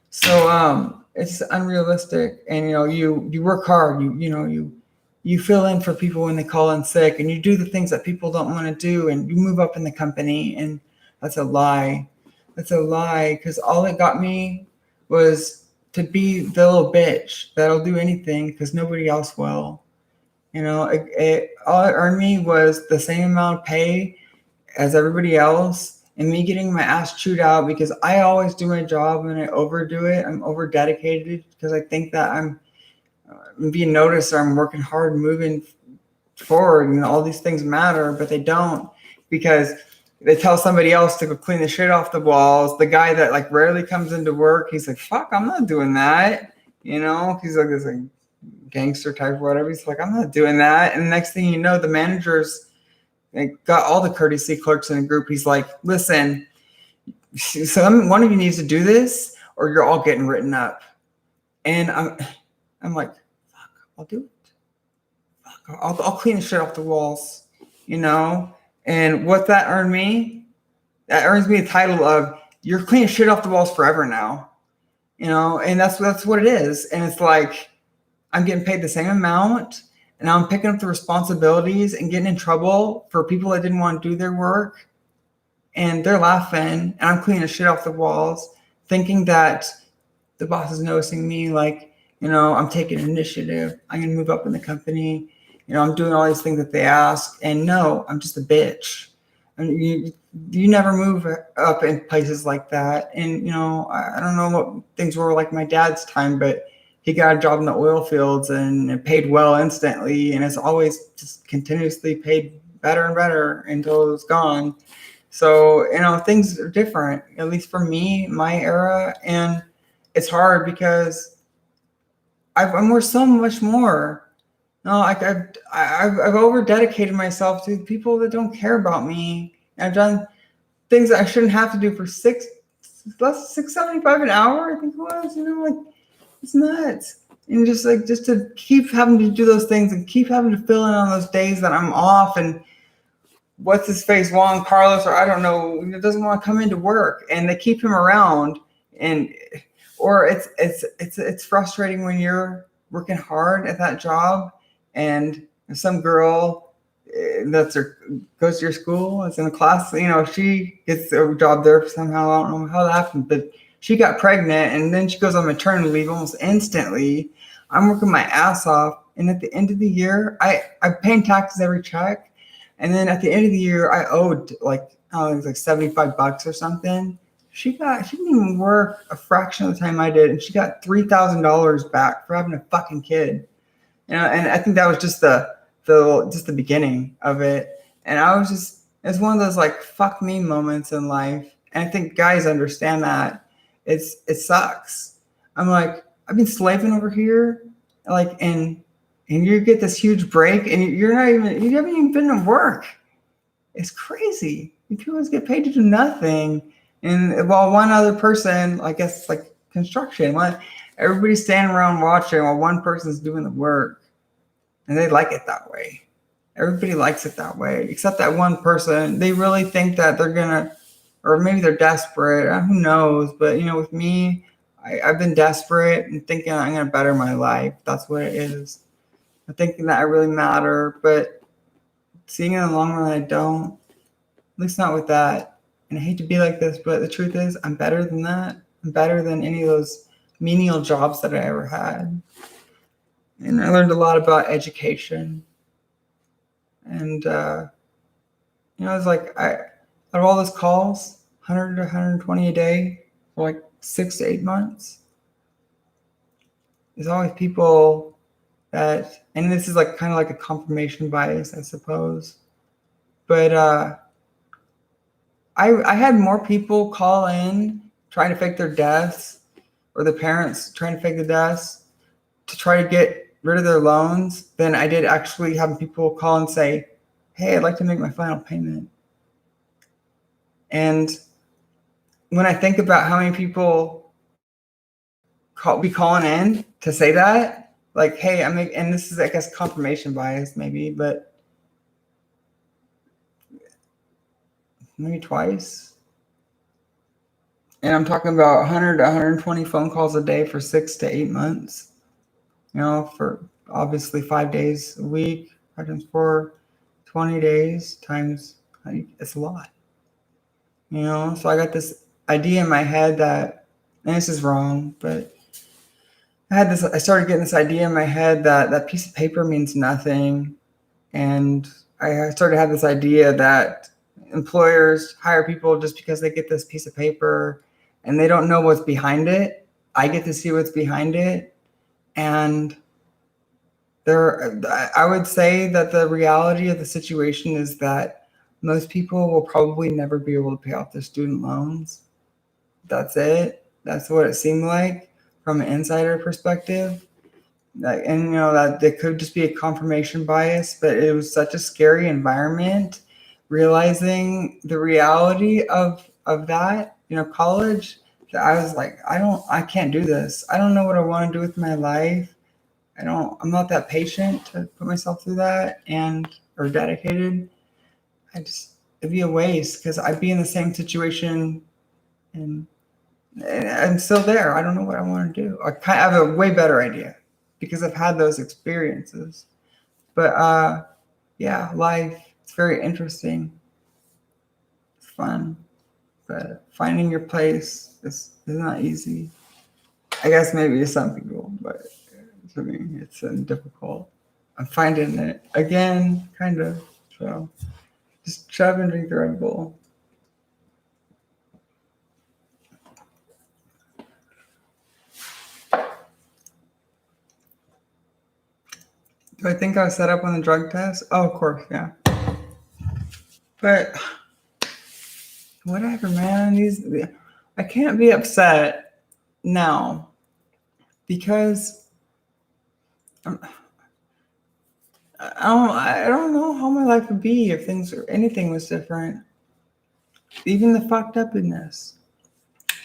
So it's unrealistic, and you work hard, you fill in for people when they call in sick, and you do the things that people don't want to do, and you move up in the company. And that's a lie. That's a lie, because all it got me was to be the little bitch that'll do anything because nobody else will. All it earned me was the same amount of pay as everybody else, and me getting my ass chewed out because I always do my job and I overdo it. I'm over dedicated because I think that I'm being noticed, or I'm working hard, moving forward, and all these things matter, but they don't, because they tell somebody else to go clean the shit off the walls. The guy that like rarely comes into work, he's like, fuck, I'm not doing that. He's like this like gangster type or whatever. He's like, I'm not doing that. And the next thing you know, the managers got all the courtesy clerks in a group. He's like, listen, one of you needs to do this or you're all getting written up. And I'm like, fuck, I'll do it. Fuck, I'll clean the shit off the walls, And what that earns me the title of, you're cleaning shit off the walls forever now, and that's what it is. And it's like, I'm getting paid the same amount, and I'm picking up the responsibilities and getting in trouble for people that didn't want to do their work, and they're laughing, and I'm cleaning shit off the walls, thinking that the boss is noticing me, like, I'm taking initiative, I'm gonna move up in the company, I'm doing all these things that they ask, and no, I'm just a bitch. And you never move up in places like that. And I don't know what things were like my dad's time, but he got a job in the oil fields and it paid well instantly, and it's always just continuously paid better and better until it was gone. So things are different, at least for me, my era, and it's hard because I'm worth so much more. No, I've over dedicated myself to people that don't care about me. I've done things that I shouldn't have to do for $6.75 an hour, I think it was. Like, it's nuts. And just to keep having to do those things and keep having to fill in on those days that I'm off, and what's his face, Juan Carlos, or I don't know, doesn't want to come into work, and they keep him around, or it's frustrating when you're working hard at that job. And some girl goes to your school, is in a class, she gets a job there somehow. I don't know how that happened, but she got pregnant, and then she goes on maternity leave almost instantly. I'm working my ass off, and at the end of the year, I'm paying taxes every check, and then at the end of the year, I owed it was like $75 or something. She didn't even work a fraction of the time I did, and she got $3,000 back for having a fucking kid. And I think that was just the beginning of it. And it's one of those like fuck me moments in life. And I think guys understand that. It sucks. I'm like, I've been slaving over here, like, and you get this huge break, and you haven't even been to work. It's crazy. People just get paid to do nothing. And while one other person, I guess, like construction, everybody's standing around watching while one person's doing the work, and they like it that way. Everybody likes it that way, except that one person. They really think that they're gonna, or maybe they're desperate. Who knows? But with me, I've been desperate and thinking I'm gonna better my life. That's what it is. I'm thinking that I really matter, but seeing in the long run, I don't. At least not with that. And I hate to be like this, but the truth is, I'm better than that. I'm better than any of those menial jobs that I ever had. And I learned a lot about education. And, it's like out of all those calls, 100 to 120 a day for like 6 to 8 months, there's always people that, and this is like kind of like a confirmation bias, I suppose. But I had more people call in trying to fake their deaths, or the parents trying to fake the deaths to try to get rid of their loans than I did actually having people call and say, hey, I'd like to make my final payment. And when I think about how many people be calling in to say that, like, hey, and this is, I guess, confirmation bias maybe, but maybe twice. And I'm talking about 100 to 120 phone calls a day for 6 to 8 months, for obviously 5 days a week, 5 times 4, 20 days times, it's a lot. So I got this idea in my head that, and this is wrong, but I started getting this idea in my head that that piece of paper means nothing. And I started to have this idea that employers hire people just because they get this piece of paper and they don't know what's behind it. I get to see what's behind it. And I would say that the reality of the situation is that most people will probably never be able to pay off their student loans. That's it. That's what it seemed like from an insider perspective. And that there could just be a confirmation bias, but it was such a scary environment, realizing the reality of that, college, that I was like, I can't do this. I don't know what I want to do with my life. I'm not that patient to put myself through that or dedicated. It'd be a waste because I'd be in the same situation and I'm still there. I don't know what I want to do. I have a way better idea because I've had those experiences. But yeah, life, it's very interesting. It's fun. But finding your place is not easy. I guess maybe to some people, but for me, it's difficult. I'm finding it again, kind of. So just shove and drink the Red Bull. Do I think I was set up on the drug test? Oh, of course, yeah. But whatever, man. I can't be upset now because I don't know how my life would be if anything was different. Even the fucked upness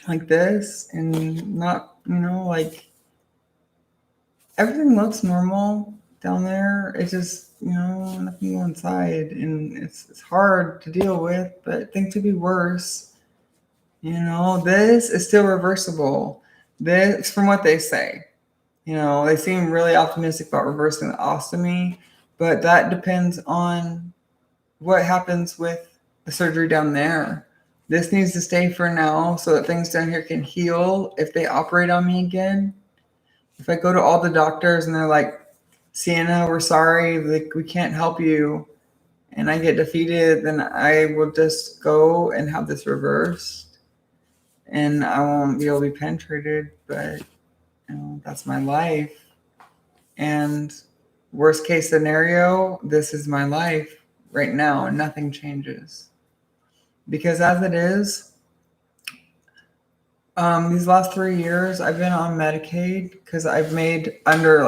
like this, and not, like everything looks normal down there. It's just, nothing go inside, and it's hard to deal with, but things could be worse. This is still reversible. This, from what they say, they seem really optimistic about reversing the ostomy, but that depends on what happens with the surgery down there. This needs to stay for now so that things down here can heal if they operate on me again. If I go to all the doctors and they're like, Sienna, we're sorry, like we can't help you, and I get defeated, then I will just go and have this reversed, and I won't be able to be penetrated, but that's my life. And worst case scenario, this is my life right now, and nothing changes. Because as it is, these last 3 years, I've been on Medicaid because I've made under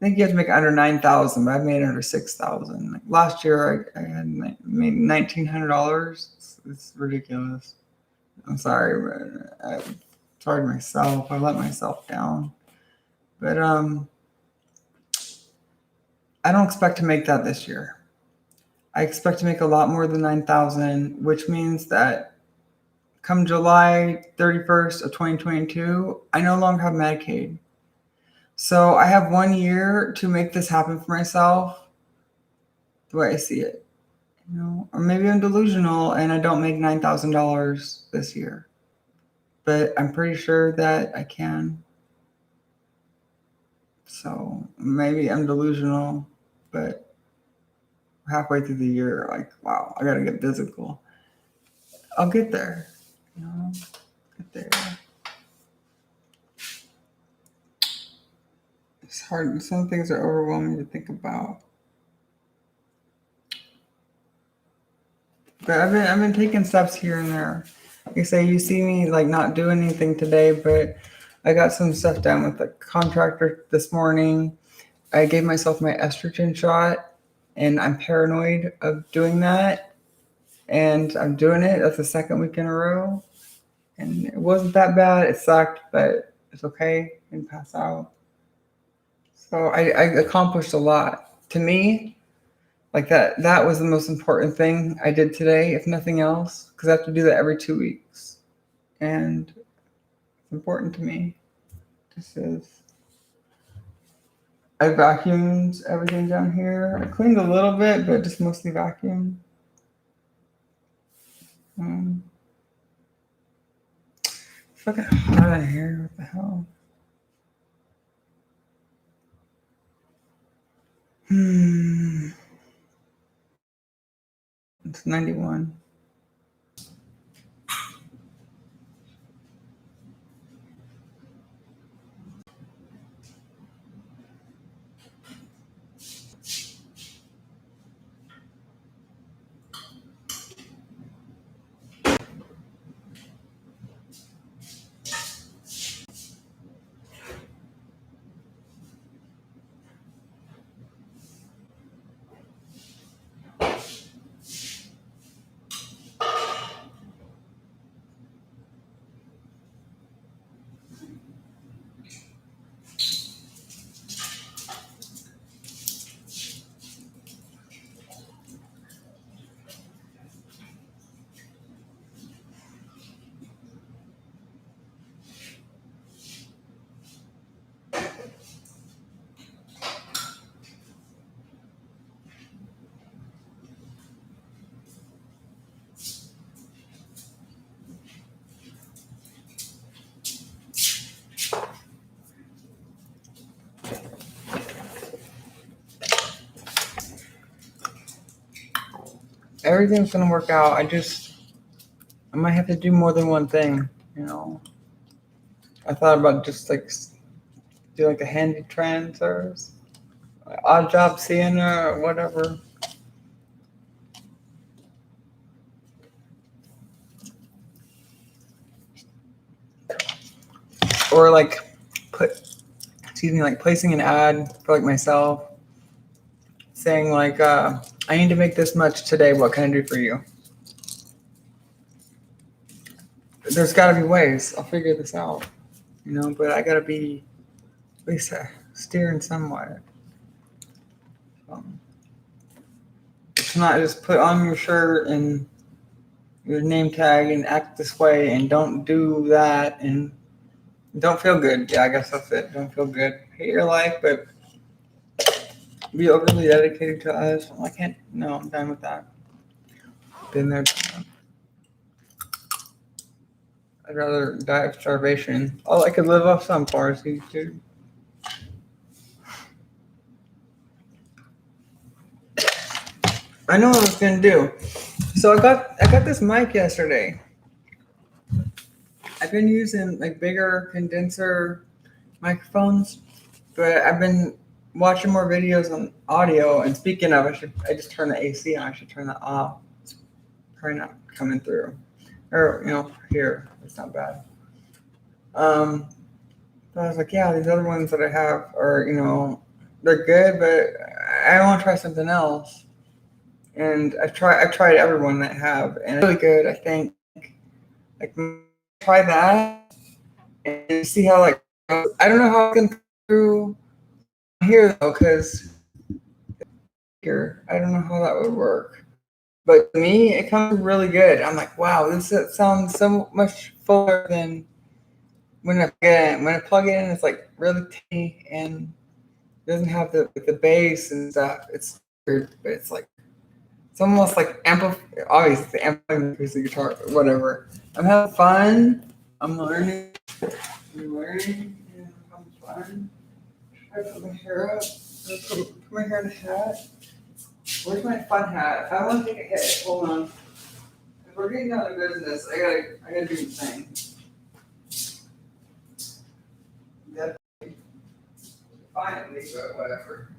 I think you have to make under 9,000, but I've made under 6,000. Like last year, I had made $1,900. It's ridiculous. I'm sorry, but I charged myself. I let myself down. But I don't expect to make that this year. I expect to make a lot more than 9,000, which means that come July 31st of 2022, I no longer have Medicaid. So I have 1 year to make this happen for myself the way I see it. You know, or maybe I'm delusional and I don't make $9,000 this year, but I'm pretty sure that I can. So maybe I'm delusional, but halfway through the year, like, wow, I gotta get physical. I'll get there. You know, get there. It's hard. Some things are overwhelming to think about. But I've been taking steps here and there. Like I say, you see me like not doing anything today, but I got some stuff done with the contractor this morning. I gave myself my estrogen shot, and I'm paranoid of doing that. And I'm doing it. That's the second week in a row, and it wasn't that bad. It sucked, but it's okay. I can pass out. So I accomplished a lot. To me, like that was the most important thing I did today, if nothing else, because I have to do that every 2 weeks, and it's important to me. This is. I vacuumed everything down here. I cleaned a little bit, but just mostly vacuumed. Um, fucking hot in here. What the hell? It's 91. Everything's gonna work out. I might have to do more than one thing. You know, I thought about just like do like a handy transfers, odd job Sienna or whatever. Or like like placing an ad for like myself, saying like, I need to make this much today. What can I do for you? There's got to be ways. I'll figure this out, you know. But I got to be at least steering somewhat. It's not just put on your shirt and your name tag and act this way and don't do that and don't feel good. Yeah, I guess that's it. Don't feel good. Hate your life, but be overly dedicated to us. I can't. No, I'm done with that. Been there. I'd rather die of starvation. Oh, I could live off sunflower seeds, dude. I know what I was gonna do. So I got this mic yesterday. I've been using like bigger condenser microphones, but I've been watching more videos on audio. And speaking of, I just turned the AC on. I should turn that off. It's probably not coming through. Or here it's not bad. So I was like, yeah, these other ones that I have are they're good, but I want to try something else. And I've tried everyone that have, and it's really good. I think like try that and see how like I don't know how I can through here though, because here I don't know how that would work. But to me, it comes really good. I'm like, wow, this sounds so much fuller than when I plug it in. It's like really tiny and doesn't have the bass and stuff. It's weird, but it's like It's almost like obviously the amplifying the guitar, or whatever. I'm having fun. I'm learning. And I'm having fun. I put my hair up. I put my hair in a hat. Where's my fun hat? I want to take a hit. Hold on. If we're getting out of business, I gotta do the thing. That's finally, but whatever.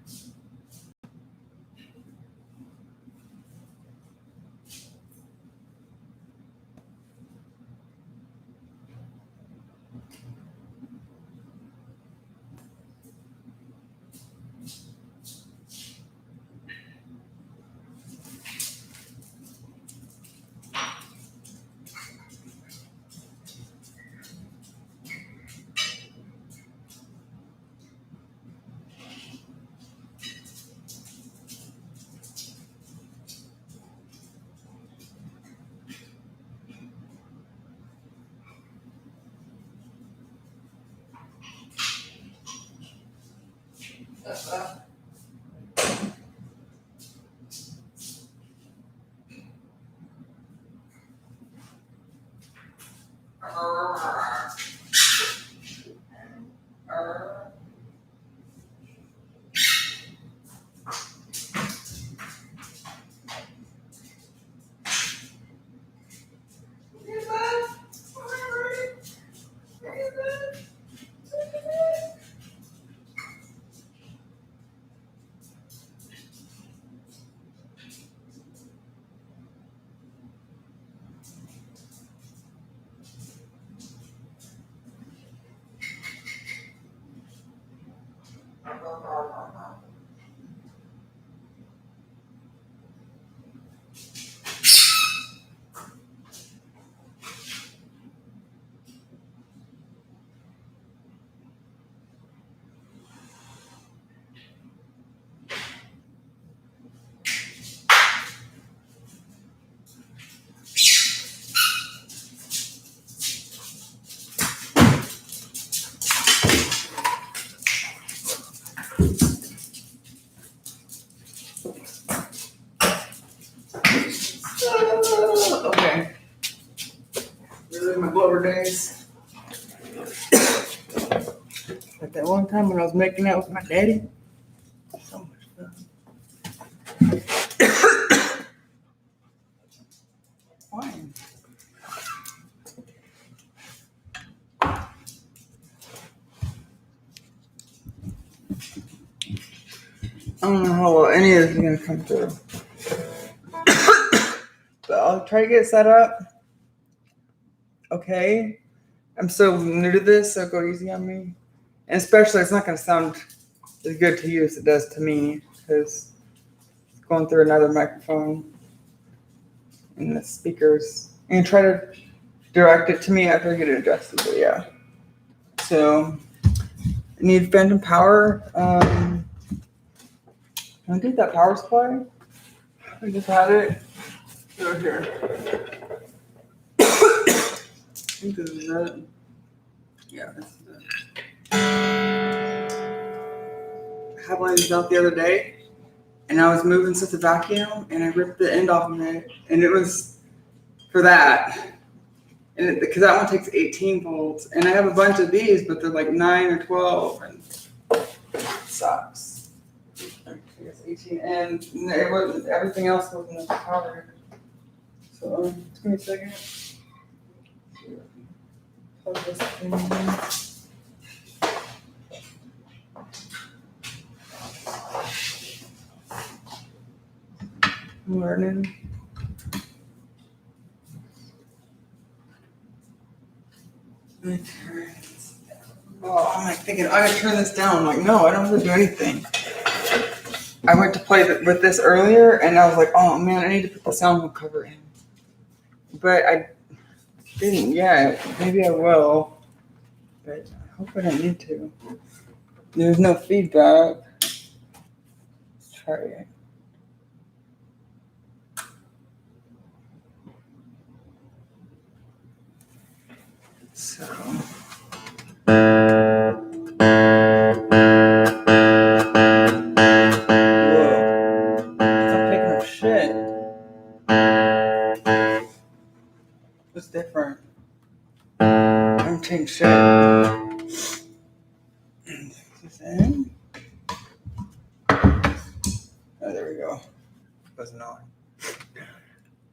Okay. Really, my blower days. Like that one time when I was making out with my daddy. So much fun. Fine. I don't know how well any of this is gonna come through. But I'll try to get it set up. Okay. I'm so new to this, so go easy on me. And especially, it's not gonna sound as good to you as it does to me, because it's going through another microphone and the speakers. And try to direct it to me after I get it adjusted, but yeah. So, I need phantom power. Can I get that power supply? I just had it. Over here. I think this is it. Yeah, this is it. I had one of these out the other day, and I was moving such a vacuum, and I ripped the end off of it, and it was for that. And because that one takes 18 volts, and I have a bunch of these, but they're like 9 or 12, and it sucks. I guess 18, and it wasn't, everything else wasn't powered. So just give me a second. Plug this thing in. I'm learning. Oh, I'm like thinking, I gotta turn this down. I'm like, no, I don't have to do anything. I went to play with this earlier, and I was like, oh man, I need to put the sound cover in. But I didn't yet. Maybe I will. But I hope I don't need to. There's no feedback. Let's try it. So. Whoa. Stop picking up shit. change shit. Is this in? Oh, there we go. Wasn't on.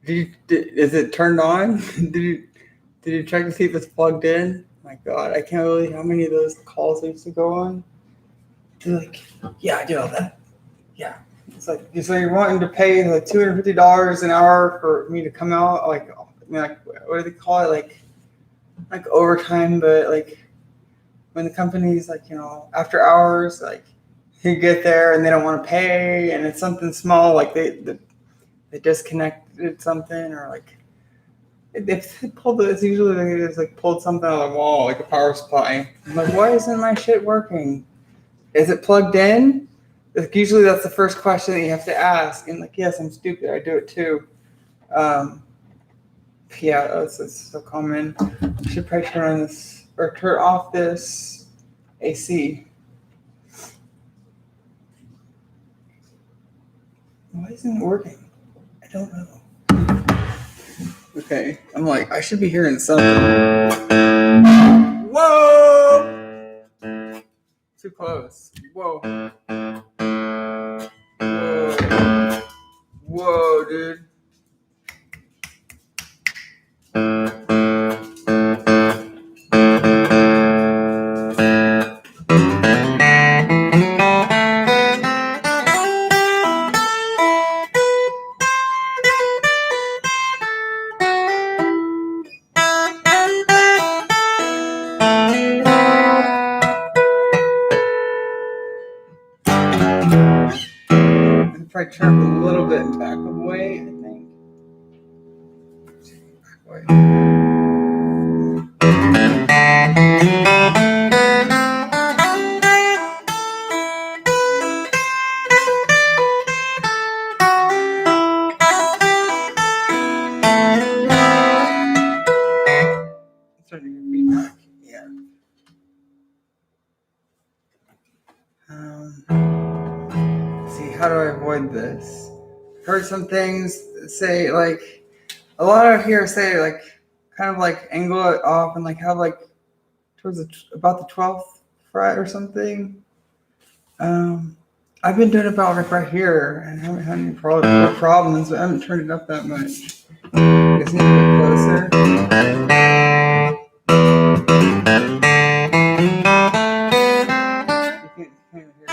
Is it turned on? Did you check to see if it's plugged in? My God, I can't believe how many of those calls I used to go on. They're like, yeah, I did all that. Yeah. It's like, so you're wanting to pay like $250 an hour for me to come out? Like, I mean, like, what do they call it? Like overtime, but like when the company's like, after hours, like you get there and they don't want to pay, and it's something small, like they disconnected something, or like they pulled it. It's usually they just like pulled something out of the wall, like a power supply. I'm like, why isn't my shit working? Is it plugged in? Like, usually that's the first question that you have to ask. And like, yes, I'm stupid. I do it too. Yeah, it's so common. I should probably turn on this or turn off this AC. Why isn't it working? I don't know. Okay, I'm like, I should be hearing something. Whoa! Too close. Whoa. Whoa. Whoa, dude. Probably turn up a little bit back away, I think. Back away. Starting to get feedback. Yeah. See, how do I avoid this? Heard some things say like a lot of here say like kind of like angle it off and like have like towards about the 12th fret or something. I've been doing about like right here and haven't had any problems, but I haven't turned it up that much. I just need to get closer. You can't hear it.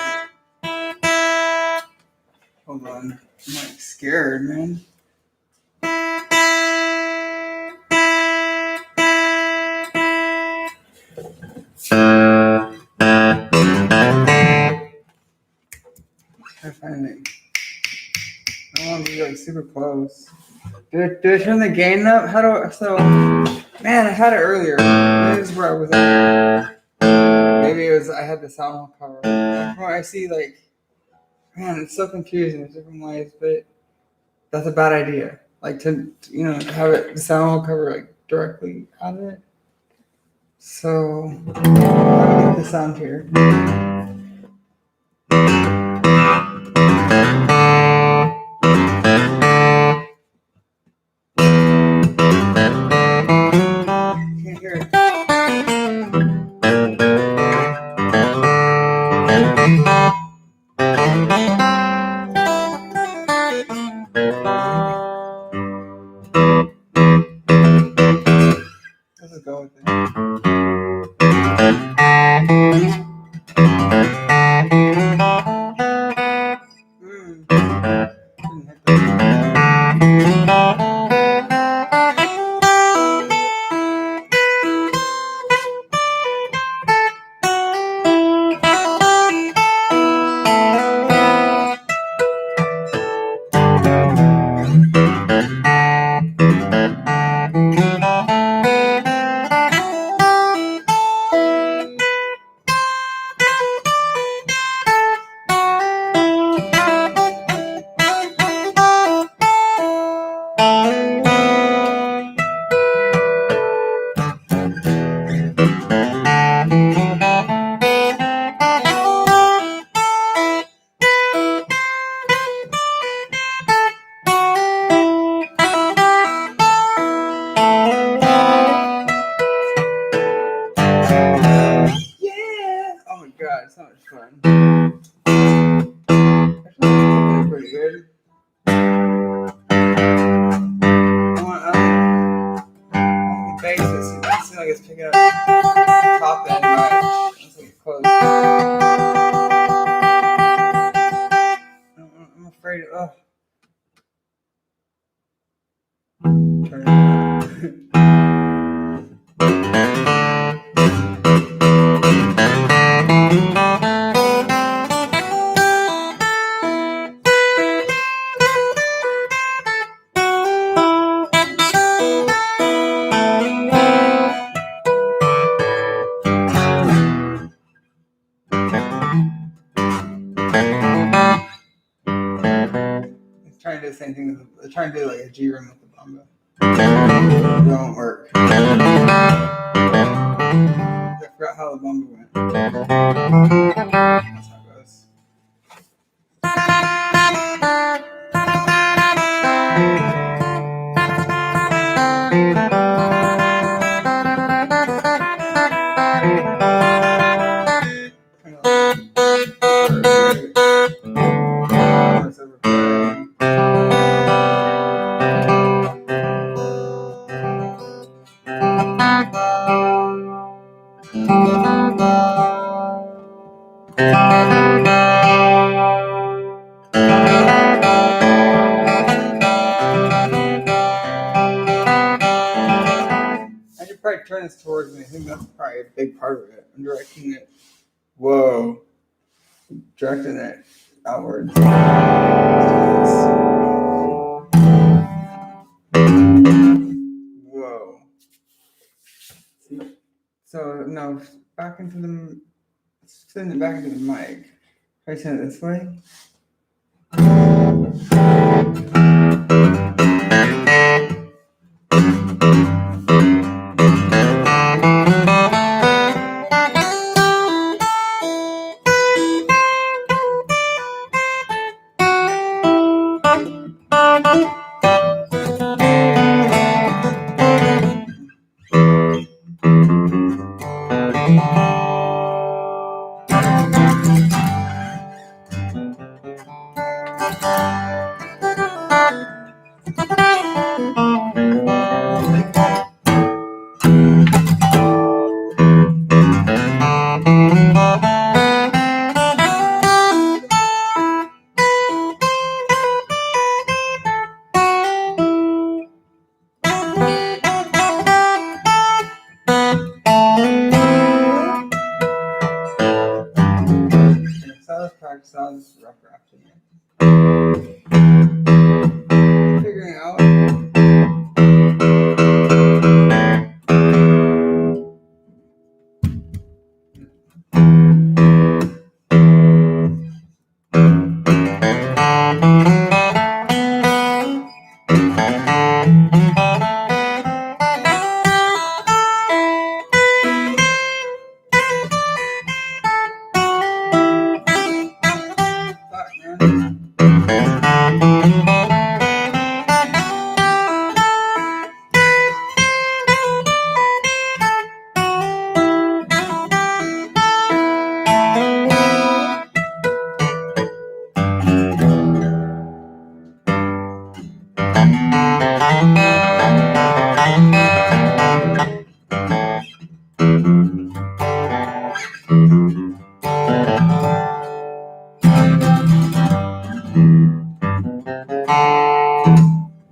Hold on. I'm like scared, man. I find it. I don't want to be like super close. Do I turn the gain up? How do I? So, man, I had it earlier. This is where I was at. Maybe it was I had the sound hole cover. I see like, man, it's so confusing in different ways, but that's a bad idea. Like to have it the sound hole cover like directly on it. So how do I get the sound here? Can't hear it. Let's just go with it. seems like it's picking up top end much. It's like close. I'm afraid of. Turn it It's trying to do the same thing. It's trying to do like a G ring with the bomba. It won't work. I forgot how the bomba went. That's how it goes. I should probably turn this towards me. I think that's probably a big part of it. I'm directing it. Whoa. Directing it outwards. Whoa. So, no, back into the. Send it back into the mic. Try to send it this way. Practice, I was rough drafting it. Figuring it out.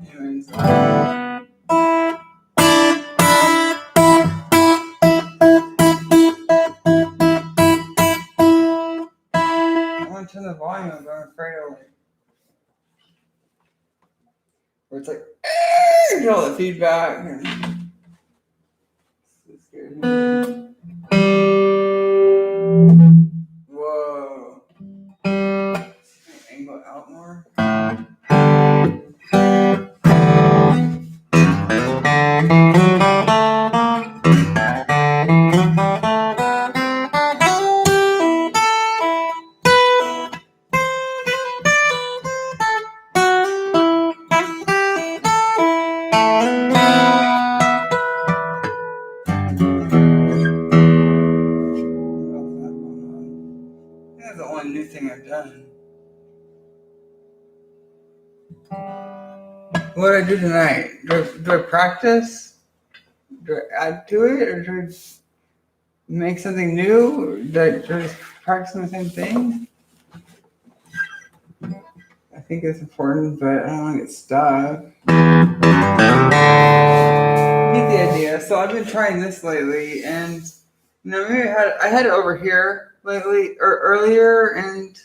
Anyways, I want to turn the volume up, but I'm afraid of like, where it's like, you get all the feedback. And it's scary. Whoa. Angle it out more. That's the only new thing I've done. What did I do tonight? Do I practice? Do I add to it, or do I make something new? Or do I just practicing the same thing? I think it's important, but I don't want to get stuck. You get the idea. So I've been trying this lately, and maybe I had it over here lately or earlier, and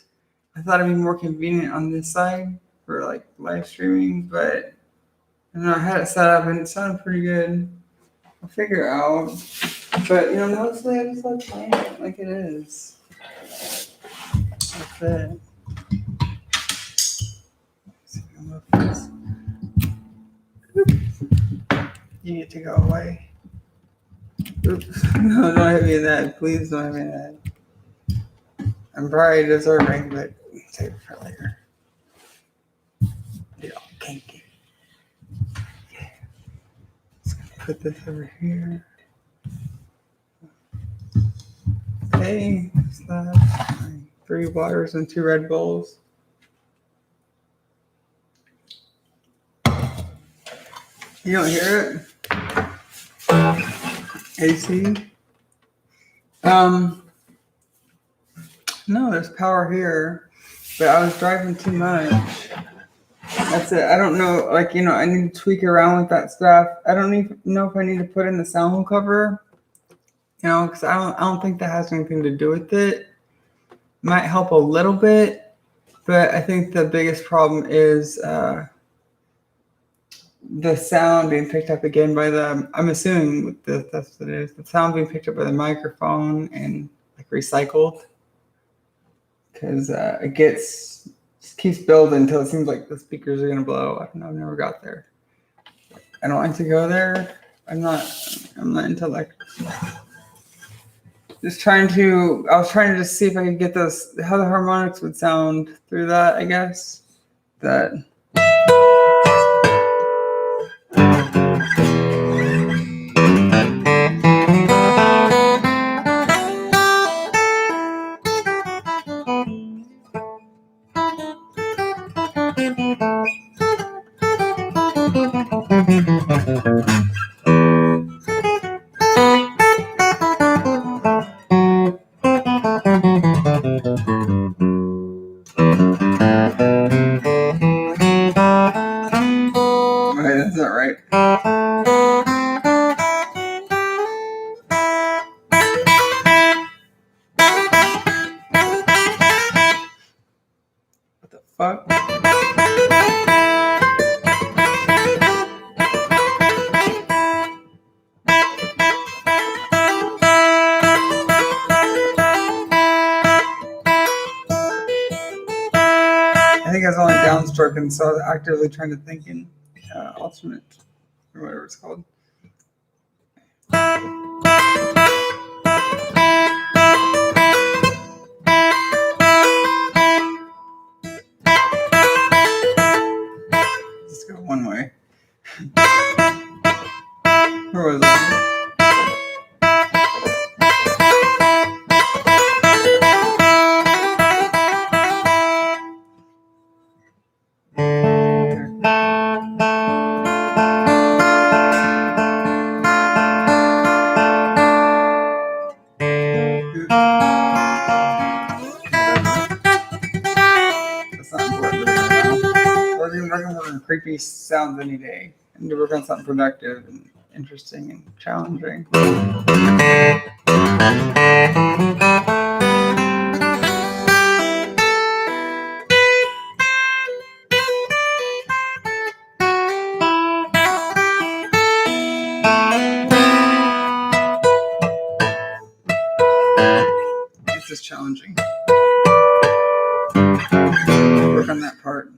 I thought it'd be more convenient on this side for like live streaming, but I don't know, I had it set up and it sounded pretty good. I'll figure it out. But mostly I just like playing it like it is. That's it. You get to go away. Oops. No, don't hit me in that. Please don't hit me in that. I'm probably deserving, but save it for later. Get all kinky. Yeah. Just gonna put this over here. Okay, that's that. 3 waters and 2 Red Bulls. You don't hear it? AC? No, there's power here, but I was driving too much. That's it. I don't know, I need to tweak around with that stuff. I don't even know if I need to put in the sound cover, because I don't think that has anything to do with it. Might help a little bit, but I think the biggest problem is the sound being picked up again by I'm assuming that's what it is. The sound being picked up by the microphone and recycled. Because it just keeps building until it seems like the speakers are going to blow. I don't know. I've never got there. I don't like to go there. I'm not into just I was trying to just see if I could get how the harmonics would sound through that, I guess. That. That's not right. What the fuck? I think I was only downstroking, so I was actively trying to think in alternate, or whatever it's called. Let's go one way. Where was I? Creepy sounds any day, and to work on something productive and interesting and challenging. This is challenging. Work on that part.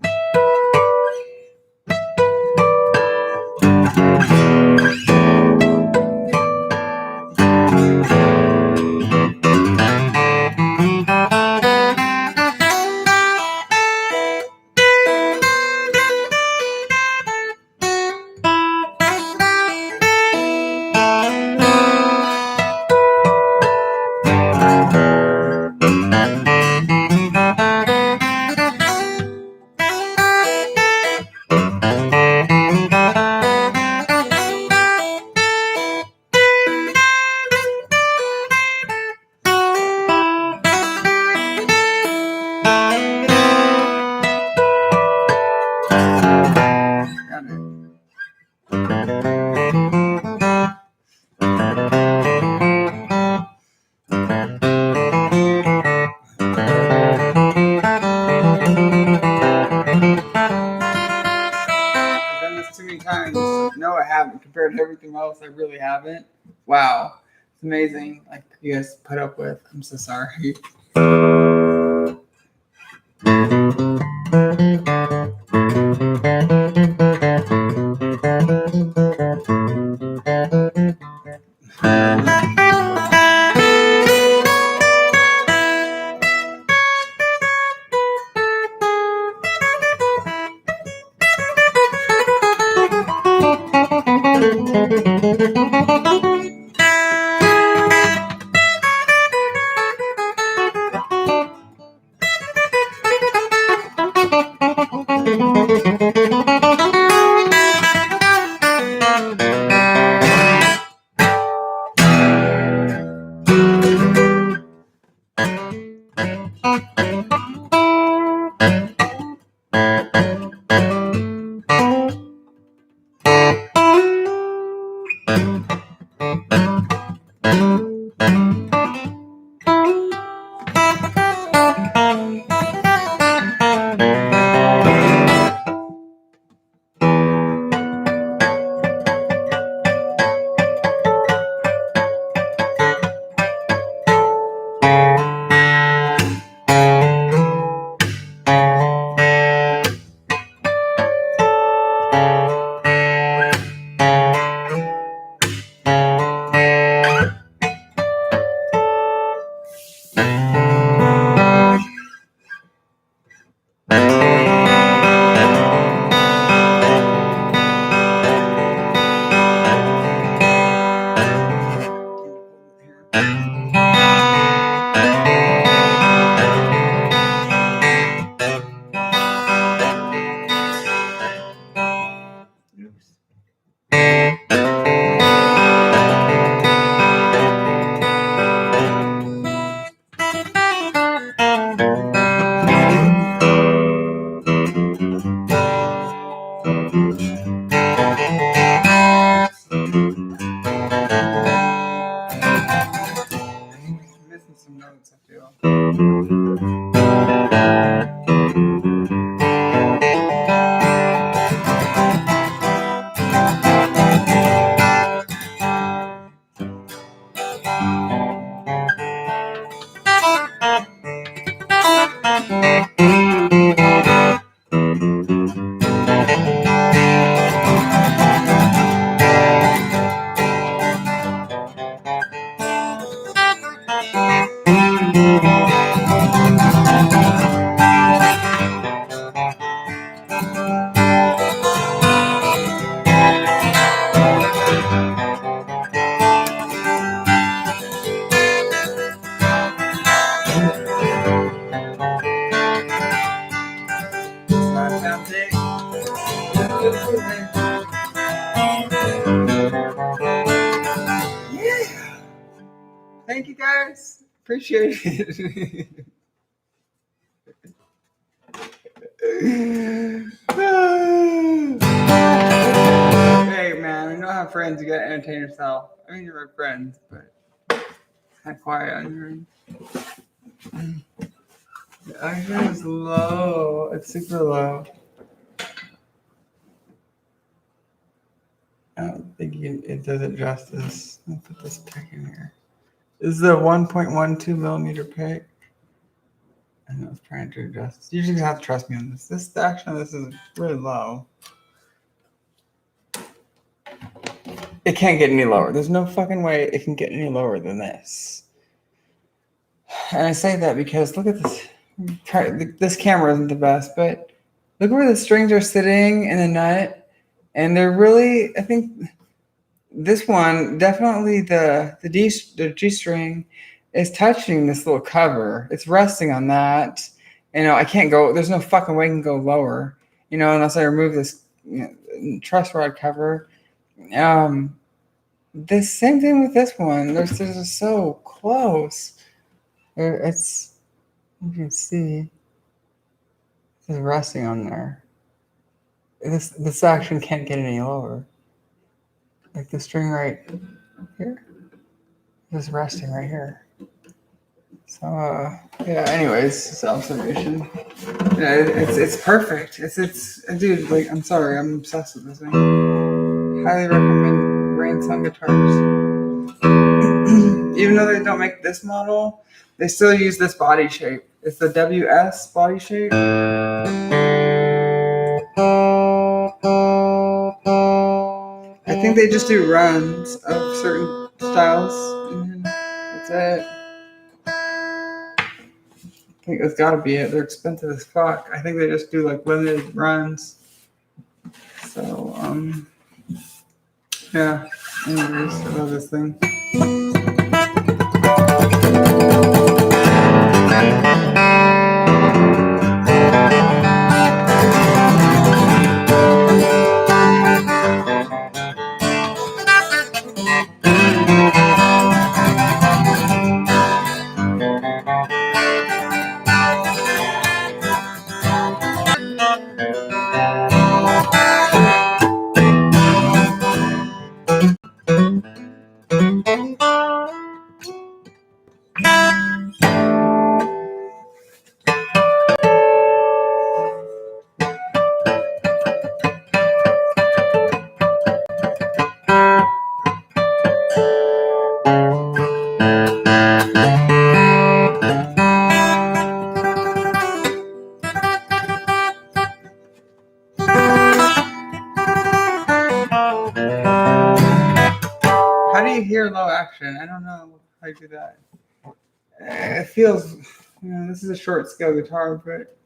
haven't, wow, it's amazing. Like you guys put up with. I'm so sorry. Missing some notes, I feel. Yeah. Thank you guys. Appreciate it. Hey man, we don't have friends. You gotta entertain yourself. I mean, you're my friends, but kind of quiet on your end. The oxygen is low. It's super low. I don't think it does it justice. I'll put this pick in here. This is a 1.12 millimeter pick. I know it's trying to adjust. You just have to trust me on this. This action on this is really low. It can't get any lower. There's no fucking way it can get any lower than this. And I say that because look at this. This camera isn't the best, but look where the strings are sitting in the nut. And they're really, I think this one, definitely the G string is touching this little cover. It's resting on that. You know, I can't go, there's no fucking way I can go lower, you know, unless I remove this truss rod cover. The same thing with this one. They're just so close. It's, you can see, it's resting on there. This action can't get any lower. Like the string right here, just resting right here. So yeah. Anyways, observation. Yeah, it's perfect. It's dude. Like I'm sorry, I'm obsessed with this thing. Highly recommend Brain and some guitars. Even though they don't make this model, they still use this body shape. It's the WS body shape. I think they just do runs of certain styles, and that's it. I think that's gotta be it. They're expensive as fuck. I think they just do like limited runs. So, yeah. Anyways, I love this thing. How do you hear low action? I don't know how you do that. It feels, this is a short scale guitar, but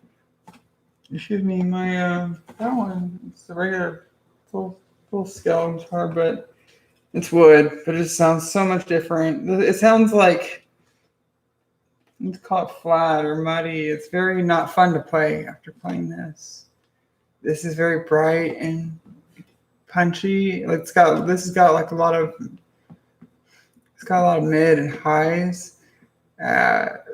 excuse me, my that one, it's a regular full scale guitar, but it's wood, but it just sounds so much different. It sounds like, let's call it flat or muddy. It's very not fun to play after playing this. This is very bright and punchy. Like this has got like a lot of mid and highs that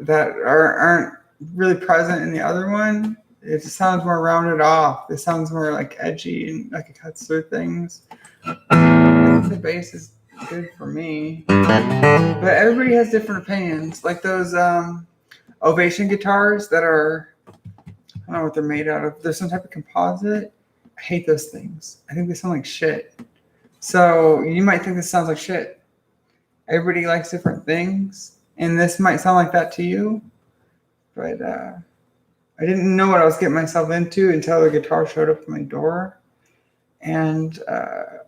aren't really present in the other one. It just sounds more rounded off. It sounds more like edgy and like it cuts through things. I think the bass is good for me, but everybody has different opinions. Like those Ovation guitars that are, I don't know what they're made out of. There's some type of composite. I hate those things. I think they sound like shit. So you might think this sounds like shit. Everybody likes different things, and this might sound like that to you, but I didn't know what I was getting myself into until the guitar showed up at my door, and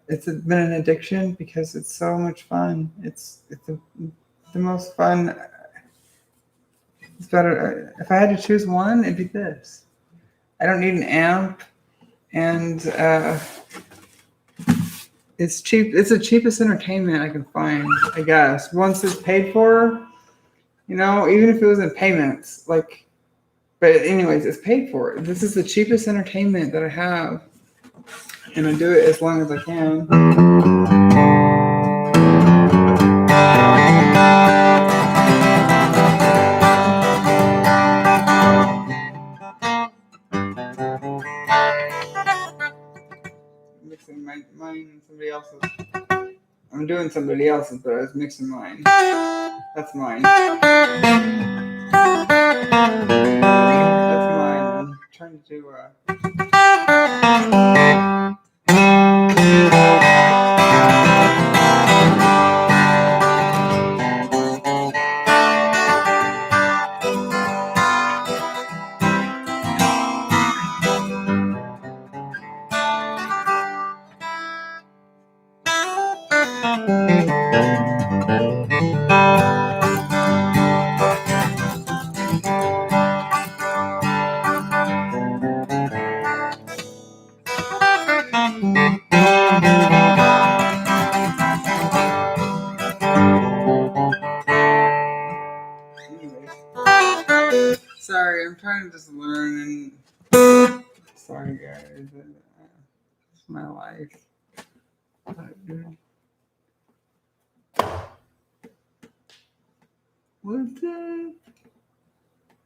it's been an addiction because it's so much fun. It's the most fun. It's better. If I had to choose one, it'd be this. I don't need an amp, and it's cheap. It's the cheapest entertainment I can find, I guess. Once it's paid for, even if it was in payments, like, but anyways, it's paid for. This is the cheapest entertainment that I have, and I do it as long as I can. Mixing mine and somebody else's. I'm doing somebody else's, but I was mixing mine. That's mine. That's mine. I'm trying to do sorry, I'm trying to just learn and sorry guys, it's my life. What's that?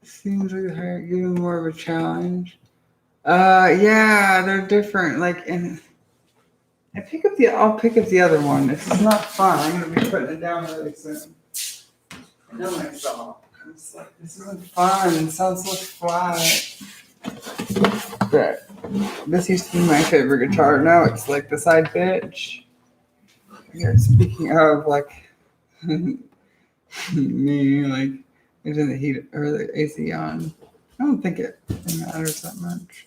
Seems like they're giving more of a challenge. Yeah, they're different. Like, and I'll pick up the other one. This is not fun. I'm gonna be putting it down really soon. I know myself. It's like, this isn't fun. It sounds so flat. But this used to be my favorite guitar. Now it's like the side bitch. Yeah, speaking of like me, like using the heat or the AC on, I don't think it matters that much.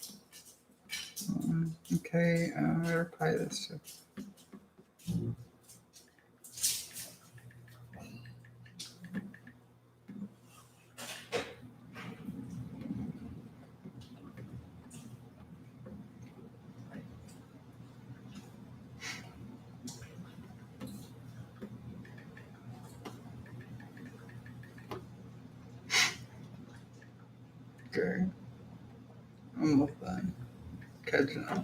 Okay, I'm gonna reply this too. Okay, almost done. Catching up.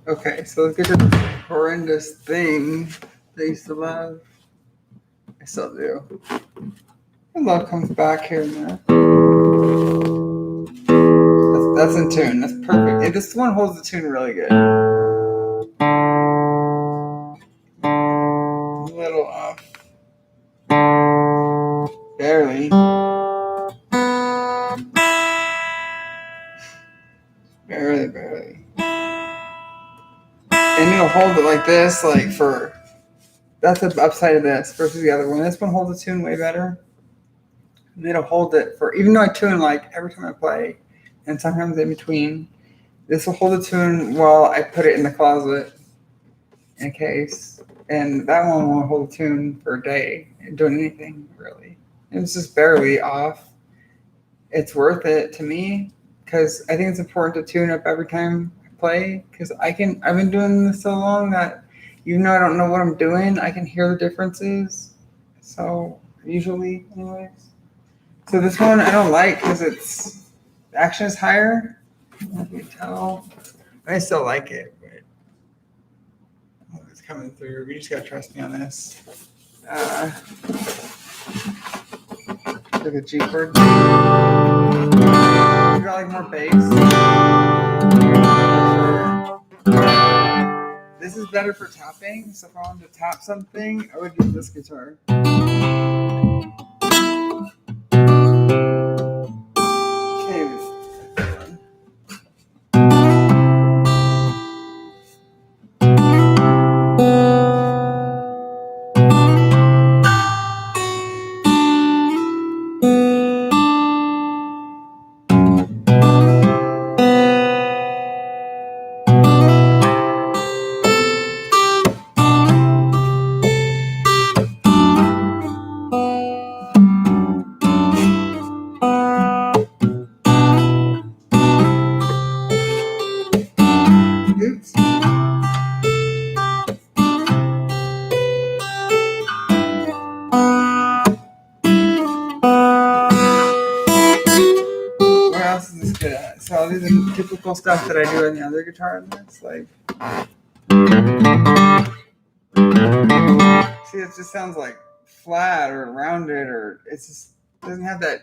Okay, so let's get to this horrendous thing that I used to love. I still do. And love comes back here and there. That's in tune. That's perfect. And this one holds the tune really good. A little off. Barely. Barely. And it'll hold it like this, like for. That's the upside of this versus the other one. This one holds the tune way better. And it'll hold it for, even though I tune like every time I play, and sometimes in between, this will hold the tune while I put it in the closet in a case. And that one won't hold the tune for a day, doing anything really. It's just barely off. It's worth it to me because I think it's important to tune up every time I play because I've been doing this so long that even though I don't know what I'm doing, I can hear the differences. So usually anyways. So this one I don't like because the action is higher. I can tell. I still like it, but it's coming through. We just gotta trust me on this. Look at G-Bird. You got like more bass. This is better for tapping. So if I wanted to tap something, I would use this guitar. Oops. What else is this good at? So I'll do the typical stuff that I do on the other guitar in this, like. See, it just sounds like flat or rounded, or it just doesn't have that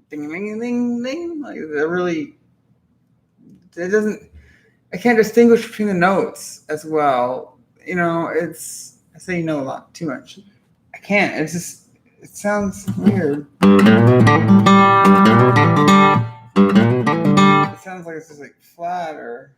ding ding ding ding. Like it really, it doesn't. I can't distinguish between the notes as well. You know, I say a lot too much. I can't. It sounds weird. It sounds like it's just like flat or.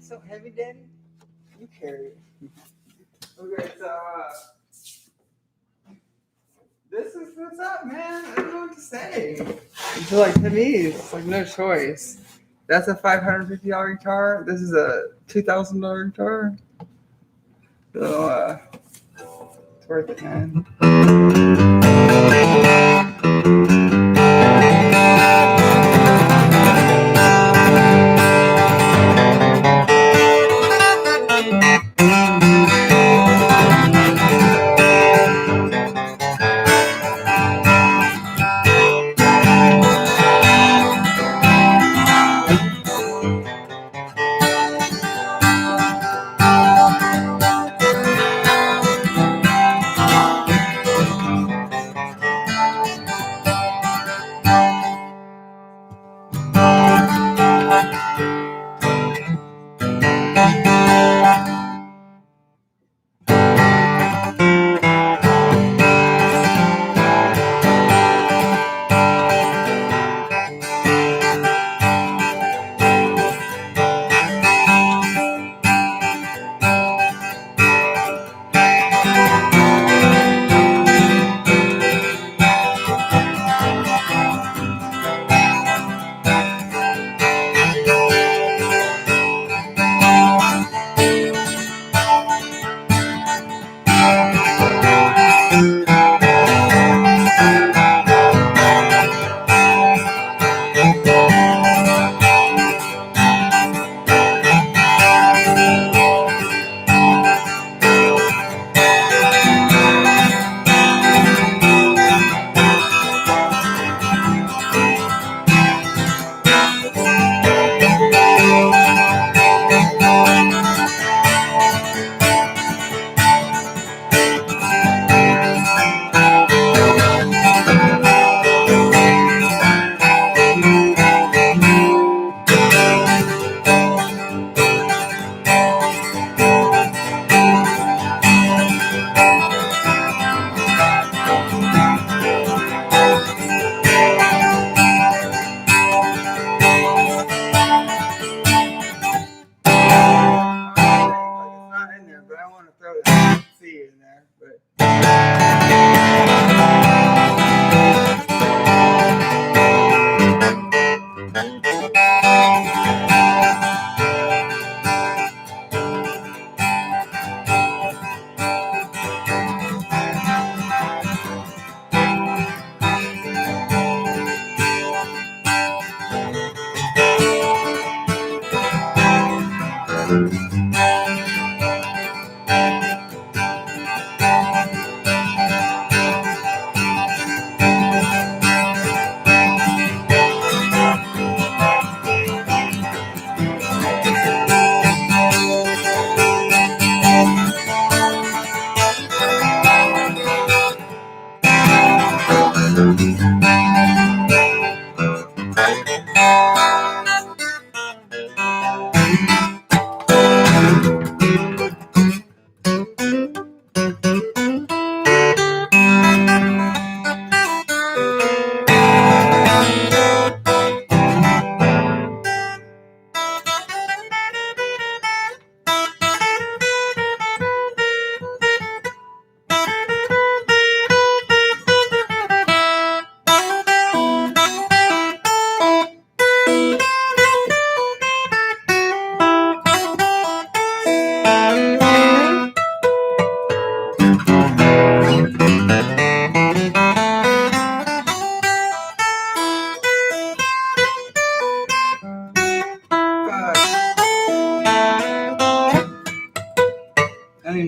So heavy, Daddy? You carry it. Okay, so this is what's up, man. I don't know what to say. It's like, to me, it's like no choice. That's a $550 guitar. This is a $2,000 guitar. So it's worth it, man.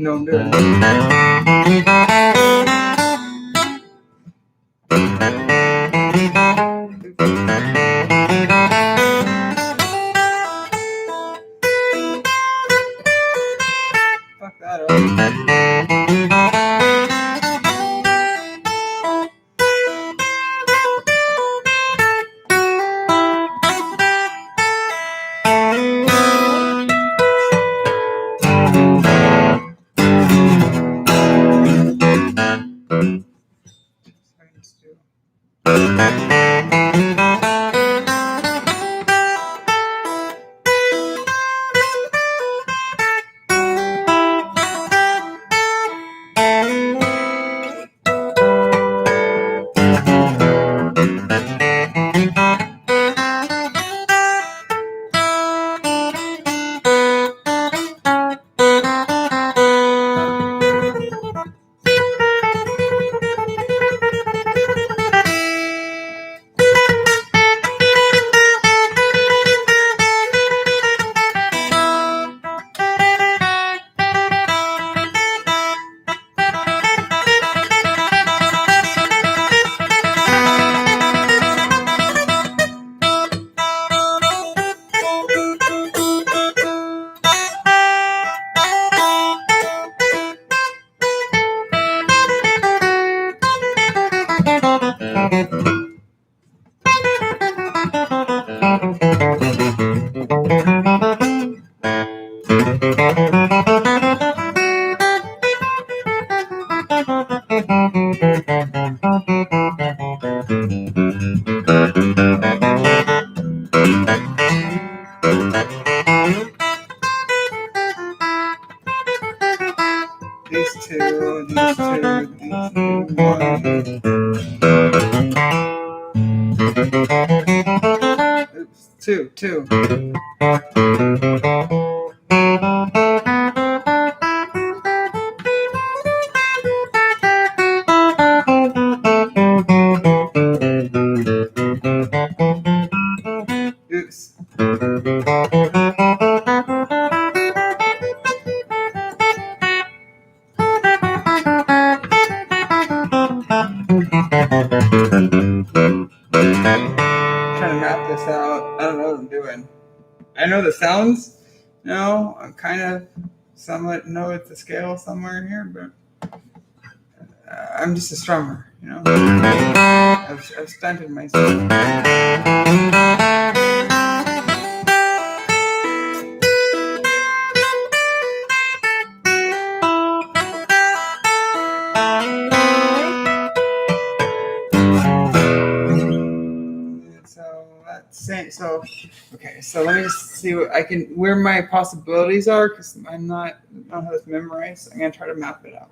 know I'm doing. Fuck that up. These two, one. Oops, two. Oops. Trying to map this out. I don't know what I'm doing. I know the sounds. No, I'm kind of somewhat know it's a scale somewhere in here, but I'm just a strummer, you know. I've stunted myself. So that's it. So okay. So let me just see what I can, where my possibilities are, because I don't have this memorized. I'm gonna try to map it out.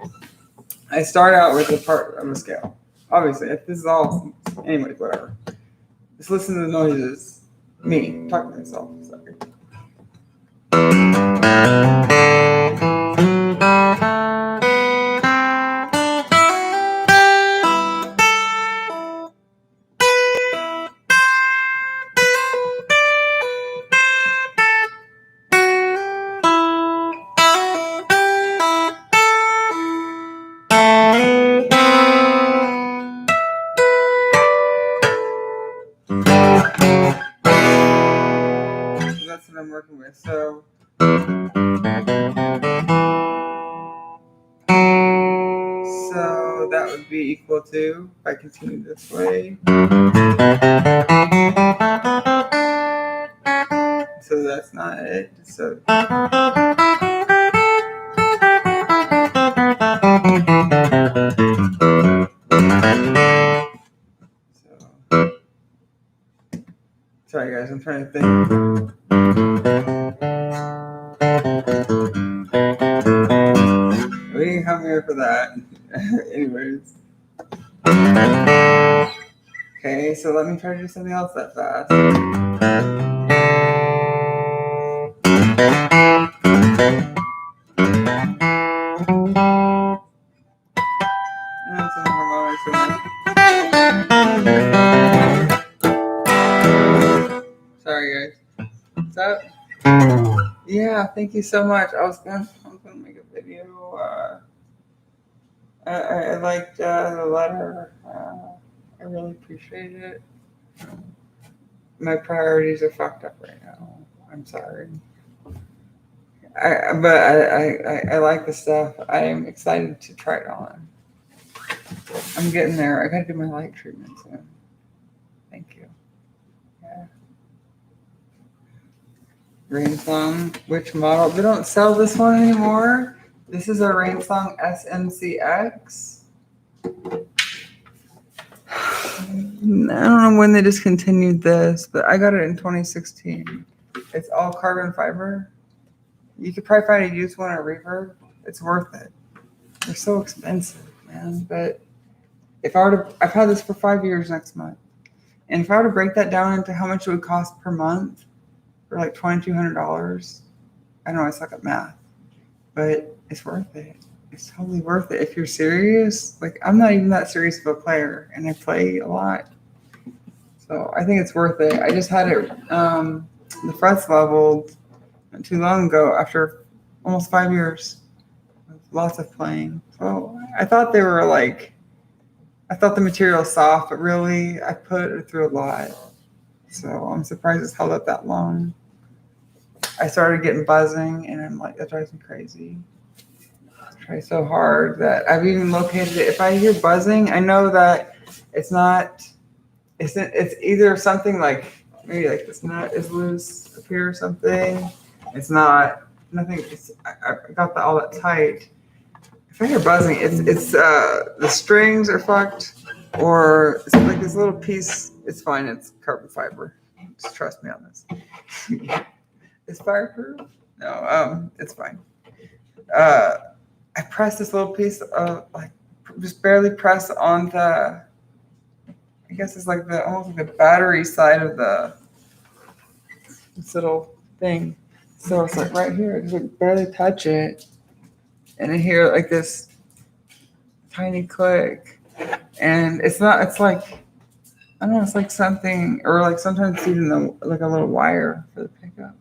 I start out with a part of a scale. Obviously, if this is all, anyways, whatever. Just listen to the noises. Me talking to myself. Sorry. That's what I'm working with. So that would be equal to, if I continue this way. So that's not it. So sorry guys, I'm trying to think. We can come here for that. Anyways. Okay, so let me try to do something else that fast. Sorry guys. What's up? Yeah, thank you so much. I was gonna make a video I liked the letter. I really appreciate it. My priorities are fucked up right now. I'm sorry. I like the stuff. I am excited to try it on. I'm getting there. I gotta do my light treatment soon. Thank you. Yeah. Rainsong, which model? They don't sell this one anymore. This is a Rainsong SMCX. I don't know when they discontinued this, but I got it in 2016. It's all carbon fiber. You could probably find a used one at Reverb. It's worth it. They're so expensive, man. But if I were to, I've had this for 5 years next month. And if I were to break that down into how much it would cost per month for like $2,200, I know I suck at math, but it's worth it. It's totally worth it. If you're serious, like I'm not even that serious of a player and I play a lot. So I think it's worth it. I just had it, the frets leveled not too long ago after almost 5 years with lots of playing. So I thought they were like, I thought the material was soft, but really I put it through a lot. So I'm surprised it's held up that long. I started getting buzzing and I'm like, that drives me crazy. I try so hard that I've even located it. If I hear buzzing, I know that it's either something like, maybe like this nut is loose up here or something. It's not, nothing, I got all that tight. If I hear buzzing, it's the strings are fucked, or it's like this little piece. It's fine. It's carbon fiber. Just trust me on this. It's fireproof. No, it's fine. I press this little piece of like just barely press on the. I guess it's like the almost like the battery side of this little thing. So it's like right here. I just like barely touch it, and I hear like this tiny click, and it's not. It's like I don't know. It's like something, or like sometimes it's even like a little wire for the pickup,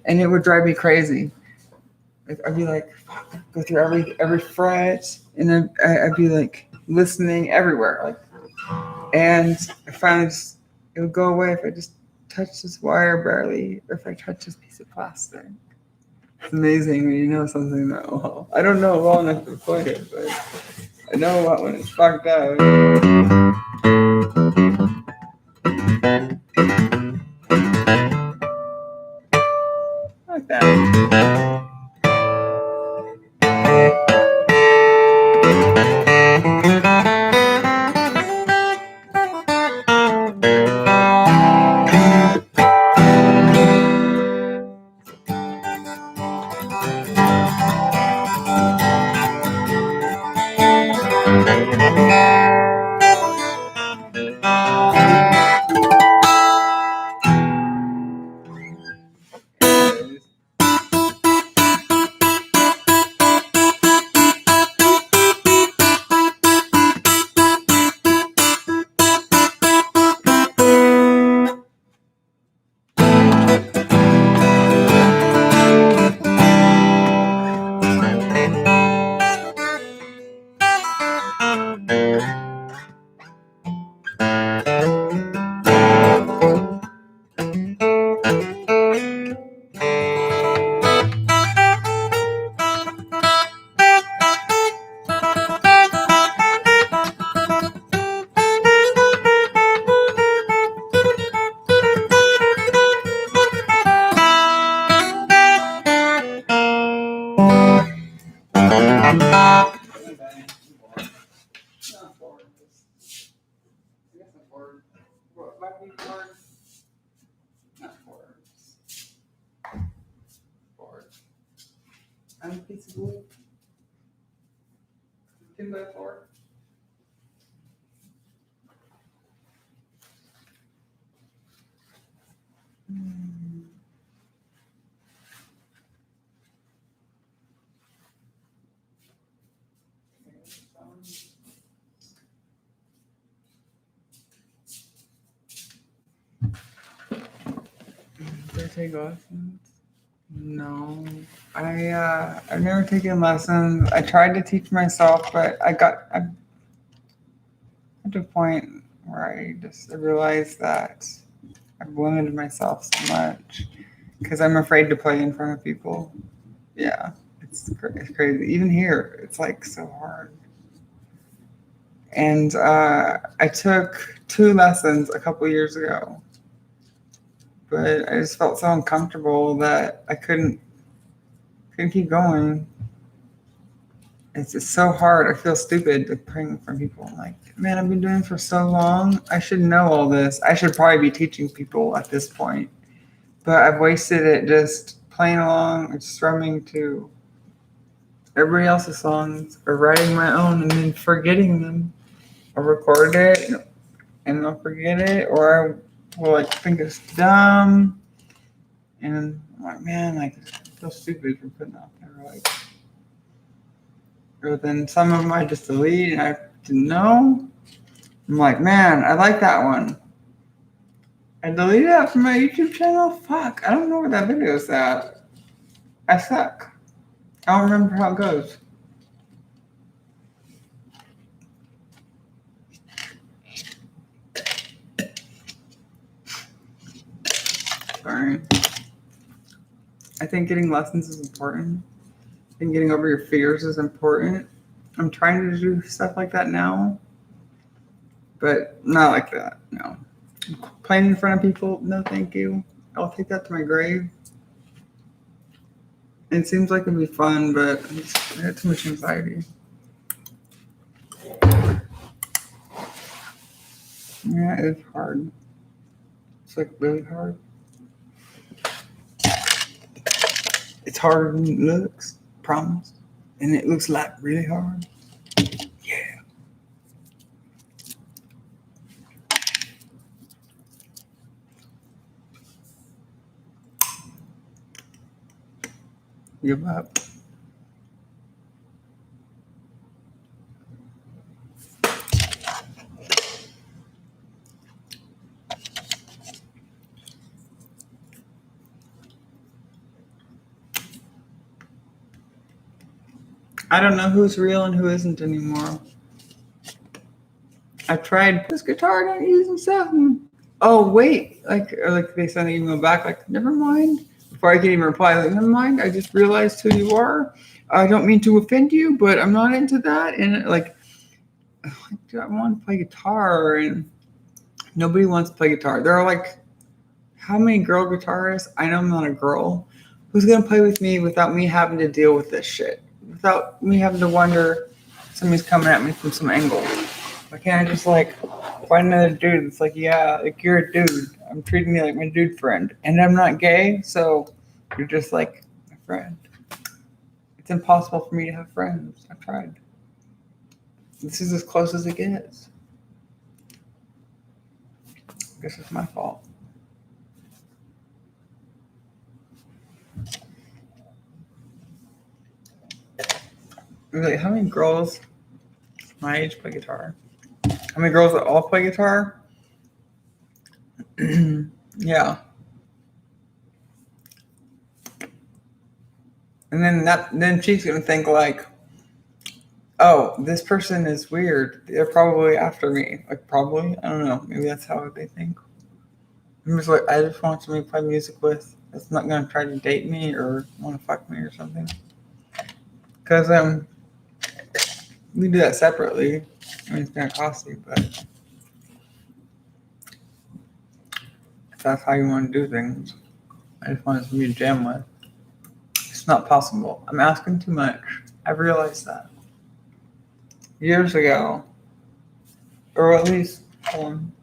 and it would drive me crazy. I'd be like, go through every fret, and then I'd be like listening everywhere, like, and I finally just it would go away if I just touch this wire barely, or if I touch this piece of plastic. It's amazing when you know something that well. I don't know well enough to play it, but I know what when it's fucked up. Like that. And a piece of wood. 2x4. Did I take lessons? No, I've never taken lessons. I tried to teach myself, but I at a point where I realized that I've limited myself so much because I'm afraid to play in front of people. Yeah, it's crazy. Even here, it's like so hard. And I took 2 lessons a couple years ago, but I just felt so uncomfortable that I couldn't keep going. It's just so hard. I feel stupid like praying from people. I'm like, man, I've been doing this for so long. I should know all this. I should probably be teaching people at this point. But I've wasted it just playing along or strumming to everybody else's songs or writing my own and then forgetting them. Or record it and I'll forget it, or I will like think it's dumb. And I'm like, man, like I feel stupid for putting out there. Like, or then some of them I just delete and I didn't know. I'm like, man, I like that one. I deleted that from my YouTube channel. Fuck, I don't know where that video is at. I suck. I don't remember how it goes. Sorry. I think getting lessons is important. I think getting over your fears is important. I'm trying to do stuff like that now, but not like that. No. Playing in front of people, no thank you. I'll take that to my grave. It seems like it'd be fun, but I got too much anxiety. Yeah, it's hard. It's like really hard. It's harder than it looks, promise. And it looks like really hard. Yeah. Give up. I don't know who's real and who isn't anymore. I tried this guitar, don't use and stuff. Oh wait, like they send an email back, like never mind. Before I can even reply, like never mind. I just realized who you are. I don't mean to offend you, but I'm not into that. And like, I want to play guitar, and nobody wants to play guitar. There are like, how many girl guitarists? I know I'm not a girl. Who's gonna play with me without me having to deal with this shit? Without me having to wonder somebody's coming at me from some angle. Why can't I just like find another dude that's like, yeah, like you're a dude. I'm treating you like my dude friend. And I'm not gay, so you're just like my friend. It's impossible for me to have friends. I've tried. This is as close as it gets. I guess it's my fault. Really, how many girls my age play guitar? How many girls that all play guitar? Yeah. And then she's gonna think like, oh, this person is weird. They're probably after me. Like probably. I don't know. Maybe that's how they think. I'm just like, I just want somebody to play music with that's not gonna try to date me or wanna fuck me or something. Cause we do that separately. I mean, it's gonna cost you, but if that's how you want to do things, I just want somebody to jam with. It's not possible. I'm asking too much. I've realized that years ago, or at least, I'm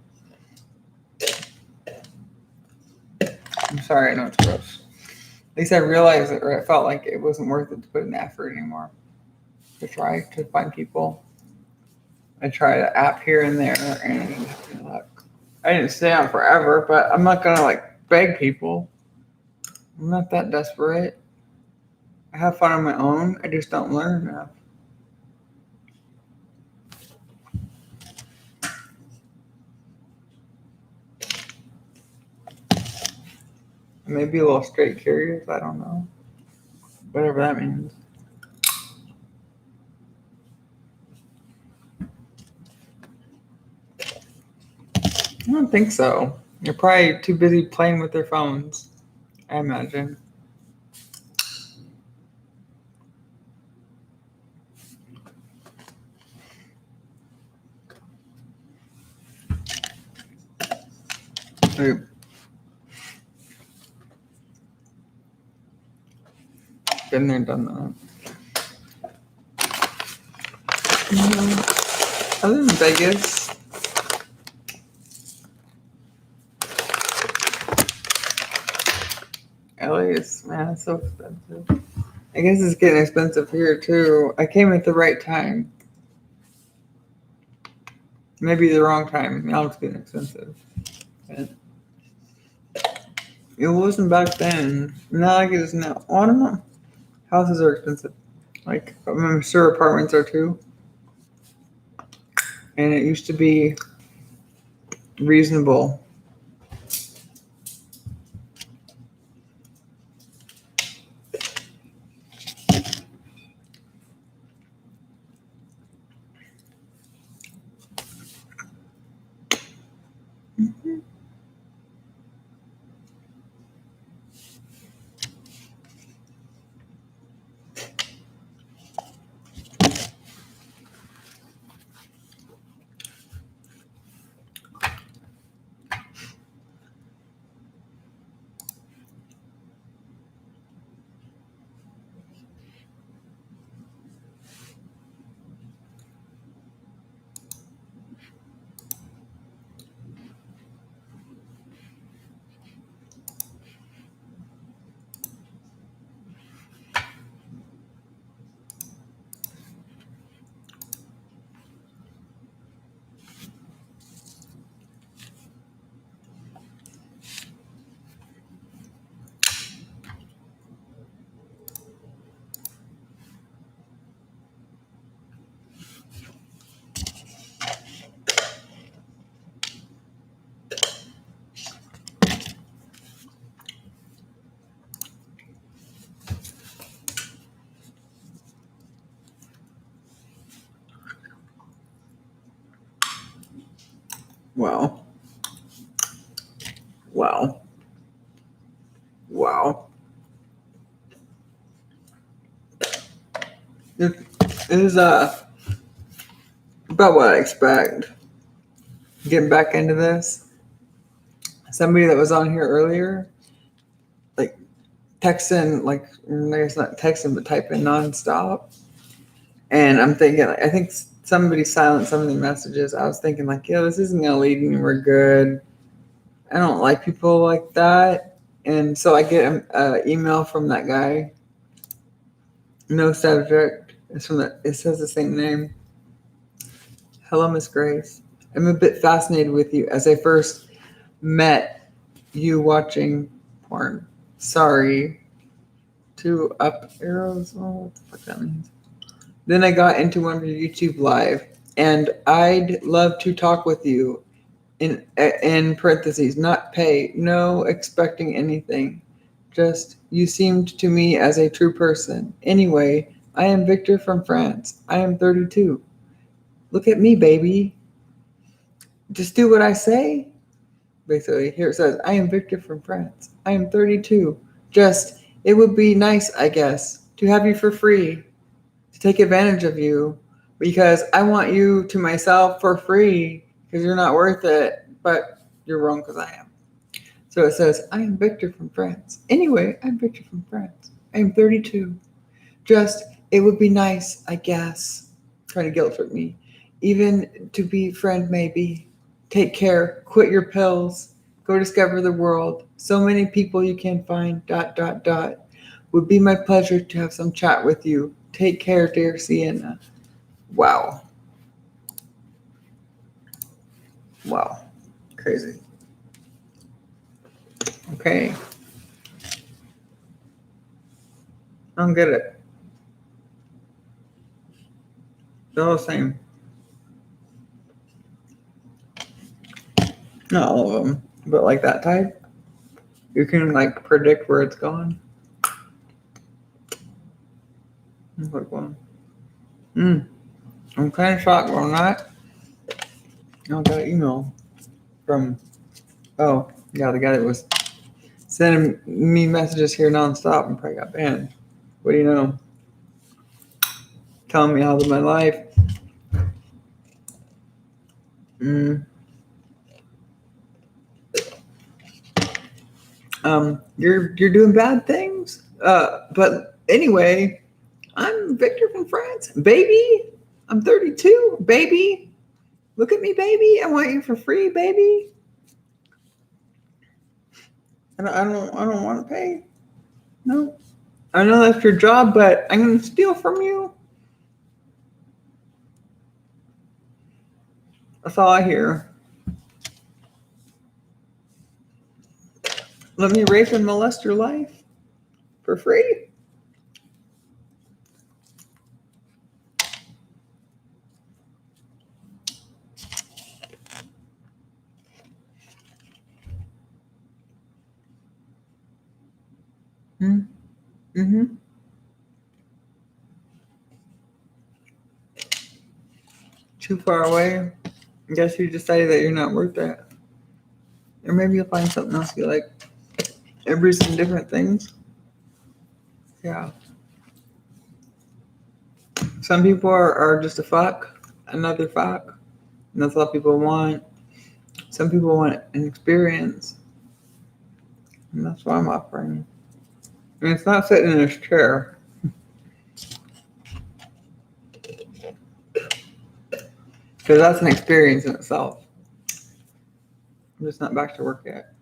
sorry, I know it's gross. At least I realized it, or I felt like it wasn't worth it to put in the effort anymore. To try to find people. I tried an app here and there, and luck. I didn't stay on forever, but I'm not gonna like beg people. I'm not that desperate. I have fun on my own. I just don't learn enough. Maybe a little straight curious. I don't know. Whatever that means. I don't think so. They're probably too busy playing with their phones, I imagine. Like, been there, done that. Other than Vegas, LA is, man, it's so expensive. I guess it's getting expensive here too. I came at the right time. Maybe the wrong time. Now it's getting expensive. But it wasn't back then. Not like it is now. Oh, I don't know. Houses are expensive. Like, I'm sure apartments are too. And it used to be reasonable. Wow. Wow. Wow. It is about what I expect. Getting back into this. Somebody that was on here earlier, like texting, like I guess not texting, but typing nonstop. And I'm thinking, I think somebody silenced some of the messages. I was thinking, like, yo, this isn't gonna lead anywhere good. I don't like people like that. And so I get an email from that guy. No subject. It's from it says the same name. Hello, Miss Grace. I'm a bit fascinated with you as I first met you watching porn. Sorry. 2 up arrows. Oh, what the fuck that means? Then I got into one of your YouTube live, and I'd love to talk with you. In parentheses, not pay, no expecting anything. Just you seemed to me as a true person. Anyway, I am Victor from France. I am 32. Look at me, baby. Just do what I say. Basically, here it says, I am Victor from France. I am 32. Just, it would be nice, I guess, to have you for free, to take advantage of you, because I want you to myself for free, because you're not worth it, but you're wrong because I am. So it says, I am Victor from France. Anyway, I'm Victor from France. I am 32. Just, it would be nice, I guess, trying to guilt trip me, even to be friend maybe. Take care, quit your pills, go discover the world. So many people you can find, ... Would be my pleasure to have some chat with you. Take care, dear Sienna. Wow. Wow. Crazy. Okay. I don't get it. They're all the same. Not all of them, but like that type. You can like predict where it's going. Quick one. I'm kind of shocked we're not. I got an email from, oh, yeah, the guy that was sending me messages here nonstop and probably got banned. What do you know? Telling me how to live my life. You're doing bad things. But anyway, I'm Victor from France. Baby, I'm 32. Baby, look at me, baby. I want you for free, baby. I don't want to pay. No. I know that's your job, but I'm gonna steal from you. That's all I hear. Let me rape and molest your life for free. Mm-hmm. Too far away. I guess you decided that you're not worth that. Or maybe you'll find something else you like. Everybody's doing different things. Yeah. Some people are just a fuck, another fuck. And that's what people want. Some people want an experience. And that's what I'm offering. And it's not sitting in his chair. Because that's an experience in itself. I'm just not back to work yet.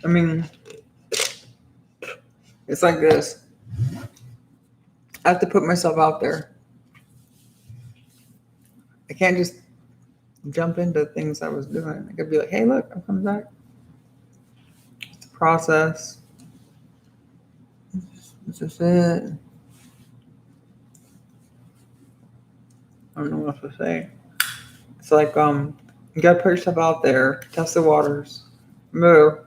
I mean, it's like this. I have to put myself out there. I can't just jump into things I was doing. I could be like, hey, look, I'm coming back. It's a process. It's just it. I don't know what else to say. It's like, you gotta put yourself out there, test the waters, move.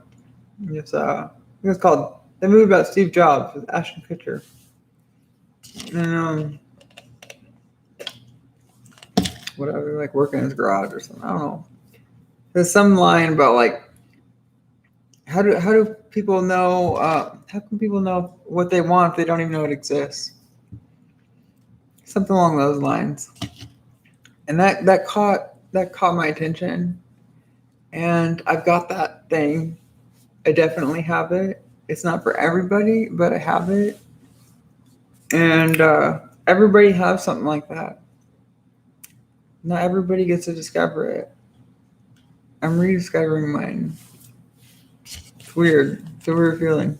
It's I think it's called the movie about Steve Jobs with Ashton Kutcher. And whatever, like working in his garage or something. I don't know. There's some line about like how do people know how can people know what they want if they don't even know it exists? Something along those lines. And that caught my attention. And I've got that thing. I definitely have it. It's not for everybody, but I have it. And everybody has something like that. Not everybody gets to discover it. I'm rediscovering mine. It's weird. It's a weird feeling.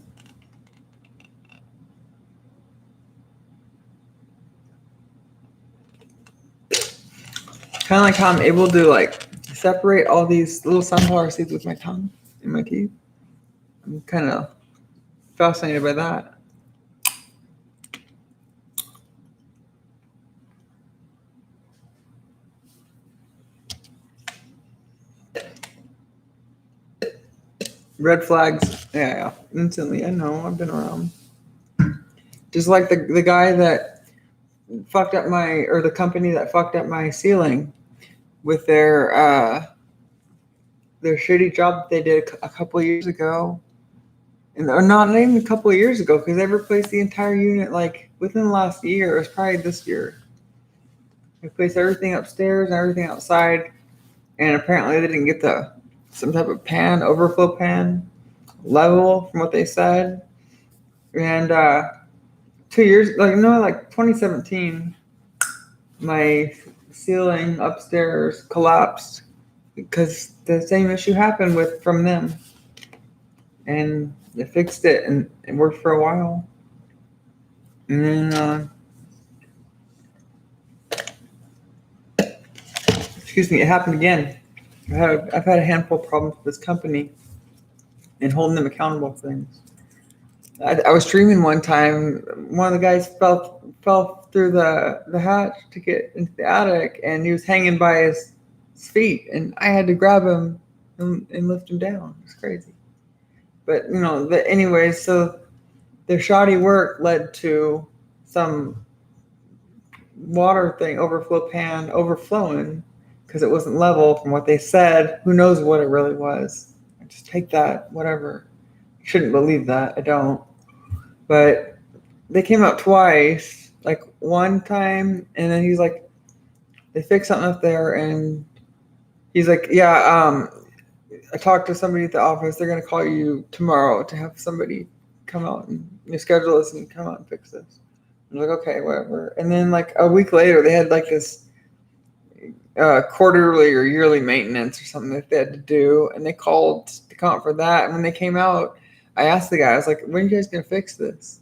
Kind of like how I'm able to like separate all these little sunflower seeds with my tongue and my teeth. I'm kind of fascinated by that. Red flags. Yeah, instantly. I know. I've been around. Just like the guy that fucked up the company that fucked up my ceiling with their shitty job that they did a couple of years ago. Or not even a couple of years ago, because they replaced the entire unit like within the last year. It was probably this year. They replaced everything upstairs and everything outside. And apparently they didn't get some type of overflow pan level from what they said. And 2 years, like 2017, my ceiling upstairs collapsed because the same issue happened from them. And they fixed it and it worked for a while. And then, it happened again. I've had a handful of problems with this company and holding them accountable for things. I was streaming one time. One of the guys fell through the hatch to get into the attic, and he was hanging by his feet, and I had to grab him and lift him down. It's crazy. But anyways, so their shoddy work led to some water thing, overflow pan overflowing because it wasn't level from what they said. Who knows what it really was? I just take that, whatever. You shouldn't believe that. I don't. But they came out twice, like one time, and then he's like, they fixed something up there, and he's like, yeah, I talked to somebody at the office. They're gonna call you tomorrow to have somebody come out and schedule this and come out and fix this. I'm like, okay, whatever. And then like a week later, they had like this quarterly or yearly maintenance or something that they had to do, and they called to come out for that. And when they came out, I asked the guy, I was like, when are you guys gonna fix this?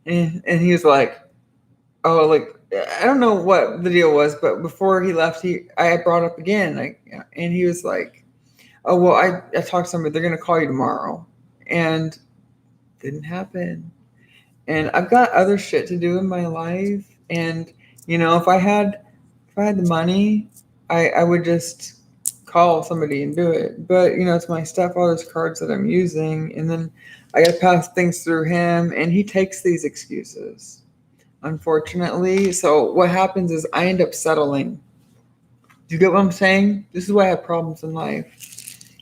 And he was like, oh, like I don't know what the deal was, but before he left, I brought up again, like, and he was like, oh well, I talked to somebody, they're gonna call you tomorrow, and didn't happen. And I've got other shit to do in my life, and if I had the money, I would just call somebody and do it. But it's my stepfather's cards that I'm using, and then I got to pass things through him, and he takes these excuses, unfortunately. So what happens is I end up settling. Do you get what I'm saying? This is why I have problems in life.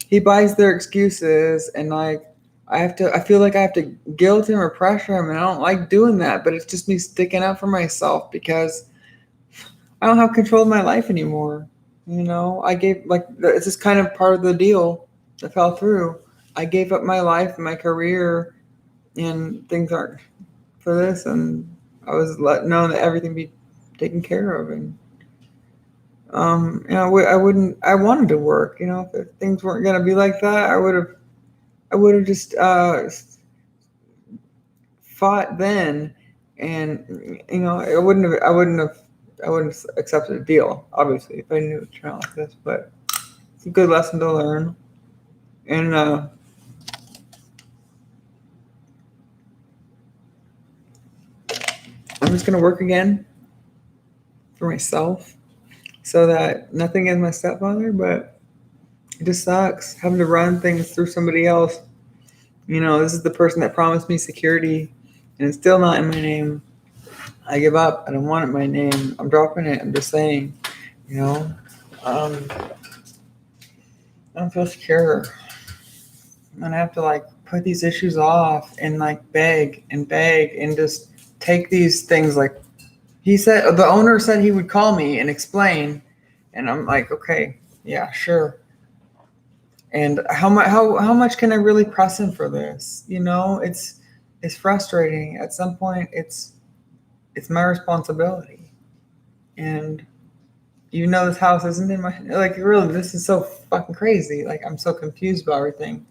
He buys their excuses, and like I feel like I have to guilt him or pressure him, and I don't like doing that. But it's just me sticking up for myself because I don't have control of my life anymore. I gave, like, it's just kind of part of the deal that fell through. I gave up my life and my career, and things aren't for this, and I was knowing that everything be taken care of. And I wanted to work. If things weren't gonna be like that, I would have just fought then, and I wouldn't have accepted a deal, obviously, if I knew it turned out like this. But it's a good lesson to learn. And I'm just gonna work again for myself, so that nothing against my stepfather, but it just sucks having to run things through somebody else. This is the person that promised me security, and it's still not in my name. I give up. I don't want it in my name. I'm dropping it. I'm just saying, I don't feel secure. I'm gonna have to like put these issues off and like beg and just take these things. Like he said, the owner said he would call me and explain, and I'm like, okay, yeah, sure. And how much can I really press him for this? It's frustrating. At some point, it's my responsibility. And this house isn't in my, like, really, this is so fucking crazy. Like, I'm so confused about everything.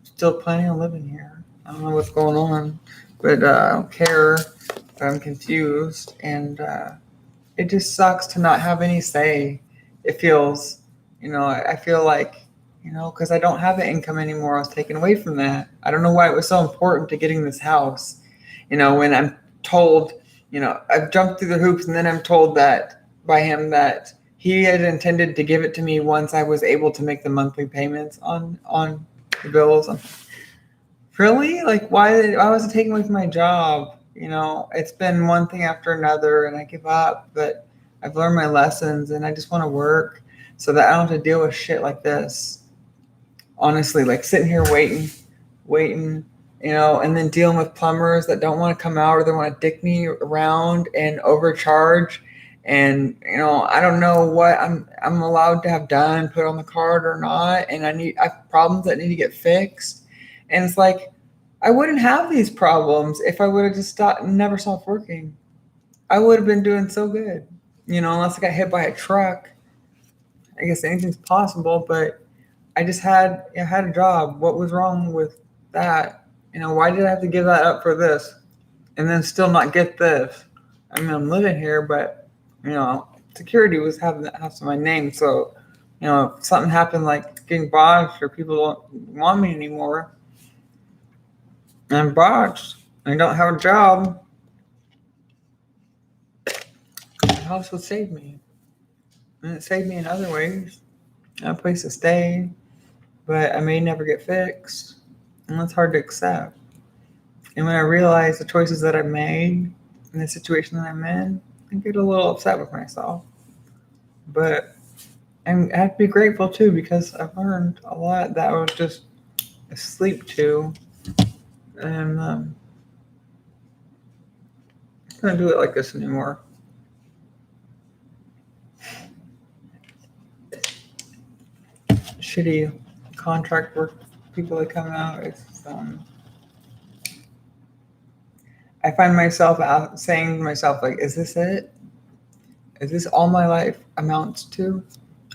Still planning on living here. I don't know what's going on, but I don't care. I'm confused, and it just sucks to not have any say. It feels, I feel like, because I don't have an income anymore. I was taken away from that. I don't know why it was so important to getting this house. When I'm told, I've jumped through the hoops, and then I'm told that by him that he had intended to give it to me once I was able to make the monthly payments on the bills. Really? Like, why was it taken away from my job? It's been one thing after another, and I give up, but I've learned my lessons, and I just want to work so that I don't have to deal with shit like this. Honestly, like sitting here waiting, and then dealing with plumbers that don't want to come out, or they want to dick me around and overcharge. And I don't know what I'm allowed to have done, put on the card or not, and I have problems that need to get fixed. And it's like, I wouldn't have these problems if I would have just never stopped working. I would have been doing so good, unless I got hit by a truck. I guess anything's possible, but I just had a job. What was wrong with that? Why did I have to give that up for this and then still not get this? I mean, I'm living here, but security was having that house in my name. So, if something happened like getting botched or people don't want me anymore, I'm botched. I don't have a job. The house would save me. And it saved me in other ways. A place to stay, but I may never get fixed. And that's hard to accept. And when I realize the choices that I've made in the situation that I'm in, I get a little upset with myself. But I have to be grateful too, because I've learned a lot that I was just asleep to. And I'm not going to do it like this anymore. Shitty contract work people that come out. I find myself out saying to myself, like, is this it? Is this all my life amounts to?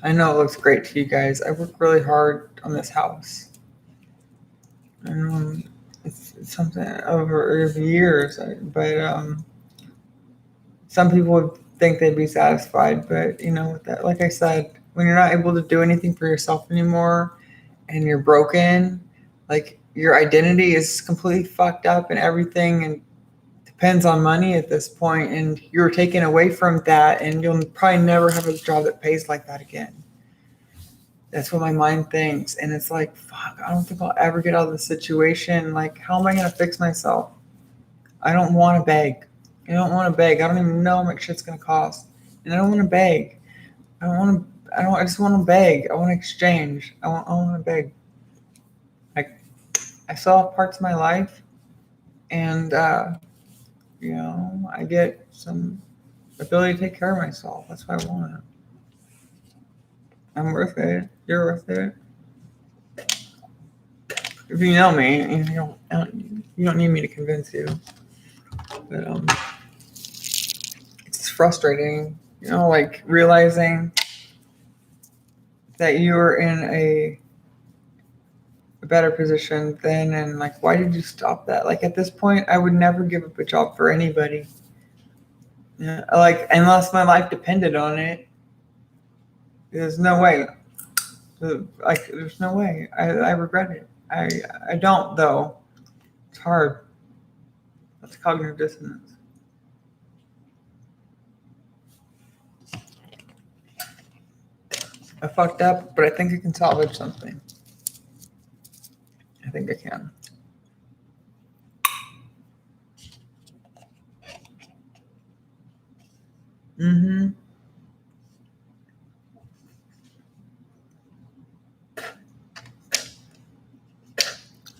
I know it looks great to you guys. I work really hard on this house. And it's something over years, but some people would think they'd be satisfied. But you know, with that, like I said, when you're not able to do anything for yourself anymore, and you're broken, like your identity is completely fucked up and everything, and depends on money at this point, and you're taken away from that, and you'll probably never have a job that pays like that again. That's what my mind thinks. And it's like, fuck, I don't think I'll ever get out of this situation. Like, how am I going to fix myself? I don't want to beg. I don't want to beg. I don't even know how much shit's going to cost. And I don't want to beg. I just want to beg. I want to exchange. I want to beg. Like, I still have parts of my life, and, you know, I get some ability to take care of myself. That's what I want. I'm worth it. You're worth it. If you know me, you don't need me to convince you. But it's frustrating, you know, like realizing that you were in a better position then, and like, why did you stop that? Like at this point, I would never give up a job for anybody. Yeah, like unless my life depended on it. There's no way. Like there's no way. I regret it. I don't though. It's hard. That's cognitive dissonance. I fucked up, but I think I can salvage something. I think I can. Mm-hmm.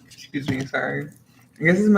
Excuse me, sorry. I guess this is my